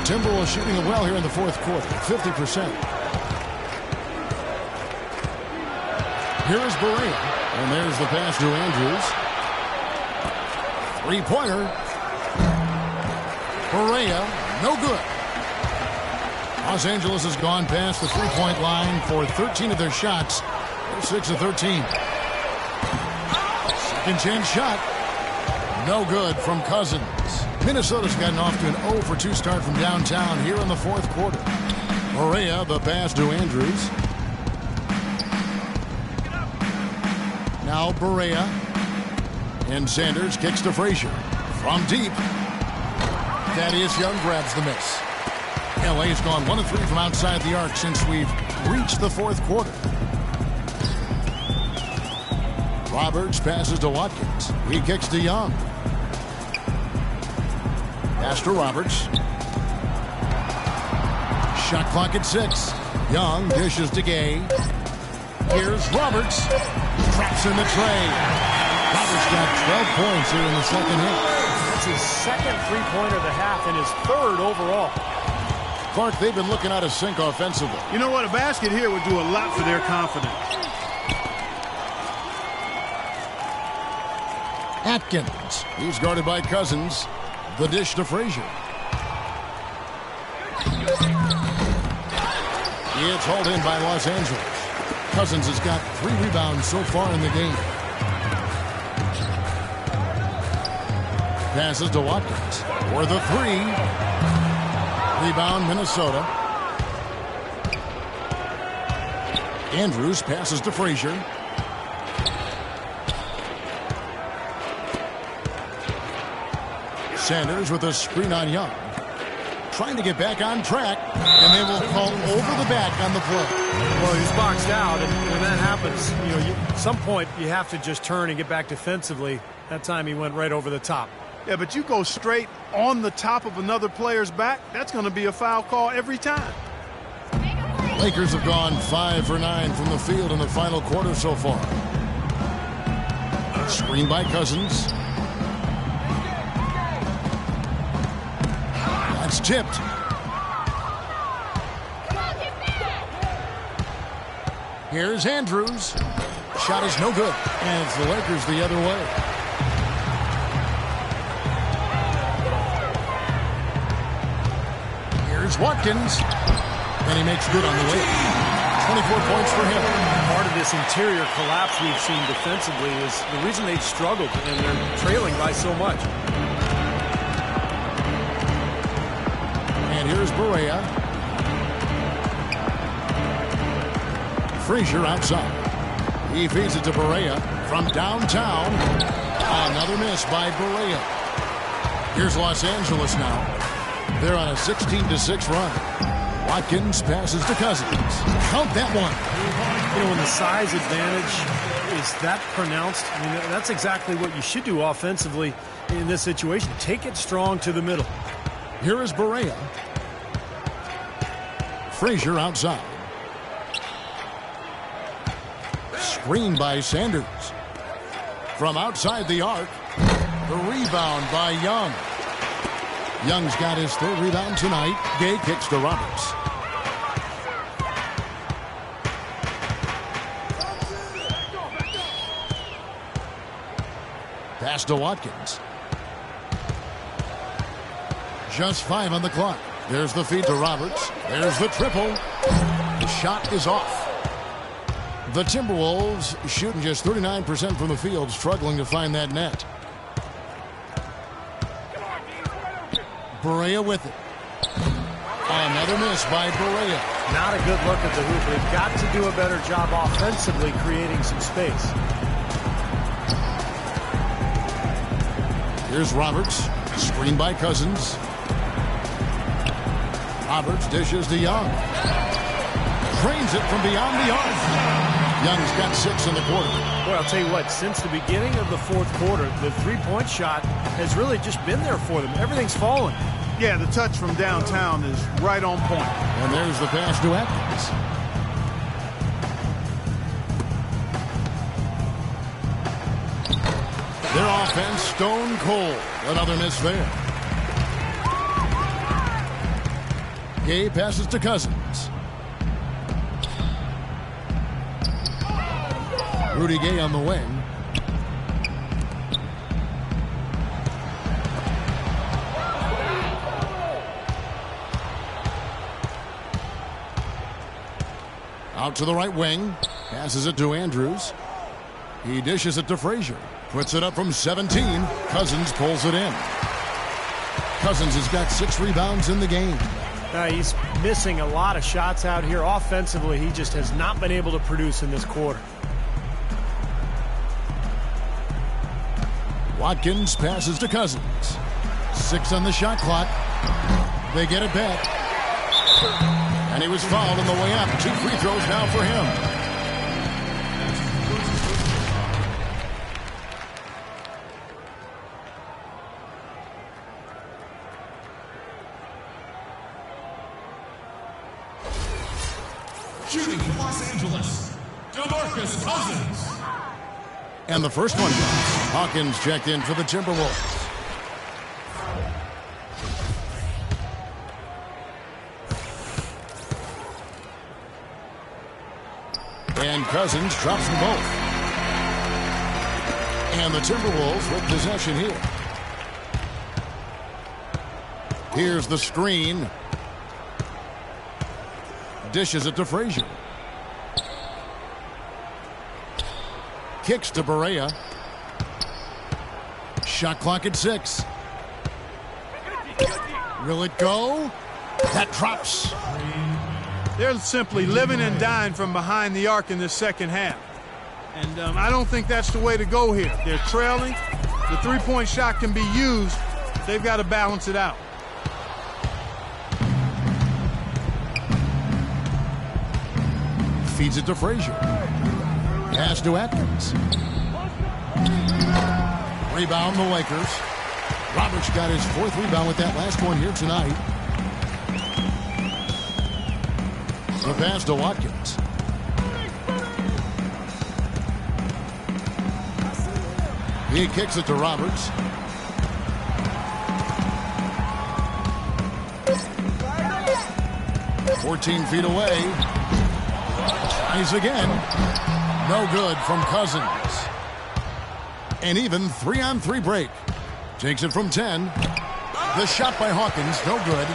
Timberwolves shooting it well here in the fourth quarter, 50%. Here is Berea, and there's the pass to Andrews. Three-pointer. Berea, no good. Los Angeles has gone past the three-point line for 13 of their shots. They're 6 of 13. Second chance shot. No good from Cousins. Minnesota's gotten off to an 0 for 2 start from downtown here in the fourth quarter. Berea, the pass to Andrews. Now Berea. And Sanders kicks to Frazier. From deep. Thaddeus Young grabs the miss. LA's gone 1 of 3 from outside the arc since we've reached the fourth quarter. Roberts passes to Watkins. He kicks to Young. Pass to Roberts. Shot clock at 6. Young dishes to Gay. Here's Roberts. Traps in the tray. Roberts got 12 points here in the second half. That's his second three-pointer of the half and his third overall. Clark, they've been looking out of sync offensively. You know what? A basket here would do a lot for their confidence. Atkins. He's guarded by Cousins. The dish to Frazier. It's hauled in by Los Angeles. Cousins has got 3 rebounds so far in the game. Passes to Watkins for the 3. Rebound Minnesota. Andrews passes to Frazier. Sanders with a screen on Young. Trying to get back on track, and they will call over the back on the play. Well, he's boxed out, and when that happens, at some point you have to just turn and get back defensively. That time he went right over the top. Yeah, but you go straight on the top of another player's back, that's going to be a foul call every time. Lakers have gone 5 for 9 from the field in the final quarter so far. Screen by Cousins. That's tipped. Here's Andrews. Shot is no good. And it's the Lakers the other way. Here's Watkins. And he makes good on the way. 24 points for him. Part of this interior collapse we've seen defensively is the reason they've struggled, and they're trailing by so much. And here's Berea. Frazier outside. He feeds it to Berea from downtown. Another miss by Berea. Here's Los Angeles now. They're on a 16-6 run. Watkins passes to Cousins. Count that one. When the size advantage is that pronounced, that's exactly what you should do offensively in this situation. Take it strong to the middle. Here is Berea. Frazier outside. Screen by Sanders. From outside the arc. The rebound by Young. Young's got his 3rd rebound tonight. Gay kicks to Roberts. Pass to Watkins. Just 5 on the clock. There's the feed to Roberts. There's the triple. The shot is off. The Timberwolves shooting just 39% from the field, struggling to find that net. Berea with it. Another miss by Berea. Not a good look at the hoop. They've got to do a better job offensively creating some space. Here's Roberts. Screen by Cousins. Roberts dishes to Young. Trains it from beyond the arc. Young's got 6 in the quarter. Well, I'll tell you what, since the beginning of the fourth quarter, the three-point shot has really just been there for them. Everything's falling. Yeah, the touch from downtown is right on point. And there's the pass to Atkins. Their offense stone cold. Another miss there. Gay passes to Cousins. Rudy Gay on the wing. Out to the right wing. Passes it to Andrews. He dishes it to Frazier. Puts it up from 17. Cousins pulls it in. Cousins has got 6 rebounds in the game. He's missing a lot of shots out here. Offensively, he just has not been able to produce in this quarter. Watkins passes to Cousins. 6 on the shot clock. They get it back. And he was fouled on the way up. 2 free throws now for him. Shooting for Los Angeles, DeMarcus Cousins. And the first one goes. Hawkins checked in for the Timberwolves. And Cousins drops them both. And the Timberwolves with possession here. Here's the screen. Dishes it to Frazier. Kicks to Barea. Shot clock at 6. Will it go? That drops. They're simply living and dying from behind the arc in this second half. And I don't think that's the way to go here. They're trailing. The three-point shot can be used. They've got to balance it out. Feeds it to Frazier. Pass to Atkins. Rebound the Lakers. Roberts got his 4th rebound with that last one here tonight. The pass to Watkins. He kicks it to Roberts. "14 feet away. Tries again. No good from Cousins. An even 3-on-3 break. Takes it from 10. The shot by Hawkins, no good.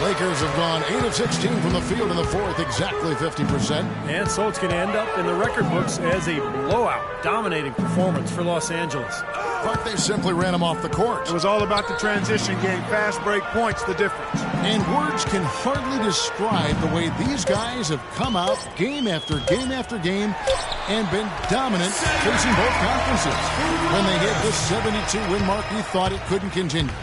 Lakers have gone 8 of 16 from the field in the fourth, exactly 50%. And so it's going to end up in the record books as a blowout, dominating performance for Los Angeles. But they simply ran him off the court. It was all about the transition game. Fast break points, the difference. And words can hardly describe the way these guys have come out game after game after game and been dominant facing both conferences. When they hit the 72-win mark, you thought it couldn't continue.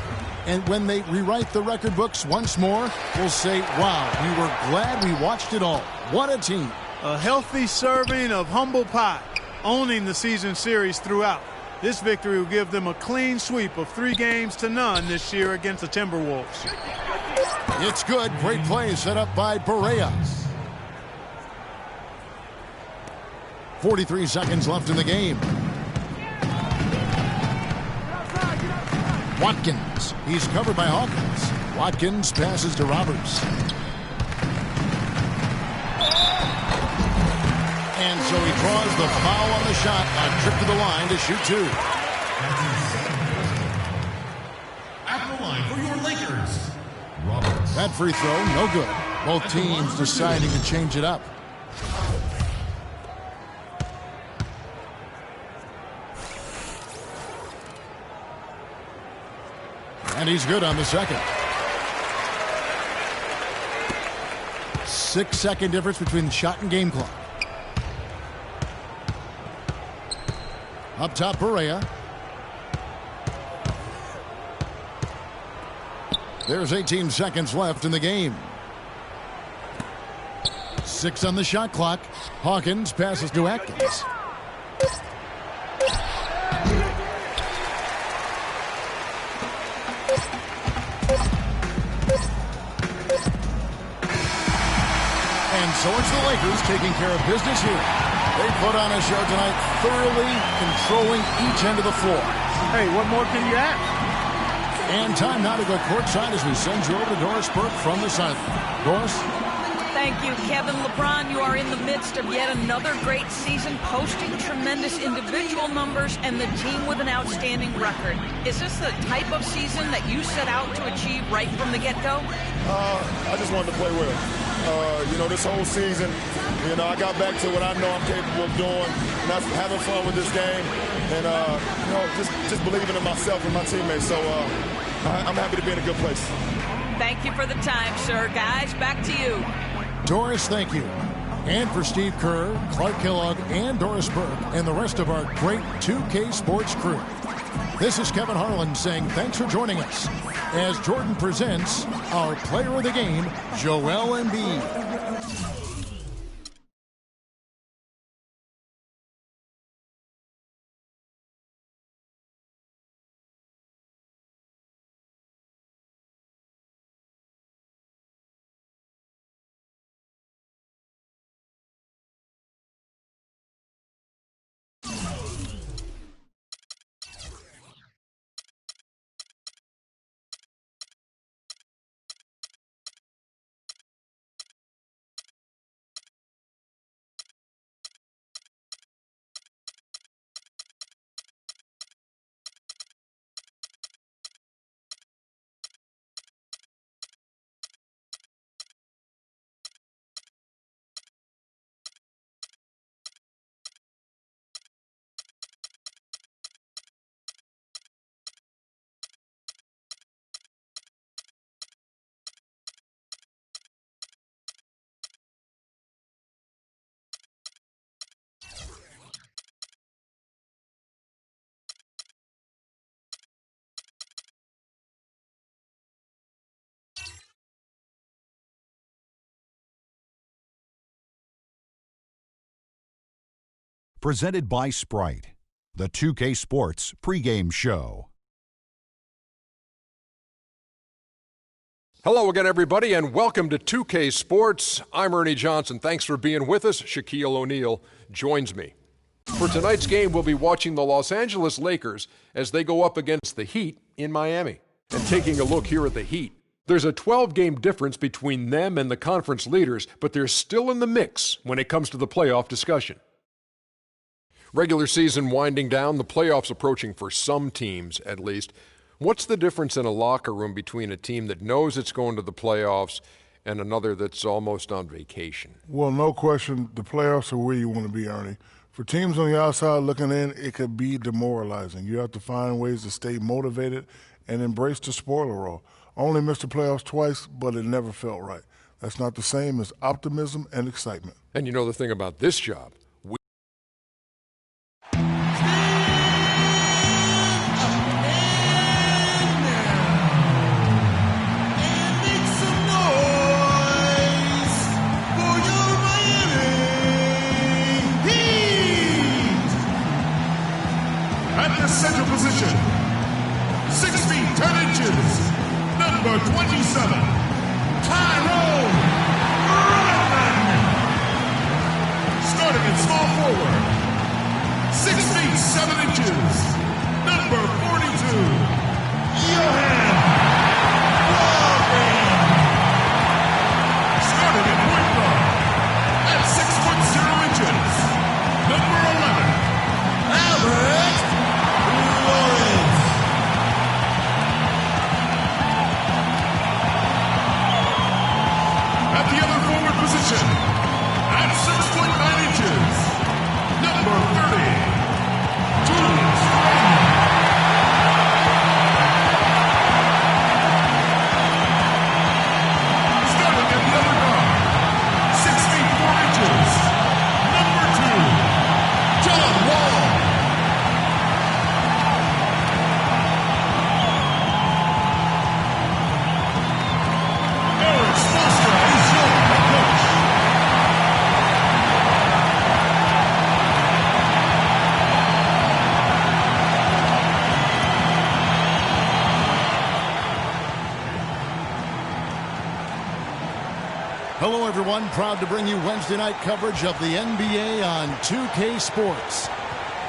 And when they rewrite the record books once more, we'll say, wow, we were glad we watched it all. What a team. A healthy serving of humble pie, owning the season series throughout. This victory will give them a clean sweep of 3-0 this year against the Timberwolves. It's good. Great play set up by Barea. 43 seconds left in the game. Watkins. He's covered by Hawkins. Watkins passes to Roberts. And so he draws the foul on the shot. A trip to the line to shoot 2. At the line for your Lakers, Roberts. That free throw, no good. Both teams deciding to change it up. And he's good on the second. 6-second difference between the shot and game clock. Up top, Barea. There's 18 seconds left in the game. 6 on the shot clock. Hawkins passes to Atkins. And so it's the Lakers taking care of business here. They put on a show tonight, thoroughly controlling each end of the floor. Hey, what more can you ask? And time now to go courtside as we send you over to Doris Burke from the sideline. Doris? Thank you, Kevin. LeBron, you are in the midst of yet another great season, posting tremendous individual numbers and the team with an outstanding record. Is this the type of season that you set out to achieve right from the get-go? I just wanted to play well. This whole season, I got back to what I know I'm capable of doing, and that's having fun with this game, and just believing in myself and my teammates. So I'm happy to be in a good place. Thank you for the time, sir. Guys, back to you. Doris, thank you. And for Steve Kerr, Clark Kellogg, and Doris Burke, and the rest of our great 2K Sports crew. This is Kevin Harlan saying thanks for joining us as Jordan presents our player of the game, Joel Embiid. Presented by Sprite, the 2K Sports pregame show. Hello again, everybody, and welcome to 2K Sports. I'm Ernie Johnson. Thanks for being with us. Shaquille O'Neal joins me. For tonight's game, we'll be watching the Los Angeles Lakers as they go up against the Heat in Miami. And taking a look here at the Heat, there's a 12-game difference between them and the conference leaders, but they're still in the mix when it comes to the playoff discussion. Regular season winding down, the playoffs approaching for some teams at least. What's the difference in a locker room between a team that knows it's going to the playoffs and another that's almost on vacation? Well, no question, the playoffs are where you want to be, Ernie. For teams on the outside looking in, it could be demoralizing. You have to find ways to stay motivated and embrace the spoiler role. Only missed the playoffs twice, but it never felt right. That's not the same as optimism and excitement. And you know the thing about this job, center position, 6 feet 10 inches, number 27, Tyrone Brugman. Starting at small forward, 6 feet 7 inches, number 42, Johan Waldman. Starting at point guard, at 6 foot 0 inches, number 11, Albert. At the other forward position, at 6 foot 9 inches, everyone. Proud to bring you Wednesday night coverage of the NBA on 2K Sports.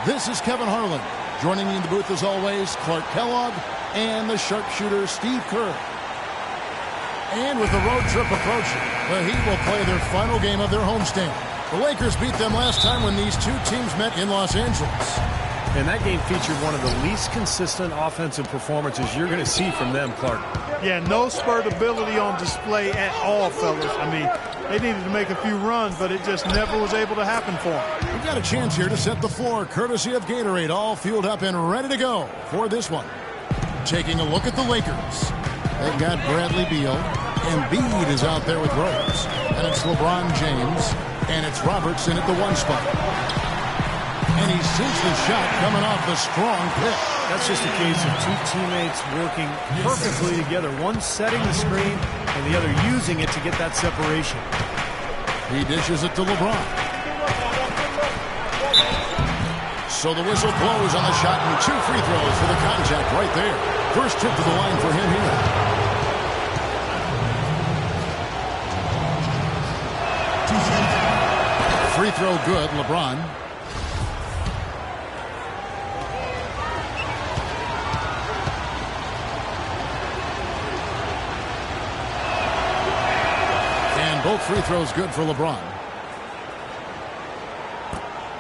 This is Kevin Harlan. Joining me in the booth as always, Clark Kellogg and the sharpshooter Steve Kerr. And with the road trip approaching, the Heat will play their final game of their homestand. The Lakers beat them last time when these two teams met in Los Angeles. And that game featured one of the least consistent offensive performances you're going to see from them, Clark. Yeah, no spurt ability on display at all, fellas. I mean, they needed to make a few runs, but it just never was able to happen for them. We've got a chance here to set the floor, courtesy of Gatorade, all fueled up and ready to go for this one. Taking a look at the Lakers. They've got Bradley Beal. Embiid is out there with Rose. And it's LeBron James. And it's Robertson at the one spot. And he sinks the shot coming off the strong pick. That's just a case of two teammates working perfectly together. One setting the screen and the other using it to get that separation. He dishes it to LeBron. So the whistle blows on the shot and 2 free throws for the contact right there. First trip to the line for him here. Free throw good, LeBron. And both free throws good for LeBron.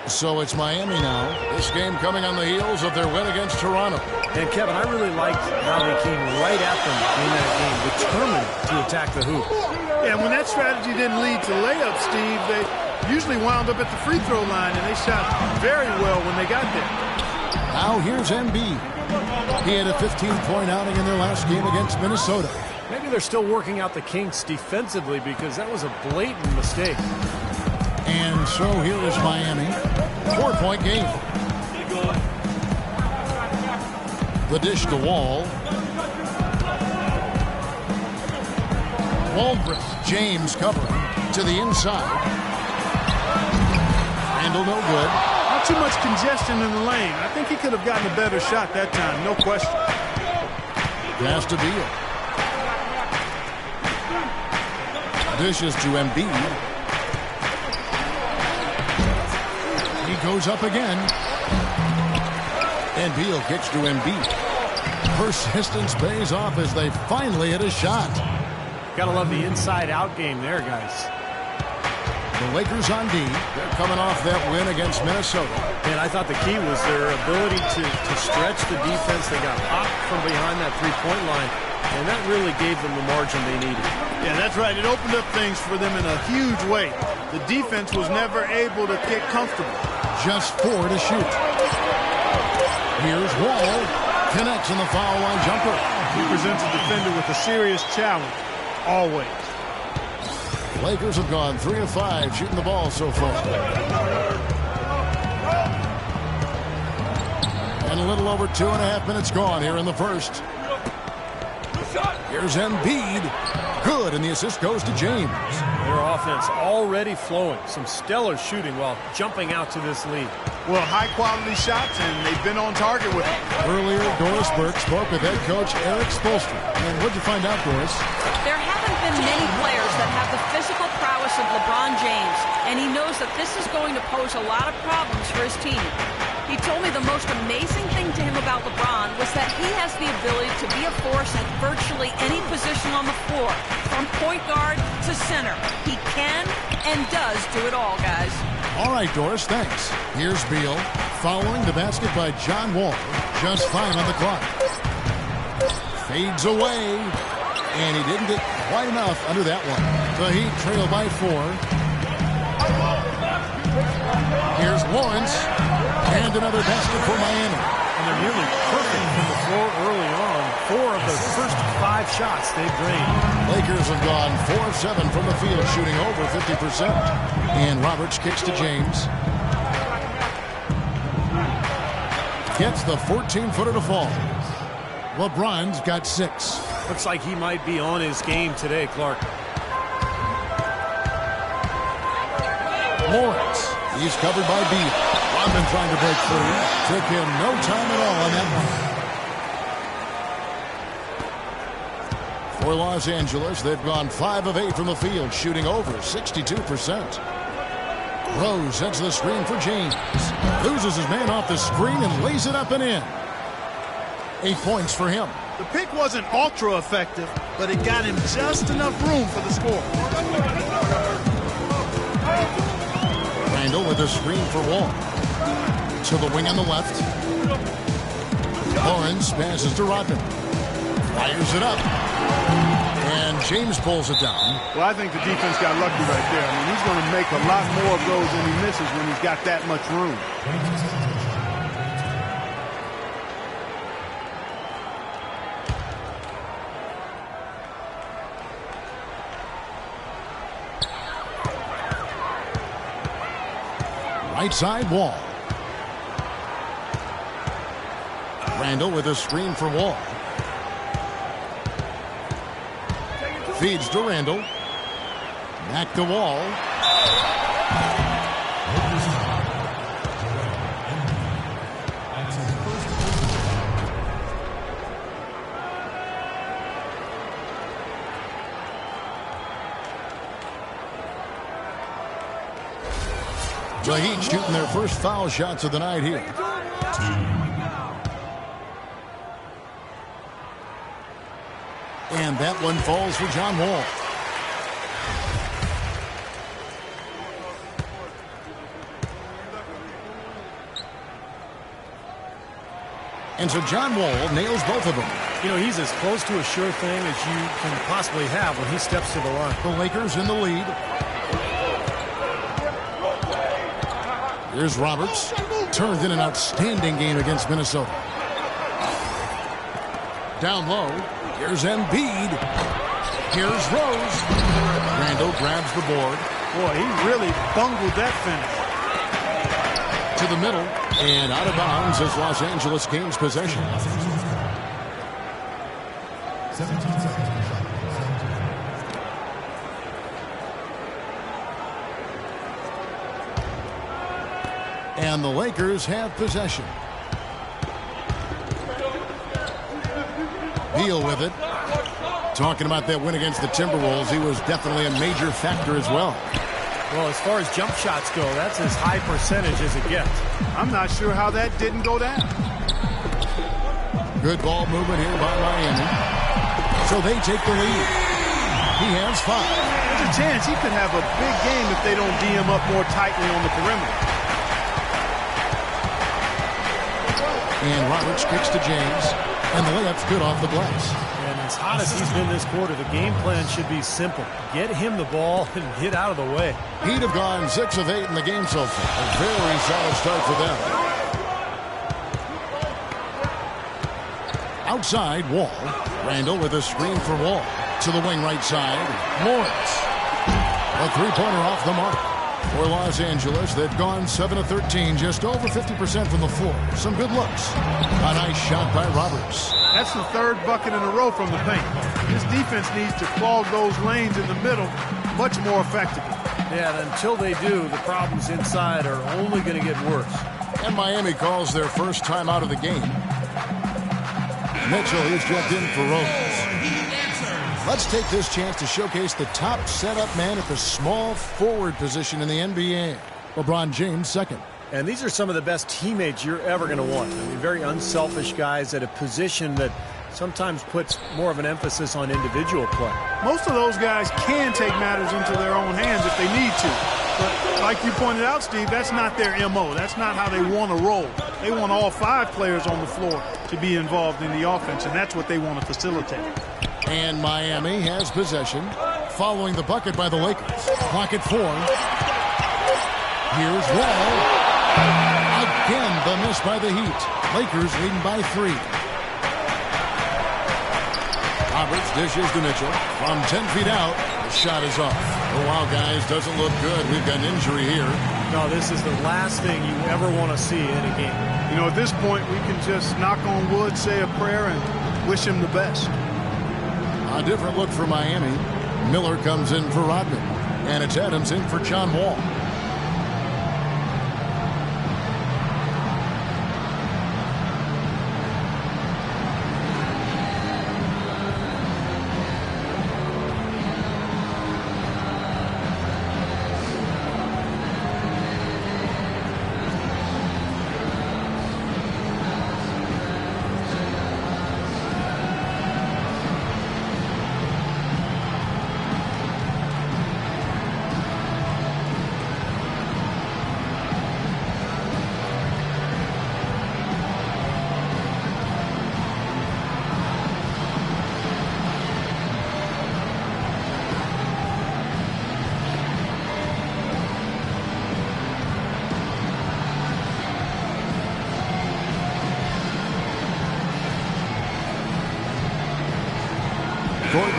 So it's Miami now. This game coming on the heels of their win against Toronto. And Kevin, I really liked how they came right at them in that game, determined to attack the hoop. Yeah, when that strategy didn't lead to layups, Steve, they usually wound up at the free throw line, and they shot very well when they got there. Now here's Embiid. He had a 15-point outing in their last game against Minnesota. Maybe they're still working out the kinks defensively because that was a blatant mistake. And so here is Miami. 4-point game. The dish to Wall. Waldrop. James covering to the inside. Handle no good. Not too much congestion in the lane. I think he could have gotten a better shot that time, no question. Pass to Beal. Dishes to Embiid. He goes up again. And Beal kicks to Embiid. Persistence pays off as they finally hit a shot. Gotta love the inside-out game there, guys. The Lakers on D. They're coming off that win against Minnesota. And I thought the key was their ability to stretch the defense. They got hot from behind that three-point line, and that really gave them the margin they needed. Yeah, that's right. It opened up things for them in a huge way. The defense was never able to get comfortable. Just 4 to shoot. Here's Wall. Connects in the foul line jumper. He presents a defender with a serious challenge. Always. Lakers have gone 3 of 5 shooting the ball so far. And a little over 2.5 minutes gone here in the first. Here's Embiid. Good, and the assist goes to James. Their offense already flowing. Some stellar shooting while jumping out to this lead. Well, high-quality shots, and they've been on target with them. Earlier, Doris Burke spoke with head coach Eric Spoelstra. And what'd you find out, Doris? There haven't been many players that have the physical prowess of LeBron James, and he knows that this is going to pose a lot of problems for his team. He told me the most amazing thing to him about LeBron was that he has the ability to be a force at virtually any position on the floor, from point guard to center. He can and does do it all, guys. All right, Doris, thanks. Here's Beal, following the basket by John Wall. Just 5 on the clock. Fades away, and he didn't get quite enough under that one. The Heat trail by 4. Here's Lawrence, and another basket for Miami. And they're nearly perfect from the floor early on. 4 of the first 5 shots they've drained. Lakers have gone 4 of 7 from the field, shooting over 50%. And Roberts kicks to James. Gets the 14-footer to fall. LeBron's got 6. Looks like he might be on his game today, Clark. Lawrence. He's covered by Beal. Rodman trying to break free. Took him no time at all on that one. For Los Angeles, they've gone 5 of 8 from the field, shooting over 62%. Rose sets the screen for James. Loses his man off the screen and lays it up and in. 8 points for him. The pick wasn't ultra effective, but it got him just enough room for the score. Randall with a screen for Wall. To the wing on the left. Lawrence passes to Rodman. Fires it up. And James pulls it down. Well, I think the defense got lucky right there. I mean, he's going to make a lot more of those than he misses when he's got that much room. Right side, Wall. Randall with a screen for Wall. Feeds to Randall. Back to Wall. The Heat shooting their first foul shots of the night here. And that one falls for John Wall. And so John Wall nails both of them. You know, he's as close to a sure thing as you can possibly have when he steps to the line. The Lakers in the lead. Here's Roberts. Turned in an outstanding game against Minnesota. Down low. Here's Embiid. Here's Rose. Randall grabs the board. Boy, he really bungled that finish. To the middle. And out of bounds as Los Angeles gains possession. 17 seconds. And the Lakers have possession. Beal with it. Talking about that win against the Timberwolves, he was definitely a major factor as well. Well, as far as jump shots go, that's as high percentage as it gets. I'm not sure how that didn't go down. Good ball movement here by Miami. So they take the lead. He has 5. There's a chance he could have a big game if they don't D him up more tightly on the perimeter. And Roberts kicks to James. And the layup's good off the glass. And as hot as he's been this quarter, the game plan should be simple. Get him the ball and get out of the way. Heat have gone 6 of 8 in the game so far. A very solid start for them. Outside, Wall. Randall with a screen for Wall. To the wing right side. Lawrence. A three-pointer off the mark. For Los Angeles, they've gone 7 of 13, just over 50% from the floor. Some good looks. A nice shot by Roberts. That's the 3rd bucket in a row from the paint. This defense needs to clog those lanes in the middle much more effectively. Yeah, and until they do, the problems inside are only going to get worse. And Miami calls their first time out of the game. Mitchell is jumped in for Rose. Let's take this chance to showcase the top setup man at the small forward position in the NBA. LeBron James, second. And these are some of the best teammates you're ever going to want. I mean, very unselfish guys at a position that sometimes puts more of an emphasis on individual play. Most of those guys can take matters into their own hands if they need to. But like you pointed out, Steve, that's not their MO. That's not how they want to roll. They want all 5 players on the floor to be involved in the offense, and that's what they want to facilitate. And Miami has possession, following the bucket by the Lakers. Clock at 4. Here's Wall. Again, the miss by the Heat. Lakers leading by 3. Roberts dishes to Mitchell. From 10 feet out, the shot is off. Oh, wow, guys, doesn't look good. We've got an injury here. No, this is the last thing you ever want to see in a game. You know, at this point, we can just knock on wood, say a prayer, and wish him the best. A different look for Miami. Miller comes in for Rodman. And it's Adams in for John Wall.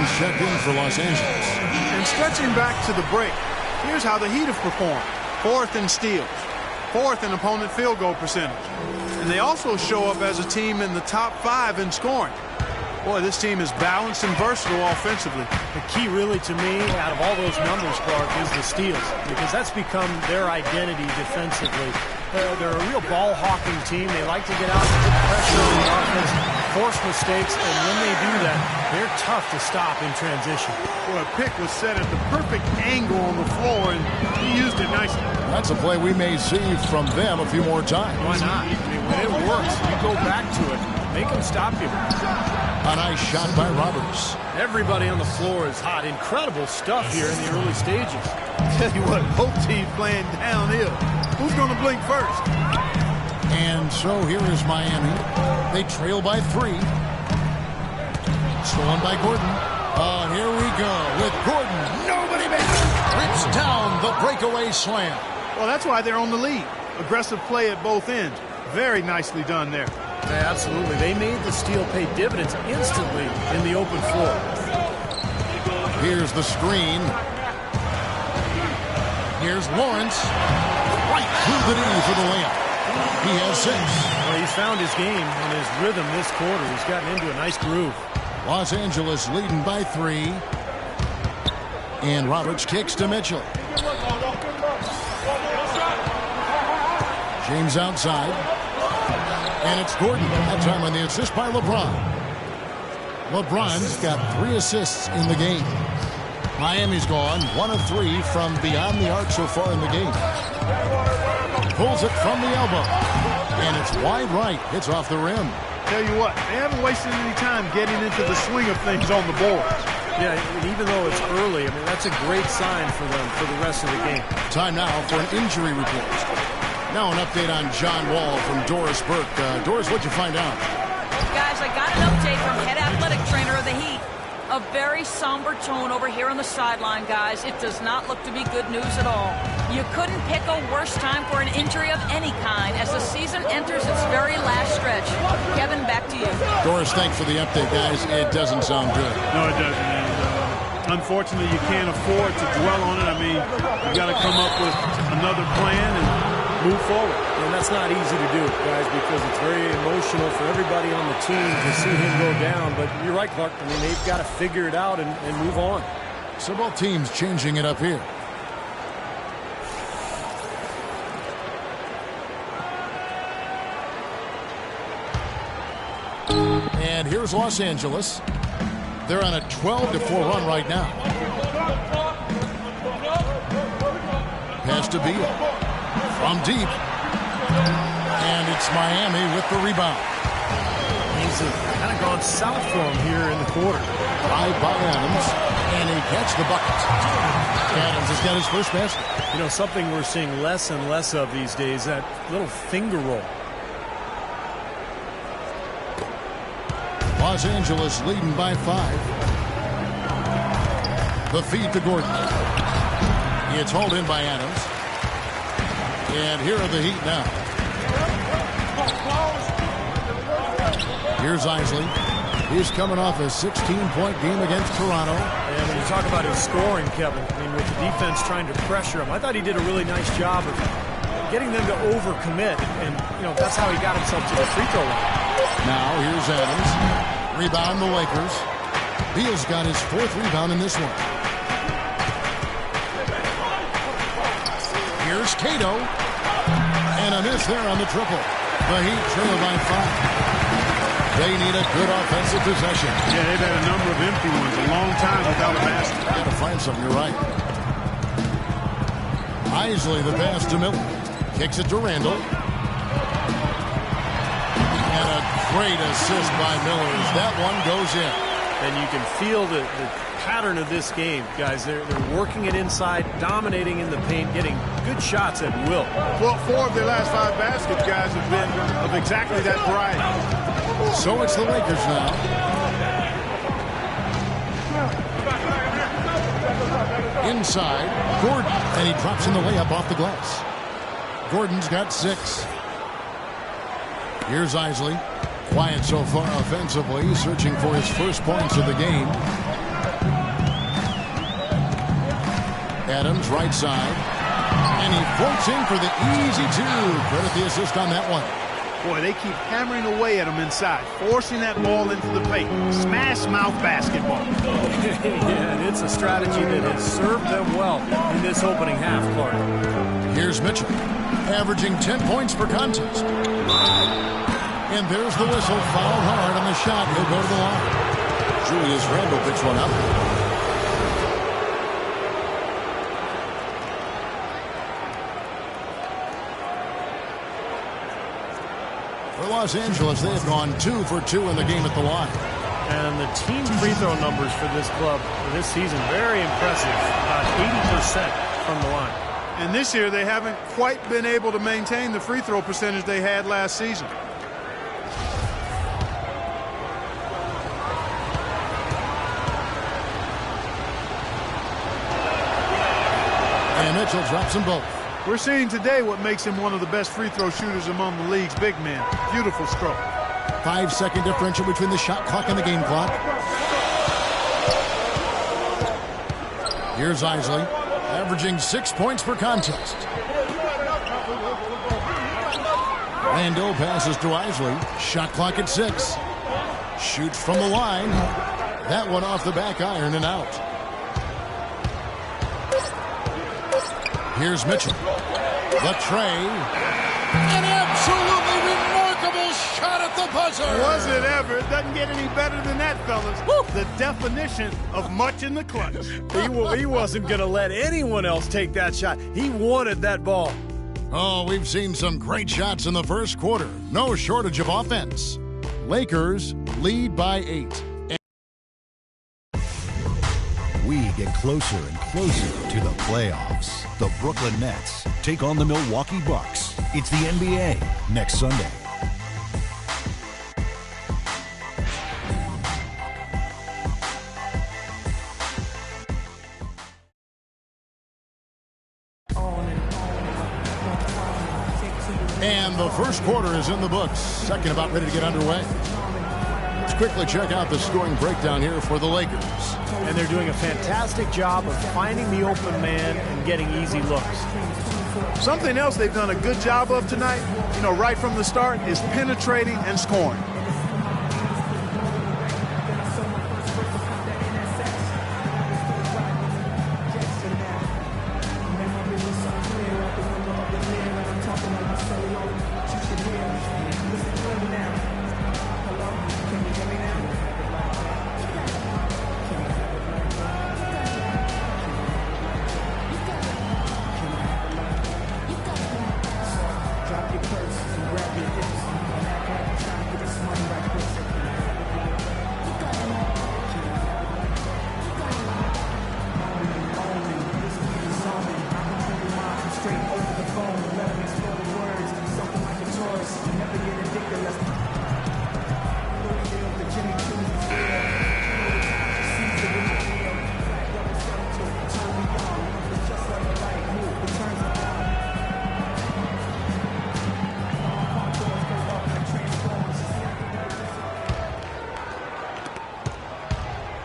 He's checked in for Los Angeles. And stretching back to the break, here's how the Heat have performed. 4th in steals, 4th in opponent field goal percentage. And they also show up as a team in the top 5 in scoring. Boy, this team is balanced and versatile offensively. The key really to me out of all those numbers, Clark, is the steals, because that's become their identity defensively. They're a real ball-hawking team. They like to get out and put pressure on the offense, force mistakes, and when they do that, they're tough to stop in transition. Boy, a pick was set at the perfect angle on the floor, and he used it nicely. That's a play we may see from them a few more times. Why not? I mean, when it works, you go back to it. Make them stop you. A nice shot by Roberts. Everybody on the floor is hot. Incredible stuff here in the early stages. Tell you what, both teams playing downhill. Who's going to blink first? And so here is Miami. They trail by 3. Stolen by Gordon. Oh, here we go with Gordon. Nobody makes it. Rips down the breakaway slam. Well, that's why they're on the lead. Aggressive play at both ends. Very nicely done there. Yeah, absolutely. They made the steal pay dividends instantly in the open floor. Here's the screen. Here's Lawrence. Right through the knee for the layup. He has 6. Well, he's found his game and his rhythm this quarter. He's gotten into a nice groove. Los Angeles leading by 3. And Roberts kicks to Mitchell. James outside. And it's Gordon. That time on the assist by LeBron. LeBron's got 3 assists in the game. Miami's gone 1 of 3 from beyond the arc so far in the game. Pulls it from the elbow. And it's wide right. Hits off the rim. Tell you what, they haven't wasted any time getting into the swing of things on the boards. Yeah, and even though it's early, I mean, that's a great sign for them for the rest of the game. Time now for an injury report. Now an update on John Wall from Doris Burke. Doris, what'd you find out? Guys, I got an update from head athletic trainer of the Heat. A very somber tone over here on the sideline, guys. It does not look to be good news at all. You couldn't pick a worse time for an injury of any kind as the season enters its very last stretch. Kevin, back to you. Doris, thanks for the update, guys. It doesn't sound good. No, it doesn't. And, unfortunately, you can't afford to dwell on it. I mean, you got to come up with another plan and move forward. And that's not easy to do, guys, because it's very emotional for everybody on the team to see him go down. But you're right, Clark. I mean, they've got to figure it out and move on. So both teams changing it up here. And here's Los Angeles. They're on a 12-4 run right now. Pass to Beal. From deep. And it's Miami with the rebound. Things have kind of gone south for him here in the quarter. Drive by Adams. And he gets the bucket. Adams has got his first basket. You know, something we're seeing less and less of these days, that little finger roll. Los Angeles leading by 5. The feed to Gordon. It's hauled in by Adams. And here are the Heat now. Here's Isley. He's coming off a 16-point game against Toronto. And when you talk about his scoring, Kevin, I mean, with the defense trying to pressure him, I thought he did a really nice job of getting them to overcommit. And, you know, that's how he got himself to the free throw line. Now, here's Adams. Rebound the Lakers. Beal's got his 4th rebound in this one. Here's Cato. And a miss there on the triple. The Heat trail by 5. They need a good offensive possession. Yeah, they've had a number of empty ones. A long time without a basket. Got to find something, you're right. Isley, the pass to Miller. Kicks it to Randall. And a great assist by Miller as that one goes in. And you can feel the pattern of this game, guys. They're working it inside, dominating in the paint, getting good shots at will. Well, 4 of their last 5 baskets, guys, have been of exactly that variety. So it's the Lakers now. Inside, Gordon, and he drops in the layup off the glass. Gordon's got 6. Here's Isley. Quiet so far offensively, searching for his first points of the game. Adams, right side. And he floats in for the easy two. Credit the assist on that one. Boy, they keep hammering away at him inside, forcing that ball into the paint. Smash mouth basketball. Yeah, and it's a strategy that has served them well in this opening half, Clark. Here's Mitchell, averaging 10 points per contest. And there's the whistle. Fouled hard on the shot. He'll go to the line. Julius Randle picks one up. For Los Angeles, they have gone 2 for 2 in the game at the line. And the team free throw numbers for this club for this season, very impressive. About 80% from the line. And this year, they haven't quite been able to maintain the free throw percentage they had last season. And Mitchell drops them both. We're seeing today what makes him one of the best free throw shooters among the league's big men. Beautiful stroke. 5-second differential between the shot clock and the game clock. Here's Isley, averaging 6 points per contest. Randle passes to Isley. Shot clock at 6. Shoots from the line. That one off the back iron and out. Here's Mitchell. The tray. An absolutely remarkable shot at the buzzer. Was it ever? It doesn't get any better than that, fellas. Woo! The definition of much in the clutch. He wasn't going to let anyone else take that shot. He wanted that ball. Oh, we've seen some great shots in the first quarter. No shortage of offense. Lakers lead by 8. We get closer and closer to the playoffs. The Brooklyn Nets take on the Milwaukee Bucks. It's the NBA next Sunday. And the first quarter is in the books. Second about ready to get underway. Let's quickly check out the scoring breakdown here for the Lakers. And they're doing a fantastic job of finding the open man and getting easy looks. Something else they've done a good job of tonight, right from the start, is penetrating and scoring.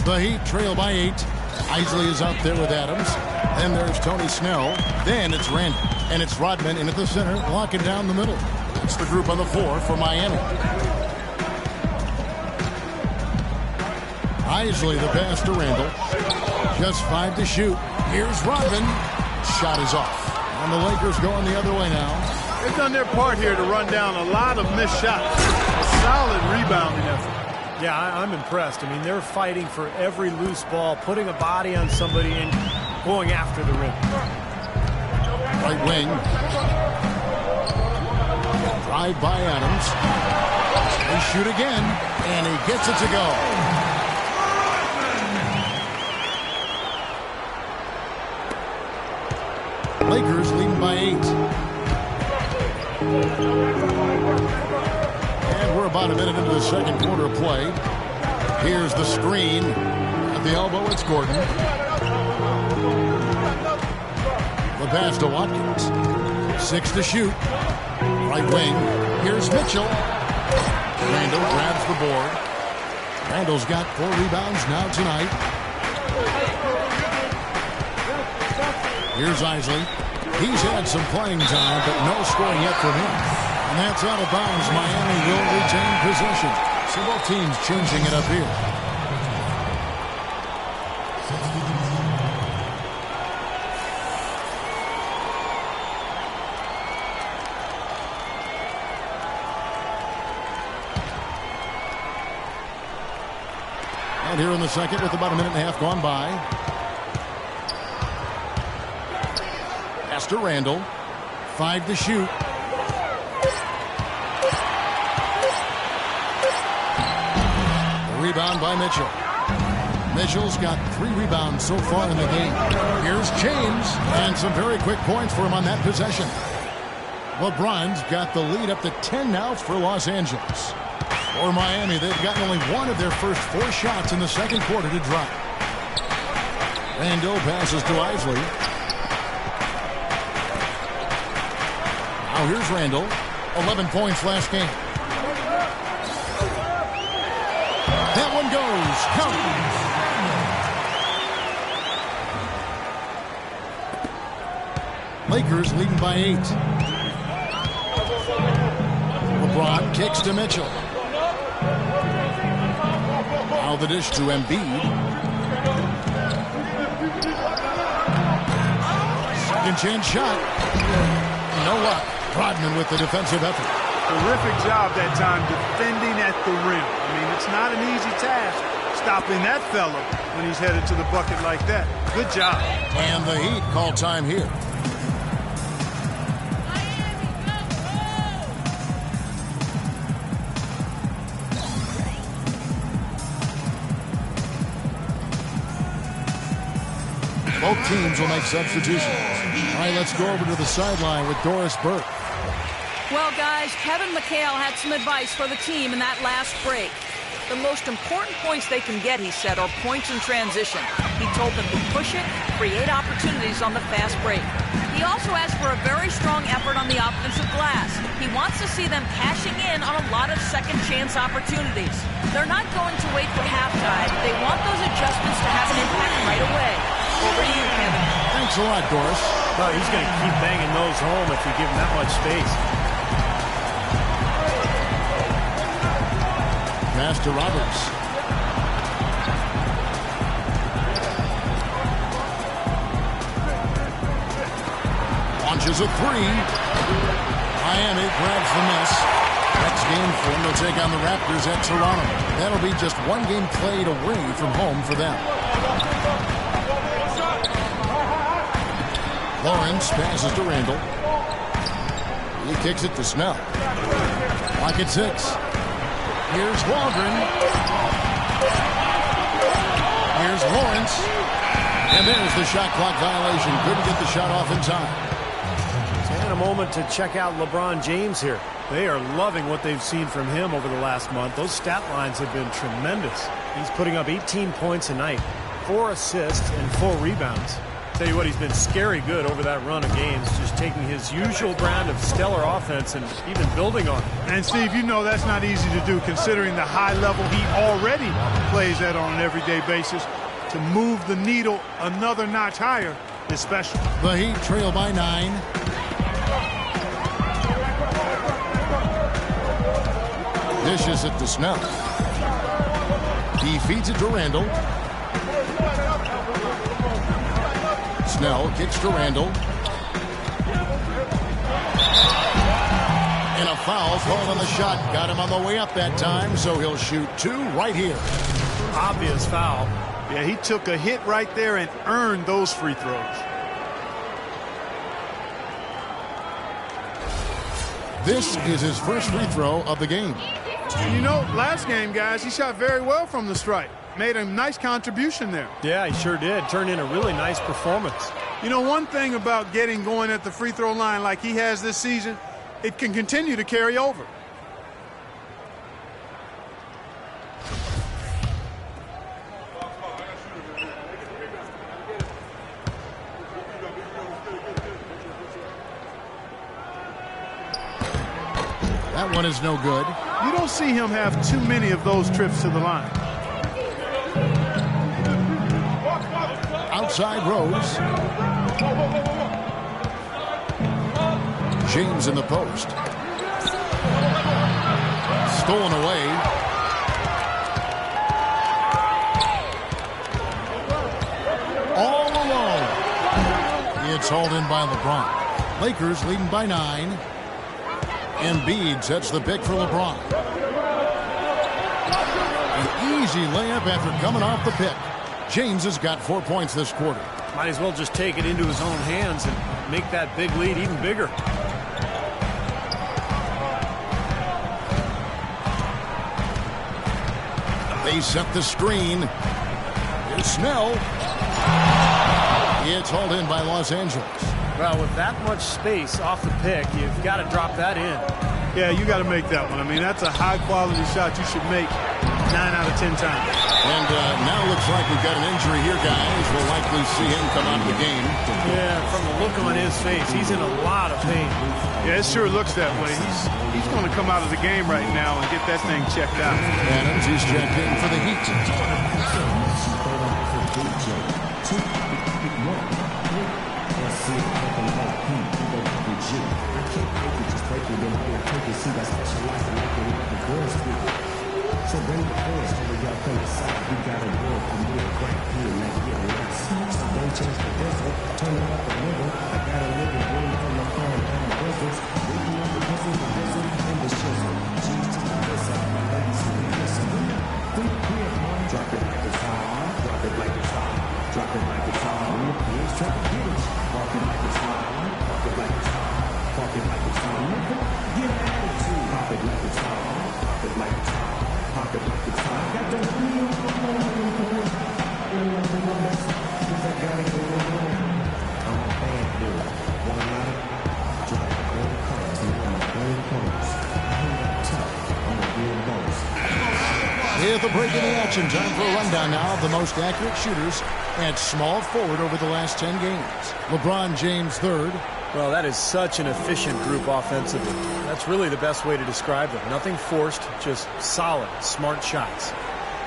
The Heat trail by 8. Isley is out there with Adams. Then there's Tony Snell. Then it's Randle. And it's Rodman in at the center, blocking down the middle. It's the group on the floor for Miami. Isley the pass to Randle. Just 5 to shoot. Here's Rodman. Shot is off. And the Lakers going the other way now. They've done their part here to run down a lot of missed shots. A solid rebounding effort. Yeah, I'm impressed. I mean, they're fighting for every loose ball, putting a body on somebody and going after the rim. Right wing. Drive by Adams. They shoot again, and he gets it to go. Lakers leading by 8. And we're about a minute into the second quarter of play. Here's the screen. At the elbow, it's Gordon. The pass to Watkins. 6 to shoot. Right wing. Here's Mitchell. Randle grabs the board. Randle's got 4 rebounds now tonight. Here's Isley. He's had some playing time, but no scoring yet from him. And that's out of bounds. Miami will retain possession. So both teams changing it up here. And here in the second with about a minute and a half gone by. Pass to Randall. 5 to shoot. Rebound by Mitchell. Mitchell's got 3 rebounds so far in the game. Here's James, and some very quick points for him on that possession. LeBron's got the lead up to 10 now for Los Angeles. For Miami, they've gotten only 1 of their first 4 shots in the second quarter to drop. Randall passes to Isley. Now here's Randall. 11 points last game. That one goes. Count. Lakers leading by 8. LeBron kicks to Mitchell. Now the dish to Embiid. Second chance shot. No luck. Rodman with the defensive effort. Terrific job that time defending at the rim. I mean, it's not an easy task stopping that fella when he's headed to the bucket like that. Good job. And the Heat call time here. Both teams will make substitutions. All right, let's go over to the sideline with Doris Burke. Well, guys, Kevin McHale had some advice for the team in that last break. The most important points they can get, he said, are points in transition. He told them to push it, create opportunities on the fast break. He also asked for a very strong effort on the offensive glass. He wants to see them cashing in on a lot of second chance opportunities. They're not going to wait for halftime. They want those adjustments to have an impact right away. Over to you, Kevin. Thanks a lot, Doris. Well, he's going to keep banging those home if you give him that much space. Pass to Roberts. Launches a 3. Miami grabs the miss. Next game for them, they'll take on the Raptors at Toronto. That'll be just 1 game played away from home for them. Lawrence passes to Randall. He kicks it to Snell. Clock at 6. Here's Waldron. Here's Lawrence. And there's the shot clock violation. Couldn't get the shot off in time. And a moment to check out LeBron James here. They are loving what they've seen from him over the last month. Those stat lines have been tremendous. He's putting up 18 points a night, 4 assists, and 4 rebounds. Tell you what, he's been scary good over that run of games, just taking his usual brand of stellar offense and even building on it. And Steve, you know that's not easy to do considering the high level he already plays at on an everyday basis. To move the needle another notch higher is special. The Heat trail by 9. Dishes it to Snell. He feeds it to Randall. Snell kicks to Randall. And a foul called on the shot. Got him on the way up that time, so he'll shoot 2 right here. Obvious foul. Yeah, he took a hit right there and earned those free throws. This is his first free throw of the game. You know, last game, guys, he shot very well from the stripe. Made a nice contribution there. Yeah, he sure did. Turned in a really nice performance. You know, one thing about getting going at the free throw line like he has this season, it can continue to carry over. That one is no good. You don't see him have too many of those trips to the line. outside Rose. James in the post. Stolen away. All alone. It's hauled in by LeBron. Lakers leading by 9. Embiid sets the pick for LeBron. An easy layup after coming off the pick. James has got 4 points this quarter. Might as well just take it into his own hands and make that big lead even bigger. They set the screen. Here's Snell. It's hauled in by Los Angeles. Well, with that much space off the pick, you've got to drop that in. Yeah, you got to make that one. I mean, that's a high-quality shot you should make 9 out of 10 times. And now looks like we've got an injury here, guys. We'll likely see him come out of the game. Yeah, from the look on his face, he's in a lot of pain. Yeah, it sure looks that way. He's going to come out of the game right now and get that thing checked out. Adams, he's checked in for the Heat. So bring the boys over y'all from the side. We got a war for me to crack here. Like, yeah, we got six. Don't change the desert. Turn it up a little. I got a nigga going from the phone down the business. Waking up the business, and the shizzle. G's to the listen. My ladies to the listen. Think quick, man. Drop it like it's hot. Drop it like it's hot. Drop it like it's hot. When the pigs try to get it. Walk it like it's hot. Walk it like it's hot. Walk it like it's hot. Get an attitude. Pop it like it's hot. Pop it like it's hot. Pocket like it's hot. Got the wheel. I gotta go on. I'm a bad boy. One night, drive a gold cars. I'm a gold cars. I'm tough. I'm a real boss. With the break in the action, time for a rundown now of the most accurate shooters at small forward over the last 10 games. LeBron James third. Well, that is such an efficient group offensively. That's really the best way to describe them. Nothing forced, just solid, smart shots.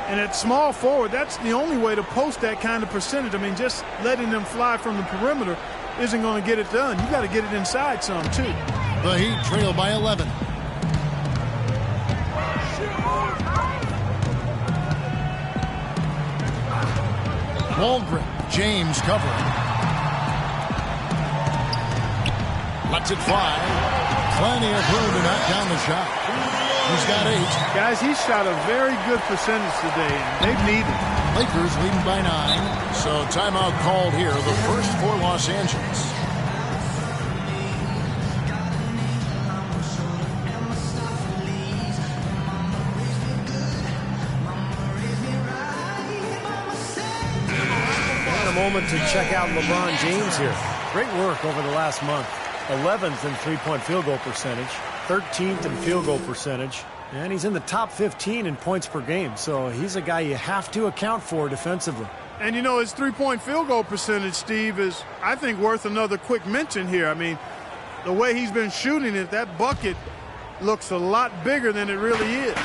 And at small forward, that's the only way to post that kind of percentage. I mean, just letting them fly from the perimeter isn't going to get it done. You got to get it inside some, too. The Heat trail by 11. Waldron, James covering. Lets it fly. Plenty of room to knock down the shot. He's got 8. Guys, he shot a very good percentage today, and they've needed it. Lakers leading by 9. So timeout called here, the first for Los Angeles. And a moment to check out LeBron James here. Great work over the last month. 11th in three-point field goal percentage, 13th in field goal percentage, and he's in the top 15 in points per game. So he's a guy you have to account for defensively. And, you know, his three-point field goal percentage, Steve, is, I think, worth another quick mention here. I mean, the way he's been shooting it, that bucket looks a lot bigger than it really is.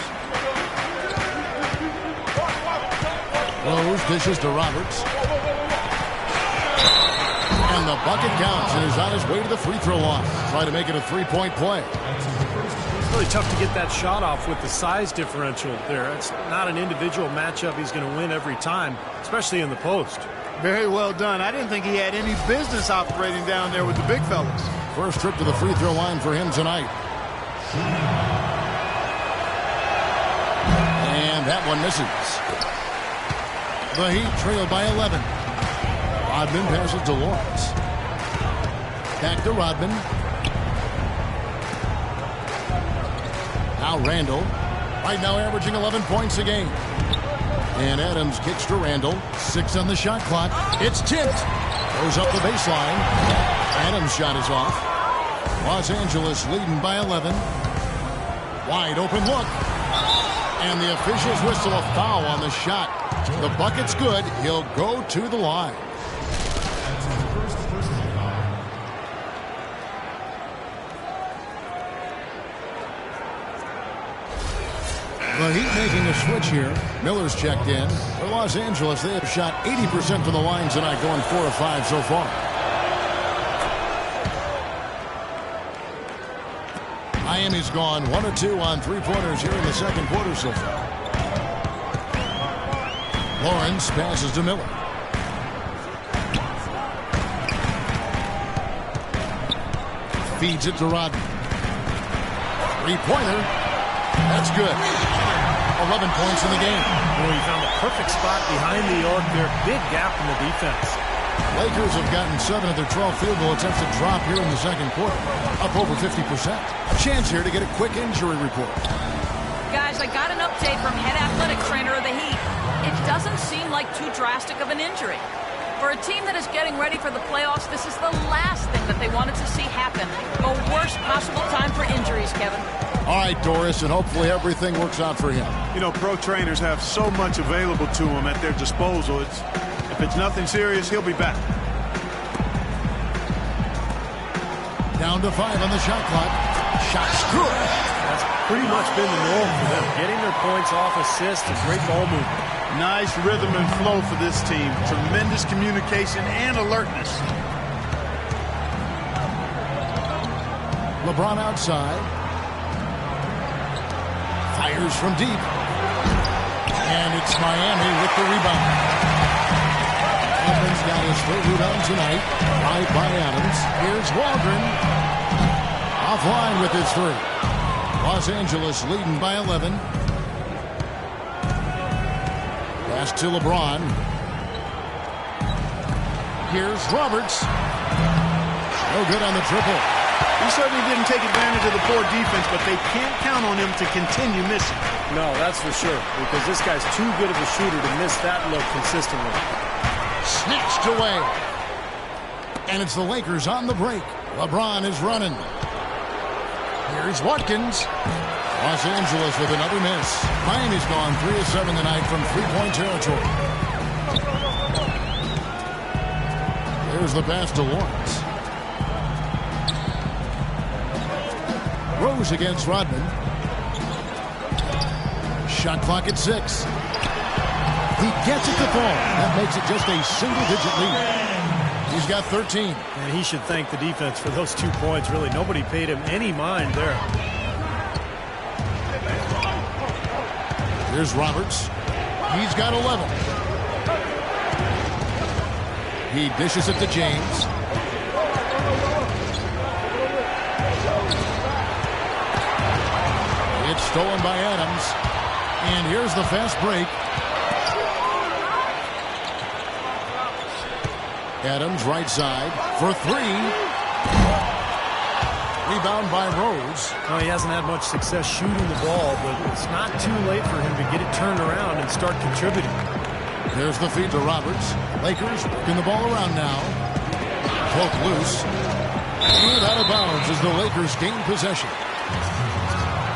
Rose dishes to Roberts. And the bucket counts and is on his way to the free throw line. Try to make it a three-point play. It's really tough to get that shot off with the size differential there. It's not an individual matchup he's going to win every time, especially in the post. Very well done. I didn't think he had any business operating down there with the big fellas. First trip to the free throw line for him tonight. And that one misses. The Heat trail by 11. Rodman passes to Lawrence. Back to Rodman. Now Randall. Right now averaging 11 points a game. And Adams kicks to Randall. 6 on the shot clock. It's tipped. Goes up the baseline. Adams' shot is off. Los Angeles leading by 11. Wide open look. And the officials whistle a foul on the shot. The bucket's good. He'll go to the line. The Heat making a switch here. Miller's checked in. For Los Angeles, they have shot 80% from the line tonight, going 4 of 5 so far. Miami's gone 1 of 2 on three-pointers here in the second quarter so far. Lawrence passes to Miller. Feeds it to Rodman. Three-pointer. That's good. 11 points in the game. Boy, he found the perfect spot behind the arc there. Big gap in the defense. Lakers have gotten 7 of their 12 field goal attempts to drop here in the second quarter. Up over 50%. A chance here to get a quick injury report. Guys, I got an update from head athletic trainer of the Heat. It doesn't seem like too drastic of an injury. For a team that is getting ready for the playoffs, this is the last thing that they wanted to see happen. The worst possible time for injuries, Kevin. All right, Doris, and hopefully everything works out for him. You know, pro trainers have so much available to them at their disposal. If it's nothing serious, he'll be back. Down to 5 on the shot clock. Shot's good. That's pretty much been the norm for them. Getting their points off assists and great ball movement. Nice rhythm and flow for this team. Tremendous communication and alertness. LeBron outside. Fires from deep. And it's Miami with the rebound. Evans got his third rebound tonight. Right by Adams. Here's Waldron. Offline with his three. Los Angeles leading by 11. Pass to LeBron. Here's Roberts. No good on the triple. He certainly didn't take advantage of the poor defense, but they can't count on him to continue missing. No, that's for sure, because this guy's too good of a shooter to miss that look consistently. Snatched away. And it's the Lakers on the break. LeBron is running. Here's Watkins. Los Angeles with another miss. Miami's gone 3 of 7 tonight from three-point territory. There's the pass to Lawrence. Rose against Rodman. Shot clock at 6. He gets it to fall. That makes it just a single-digit lead. He's got 13. And he should thank the defense for those 2 points. Really, nobody paid him any mind there. Here's Roberts. He's got 11. He dishes it to James. It's stolen by Adams. And here's the fast break. Adams right side for 3. Rebound by Rose. Well, he hasn't had much success shooting the ball, but it's not too late for him to get it turned around and start contributing. There's the feed to Roberts. Lakers working the ball around now. Cloak loose. And out of bounds as the Lakers gain possession.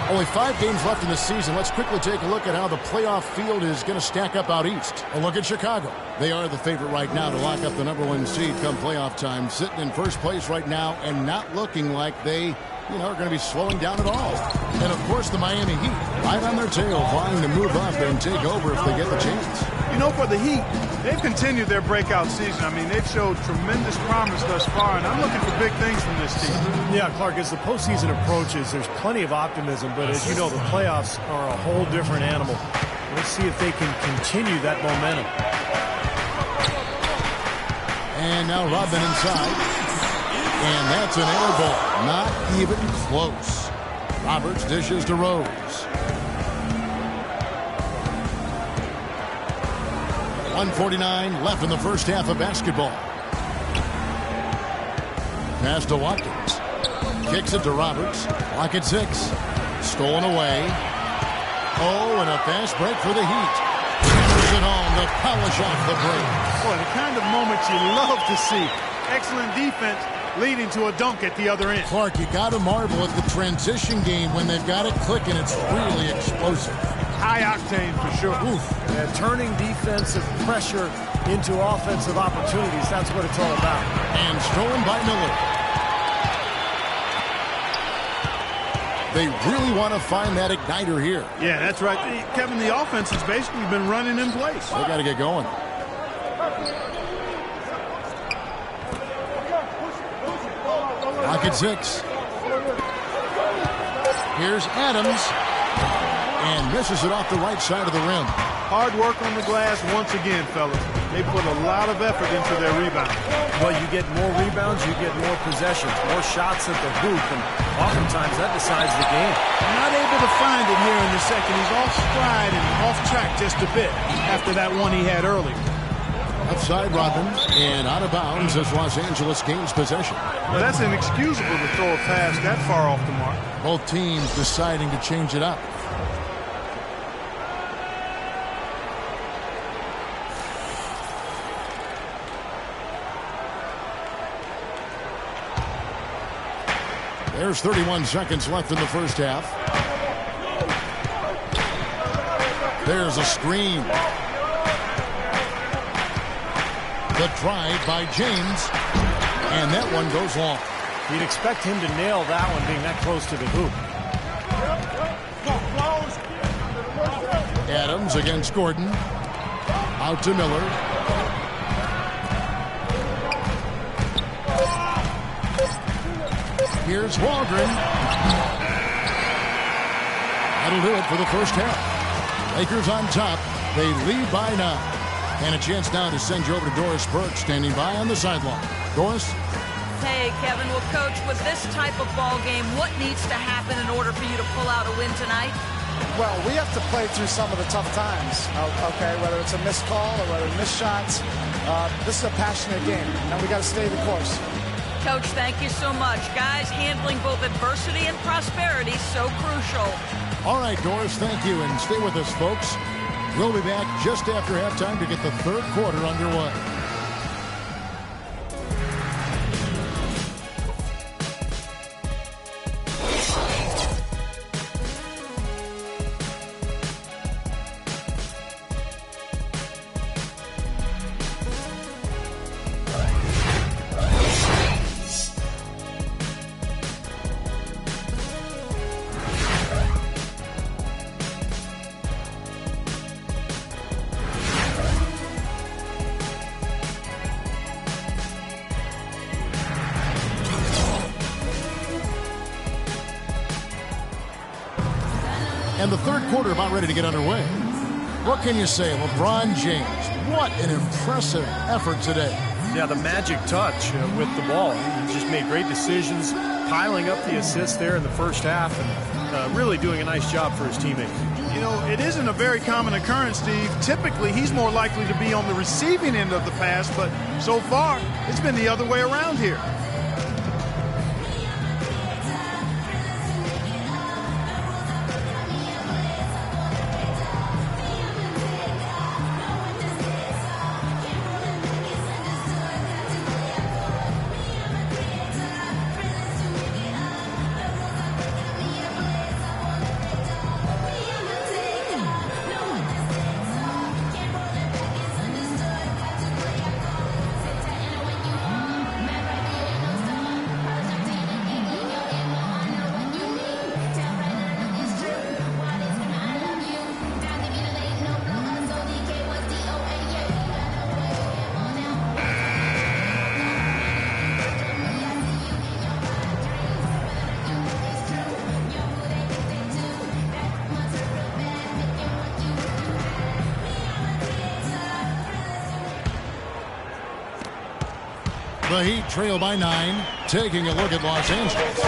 Only 5 games left in the season. Let's quickly take a look at how the playoff field is going to stack up out east. A look at Chicago. They are the favorite right now to lock up the #1 seed come playoff time. Sitting in first place right now and not looking like they, are going to be slowing down at all. And, of course, the Miami Heat right on their tail, vying to move up and take over if they get the chance. For the Heat, they've continued their breakout season. I mean, they've showed tremendous promise thus far, and I'm looking for big things from this team. Yeah, Clark, as the postseason approaches, there's plenty of optimism, but as you know, the playoffs are a whole different animal. Let's see if they can continue that momentum. And now Rodman inside. And that's an air ball. Not even close. Roberts dishes to Rose. 1:49 left in the first half of basketball. Pass to Watkins. Kicks it to Roberts. Clock at 6. Stolen away. Oh, and a fast break for the Heat. Hammers it home to polish off the break. Boy, the kind of moments you love to see. Excellent defense leading to a dunk at the other end. Clark, you got to marvel at the transition game when they've got it clicking. It's really explosive. High octane for sure. Oof. Yeah, turning defensive pressure into offensive opportunities. That's what it's all about. And stolen by Miller. They really want to find that igniter here. Yeah, that's right. Kevin, the offense has basically been running in place. They got to get going. Pocket 6. Here's Adams. And misses it off the right side of the rim. Hard work on the glass once again, fellas. They put a lot of effort into their rebound. Well, you get more rebounds, you get more possessions, more shots at the hoop, and oftentimes that decides the game. Not able to find it here in the second. He's off stride and off track just a bit after that one he had earlier. Outside Rodman, and out of bounds as Los Angeles gains possession. Well, that's inexcusable to throw a pass that far off the mark. Both teams deciding to change it up. There's 31 seconds left in the first half. There's a screen. The drive by James. And that one goes long. You'd expect him to nail that one being that close to the hoop. Adams against Gordon. Out to Miller. Here's Waldron. That'll do it for the first half. Lakers on top. They lead by 9. And a chance now to send you over to Doris Burke, standing by on the sideline. Doris? Hey, Kevin. Well, Coach, with this type of ball game, what needs to happen in order for you to pull out a win tonight? Well, we have to play through some of the tough times, okay, whether it's a missed call or whether it's missed shots. This is a passionate game, and we got to stay the course. Coach, thank you so much. Guys, handling both adversity and prosperity, so crucial. All right, Doris, thank you, and stay with us, folks. We'll be back just after halftime to get the third quarter underway. And the third quarter about ready to get underway. What can you say? LeBron James, what an impressive effort today. Yeah, the magic touch with the ball. He just made great decisions, piling up the assists there in the first half, and really doing a nice job for his teammates. You know, it isn't a very common occurrence, Steve. Typically, he's more likely to be on the receiving end of the pass, but so far, it's been the other way around here. The Heat trail by 9, taking a look at Los Angeles.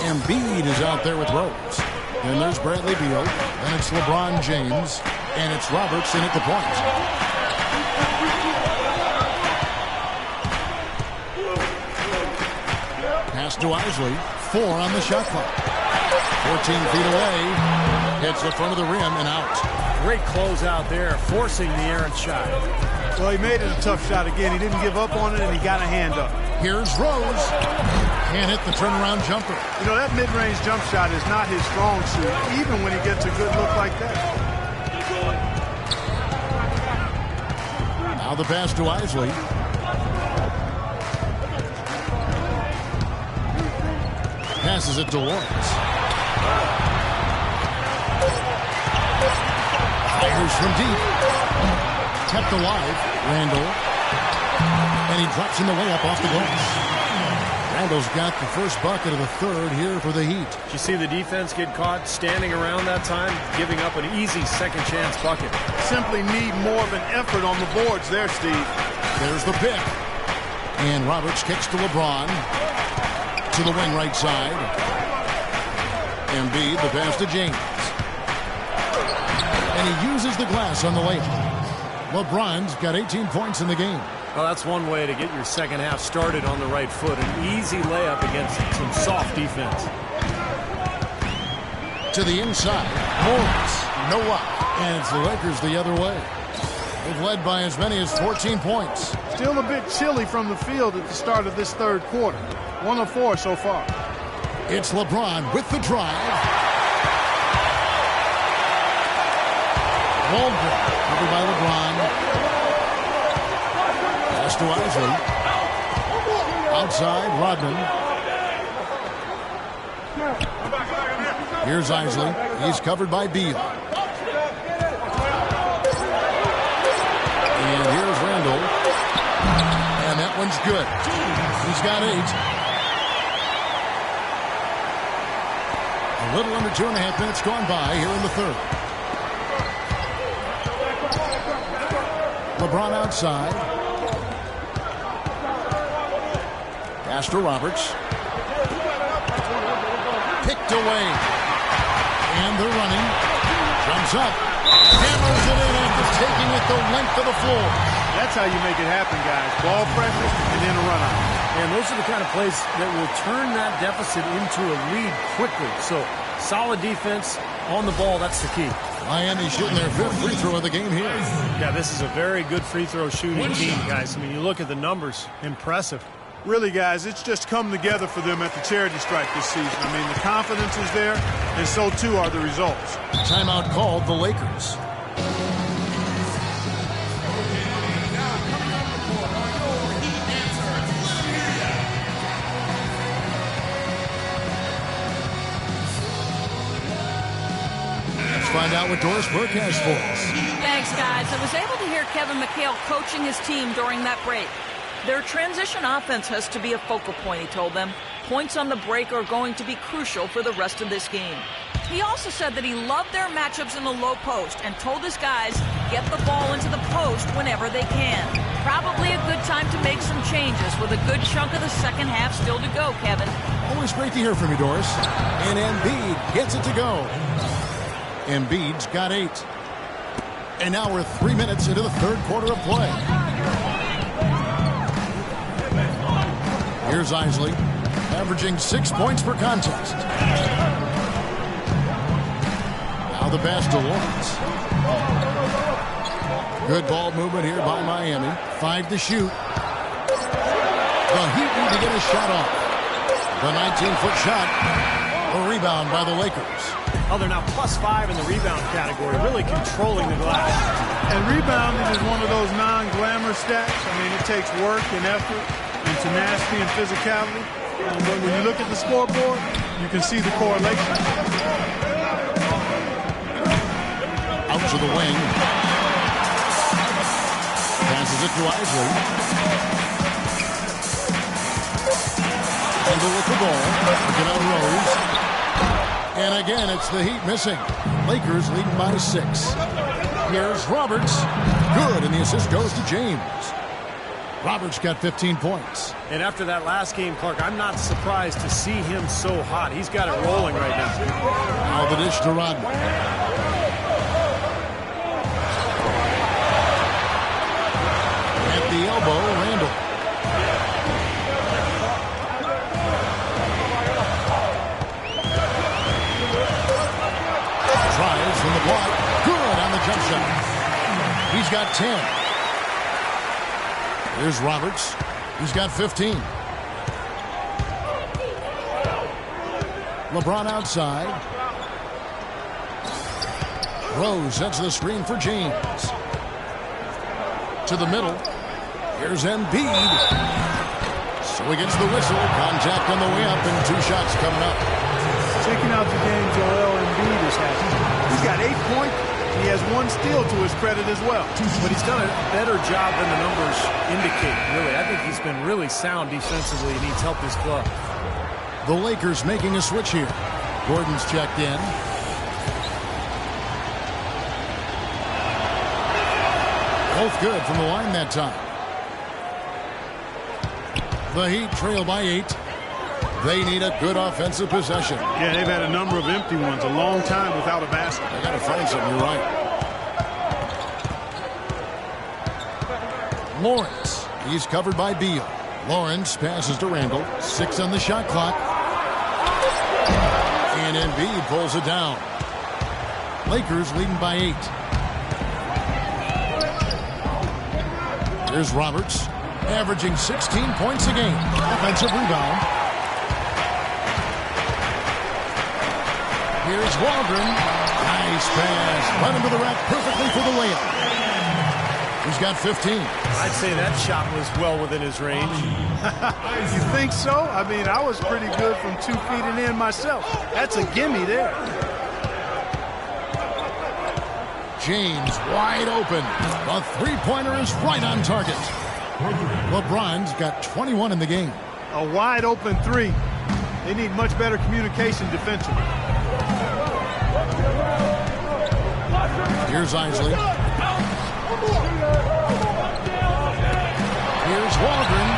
Embiid is out there with Rose. And there's Bradley Beal. And it's LeBron James. And it's Robertson at the point. Pass to Isley. 4 on the shot clock. 14 feet away. Hits the front of the rim and out. Great close out there, forcing the errant shot. Well, he made it a tough shot again. He didn't give up on it, and he got a hand up. Here's Rose. Can't hit the turnaround jumper. You know, that mid-range jump shot is not his strong suit, even when he gets a good look like that. Now the pass to Isley. Passes it to Lawrence. Fires from deep. Kept alive. Randall. And he drops in the layup off the glass. Randall's got the first bucket of the third here for the Heat. Did you see the defense get caught standing around that time, giving up an easy second chance bucket? Simply need more of an effort on the boards there, Steve. There's the pick. And Roberts kicks to LeBron. To the wing right side. Embiid, the pass to James. And he uses the glass on the layup. LeBron's got 18 points in the game. Well, that's one way to get your second half started on the right foot. An easy layup against some soft defense. To the inside. Morris. No up. And it's the Lakers the other way. They've led by as many as 14 points. Still a bit chilly from the field at the start of this third quarter. 1 of 4 so far. It's LeBron with the drive. Waldron. Covered by LeBron. Pass to Isley. Outside, Rodman. Here's Isley. He's covered by Beal. And here's Randall. And that one's good. He's got 8. A little under 2.5 minutes gone by here in the third. LeBron outside. Pass to Roberts. Picked away. And they're running. Jumps up. Hammers it in after taking it the length of the floor. That's how you make it happen, guys. Ball pressure and then a run out. And those are the kind of plays that will turn that deficit into a lead quickly. So solid defense on the ball, that's the key. Miami shooting their 5th free throw of the game here. Yeah, this is a very good free throw shooting team, guys. I mean, you look at the numbers, impressive. Really, guys, it's just come together for them at the charity stripe this season. I mean, the confidence is there, and so too are the results. Timeout called the Lakers. Let's find out what Doris Burke has for us. Thanks, guys. I was able to hear Kevin McHale coaching his team during that break. Their transition offense has to be a focal point, he told them. Points on the break are going to be crucial for the rest of this game. He also said that he loved their matchups in the low post and told his guys get the ball into the post whenever they can. Probably a good time to make some changes with a good chunk of the second half still to go, Kevin. Always great to hear from you, Doris. And Embiid gets it to go. Embiid's got 8. And now we're 3 minutes into the third quarter of play. Here's Isley, averaging 6 points per contest. Now the pass to Lawrence. Good ball movement here by Miami. 5 to shoot. The Heat need to get a shot off. The 19-foot shot. A rebound by the Lakers. Oh, they're now +5 in the rebound category, really controlling the glass. And rebounding is one of those non-glamorous stats. I mean, it takes work and effort and tenacity and physicality. And when you look at the scoreboard, you can see the correlation. Out to the wing. Passes it to Isley. Handle with the ball. Get out Rose. And again, it's the Heat missing. Lakers leading by 6. Here's Roberts. Good, and the assist goes to James. Roberts got 15 points. And after that last game, Clark, I'm not surprised to see him so hot. He's got it rolling right now. Now the dish to Rodman. At the elbow, Randall. Tries from the block. Good on the jump shot. He's got 10. Here's Roberts. He's got 15. LeBron outside. Rose sets the screen for James. To the middle. Here's Embiid. So he gets the whistle. Contact on the way up and 2 shots coming up. Checking out the game Joel Embiid is having. He's got 8 points. He has 1 steal to his credit as well. But he's done a better job than the numbers indicate, really. I think he's been really sound defensively and needs help his club. The Lakers making a switch here. Gordon's checked in. Both good from the line that time. The Heat trail by 8. They need a good offensive possession. Yeah, they've had a number of empty ones, a long time without a basket. They got to find something, you're right. Lawrence, he's covered by Beal. Lawrence passes to Randall. 6 on the shot clock. And Embiid pulls it down. Lakers leading by 8. Here's Roberts, averaging 16 points a game. Offensive rebound. Here's Waldron. Nice pass. Right into the rack perfectly for the layup. He's got 15. I'd say that shot was well within his range. You think so? I mean, I was pretty good from 2 feet and in myself. That's a gimme there. James wide open. The three-pointer is right on target. LeBron's got 21 in the game. A wide open 3. They need much better communication defensively. Here's Isley. Here's Waldron.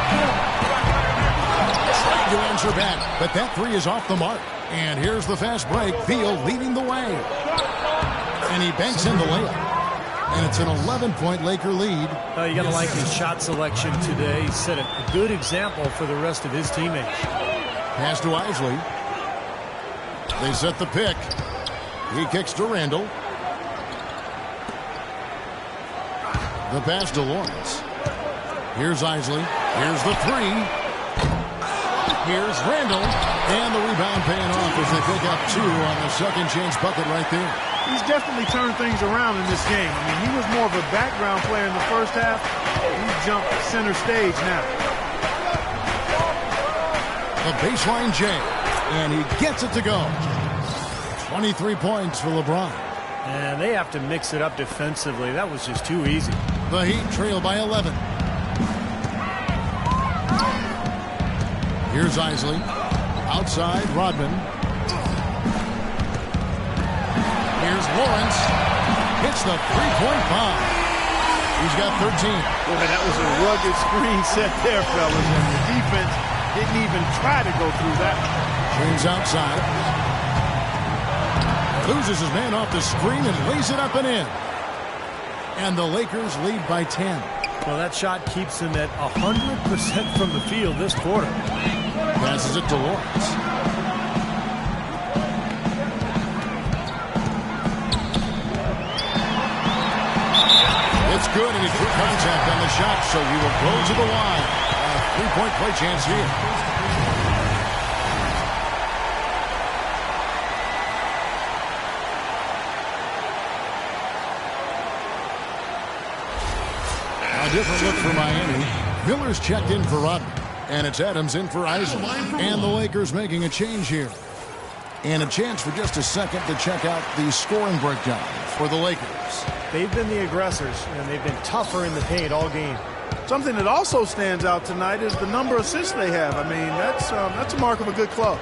Trying to answer back, but that 3 is off the mark. And here's the fast break. Beal leading the way. And he banks in the layup. And it's an 11-point Laker lead. You got to like his shot selection today. He set a good example for the rest of his teammates. Pass to Isley. They set the pick. He kicks to Randall. The pass to Lawrence. Here's Isley. Here's the 3. Here's Randall. And the rebound paying off as they pick up 2 on the second chance bucket right there. He's definitely turned things around in this game. I mean, he was more of a background player in the first half. He's jumped center stage now. The baseline J. And he gets it to go. 23 points for LeBron. And they have to mix it up defensively. That was just too easy. The Heat trail by 11. Here's Isley. Outside, Rodman. Here's Lawrence. Hits the three-point bomb. He's got 13. Boy, that was a rugged screen set there, fellas. And the defense didn't even try to go through that. James outside. Loses his man off the screen and lays it up and in. And the Lakers lead by 10. Well, that shot keeps him at 100% from the field this quarter. Passes it to Lawrence. It's good, and he took contact on the shot, so he will go to the line. A three-point play chance here. A different look for Miami. Miller's checked in for Rodman. And it's Adams in for Isley. And the Lakers making a change here. And a chance for just a second to check out the scoring breakdown for the Lakers. They've been the aggressors, and they've been tougher in the paint all game. Something that also stands out tonight is the number of assists they have. I mean, that's a mark of a good club.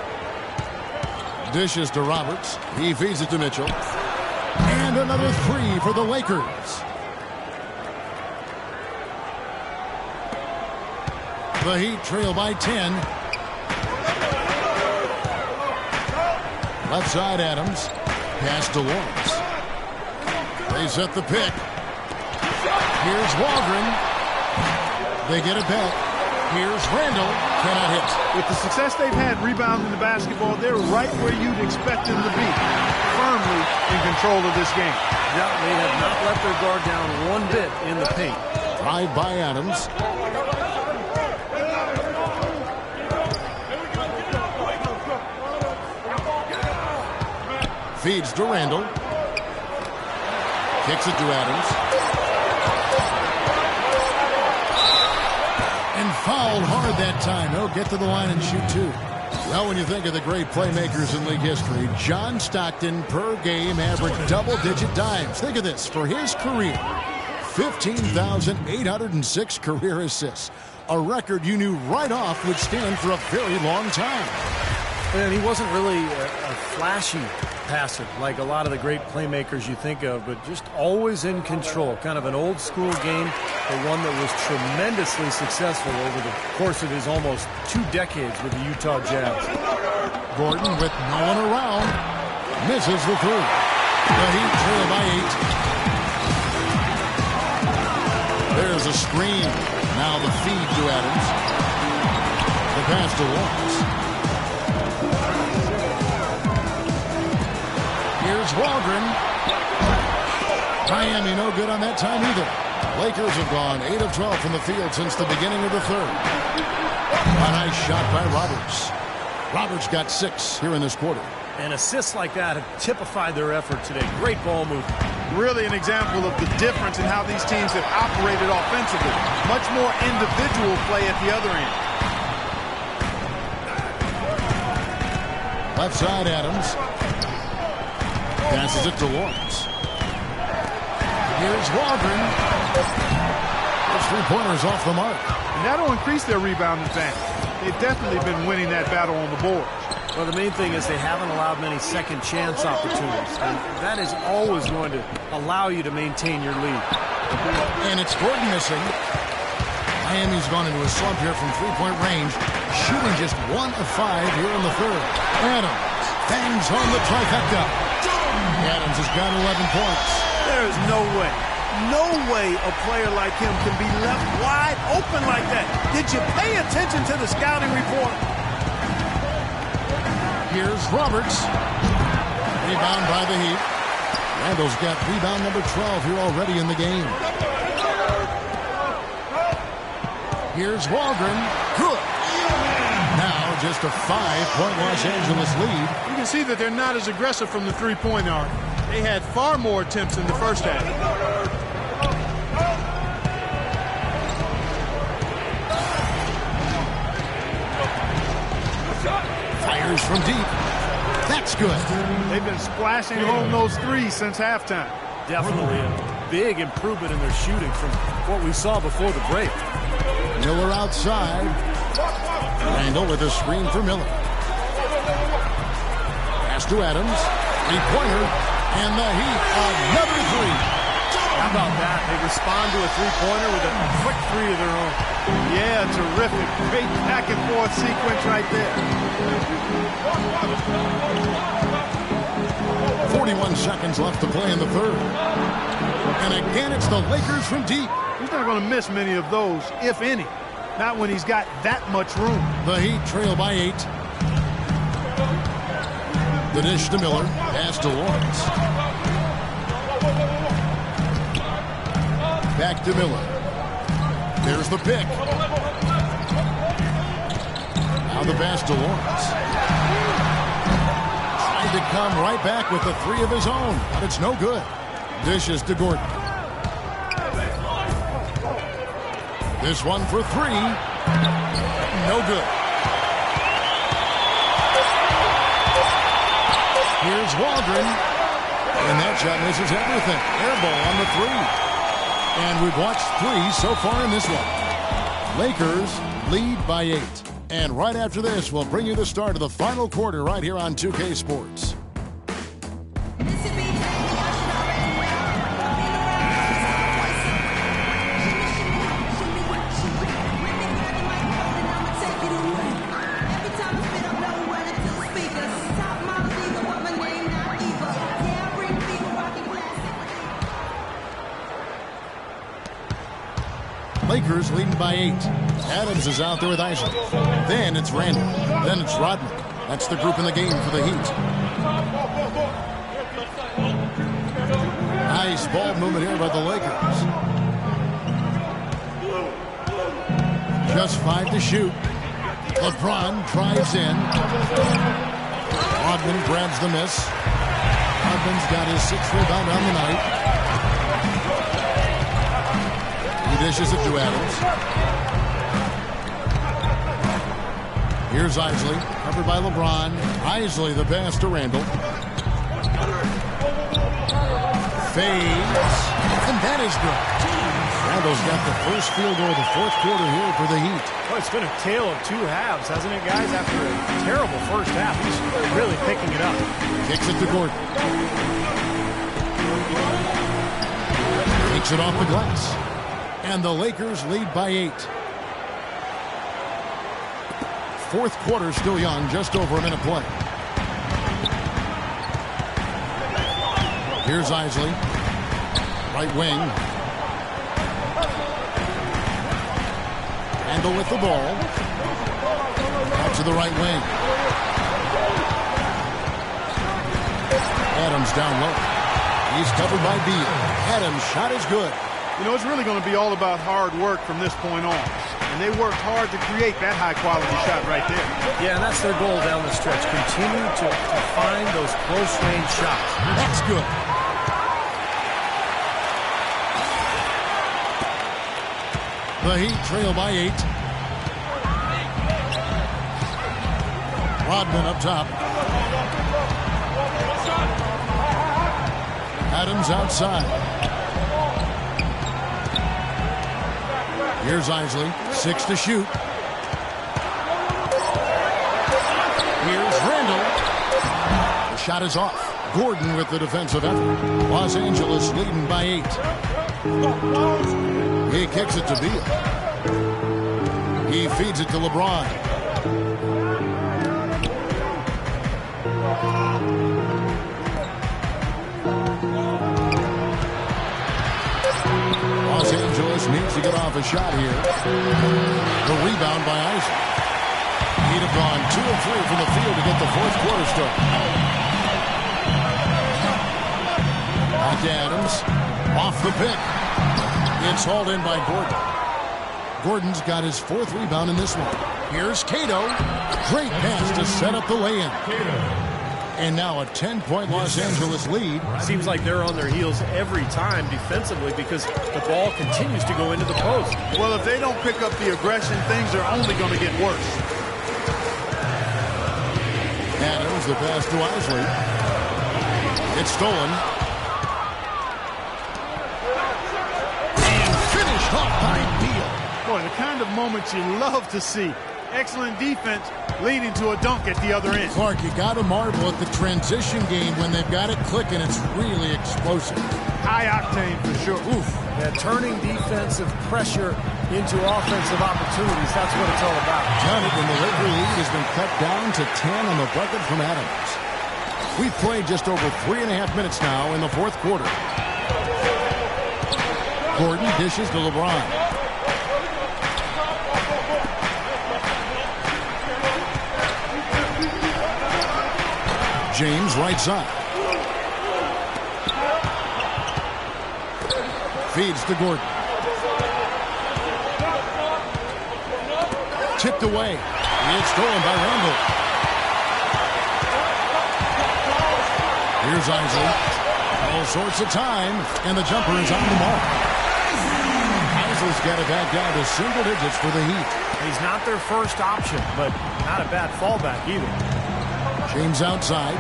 Dishes to Roberts. He feeds it to Mitchell. And another 3 for the Lakers. The Heat trail by 10. Left side, Adams. Pass to Lawrence. They set the pick. Here's Waldron. They get it back. Here's Randall. Cannot hit. With the success they've had rebounding the basketball, they're right where you'd expect them to be. Firmly in control of this game. Yeah, they have not let their guard down one bit in the paint. Drive by Adams. Feeds to Randall. Kicks it to Adams. And fouled hard that time. He'll get to the line and shoot 2. Well, when you think of the great playmakers in league history, John Stockton per game averaged double-digit dimes. Think of this. For his career, 15,806 career assists. A record you knew right off would stand for a very long time. And he wasn't really a flashy passer like a lot of the great playmakers you think of, but just always in control. Kind of an old-school game, but one that was tremendously successful over the course of his almost 2 decades with the Utah Jazz. Gordon with no one around. Misses the three. The Heat trail by 8. There's a screen. Now the feed to Adams. The pass to Lawrence. Here's Waldron. Miami no good on that time either. Lakers have gone 8 of 12 from the field since the beginning of the third. A nice shot by Roberts. Roberts got 6 here in this quarter. And assists like that have typified their effort today. Great ball movement. Really an example of the difference in how these teams have operated offensively. Much more individual play at the other end. Left side, Adams. Passes it to Lawrence. Here's Waldron. Those 3-pointers off the mark. And that'll increase their rebound advantage. They've definitely been winning that battle on the board. Well, the main thing is they haven't allowed many second chance opportunities. And that is always going to allow you to maintain your lead. And it's Gordon missing. Miami's gone into a slump here from 3-point range, shooting just 1 of 5 here in the third. Adams bangs home the trifecta. Adams has got 11 points. There is no way a player like him can be left wide open like that. Did you pay attention to the scouting report? Here's Roberts. Rebound by the Heat. Randall's got rebound number 12 here already in the game. Here's Waldron. Good. Now just a 5-point Los Angeles lead. You can see that they're not as aggressive from the three-point arc. They had far more attempts in the first half. Fires from deep. That's good. They've been splashing home those threes since halftime. Definitely a big improvement in their shooting from what we saw before the break. Miller outside. Randall with a screen for Miller. Pass to Adams. 3-pointer. And the Heat, another 3. How about that? They respond to a 3-pointer with a quick 3 of their own. Yeah, terrific. Great back-and-forth sequence right there. 41 seconds left to play in the third. And again, it's the Lakers from deep. He's not going to miss many of those, if any. Not when he's got that much room. The Heat trail by 8. The dish to Miller. Pass to Lawrence. Back to Miller. There's the pick. Now the pass to Lawrence. Trying to come right back with the 3 of his own, but it's no good. Dishes to Gordon. This one for 3. No good. Here's Waldron. And that shot misses everything. Air ball on the 3. And we've watched 3 so far in this one. Lakers lead by 8. And right after this, we'll bring you the start of the final quarter right here on 2K Sports. Lakers leading by 8. Adams is out there with Isaac. Then it's Randall. Then it's Rodman. That's the group in the game for the Heat. Nice ball movement here by the Lakers. Just 5 to shoot. LeBron drives in. Rodman grabs the miss. Rodman's got his 6th rebound on the night. He dishes it to Adams. Here's Isley. covered by LeBron. Isley the pass to Randall. Fades. And that is good. Randall's got the first field goal of the fourth quarter here for the Heat. Well, it's been a tale of two halves, hasn't it, guys? After a terrible first half, he's really picking it up. Kicks it to Gordon. Takes it off the glass. And the Lakers lead by 8. Fourth quarter still young, just over a minute play. Here's Isley. Right wing. Handle with the ball. Out to the right wing. Adams down low. He's covered by Beal. Adams' shot is good. You know, it's really going to be all about hard work from this point on. And they worked hard to create that high-quality shot right there. Yeah, and that's their goal down the stretch. Continue to find those close-range shots. That's good. The Heat trail by 8. Rodman up top. Adams outside. Here's Isley. 6 to shoot. Here's Randall. The shot is off. Gordon with the defensive effort. Los Angeles leading by 8. He kicks it to Beal. He feeds it to LeBron. Los Angeles needs to get off a shot here. The rebound by Isaac. He'd have gone 2 of 3 from the field to get the fourth quarter started. Back to Adams. Off the pick. It's hauled in by Gordon. Gordon's got his 4th rebound in this one. Here's Cato. Great pass to set up the lay-in. And now a 10-point Los Angeles lead. Seems like they're on their heels every time defensively because the ball continues to go into the post. Well, if they don't pick up the aggression, things are only going to get worse. Adams, the pass to Isley. It's stolen. And finished off by Beal. Boy, the kind of moments you love to see. Excellent defense leading to a dunk at the other end. Clark, you got to marvel at the transition game when they've got it clicking. It's really explosive. High octane for sure. Oof. Yeah, turning defensive pressure into offensive opportunities. That's what it's all about. Done it when the Laker lead has been cut down to 10 on the bucket from Adams. We've played just over 3.5 minutes now in the fourth quarter. Gordon dishes to LeBron. James right side. Feeds to Gordon. Tipped away. It's stolen by Randall. Here's Isley. All sorts of time. And the jumper is on the mark. Isley's got it back down to single digits for the Heat. He's not their first option, but not a bad fallback either. James outside.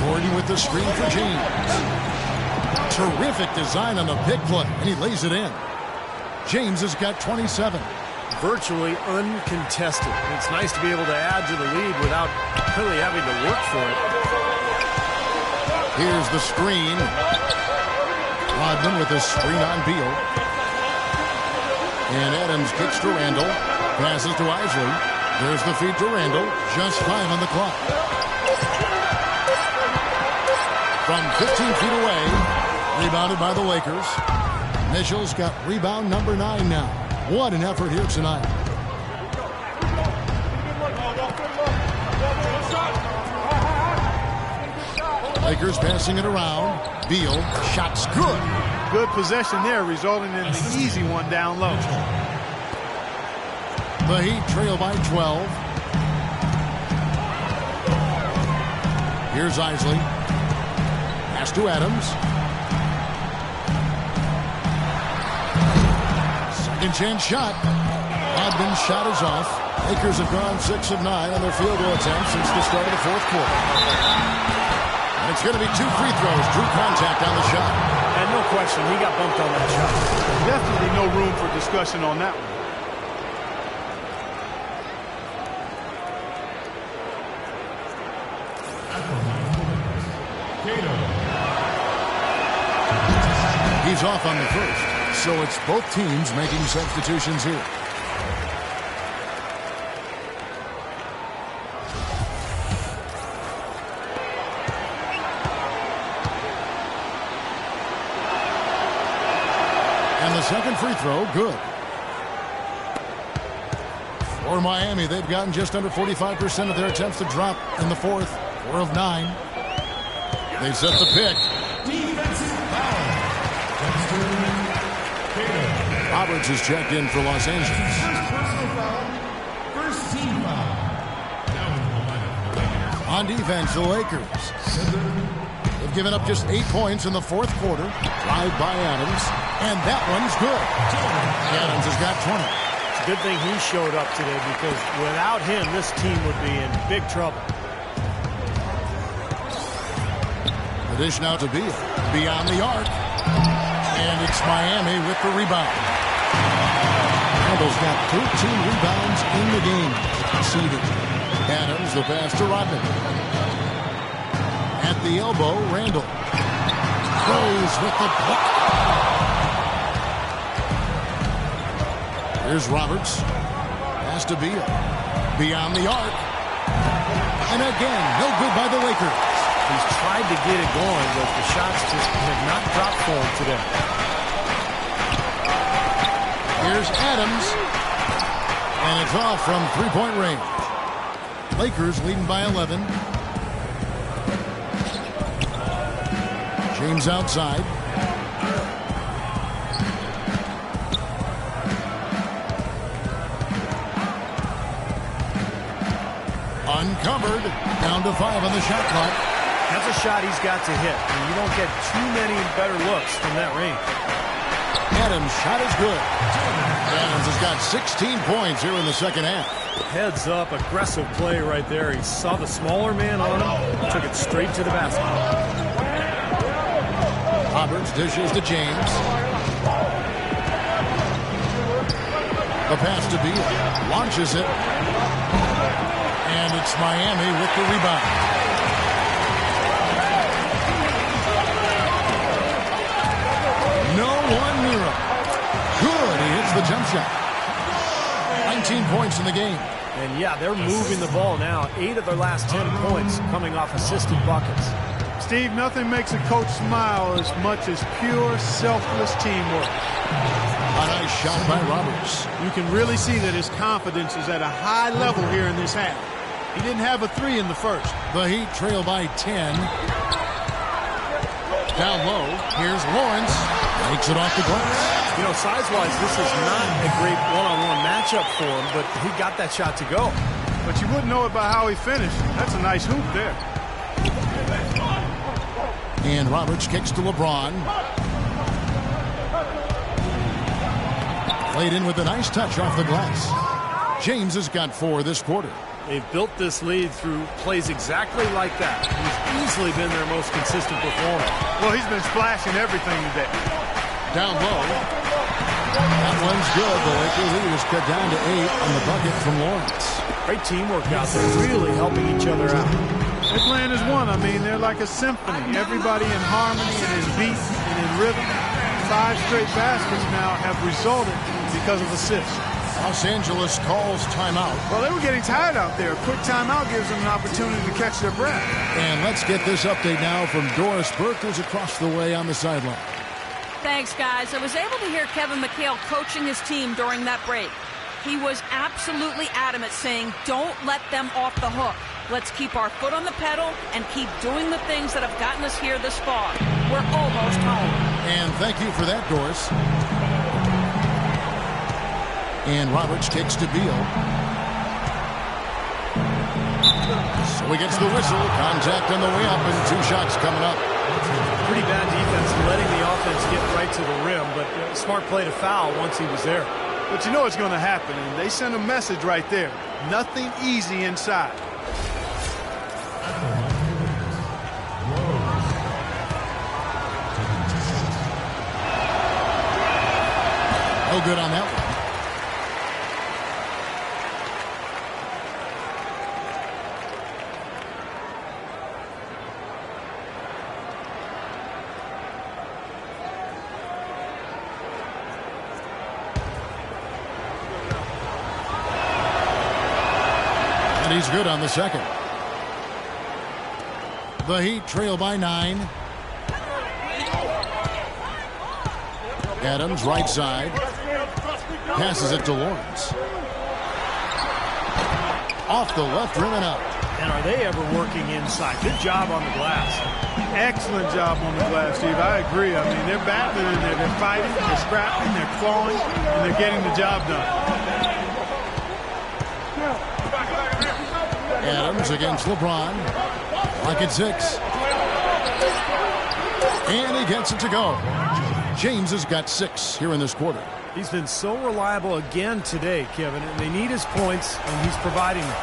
Gordon with the screen for James. Terrific design on the pick play, and he lays it in. James has got 27. Virtually uncontested. It's nice to be able to add to the lead without really having to work for it. Here's the screen. Rodman with the screen on Beal. And Adams kicks to Randall. Passes to Isley. There's the feed to Randall. Just 5 on the clock. From 15 feet away. Rebounded by the Lakers. Mitchell's got rebound number 9 now. What an effort here tonight. Lakers passing it around. Beal. Shot's good. Good possession there, resulting in the easy one down low. The Heat trail by 12. Here's Isley. Pass to Adams. Second chance shot. Rodman's shot is off. Lakers have gone 6 of 9 on their field goal attempts since the start of the fourth quarter. And it's going to be 2 free throws. Drew contact on the shot. And no question, he got bumped on that shot. Definitely no room for discussion on that one. He's off on the first, so it's both teams making substitutions here. And the second free throw, good. For Miami, they've gotten just under 45% of their attempts to drop in the fourth. 4 of 9. They set the pick. Roberts is checked in for Los Angeles. First team foul. On defense, the Lakers. They've given up just 8 points in the fourth quarter. Drive by Adams. And that one's good. Adams has got 20. It's a good thing he showed up today because without him, this team would be in big trouble. The dish now to Beal. Beyond the arc. And it's Miami with the rebound. Randall's got 13 rebounds in the game. Conceded. Adams, the pass to Rodman. At the elbow, Randall. Goes with the block. Here's Roberts. Pass to Beal. Beyond the arc. And again, no good by the Lakers. He's tried to get it going, but the shots just have not dropped for him today. Here's Adams. And it's off from three-point range. Lakers leading by 11. James outside. Uncovered. Down to 5 on the shot clock. That's a shot he's got to hit. And you don't get too many better looks from that range. Adams' shot is good. Adams has got 16 points here in the second half. Heads up, aggressive play right there. He saw the smaller man on him, took it straight to the basket. Roberts dishes to James. The pass to Beal. Launches it. And it's Miami with the rebound. No one near him. Good. He hits the jump shot. 19 points in the game. And yeah, they're moving the ball now. 8 of their last 10 points coming off assisted buckets. Steve, nothing makes a coach smile as much as pure, selfless teamwork. A nice shot by Roberts. You can really see that his confidence is at a high level here in this half. He didn't have a 3 in the first. The Heat trail by 10. Down low, here's Lawrence. Takes it off the glass. You know, size-wise, this is not a great one-on-one matchup for him, but he got that shot to go. But you wouldn't know it by how he finished. That's a nice hoop there. And Roberts kicks to LeBron. Played in with a nice touch off the glass. James has got 4 this quarter. They've built this lead through plays exactly like that. He's easily been their most consistent performer. Well, he's been splashing everything today. Down low. That one's good. The Lakers lead is cut down to 8 on the bucket from Lawrence. Great teamwork out there, really helping each other out. They're playing as one. I mean, they're like a symphony. Everybody in harmony and in beat and in rhythm. 5 straight baskets now have resulted because of assists. Los Angeles calls timeout. Well, they were getting tired out there. A quick timeout gives them an opportunity to catch their breath. And let's get this update now from Doris Burke, who's across the way on the sideline. Thanks, guys. I was able to hear Kevin McHale coaching his team during that break. He was absolutely adamant, saying, don't let them off the hook. Let's keep our foot on the pedal and keep doing the things that have gotten us here this far. We're almost home. And thank you for that, Doris. And Roberts kicks to Beal. So he gets the whistle. Contact on the way up and 2 shots coming up. Pretty bad defense letting the offense get right to the rim, but smart play to foul once he was there. But you know it's going to happen, and they send a message right there. Nothing easy inside. No good on that one. And he's good on the second. The Heat trail by 9. Adams, right side. Passes it to Lawrence. Off the left rim and out. And are they ever working inside? Good job on the glass. Excellent job on the glass, Steve. I agree. I mean, they're battling in there. They're fighting, they're scrapping, they're clawing, and they're getting the job done. Adams against LeBron. Like at 6. And he gets it to go. James has got 6 here in this quarter. He's been so reliable again today, Kevin. And they need his points, and he's providing them.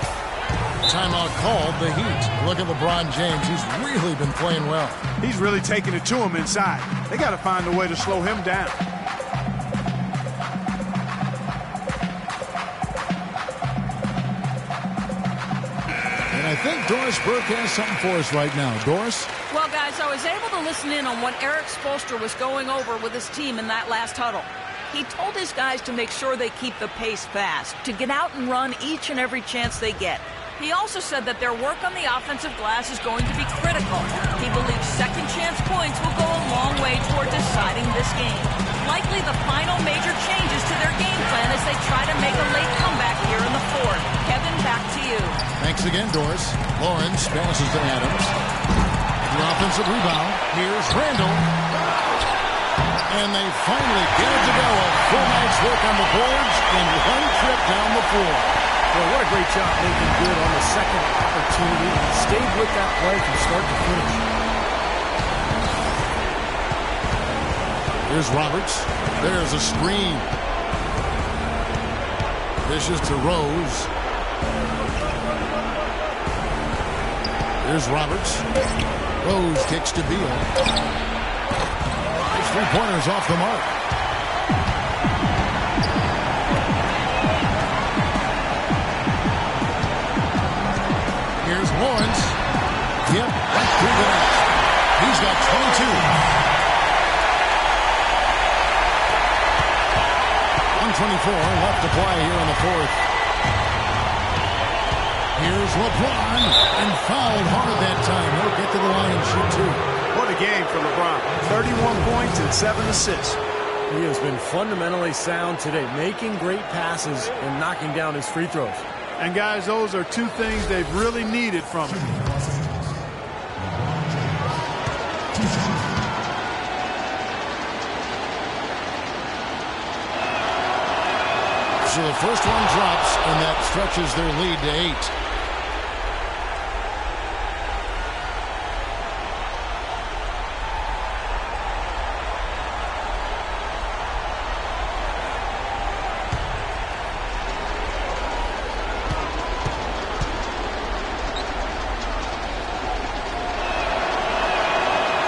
Timeout called, the Heat. Look at LeBron James. He's really been playing well. He's really taking it to him inside. They got to find a way to slow him down. And I think Doris Burke has something for us right now. Doris? Well, guys, I was able to listen in on what Eric Spoelstra was going over with his team in that last huddle. He told his guys to make sure they keep the pace fast, to get out and run each and every chance they get. He also said that their work on the offensive glass is going to be critical. He believes second chance points will go a long way toward deciding this game. Likely the final major changes to their game plan as they try to make a late comeback here in the fourth. Kevin, back to you. Thanks again, Doris. Lawrence passes to Adams. The offensive rebound. Here's Randall. And they finally get it to go. A full night's work on the boards in one trip down the floor. Well, what a great job making good on the second opportunity. He stayed with that play from start to finish. Here's Roberts. There's a screen. Dishes to Rose. Here's Roberts. Rose kicks to Beal. His three-pointers off the mark. Here's Lawrence. Yep, right through the net. He's got 22. 124 left to play here in the fourth. Here's LeBron, and fouled hard that time. He'll get to the line and shoot 2. What a game for LeBron. 31 points and 7 assists. He has been fundamentally sound today, making great passes and knocking down his free throws. And guys, those are two things they've really needed from him. So the first one drops, and that stretches their lead to 8.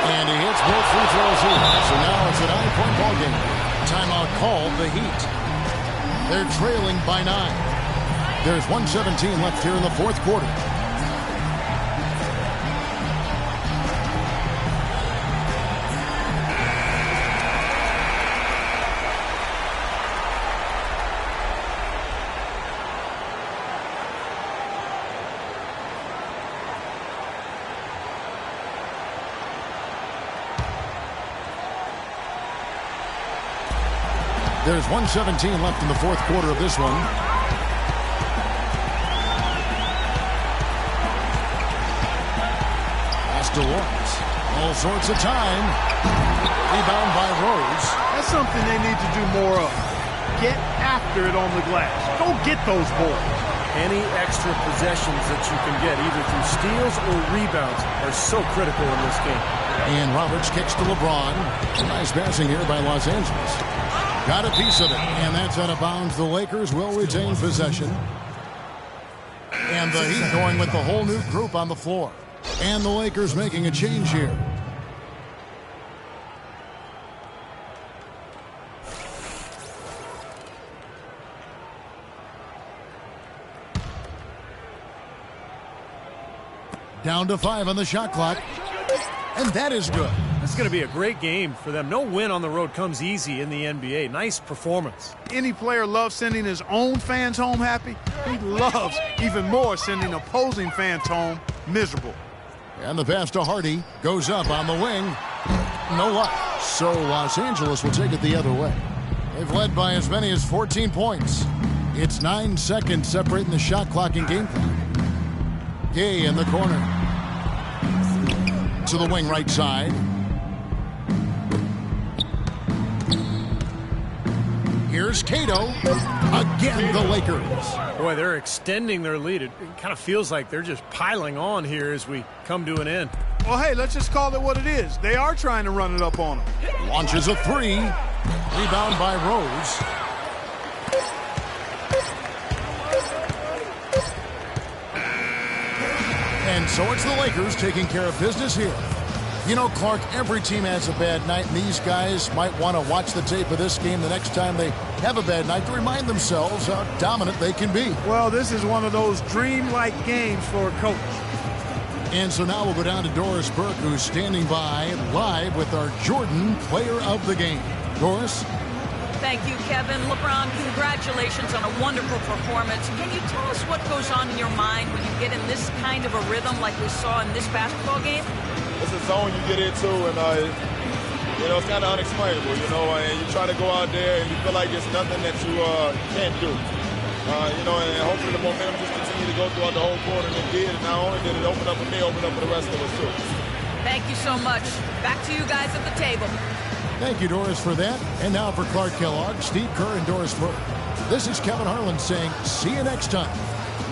And he hits both free throws here. So now it's a 9-point ball game. Timeout called, the Heat. They're trailing by 9. There's 1:17 left here in the fourth quarter. There's 1:17 left in the fourth quarter of this one. Pass to Lawrence. All sorts of time. Rebound by Rose. That's something they need to do more of. Get after it on the glass. Go get those boards. Any extra possessions that you can get, either through steals or rebounds, are so critical in this game. And Roberts kicks to LeBron. Nice passing here by Los Angeles. Got a piece of it, and that's out of bounds. The Lakers will retain possession. And the Heat going with the whole new group on the floor. And the Lakers making a change here. Down to 5 on the shot clock. And that is good. This is going to be a great game for them. No win on the road comes easy in the NBA. Nice performance. Any player loves sending his own fans home happy. He loves even more sending opposing fans home miserable. And the pass to Hardy goes up on the wing. No luck. So Los Angeles will take it the other way. They've led by as many as 14 points. It's 9 seconds separating the shot clock and game clock. Gay in the corner. To the wing right side. Here's Cato. Again, the Lakers. Boy, they're extending their lead. It kind of feels like they're just piling on here as we come to an end. Well, hey, let's just call it what it is. They are trying to run it up on them. Launches a 3. Rebound by Rose. And so it's the Lakers taking care of business here. You know, Clark, every team has a bad night, and these guys might want to watch the tape of this game the next time they have a bad night to remind themselves how dominant they can be. Well, this is one of those dreamlike games for a coach. And so now we'll go down to Doris Burke, who's standing by live with our Jordan Player of the Game. Doris? Thank you, Kevin. LeBron, congratulations on a wonderful performance. Can you tell us what goes on in your mind when you get in this kind of a rhythm like we saw in this basketball game? It's a zone you get into, and it's kind of unexplainable, and you try to go out there and you feel like there's nothing that you can't do. And hopefully the momentum just continue to go throughout the whole quarter, and it did. And not only did it open up for me, open up for the rest of us too. Thank you so much. Back to you guys at the table. Thank you, Doris, for that. And now for Clark Kellogg, Steve Kerr, and Doris Burke. This is Kevin Harlan saying, see you next time,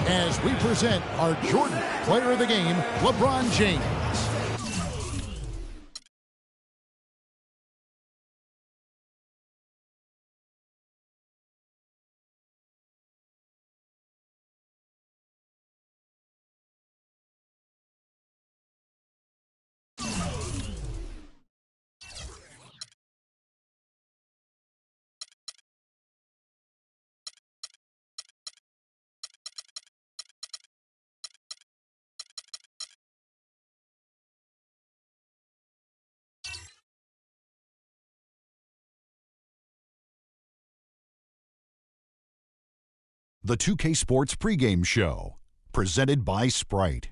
as we present our Jordan Player of the Game, LeBron James. The 2K Sports pregame show, presented by Sprite.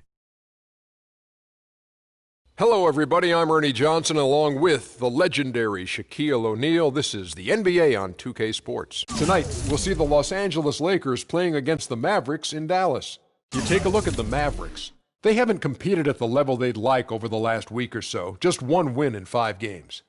Hello, everybody. I'm Ernie Johnson, along with the legendary Shaquille O'Neal. This is the NBA on 2K Sports. Tonight, we'll see the Los Angeles Lakers playing against the Mavericks in Dallas. You take a look at the Mavericks. They haven't competed at the level they'd like over the last week or so. Just one win in 5 games.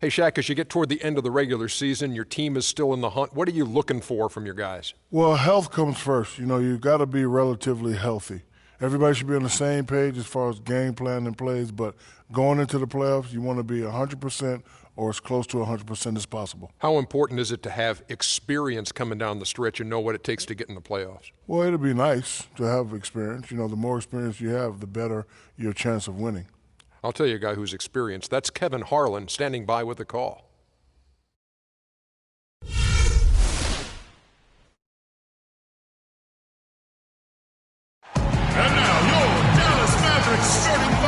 Hey, Shaq, as you get toward the end of the regular season, your team is still in the hunt. What are you looking for from your guys? Well, health comes first. You've got to be relatively healthy. Everybody should be on the same page as far as game plan and plays, but going into the playoffs, you want to be 100% or as close to 100% as possible. How important is it to have experience coming down the stretch and know what it takes to get in the playoffs? Well, it'd be nice to have experience. The more experience you have, the better your chance of winning. I'll tell you a guy who's experienced. That's Kevin Harlan standing by with the call. And now your Dallas Mavericks starting 5.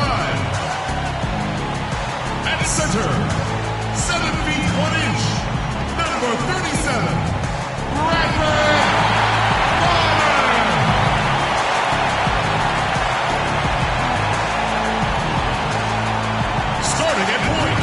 At center, 7 feet 1 inch, number 37, Bradley. Starting at point,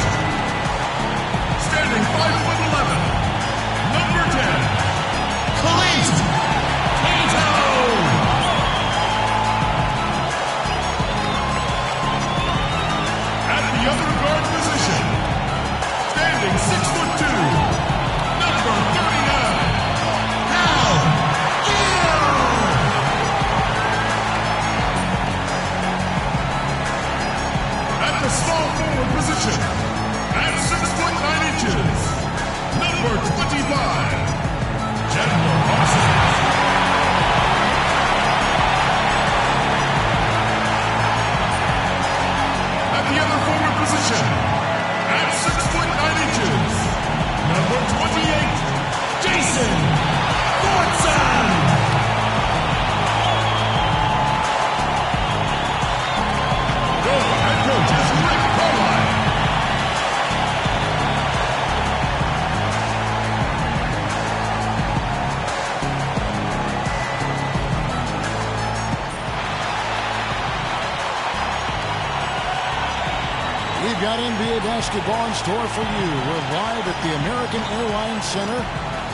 got NBA basketball in store for you. We're live at the American Airlines Center.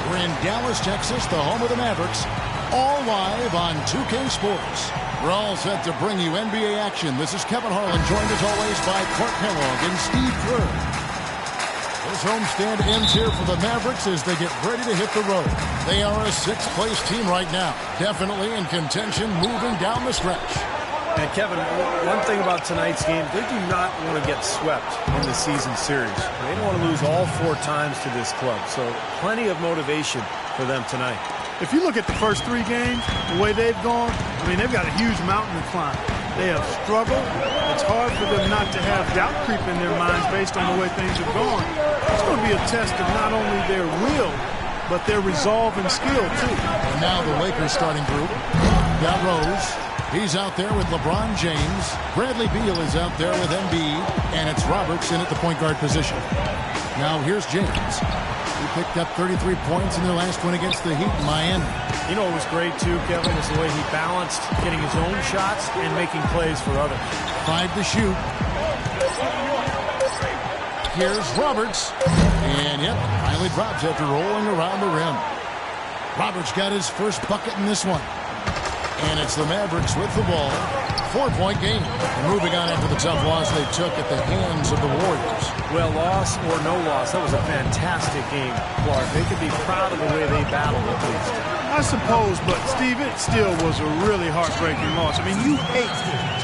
We're in Dallas, Texas, the home of the Mavericks. All live on 2K Sports. We're all set to bring you NBA action. This is Kevin Harlan, joined as always by Clark Kellogg and Steve Kerr. This homestand ends here for the Mavericks as they get ready to hit the road. They are a sixth-place team right now, definitely in contention moving down the stretch. And Kevin, one thing about tonight's game, they do not want to get swept in the season series. They don't want to lose all 4 times to this club, so plenty of motivation for them tonight. If you look at the first 3 games, the way they've gone, I mean, they've got a huge mountain to climb. They have struggled. It's hard for them not to have doubt creep in their minds based on the way things have gone. It's going to be a test of not only their will, but their resolve and skill, too. And now the Lakers starting group. Got Rose. He's out there with LeBron James. Bradley Beal is out there with Embiid. And it's Robertson at the point guard position. Now here's James. He picked up 33 points in their last win against the Heat in Miami. You know what was great, too, Kevin, is the way he balanced getting his own shots and making plays for others. 5 to shoot. Here's Roberts. And, yep, finally drops after rolling around the rim. Roberts got his first bucket in this one. And it's the Mavericks with the ball. 4-point game. And moving on after the tough loss they took at the hands of the Warriors. Well, loss or no loss, that was a fantastic game, Clark. They could be proud of the way they battled at least. I suppose, but Steve, it still was a really heartbreaking loss. I mean, you hate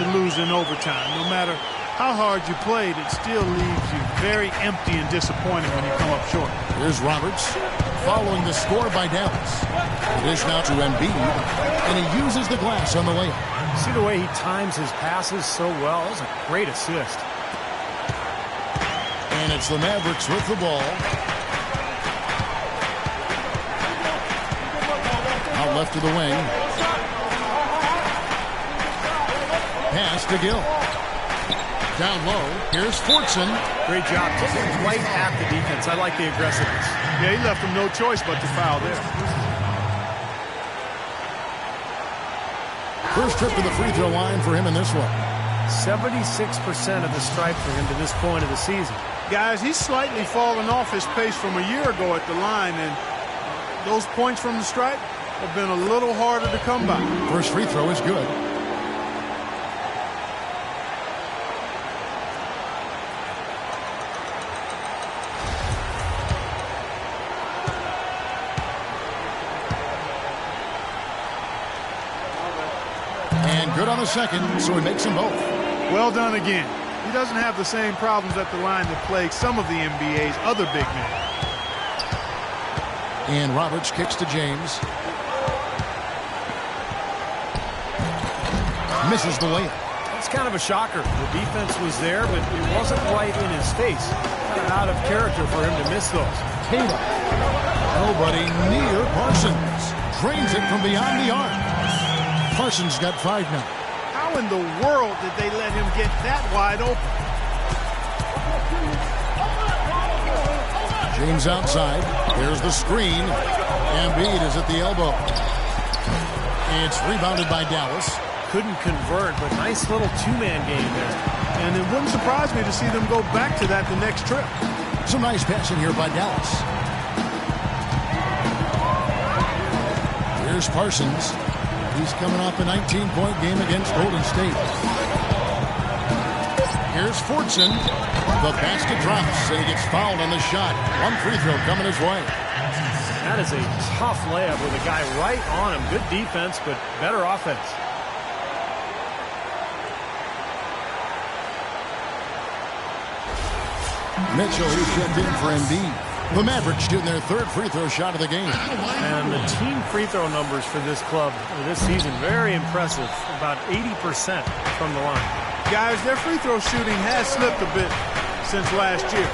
to lose in overtime. No matter how hard you played, it still leaves you very empty and disappointed when you come up short. Here's Roberts following the score by Dallas. It is now to Embiid, and he uses the glass on the layup. See the way he times his passes so well? That was a great assist. And it's the Mavericks with the ball. Out left to the wing. Pass to Gill. Down low. Here's Fortson. Great job. Taking right at the defense. I like the aggressiveness. Yeah, he left him no choice but to foul there. First trip to the free throw line for him in this one. 76% of the stripe for him to this point of the season. Guys, he's slightly fallen off his pace from a year ago at the line, and those points from the stripe have been a little harder to come by. First free throw is good. And good on the second, so he makes them both. Well done again. He doesn't have the same problems at the line that plague some of the NBA's other big men. And Roberts kicks to James. Misses the layup. That's kind of a shocker. The defense was there, but it wasn't right in his face. Kind of out of character for him to miss those. Tatum. Nobody near Parsons. Drains it from beyond the arc. Parsons got 5 now. How in the world did they let him get that wide open? James outside. There's the screen. Embiid is at the elbow. It's rebounded by Dallas. Couldn't convert, but nice little 2-man game there. And it wouldn't surprise me to see them go back to that the next trip. Some nice passing here by Dallas. Here's Parsons. He's coming off a 19-point game against Golden State. Here's Fortson. The basket drops, and he gets fouled on the shot. 1 free throw coming his way. That is a tough layup with a guy right on him. Good defense, but better offense. Mitchell, who checked in for Embiid. The Mavericks shooting their 3rd free throw shot of the game. And the team free throw numbers for this club this season, very impressive. About 80% from the line. Guys, their free throw shooting has slipped a bit since last year,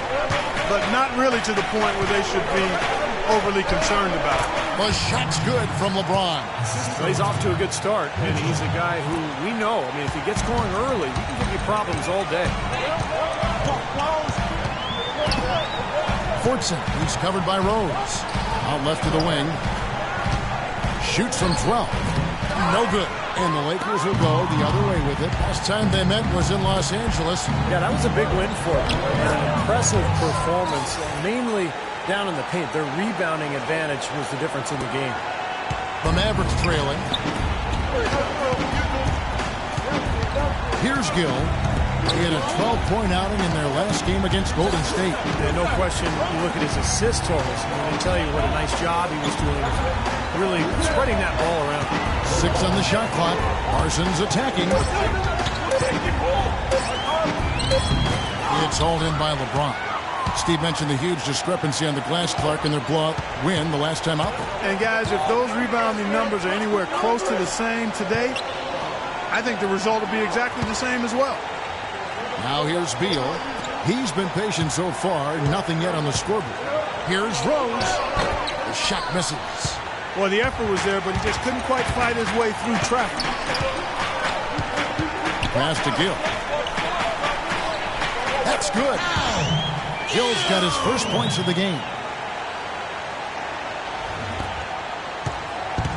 but not really to the point where they should be overly concerned about it. The shot's good from LeBron. Well, he's off to a good start, and he's a guy who we know, I mean, if he gets going early, he can give you problems all day. Fortson, he's covered by Rose. Out left to the wing. Shoots from 12. No good. And the Lakers will go the other way with it. Last time they met was in Los Angeles. Yeah, that was a big win for them. An impressive performance, mainly down in the paint. Their rebounding advantage was the difference in the game. The Mavericks trailing. Here's Gill. He had a 12-point outing in their last game against Golden State. And no question, you look at his assist totals, and they tell you what a nice job he was doing, really spreading that ball around. 6 on the shot clock. Parsons attacking. It's hauled in by LeBron. Steve mentioned the huge discrepancy on the glass, Clark, in their blowout win the last time out there. And guys, if those rebounding numbers are anywhere close to the same today, I think the result will be exactly the same as well. Now here's Beal. He's been patient so far. Nothing yet on the scoreboard. Here's Rose. The shot misses. Well, the effort was there, but he just couldn't quite fight his way through traffic. Pass to Gill. That's good. Gill's got his first points of the game.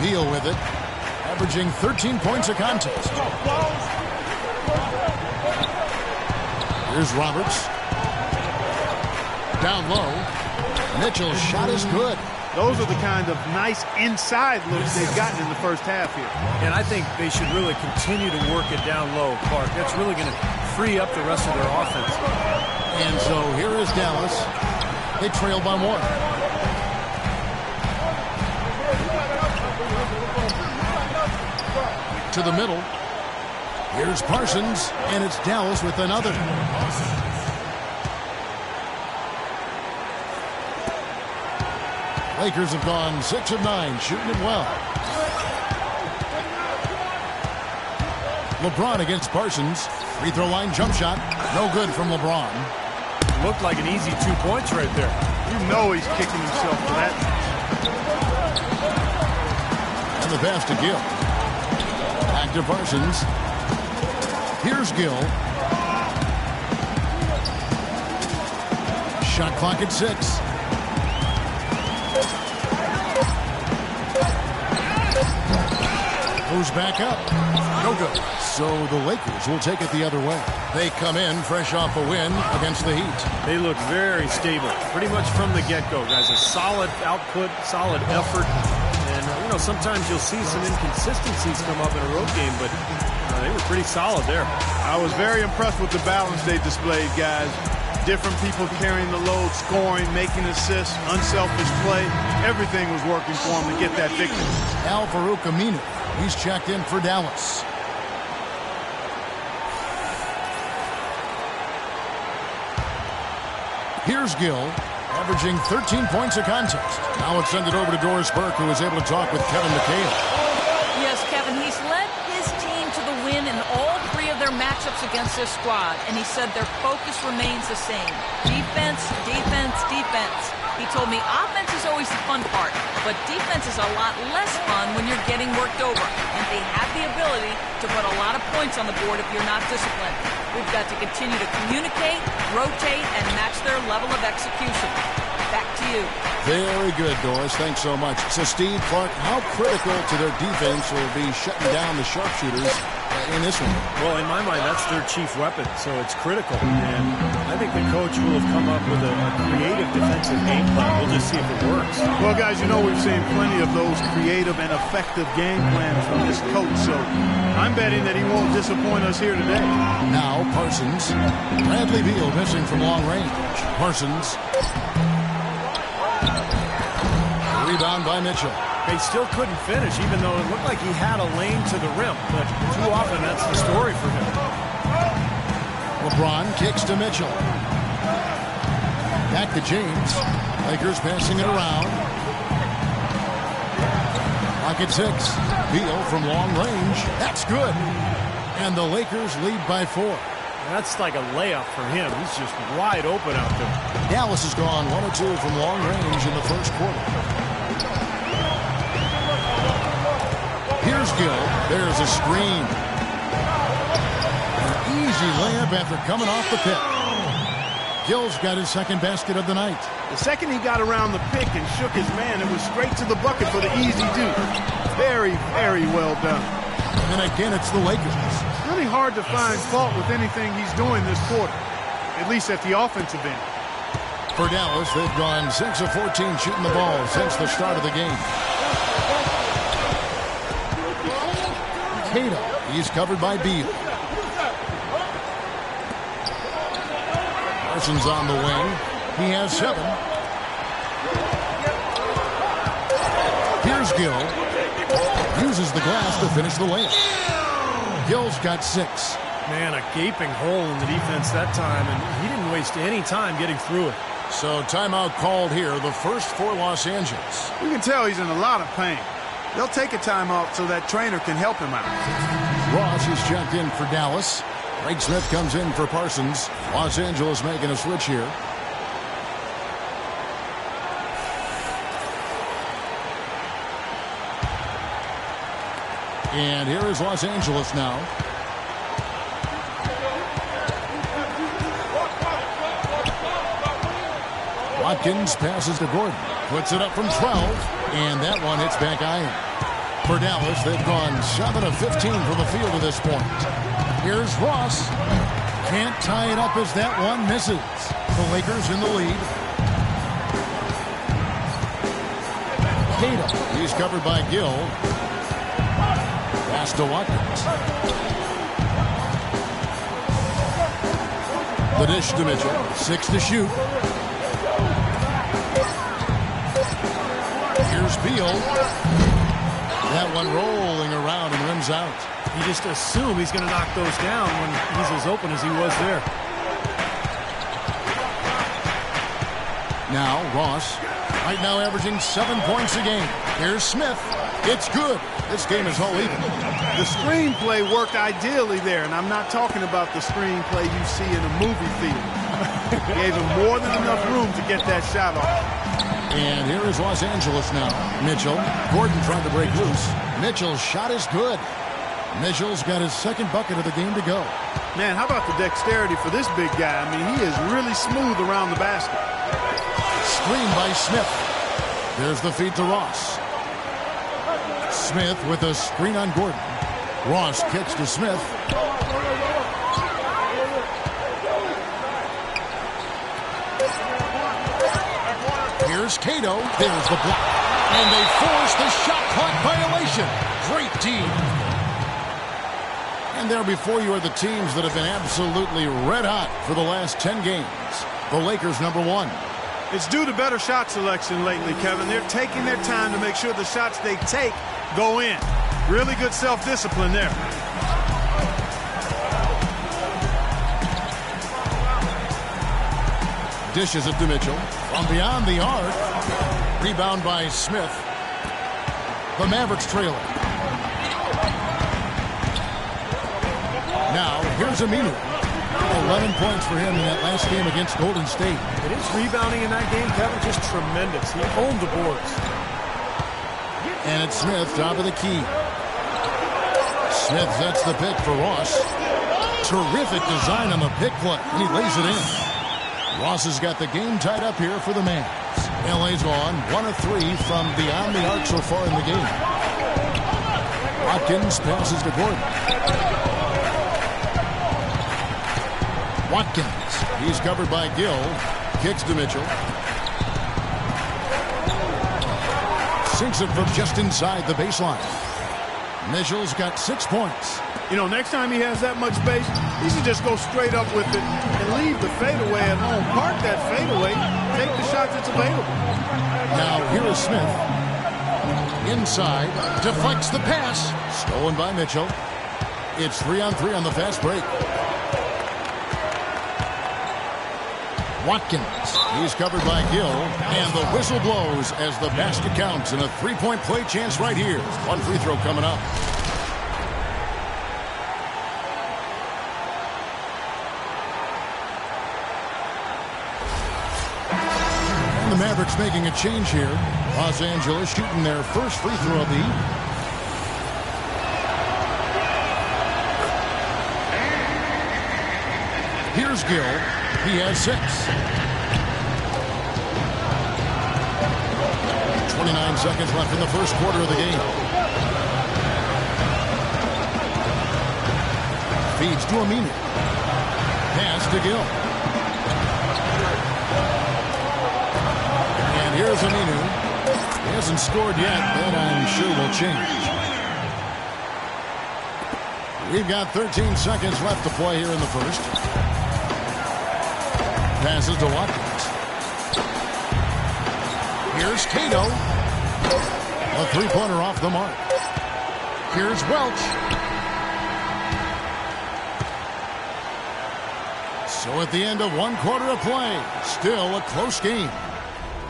Beal with it. Averaging 13 points a contest. Here's Roberts. Down low. Mitchell's shot is good. Those are the kind of nice inside looks they've gotten in the first half here. And I think they should really continue to work it down low, Clark. That's really going to free up the rest of their offense. And so here is Dallas. They trail by 1. To the middle. Here's Parsons, and it's Dallas with another. Lakers have gone 6 of 9, shooting it well. LeBron against Parsons. Free throw line jump shot. No good from LeBron. Looked like an easy 2 points right there. You know he's kicking himself for that. And the pass to Gill. Back to Parsons. Here's Gill. Shot clock at 6. Goes back up. No good. So the Lakers will take it the other way. They come in fresh off a win against the Heat. They look very stable, pretty much from the get-go, guys. A solid output, solid effort. And, you know, sometimes you'll see some inconsistencies come up in a road game, but they were pretty solid there. I was very impressed with the balance they displayed, guys. Different people carrying the load, scoring, making assists, unselfish play. Everything was working for them to get that victory. Al-Farouq Aminu. He's checked in for Dallas. Here's Gill, averaging 13 points a contest. Now let's send it over to Doris Burke, who was able to talk with Kevin McHale. Yes, Kevin, he's led his team to the win in all 3 of their matchups against this squad, and he said their focus remains the same. Defense, defense, defense. He told me offense is always the fun part, but defense is a lot less fun when you're getting worked over, and they have the ability to put a lot of points on the board if you're not disciplined. We've got to continue to communicate, rotate, and match their level of execution. Back to you. Very good, Doris. Thanks so much. So, Steve, Clark, how critical to their defense will be shutting down the sharpshooters in this one? Well, in my mind, that's their chief weapon, so it's critical. And I think the coach will have come up with a creative defensive game plan. We'll just see if it works. Well, guys, you know we've seen plenty of those creative and effective game plans from this coach, so I'm betting that he won't disappoint us here today. Now Parsons. Bradley Beal missing from long range. Parsons. Rebound by Mitchell. They still couldn't finish, even though it looked like he had a lane to the rim. But too often, that's the story for him. LeBron kicks to Mitchell. Back to James. Lakers passing it around. Clock at 6. Beal from long range. That's good. And the Lakers lead by 4. That's like a layup for him. He's just wide open out there. Dallas has gone 1 of 2 from long range in the first quarter. Here's Gill. There's a screen. An easy layup after coming off the pick. Gill's got his second basket of the night. The second he got around the pick and shook his man, it was straight to the bucket for the easy deuce. Very, very well done. And then again, it's the Lakers. Really hard to find fault with anything he's doing this quarter, at least at the offensive end. For Dallas, they've gone 6 of 14 shooting the ball since the start of the game. Cato, he's covered by Beal. Parsons on the wing. He has 7. Here's Gill. Uses the glass to finish the layup. Gill's got 6. Man, a gaping hole in the defense that time, and he didn't waste any time getting through it. So timeout called here, the first for Los Angeles. You can tell he's in a lot of pain. They'll take a timeout so that trainer can help him out. Ross is checked in for Dallas. Craig Smith comes in for Parsons. Los Angeles making a switch here. And here is Los Angeles now. Watkins passes to Gordon. Puts it up from 12. And that one hits back iron. For Dallas, they've gone 7 of 15 from the field to this point. Here's Ross. Can't tie it up as that one misses. The Lakers in the lead. Cato, he's covered by Gill. Pass to Watkins. The dish to Mitchell. 6 to shoot. Here's Beal. That one rolling around and rims out. You just assume he's going to knock those down when he's as open as he was there. Now Ross, right now averaging 7 points a game. Here's Smith. It's good. This game is all even. The screenplay worked ideally there, and I'm not talking about the screenplay you see in a movie theater. Gave him more than enough room to get that shot off. And here is Los Angeles now. Mitchell. Gordon trying to break loose. Mitchell's shot is good. Mitchell's got his second bucket of the game to go. Man, how about the dexterity for this big guy? I mean, he is really smooth around the basket. Screen by Smith. There's the feed to Ross. Smith with a screen on Gordon. Ross kicks to Smith. Here's Cato. There's the block. And they force the shot clock violation. Great team. And there before you are the teams that have been absolutely red hot for the last 10 games. The Lakers number 1. It's due to better shot selection lately, Kevin. They're taking their time to make sure the shots they take go in. Really good self-discipline there. Dishes it to Mitchell. From beyond the arc. Rebound by Smith. The Mavericks trailing. Now, here's Aminu. 11 points for him in that last game against Golden State. It is rebounding in that game, Kevin, just tremendous. He owned the boards. And it's Smith, top of the key. Smith sets the pick for Ross. Terrific design on the pick play, and he lays it in. Ross has got the game tied up here for the Mavs. LA's gone 1 of 3 from beyond the arc so far in the game. Watkins passes to Gordon. Watkins, he's covered by Gill. Kicks to Mitchell. Sinks it from just inside the baseline. Mitchell's got 6 points. You know, next time he has that much space, he should just go straight up with it and leave the fadeaway at home. Park that fadeaway, take the shots that's available. Now here is Smith. Inside, deflects the pass. Stolen by Mitchell. It's 3-on-3 on the fast break. Watkins, he's covered by Gill, and the whistle blows as the basket counts, and a three-point play chance right here. One free throw coming up. And the Mavericks making a change here. Los Angeles shooting their first free throw of the evening. Here's Gill. He has 6. 29 seconds left in the first quarter of the game. Feeds to Aminu. Pass to Gill. And here's Aminu. He hasn't scored yet, but I'm sure will change. We've got 13 seconds left to play here in the first. Passes to Watkins. Here's Cato. A three-pointer off the mark. Here's Welch. So at the end of one quarter of play, still a close game.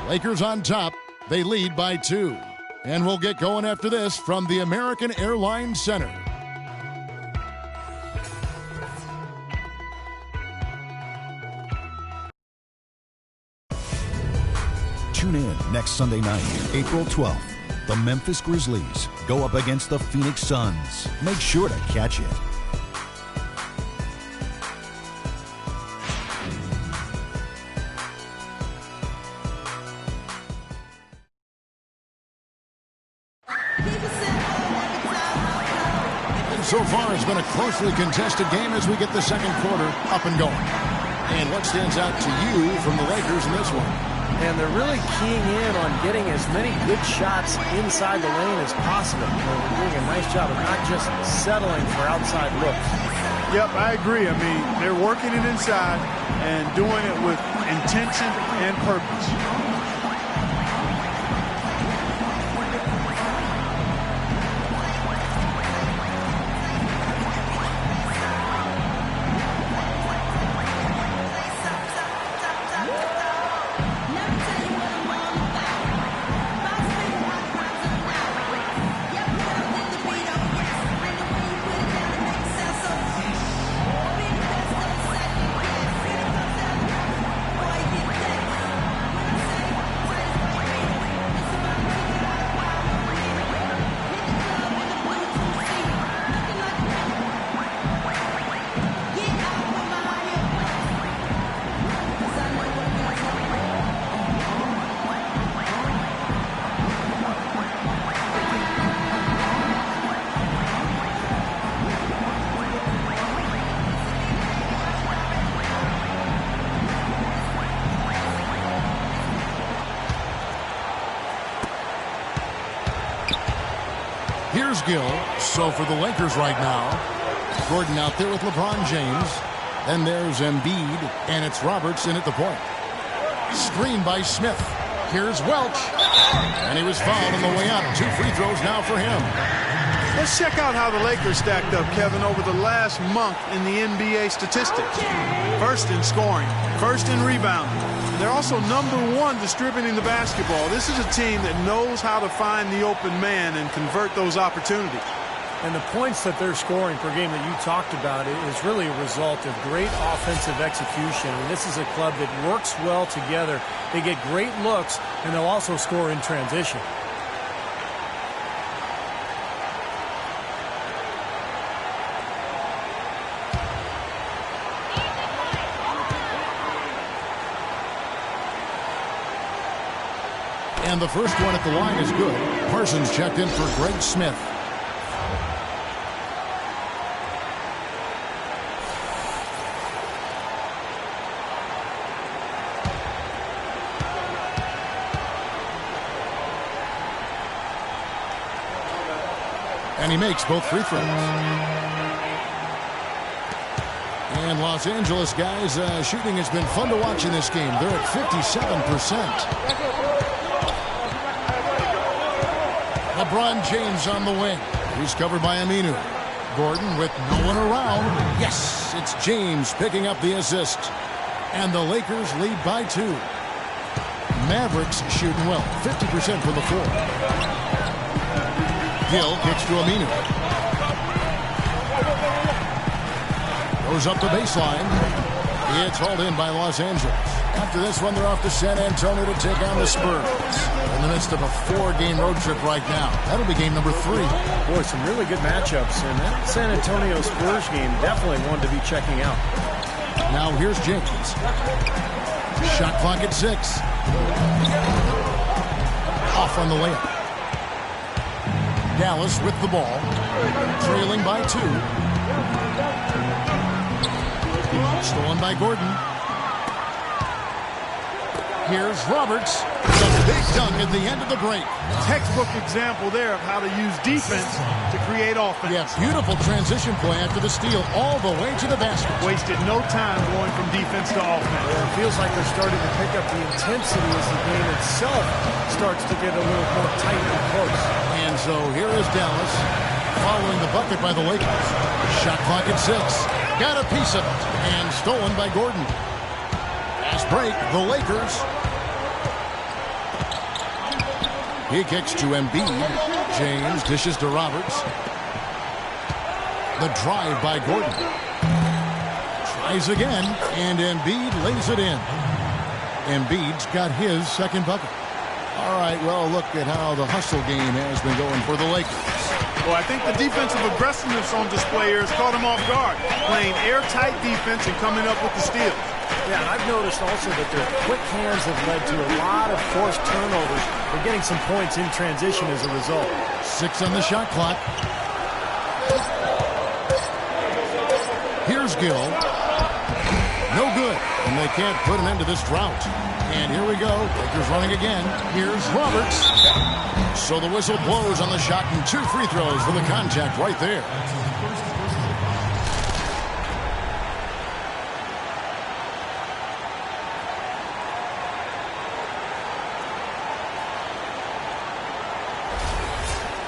Lakers on top. They lead by 2. And we'll get going after this from the American Airlines Center. Tune in next Sunday night, April 12th. The Memphis Grizzlies go up against the Phoenix Suns. Make sure to catch it. So far, it's been a closely contested game as we get the second quarter up and going. And what stands out to you from the Lakers in this one? And they're really keying in on getting as many good shots inside the lane as possible. They're doing a nice job of not just settling for outside looks. Yep, I agree. I mean, they're working it inside and doing it with intention and purpose. Here's Gill. So for the Lakers right now, Gordon out there with LeBron James. Then there's Embiid, and it's Robertson at the point. Screen by Smith. Here's Welch. And he was fouled on the way out. 2 free throws now for him. Let's check out how the Lakers stacked up, Kevin, over the last month in the NBA statistics. First in scoring, first in rebounding. They're also #1 distributing the basketball. This is a team that knows how to find the open man and convert those opportunities. And the points that they're scoring per game that you talked about is really a result of great offensive execution. And this is a club that works well together. They get great looks, and they'll also score in transition. And the first one at the line is good. Parsons checked in for Greg Smith. And he makes both free throws. And Los Angeles guys, shooting has been fun to watch in this game. They're at 57%. LeBron James on the wing. He's covered by Aminu. Gordon with no one around. Yes, it's James picking up the assist. And the Lakers lead by 2. Mavericks shooting well. 50% from the floor. Gill kicks to Aminu. Goes up the baseline. It's hauled in by Los Angeles. After this one, they're off to San Antonio to take on the Spurs. In the midst of a 4-game road trip right now. That'll be game number 3. Boy, some really good matchups. And that San Antonio Spurs game definitely one to be checking out. Now here's James. Shot clock at 6. Off on the layup. Dallas with the ball. Trailing by 2. Stolen by Gordon. Here's Roberts. The big dunk at the end of the break. Textbook example there of how to use defense to create offense. Yeah, beautiful transition play after the steal all the way to the basket. Wasted no time going from defense to offense. It feels like they're starting to pick up the intensity as the game itself starts to get a little more tight and close. And so here is Dallas following the bucket by the Lakers. Shot clock at 6. Got a piece of it and stolen by Gordon. Fast break, the Lakers. He kicks to Embiid. James dishes to Roberts. The drive by Gordon. Tries again, and Embiid lays it in. Embiid's got his second bucket. All right, well, look at how the hustle game has been going for the Lakers. Well, I think the defensive aggressiveness on display here has caught him off guard. Playing airtight defense and coming up with the steal. Yeah, and I've noticed also that their quick hands have led to a lot of forced turnovers. They're getting some points in transition as a result. 6 on the shot clock. Here's Gill. No good. And they can't put an end to this drought. And here we go. Lakers running again. Here's Roberts. So the whistle blows on the shot and 2 free throws for the contact right there.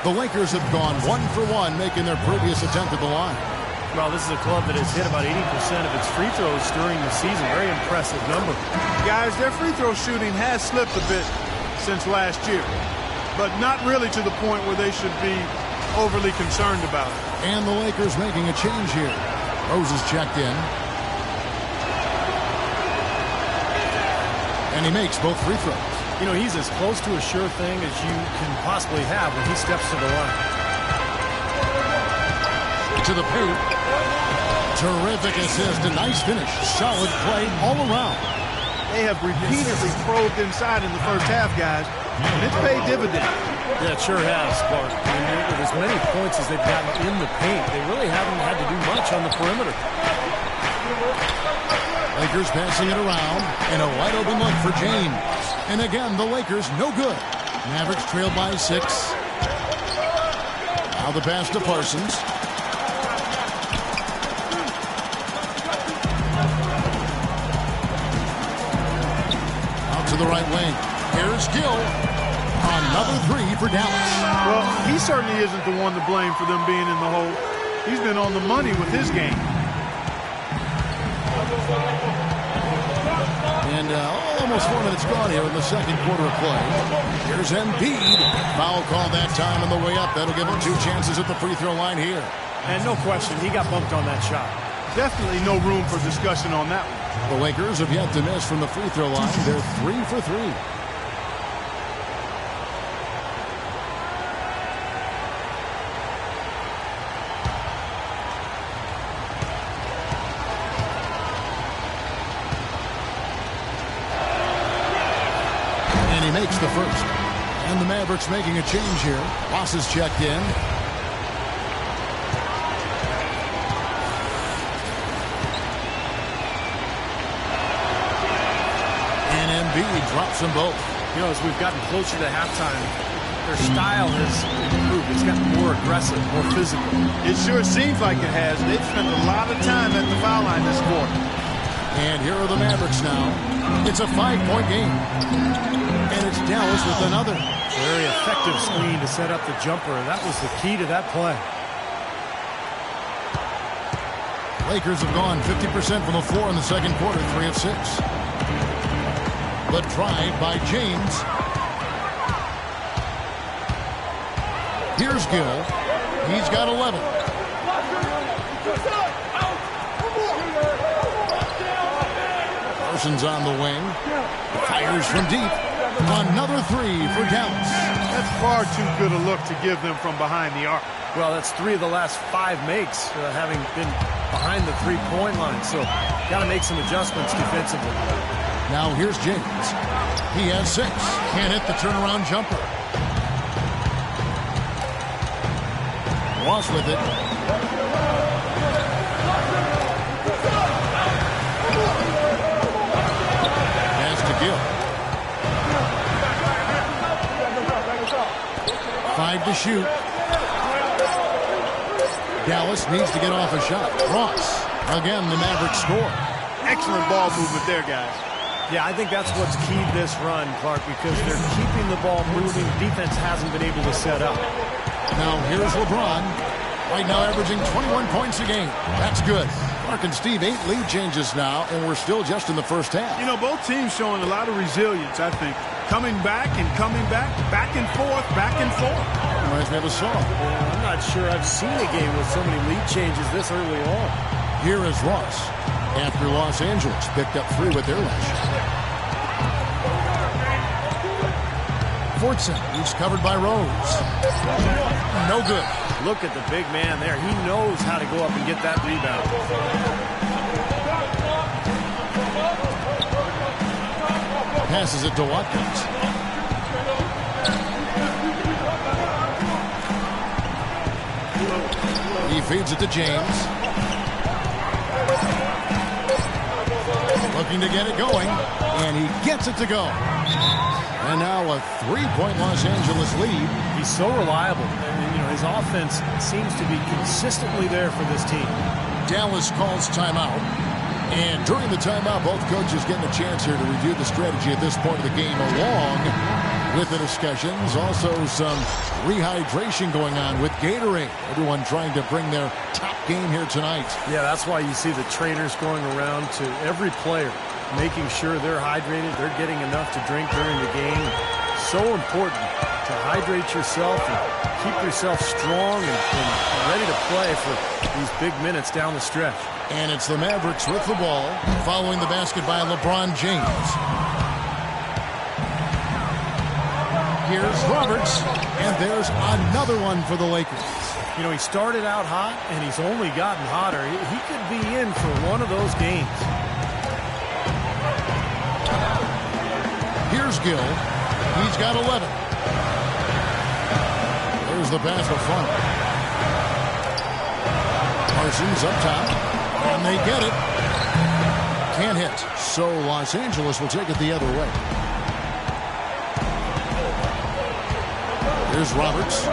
The Lakers have gone 1 for 1, making their previous attempt at the line. Well, this is a club that has hit about 80% of its free throws during the season. Very impressive number. Guys, their free throw shooting has slipped a bit since last year, but not really to the point where they should be overly concerned about it. And the Lakers making a change here. Rose is checked in. And he makes both free throws. You know, he's as close to a sure thing as you can possibly have when he steps to the line. To the paint. Terrific assist, a nice finish. Solid play all around. They have repeatedly probed inside in the first half, guys, and it's paid dividends. Yeah, it sure has, Clark. I mean, with as many points as they've gotten in the paint, they really haven't had to do much on the perimeter. Lakers passing it around, and a wide open look for James. And again, the Lakers no good. Mavericks trail by 6. Now the pass to Parsons. Out to the right wing. Here's Gill. Another 3 for Dallas. Well, he certainly isn't the one to blame for them being in the hole. He's been on the money with his game. And almost 4 minutes gone here in the second quarter of play. Here's Embiid. Foul call that time on the way up. That'll give him 2 chances at the free throw line here. And no question, he got bumped on that shot. Definitely no room for discussion on that one. The Lakers have yet to miss from the free throw line. They're 3 for 3. Makes the first. And the Mavericks making a change here. Ross is checked in. And Embiid drops them both. You know, as we've gotten closer to halftime, their style has improved. It's gotten more aggressive, more physical. It sure seems like it has. They've spent a lot of time at the foul line this quarter. And here are the Mavericks now. It's a 5-point game. And it's Dallas with another. Very effective screen to set up the jumper. That was the key to that play. Lakers have gone 50% from the floor in the second quarter, 3 of 6. The drive by James. Here's Gill. He's got 11. Parsons on the wing. Fires from deep. Another 3 for Dallas. That's far too good a look to give them from behind the arc. Well, that's 3 of the last 5 makes, having been behind the 3-point line. So, got to make some adjustments defensively. Now here's James. He has 6. Can't hit the turnaround jumper. Ross with it. Gill. 5 to shoot. Dallas needs to get off a shot. Ross. Again, the Mavericks score. Excellent ball movement there, guys. Yeah, I think that's what's keyed this run, Clark, because they're keeping the ball moving. Defense hasn't been able to set up. Now here's LeBron. Right now averaging 21 points a game. That's good. Clark and Steve, 8 lead changes now, and we're still just in the first half. You know, both teams showing a lot of resilience, I think. Coming back and coming back, back and forth, back and forth. Reminds me of a song. Yeah, I'm not sure I've seen a game with so many lead changes this early on. Here is Ross. After Los Angeles picked up 3 with their last shot. Fortson, he's covered by Rose. No good. Look at the big man there. He knows how to go up and get that rebound. Passes it to Watkins. He feeds it to James. Looking to get it going, and he gets it to go. And now a 3-point Los Angeles lead. He's so reliable. And, you know, his offense seems to be consistently there for this team. Dallas calls timeout. And during the timeout, both coaches getting a chance here to review the strategy at this point of the game, along with the discussions. Also some rehydration going on with Gatorade. Everyone trying to bring their top game here tonight. Yeah, that's why you see the trainers going around to every player, making sure they're hydrated, they're getting enough to drink during the game. So important to hydrate yourself and keep yourself strong and ready to play for these big minutes down the stretch. And it's the Mavericks with the ball, following the basket by LeBron James. Here's Roberts, and there's another one for the Lakers. You know, he started out hot, and he's only gotten hotter. He could be in for one of those games. Here's Gill. He's got 11. There's the pass for fun. Parsons up top. And they get it. Can't hit. So Los Angeles will take it the other way. Here's Roberts.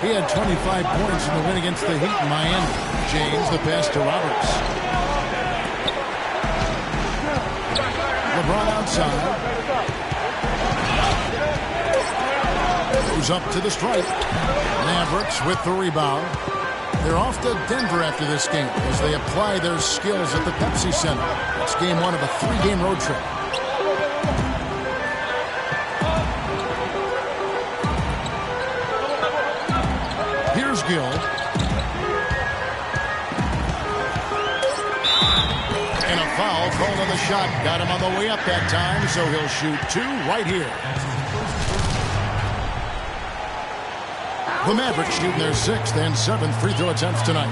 He had 25 points in the win against the Heat in Miami. James, the pass to Roberts. LeBron outside. Goes up to the stripe. Mavericks with the rebound. They're off to Denver after this game as they apply their skills at the Pepsi Center. It's game 1 of a 3-game road trip. Here's Gill. And a foul called on the shot. Got him on the way up that time, so he'll shoot 2 right here. The Mavericks shooting their 6th and 7th free throw attempts tonight.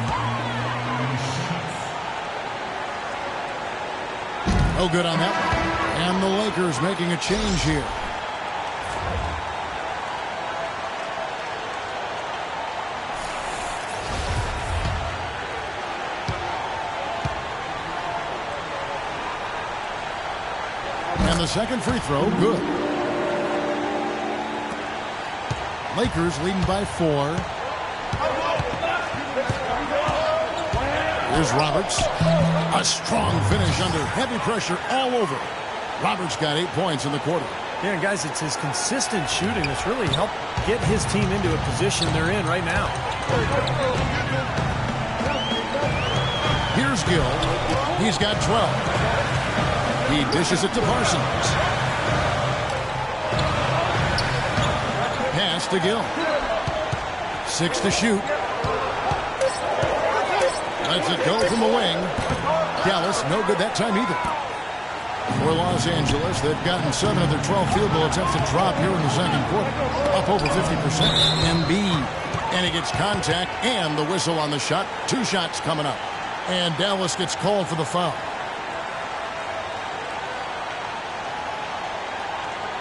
No good on that one. And the Lakers making a change here. And the second free throw, good. Lakers leading by 4. Here's Roberts. A strong finish under heavy pressure all over. Roberts got 8 points in the quarter. Yeah, guys, it's his consistent shooting that's really helped get his team into a position they're in right now. Here's Gill. He's got 12. He dishes it to Parsons. Pass to Gill. 6 to shoot. Lets it go from the wing. Dallas, no good that time either. For Los Angeles, they've gotten 7 of their 12 field goal attempts to drop here in the second quarter. Up over 50%. Embiid. And he gets contact and the whistle on the shot. 2 shots coming up. And Dallas gets called for the foul.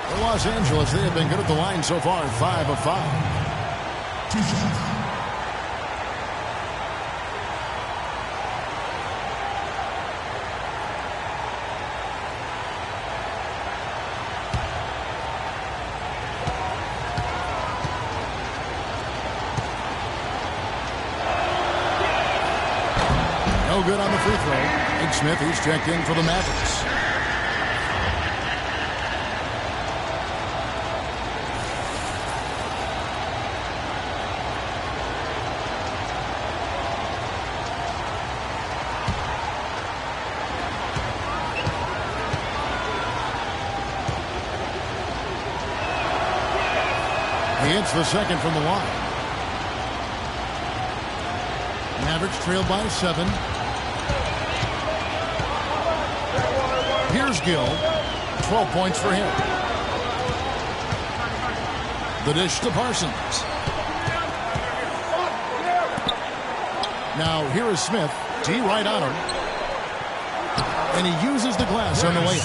For Los Angeles, they have been good at the line so far. 5 of 5. 2 shots. No good on the free throw. Big Smith, he's checked in for the Mavericks. He hits the second from the line. Mavericks trail by 7. Here's Gill. 12 points for him. The dish to Parsons. Now here is Smith. D right on him. And he uses the glass on the layup.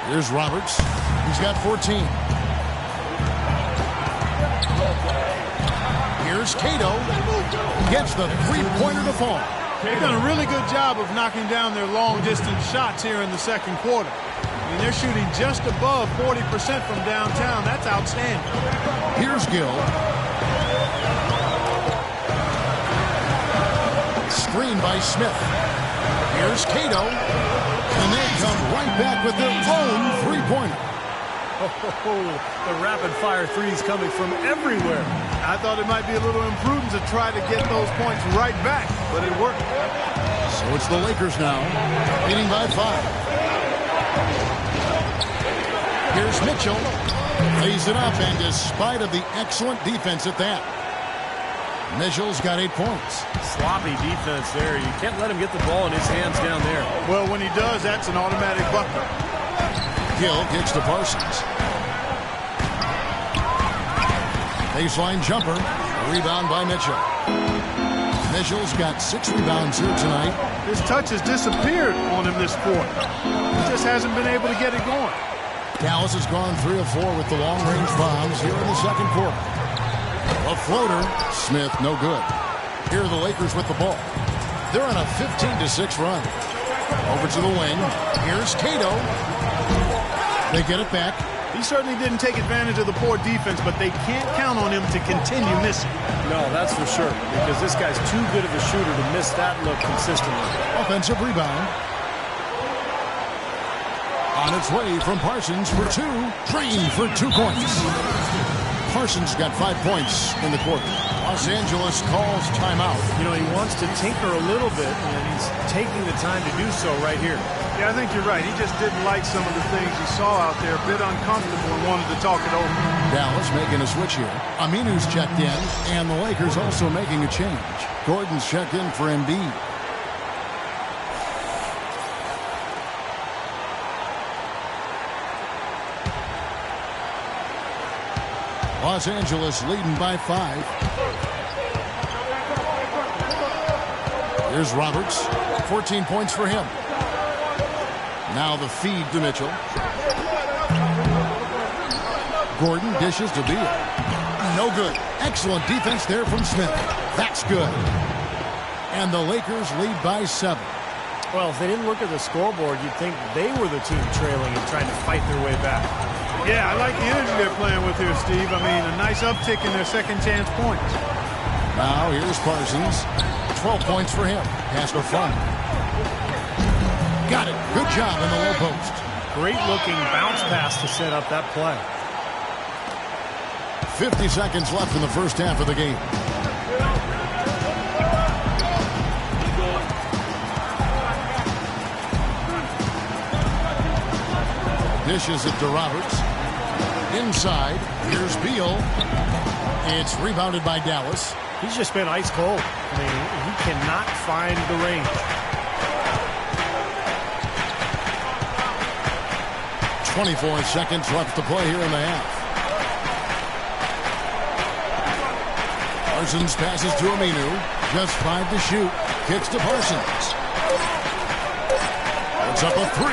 Here's Roberts. He's got 14. Here's Cato. Gets the three-pointer to fall. They've done a really good job of knocking down their long-distance shots here in the second quarter. I mean, they're shooting just above 40% from downtown. That's outstanding. Here's Gill. Screen by Smith. Here's Cato. And they come right back with their own three-pointer. The rapid-fire threes coming from everywhere. I thought it might be a little imprudent to try to get those points right back, but it worked. So it's the Lakers now, leading by 5. Here's Mitchell. Lays it up, and despite of the excellent defense at that, Mitchell's got 8 points. Sloppy defense there. You can't let him get the ball in his hands down there. Well, when he does, that's an automatic bucket. Gill kicks to Parsons. Baseline jumper. Rebound by Mitchell. Mitchell's got 6 rebounds here tonight. His touch has disappeared on him this quarter. He just hasn't been able to get it going. Dallas has gone 3 of 4 with the long-range bombs here in the second quarter. A floater. Smith, no good. Here are the Lakers with the ball. They're on a 15-6 run. Over to the wing. Here's Cato. They get it back. He certainly didn't take advantage of the poor defense, but they can't count on him to continue missing. No, that's for sure, because this guy's too good of a shooter to miss that look consistently. Offensive rebound. On its way from Parsons for 2. Green for 2 points. Parsons got 5 points in the quarter. Los Angeles calls timeout. You know, he wants to tinker a little bit, and he's taking the time to do so right here. Yeah, I think you're right. He just didn't like some of the things he saw out there. A bit uncomfortable and wanted to talk it over. Dallas making a switch here. Aminu's checked in, and the Lakers also making a change. Gordon's checked in for Embiid. Los Angeles leading by 5. Here's Roberts. 14 points for him. Now the feed to Mitchell. Gordon dishes to Beal. No good. Excellent defense there from Smith. That's good. And the Lakers lead by 7. Well, if they didn't look at the scoreboard, you'd think they were the team trailing and trying to fight their way back. Yeah, I like the energy they're playing with here, Steve. I mean, a nice uptick in their second chance points. Now here's Parsons. 12 points for him. Pass to front. Got it. Good job in the low post. Great looking bounce pass to set up that play. 50 seconds left in the first half of the game. Dishes it to Roberts. Inside. Here's Beal. It's rebounded by Dallas. He's just been ice cold. I mean, he cannot find the range. 24 seconds left to play here in the half. Parsons passes to Aminu. Just 5 to shoot. Kicks to Parsons. Puts up a 3.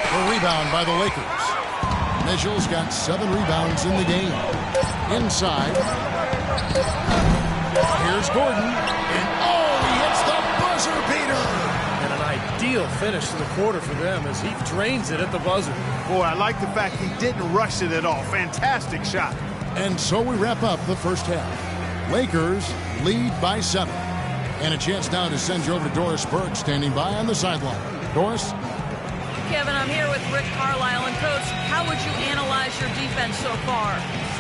A rebound by the Lakers. Mitchell's got 7 rebounds in the game. Inside. Here's Gordon. And he hits the buzzer beater. And an ideal finish to the quarter for them as he drains it at the buzzer. Boy, I like the fact he didn't rush it at all. Fantastic shot. And so we wrap up the first half. Lakers lead by 7. And a chance now to send you over to Doris Burke, standing by on the sideline. Doris? Kevin, I'm here with Rick Carlisle. And, Coach, how would you analyze your defense so far?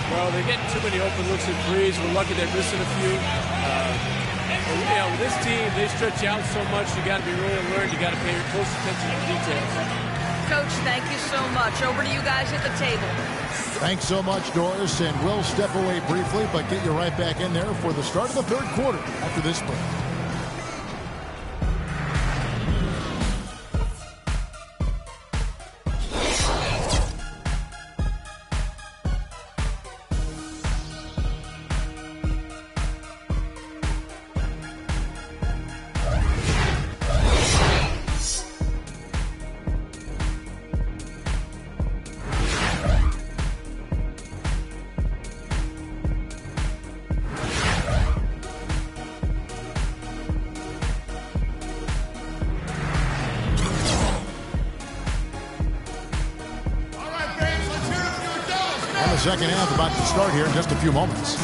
Well, they're getting too many open looks and threes. We're lucky they're missing a few. With this team, they stretch you out so much. You got to be really alert. You got to pay close attention to the details. Coach, thank you so much. Over to you guys at the table. Thanks so much, Doris. And we'll step away briefly, but get you right back in there for the start of the third quarter after this break. Second half about to start here in just a few moments.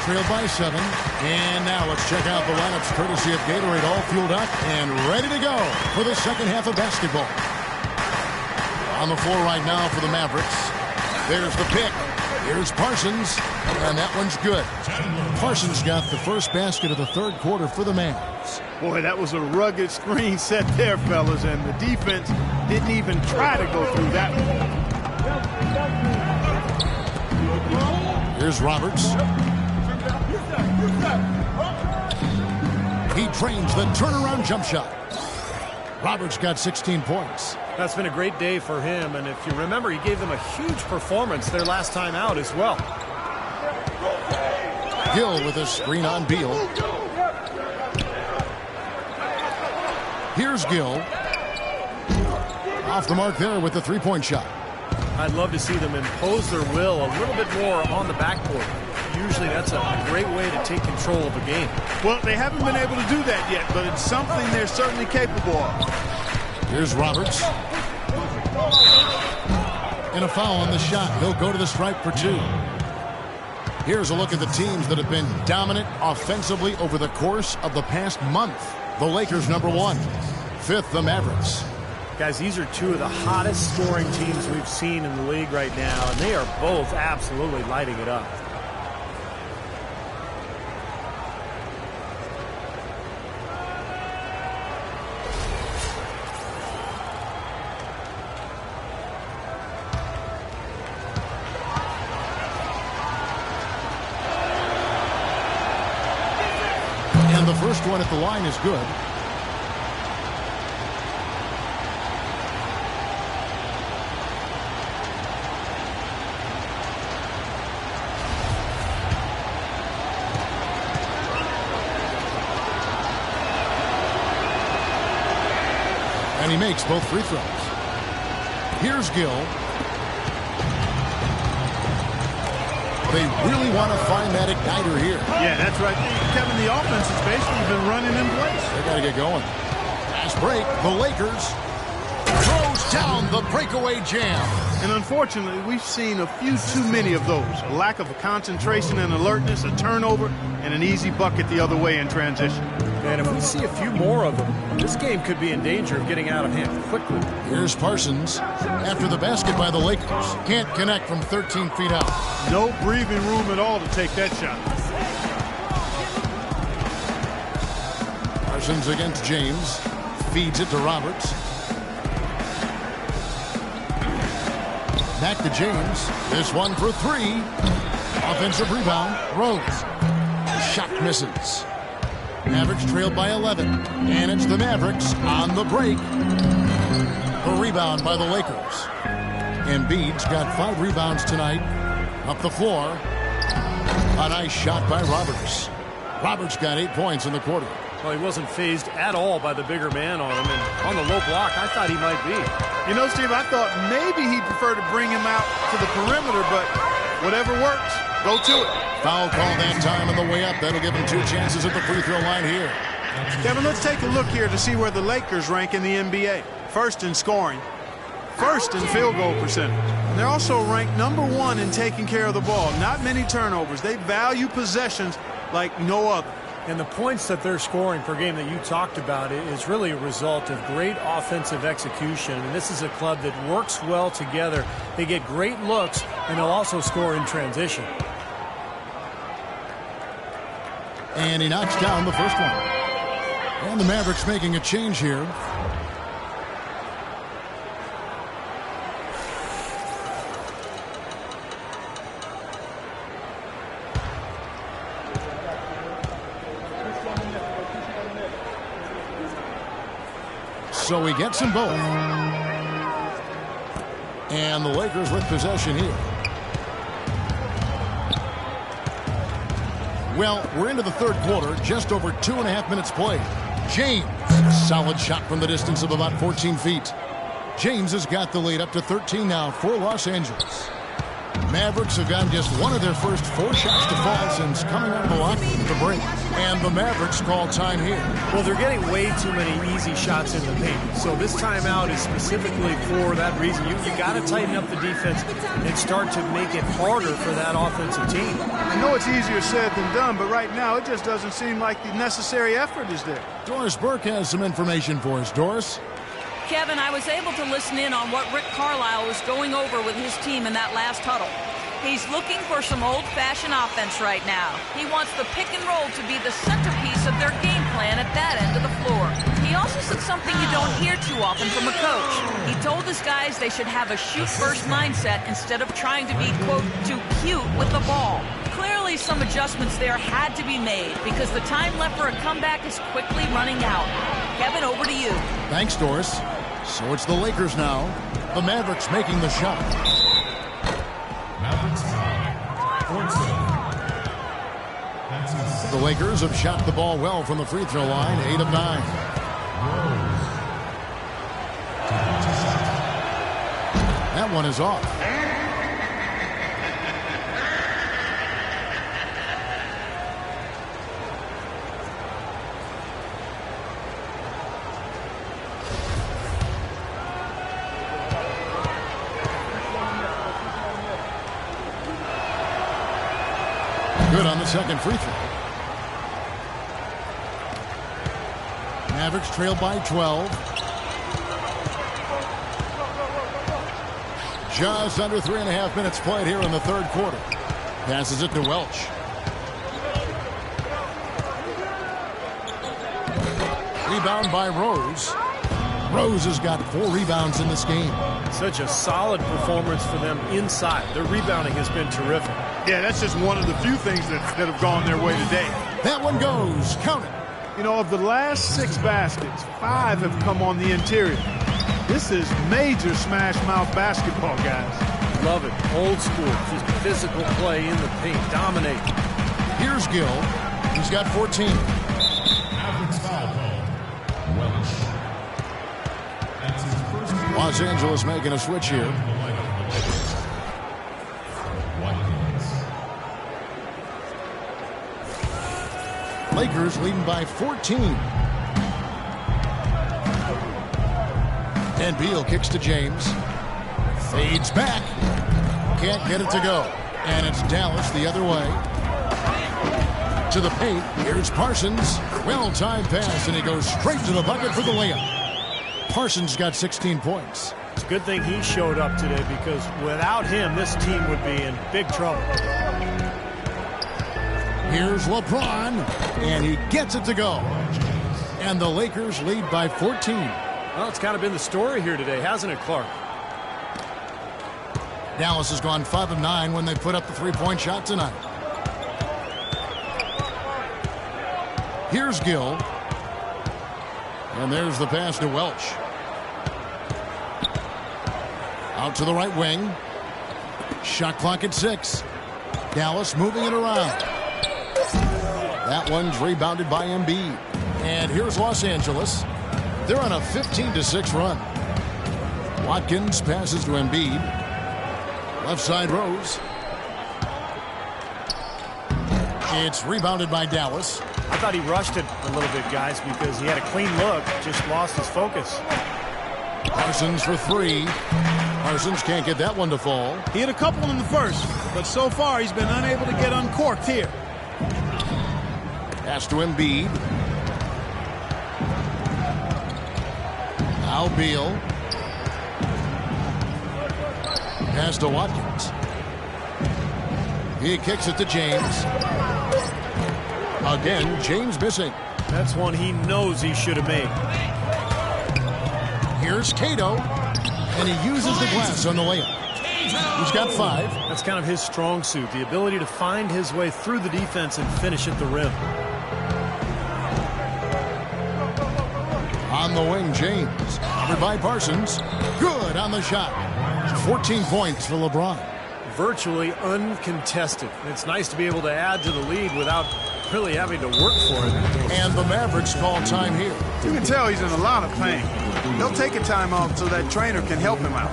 Trailed by 7. And now let's check out the lineups courtesy of Gatorade, all fueled up and ready to go for the second half of basketball. On the floor right now for the Mavericks. There's the pick. Here's Parsons. And that one's good. Parsons got the first basket of the third quarter for the Mavs. Boy, that was a rugged screen set there, fellas. And the defense didn't even try to go through that one. Here's Roberts. He trains the turnaround jump shot. Roberts got 16 points. That's been a great day for him, and if you remember, he gave them a huge performance their last time out as well. Gill with a screen on Beal. Here's Gill. Off the mark there with the three-point shot. I'd love to see them impose their will a little bit more on the backcourt. Usually that's a great way to take control of a game. Well, they haven't been able to do that yet, but it's something they're certainly capable of. Here's Roberts. And a foul on the shot. He'll go to the stripe for 2. Here's a look at the teams that have been dominant offensively over the course of the past month. The Lakers, number 1. 5th, the Mavericks. Guys, these are two of the hottest scoring teams we've seen in the league right now, and they are both absolutely lighting it up. And the first one at the line is good. And he makes both free throws. Here's Gill. They really want to find that igniter here. Yeah, that's right. Kevin, the offense has basically been running in place. They got to get going. Fast break. The Lakers. Throws down the breakaway jam. And unfortunately, we've seen a few too many of those. A lack of concentration and alertness, a turnover, and an easy bucket the other way in transition. And if we see a few more of them, this game could be in danger of getting out of hand quickly. Here's Parsons after the basket by the Lakers. Can't connect from 13 feet out. No breathing room at all to take that shot. Parsons against James. Feeds it to Roberts. Back to James. This one for three. Offensive rebound. Rose. Shot misses. Mavericks trailed by 11. And it's the Mavericks on the break. The rebound by the Lakers. Embiid's got 5 rebounds tonight. Up the floor. A nice shot by Roberts. Roberts got 8 points in the quarter. Well, he wasn't phased at all by the bigger man on him. And on the low block, I thought he might be. You know, Steve, I thought maybe he'd prefer to bring him out to the perimeter, but whatever works, go to it. Foul call that time on the way up. That'll give him 2 chances at the free throw line here. Kevin, let's take a look here to see where the Lakers rank in the NBA. First in scoring, first in field goal percentage. And they're also ranked number 1 in taking care of the ball. Not many turnovers. They value possessions like no other. And the points that they're scoring per game that you talked about is really a result of great offensive execution. And this is a club that works well together. They get great looks, and they'll also score in transition. And he knocks down the first one. And the Mavericks making a change here. So he gets them both. And the Lakers with possession here. Well, we're into the third quarter, just over 2.5 minutes played. James, solid shot from the distance of about 14 feet. James has got the lead up to 13 now for Los Angeles. Mavericks have gotten just one of their first 4 shots to fall since coming out of the lock to break. And the Mavericks call time here. Well, they're getting way too many easy shots in the paint. So this timeout is specifically for that reason. You got to tighten up the defense and start to make it harder for that offensive team. I know it's easier said than done, but right now it just doesn't seem like the necessary effort is there. Doris Burke has some information for us. Doris? Kevin, I was able to listen in on what Rick Carlisle was going over with his team in that last huddle. He's looking for some old-fashioned offense right now. He wants the pick and roll to be the centerpiece of their game plan at that end of the floor. He also said something you don't hear too often from a coach. He told his guys they should have a shoot-first mindset instead of trying to be, quote, too cute with the ball. Clearly, some adjustments there had to be made because the time left for a comeback is quickly running out. Kevin, over to you. Thanks, Doris. So it's the Lakers now. The Mavericks making the shot. The Lakers have shot the ball well from the free throw line, 8 of 9. That one is off. Good on the second free throw. Mavericks trail by 12. Just under 3.5 minutes played here in the third quarter. Passes it to Welch. Rebound by Rose. Rose has got 4 rebounds in this game. Such a solid performance for them inside. Their rebounding has been terrific. Yeah, that's just one of the few things that have gone their way today. That one goes. Count it. You know, of the last 6 baskets, 5 have come on the interior. This is major smash mouth basketball, guys. Love it. Old school. Just physical play in the paint. Dominate. Here's Gill. He's got 14. Los Angeles making a switch here. Lakers leading by 14. And Beal kicks to James. Fades back. Can't get it to go. And it's Dallas the other way. To the paint. Here's Parsons. Well-timed pass, and he goes straight to the bucket for the layup. Parsons got 16 points. It's a good thing he showed up today, because without him, this team would be in big trouble. Here's LeBron, and he gets it to go. And the Lakers lead by 14. Well, it's kind of been the story here today, hasn't it, Clark? Dallas has gone 5 of 9 when they put up the three-point shot tonight. Here's Gill. And there's the pass to Welch. Out to the right wing. Shot clock at 6. Dallas moving it around. That one's rebounded by Embiid. And here's Los Angeles. They're on a 15-6 run. Watkins passes to Embiid. Left side Rose. It's rebounded by Dallas. I thought he rushed it a little bit, guys, because he had a clean look, just lost his focus. Parsons for 3. Parsons can't get that one to fall. He hit a couple in the first, but so far he's been unable to get uncorked here. Pass to Embiid. Now Beal. Pass to Watkins. He kicks it to James. Again, James missing. That's one he knows he should have made. Here's Cato, and he uses the glass on the layup. He's got 5. That's kind of his strong suit, the ability to find his way through the defense and finish at the rim. On the wing, James. Covered by Parsons. Good on the shot. 14 points for LeBron. Virtually uncontested. It's nice to be able to add to the lead without really having to work for it. And the Mavericks call time here. You can tell he's in a lot of pain. They'll take a timeout so that trainer can help him out.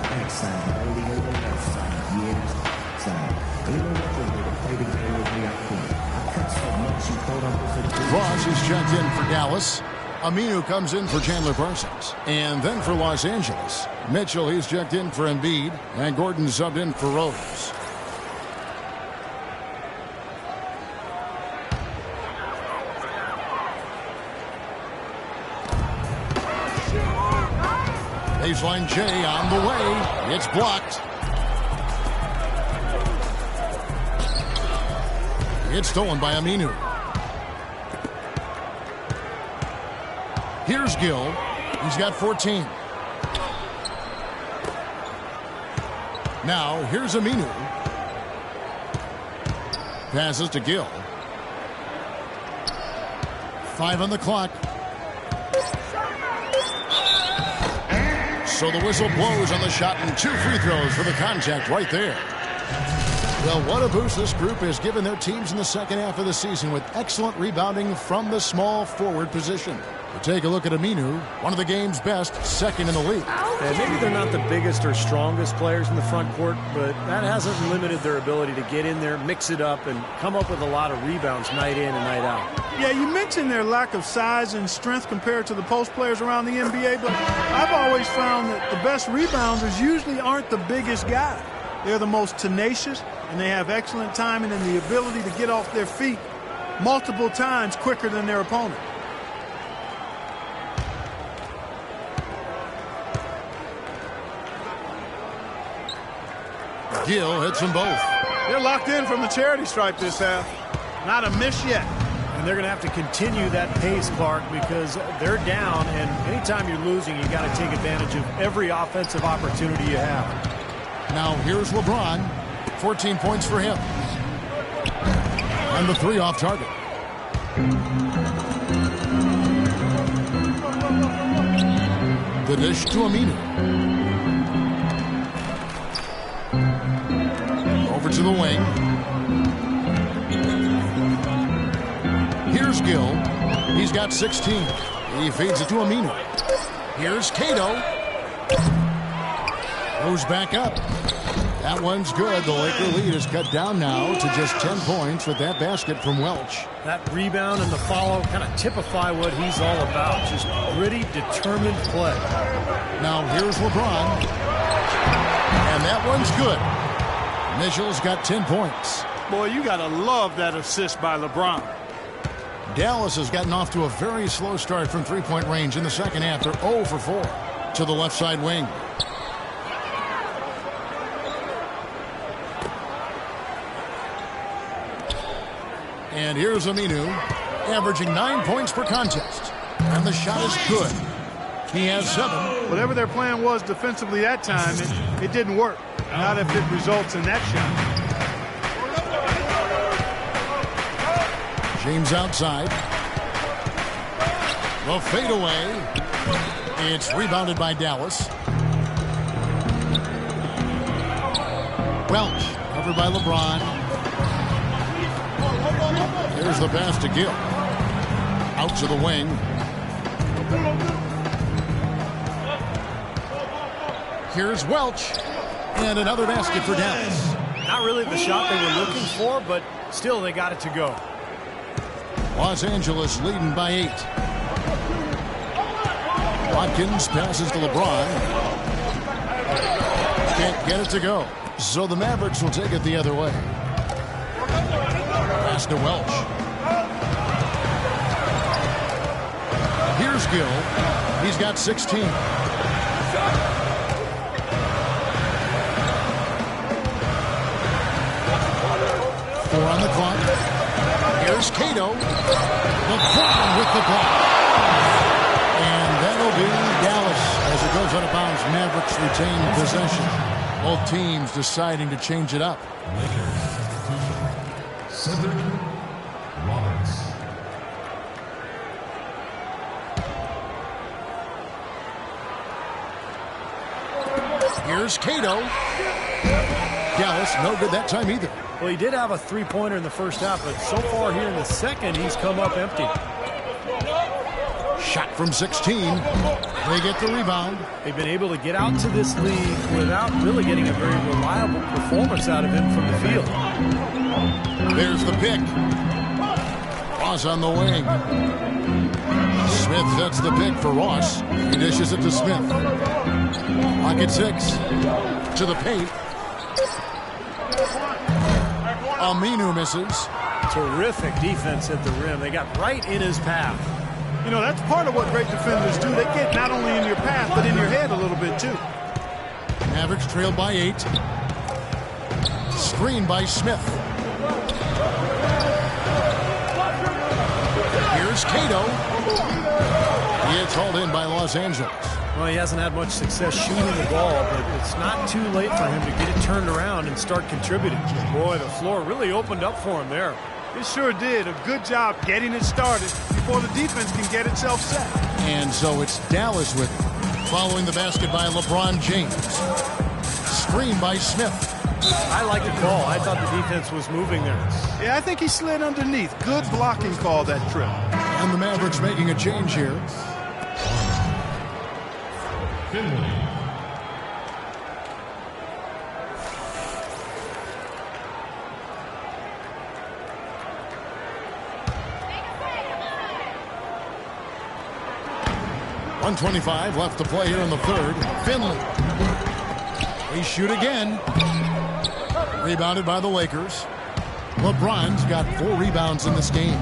Ross is checked in for Dallas. Aminu comes in for Chandler Parsons. And then for Los Angeles, Mitchell, he's checked in for Embiid. And Gordon subbed in for Rose. Baseline J on the way. It's blocked. It's stolen by Aminu. Here's Gill. He's got 14. Now, here's Aminu. Passes to Gill. 5 on the clock. So the whistle blows on the shot, and 2 free throws for the contact right there. Well, what a boost this group has given their teams in the second half of the season with excellent rebounding from the small forward position. We'll take a look at Aminu, one of the game's best, second in the league. And maybe they're not the biggest or strongest players in the front court, but that hasn't limited their ability to get in there, mix it up, and come up with a lot of rebounds night in and night out. Yeah, you mentioned their lack of size and strength compared to the post players around the NBA, but I've always found that the best rebounders usually aren't the biggest guy. They're the most tenacious, and they have excellent timing and the ability to get off their feet multiple times quicker than their opponent. Gill hits them both. They're locked in from the charity stripe this half. Not a miss yet. And they're going to have to continue that pace, Clark, because they're down, and anytime you're losing, you got to take advantage of every offensive opportunity you have. Now here's LeBron. 14 points for him. And the 3 off target. The dish to Aminu. Over to the wing. Here's Gill. He's got 16. He feeds it to Aminu. Here's Cato. Goes back up. That one's good. The Laker lead is cut down now to just 10 points with that basket from Welch. That rebound and the follow kind of typify what he's all about. Just gritty, determined play. Now here's LeBron. And that one's good. Mitchell's got 10 points. Boy, you got to love that assist by LeBron. Dallas has gotten off to a very slow start from three-point range in the second half. They're 0 for 4 to the left side wing. And here's Aminu, averaging 9 points per contest. And the shot is good. He has 7. Whatever their plan was defensively that time, it didn't work. Not if it results in that shot. James outside. The fadeaway. It's rebounded by Dallas. Welch, covered by LeBron. Here's the pass to Gill. Out to the wing. Here's Welch. And another basket for Dallas. Not really the shot they were looking for, but still they got it to go. Los Angeles leading by 8. Watkins passes to LeBron. Can't get it to go. So the Mavericks will take it the other way. Pass to Welch. Here's Gill. He's got 16. Four on the clock. Here's Cato. LeBron with the block. And that'll be Dallas as it goes out of bounds. Mavericks retain possession. Both teams deciding to change it up. Cedric Roberts. Here's Cato. Dallas no good that time either. Well, he did have a three-pointer in the first half, but so far here in the second, he's come up empty. Shot from 16. They get the rebound. They've been able to get out to this lead without really getting a very reliable performance out of him from the field. There's the pick. Ross on the wing. Smith sets the pick for Ross. He dishes it to Smith. Pocket 6. To the paint. Aminu misses. Terrific defense at the rim. They got right in his path. You know, that's part of what great defenders do. They get not only in your path, but in your head a little bit, too. Mavericks trailed by 8. Screen by Smith. Here's Cato. He gets hauled in by Los Angeles. Well, he hasn't had much success shooting the ball, but it's not too late for him to get it turned around and start contributing. Boy, the floor really opened up for him there. It sure did. A good job getting it started before the defense can get itself set. And so it's Dallas with it. Following the basket by LeBron James. Screen by Smith. I like the call. I thought the defense was moving there. Yeah, I think he slid underneath. Good blocking call that trip. And the Mavericks making a change here. Finley. .125 left to play here in the third. Finley. They shoot again. Rebounded by the Lakers. LeBron's got 4 rebounds in this game.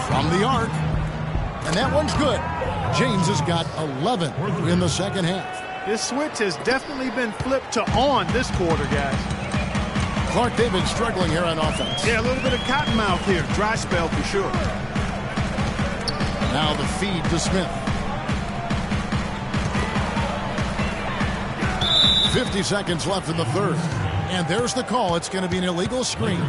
From the arc. And that one's good. James has got 11 in the second half. This switch has definitely been flipped to on this quarter, guys. Clark David struggling here on offense. Yeah, a little bit of cottonmouth here. Dry spell for sure. Now the feed to Smith. 50 seconds left in the third. And there's the call. It's going to be an illegal screen.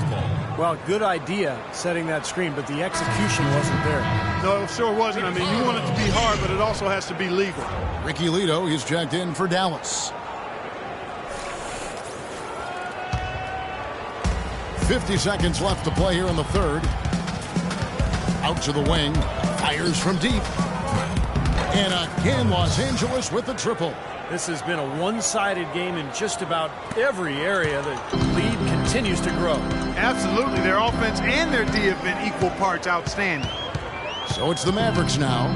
Well, good idea setting that screen, but the execution wasn't there. No, it sure wasn't. I mean, you want it to be hard, but it also has to be legal. Ricky Lito, he's checked in for Dallas. 50 seconds left to play here in the third. Out to the wing. Fires from deep. And again, Los Angeles with the triple. This has been a one-sided game in just about every area. The lead continues to grow. Absolutely. Their offense and their D have been equal parts outstanding. So it's the Mavericks now.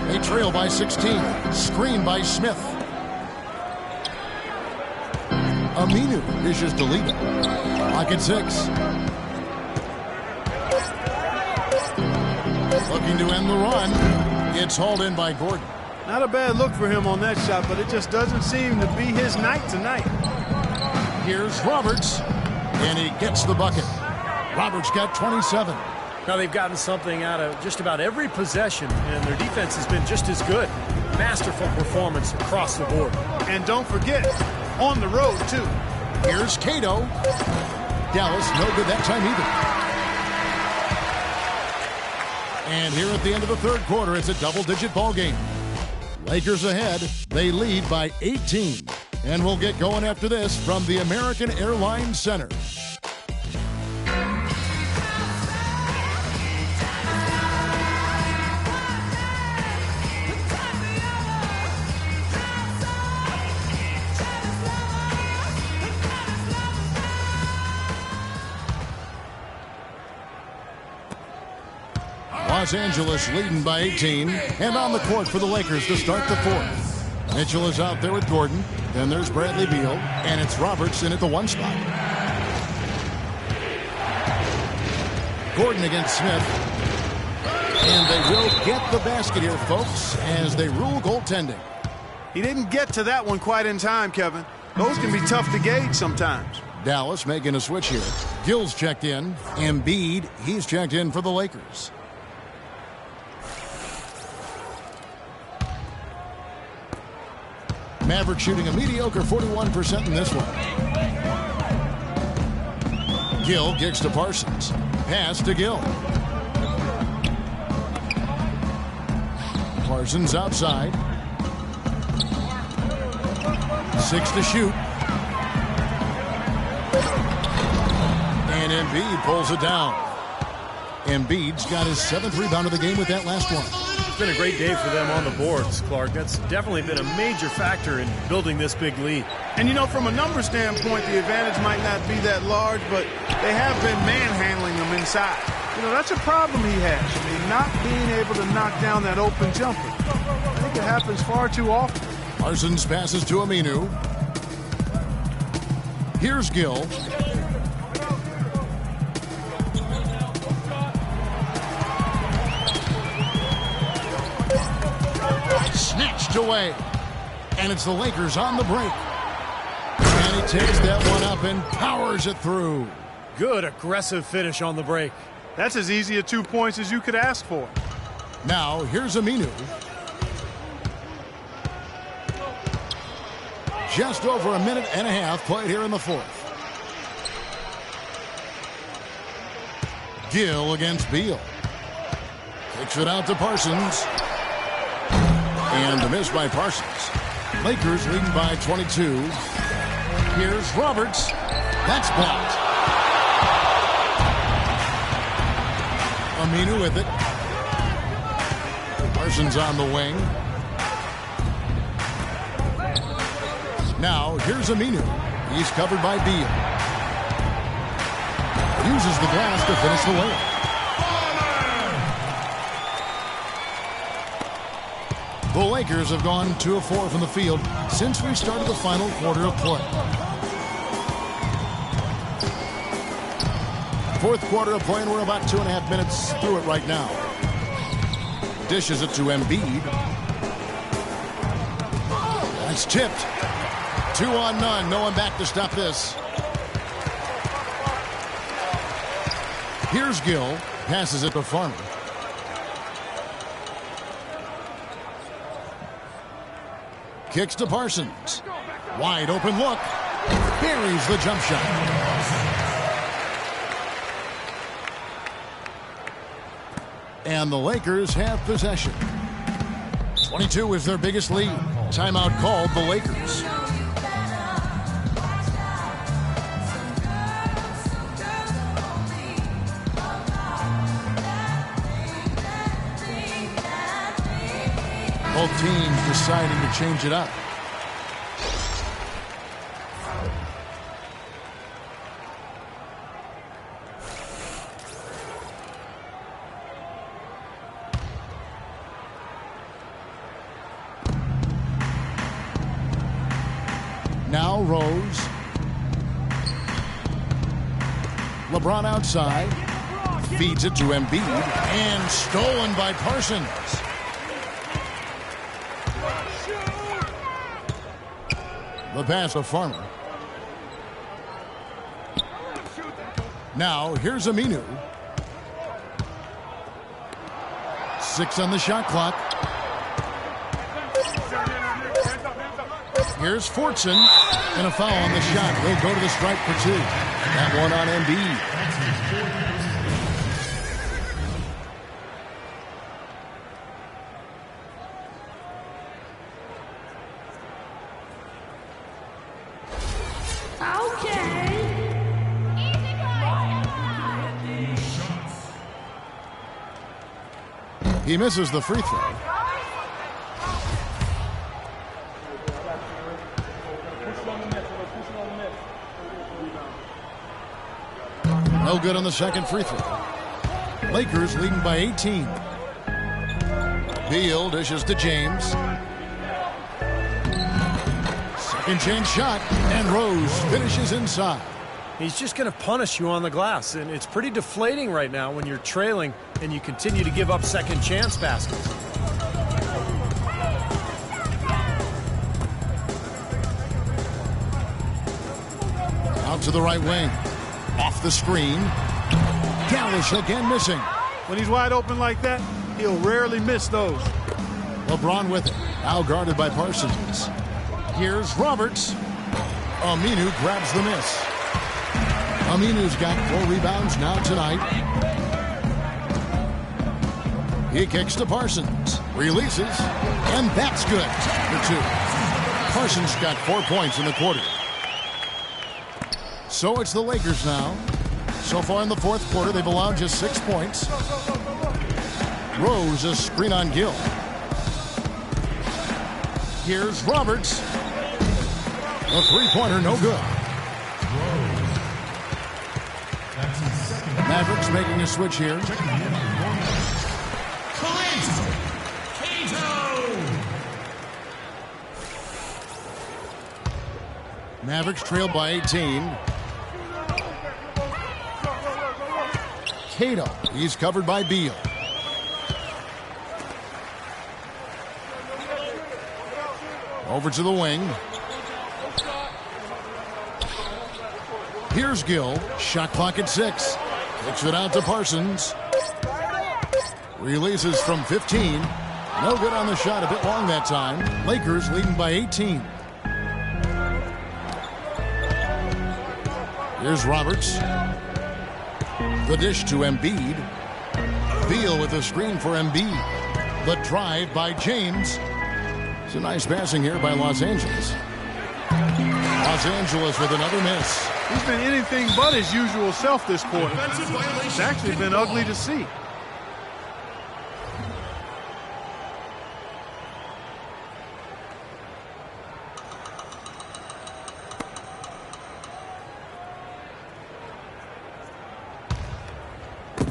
They trail by 16. Screen by Smith. Aminu dishes to lead it. Lock at 6. Looking to end the run. It's hauled in by Gordon. Not a bad look for him on that shot, but it just doesn't seem to be his night tonight. Here's Roberts, and he gets the bucket. Roberts got 27. Now they've gotten something out of just about every possession, and their defense has been just as good. Masterful performance across the board. And don't forget, on the road, too. Here's Cato. Dallas, no good that time either. And here at the end of the third quarter, it's a double-digit ball game. Lakers ahead. They lead by 18. And we'll get going after this from the American Airlines Center. Los Angeles leading by 18, and on the court for the Lakers to start the fourth. Mitchell is out there with Gordon. Then there's Bradley Beal, and it's Roberts in at the 1 spot. Gordon against Smith. And they will get the basket here, folks, as they rule goaltending. He didn't get to that one quite in time, Kevin. Those can be tough to gauge sometimes. Dallas making a switch here. Gill's checked in. Embiid, he's checked in for the Lakers. Maverick shooting a mediocre 41% in this one. Gill kicks to Parsons. Pass to Gill. Parsons outside. 6 to shoot. And Embiid pulls it down. Embiid's got his 7th rebound of the game with that last one. It's been a great day for them on the boards, Clark. That's definitely been a major factor in building this big lead. And, you know, from a number standpoint, the advantage might not be that large, but they have been manhandling them inside. You know, that's a problem he has. I mean, not being able to knock down that open jumper. I think it happens far too often. Parsons passes to Aminu. Here's Gill. Snatched away. And it's the Lakers on the break. And he takes that one up and powers it through. Good aggressive finish on the break. That's as easy a 2 points as you could ask for. Now, here's Aminu. Just over a minute and a half played here in the fourth. Gill against Beal. Takes it out to Parsons. And a miss by Parsons. Lakers leading by 22. Here's Roberts. That's blocked. Aminu with it. Parsons on the wing. Now, here's Aminu. He's covered by Beal. Uses the glass to finish the layup. The Lakers have gone 2 of 4 from the field since we started the final quarter of play. Fourth quarter of play, and we're about 2.5 minutes through it right now. Dishes it to Embiid. That's tipped. 2 on none. No one back to stop this. Here's Gill. Passes it to Farmer. Kicks to Parsons. Wide open look. Buries the jump shot. And the Lakers have possession. 22 is their biggest lead. Timeout called the Lakers. Both teams deciding to change it up. Now Rose. LeBron outside. Feeds it to Embiid. And stolen by Parsons. The pass to Farmer. Now here's Aminu. 6 on the shot clock. Here's Fortson, and a foul on the shot. He'll go to the stripe for 2. That one on Embiid. He misses the free throw. No good on the second free throw. Lakers leading by 18. Beal dishes to James. Second chance shot, and Rose finishes inside. He's just going to punish you on the glass, and it's pretty deflating right now when you're trailing and you continue to give up second chance baskets. Out to the right wing. Off the screen. Dallas again missing. When he's wide open like that, he'll rarely miss those. LeBron with it. Now guarded by Parsons. Here's Roberts. Aminu grabs the miss. Aminu's got 4 rebounds now tonight. He kicks to Parsons. Releases. And that's good. For 2. Parsons got 4 points in the quarter. So it's the Lakers now. So far in the fourth quarter, they've allowed just 6 points. Rose, a screen on Gill. Here's Roberts. A three-pointer, no good. Mavericks making a switch here. Mavericks trail by 18. Cato, he's covered by Beal. Over to the wing. Here's Gill. Shot clock at 6. Kicks it out to Parsons. Releases from 15. No good on the shot. A bit long that time. Lakers leading by 18. Here's Roberts. The dish to Embiid. Beal with a screen for Embiid. The drive by James. It's a nice passing here by Los Angeles. Los Angeles with another miss. He's been anything but his usual self this quarter. It's actually been ugly to see.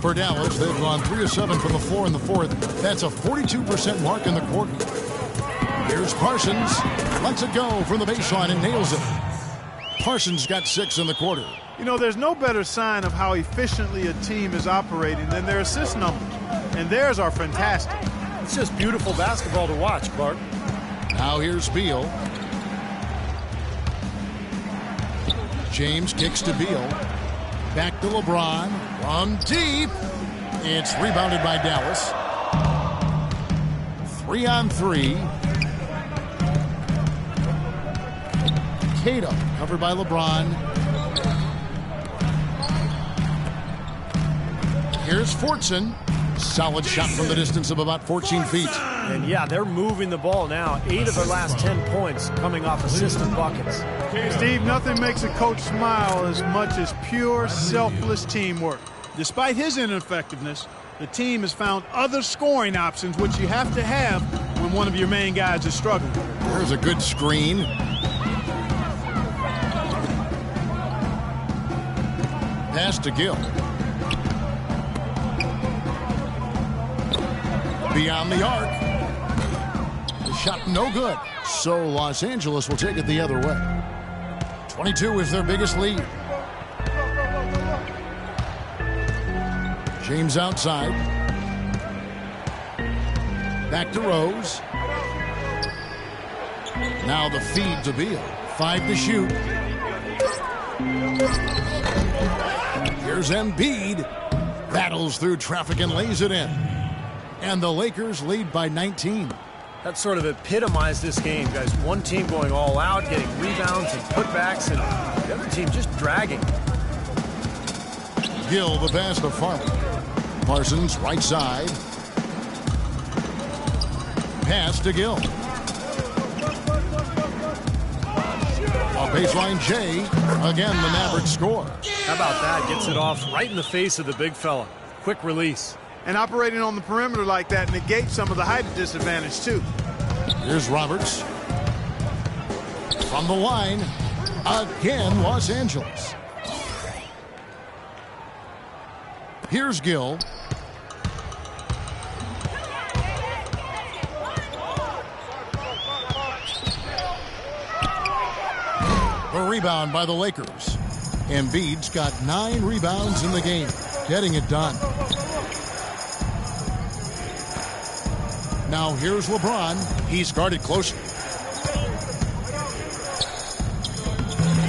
For Dallas, they've gone 3 of 7 from the floor in the fourth. That's a 42% mark in the quarter. Here's Parsons. Lets it go from the baseline and nails it. Parsons got 6 in the quarter. You know, there's no better sign of how efficiently a team is operating than their assist numbers. And theirs are fantastic. It's just beautiful basketball to watch, Clark. Now here's Beal. James kicks to Beal. Back to LeBron. From deep. It's rebounded by Dallas. 3 on 3. Cato covered by LeBron. Here's Fortson. Solid shot from the distance of about 14 feet. And yeah, they're moving the ball now. 8 of their last 10 points coming off assist and buckets. Steve, nothing makes a coach smile as much as pure, selfless teamwork. Despite his ineffectiveness, the team has found other scoring options, which you have to have when one of your main guys is struggling. There's a good screen. Pass to Gill. Beyond the arc. The shot no good. So Los Angeles will take it the other way. 22 is their biggest lead. James outside. Back to Rose. Now the feed to Beal. 5 to shoot. Here's Embiid. Battles through traffic and lays it in. And the Lakers lead by 19. That sort of epitomized this game, guys. One team going all out, getting rebounds and putbacks, and the other team just dragging. Gill the pass to Farley. Parsons right side. Pass to Gill. A baseline J. Again, the Mavericks score. How about that? Gets it off right in the face of the big fella. Quick release. And operating on the perimeter like that negates some of the height disadvantage, too. Here's Roberts. From the line, again, Los Angeles. Here's Gill. A rebound by the Lakers. Embiid's got 9 rebounds in the game, getting it done. Now here's LeBron. He's guarded closely.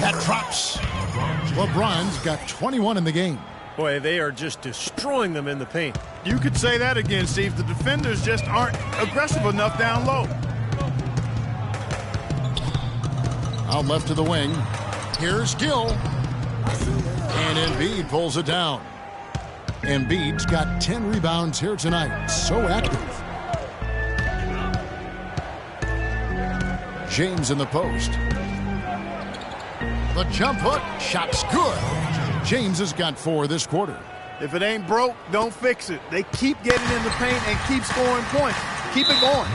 That drops. LeBron's got 21 in the game. Boy, they are just destroying them in the paint. You could say that again, Steve. The defenders just aren't aggressive enough down low. Out left to the wing. Here's Gill. And Embiid pulls it down. Embiid's got 10 rebounds here tonight. So active. James in the post. The jump hook. Shot's good. James has got 4 this quarter. If it ain't broke, don't fix it. They keep getting in the paint and keep scoring points. Keep it going.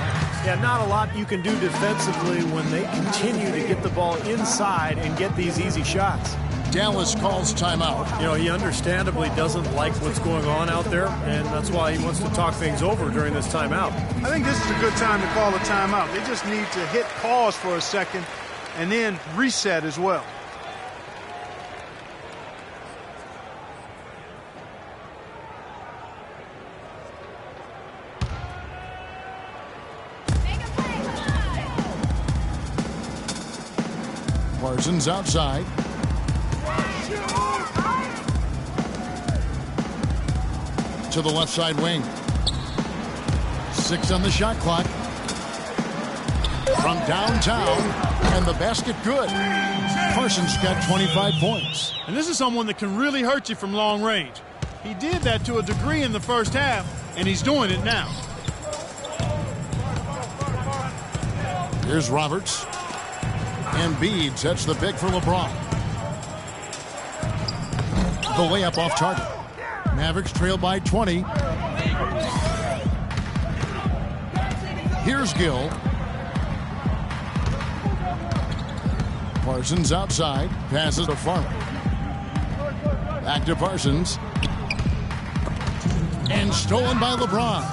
Yeah, not a lot you can do defensively when they continue to get the ball inside and get these easy shots. Dallas calls timeout. You know, he understandably doesn't like what's going on out there, and that's why he wants to talk things over during this timeout. I think this is a good time to call a timeout. They just need to hit pause for a second and then reset as well. Parsons outside. To the left side wing. 6 on the shot clock. From downtown. And the basket good. Parsons got 25 points. And this is someone that can really hurt you from long range. He did that to a degree in the first half, and he's doing it now. Here's Roberts. Embiid sets the pick for LeBron. The layup off target. Mavericks trail by 20. Here's Gill. Parsons outside. Passes to Farley. Back to Parsons. And stolen by LeBron.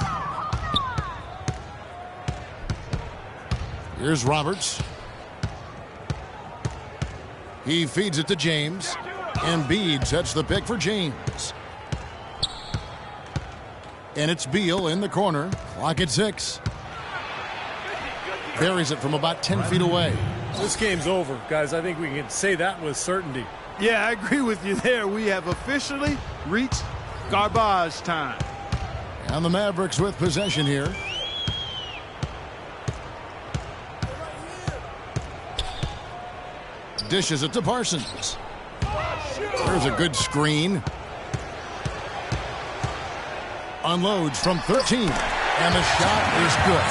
Here's Roberts. He feeds it to James. Embiid sets the pick for James. And it's Beal in the corner. Clock at 6. Buries it from about 10 feet away. This game's over, guys. I think we can say that with certainty. Yeah, I agree with you there. We have officially reached garbage time. And the Mavericks with possession here. Dishes it to Parsons. There's a good screen. Unloads from 13. And the shot is good.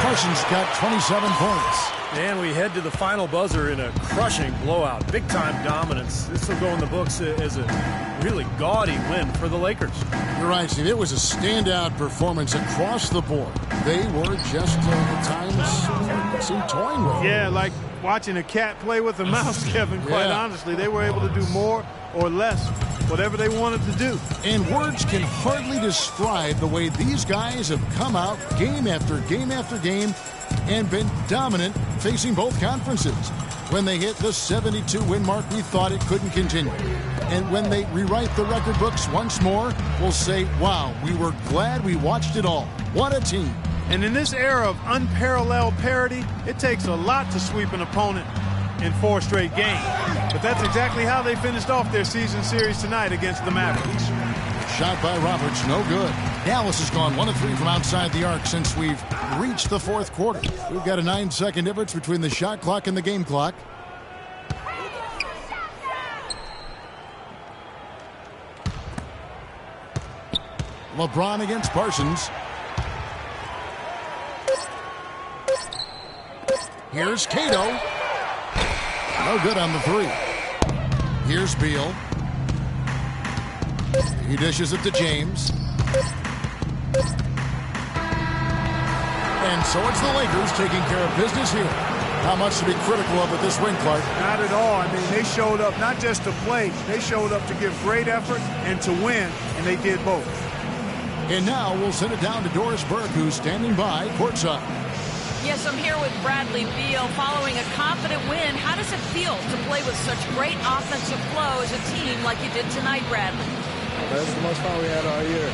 Parsons got 27 points. And we head to the final buzzer in a crushing blowout. Big-time dominance. This will go in the books as a really gaudy win for the Lakers. You're right, Steve. It was a standout performance across the board. They were just, at times, seemed toying with. Yeah, like watching a cat play with a mouse, Kevin, quite honestly. They were able to do more or less, whatever they wanted to do. And words can hardly describe the way these guys have come out game after game after game and been dominant facing both conferences. When they hit the 72-win mark, we thought it couldn't continue. And when they rewrite the record books once more, we'll say, wow, we were glad we watched it all. What a team. And in this era of unparalleled parity, it takes a lot to sweep an opponent in 4 straight games. But that's exactly how they finished off their season series tonight against the Mavericks. Shot by Roberts, no good. Dallas has gone 1 of 3 from outside the arc since we've reached the 4th quarter. We've got a 9-second difference between the shot clock and the game clock. LeBron against Parsons. Here's Cato. No good on the 3. Here's Beal. He dishes it to James. And so it's the Lakers taking care of business here. How much to be critical of at this win, Clark? Not at all. I mean, they showed up not just to play. They showed up to give great effort and to win, and they did both. And now we'll send it down to Doris Burke, who's standing by courtside. Yes, I'm here with Bradley Beal following a confident win. How does it feel to play with such great offensive flow as a team like you did tonight, Bradley? That's the most fun we had all year,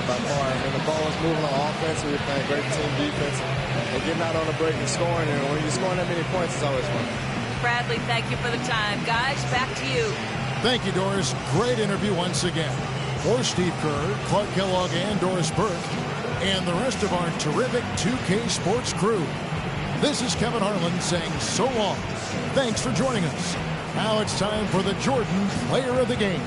by far. I mean, the ball was moving on offense. We were playing great team defense and getting out on the break and scoring. And when you're scoring that many points, it's always fun. Bradley, thank you for the time. Guys, back to you. Thank you, Doris. Great interview once again. For Steve Kerr, Clark Kellogg, and Doris Burke, and the rest of our terrific 2K Sports crew. This is Kevin Harlan saying so long. Thanks for joining us. Now it's time for the Jordan Player of the Game.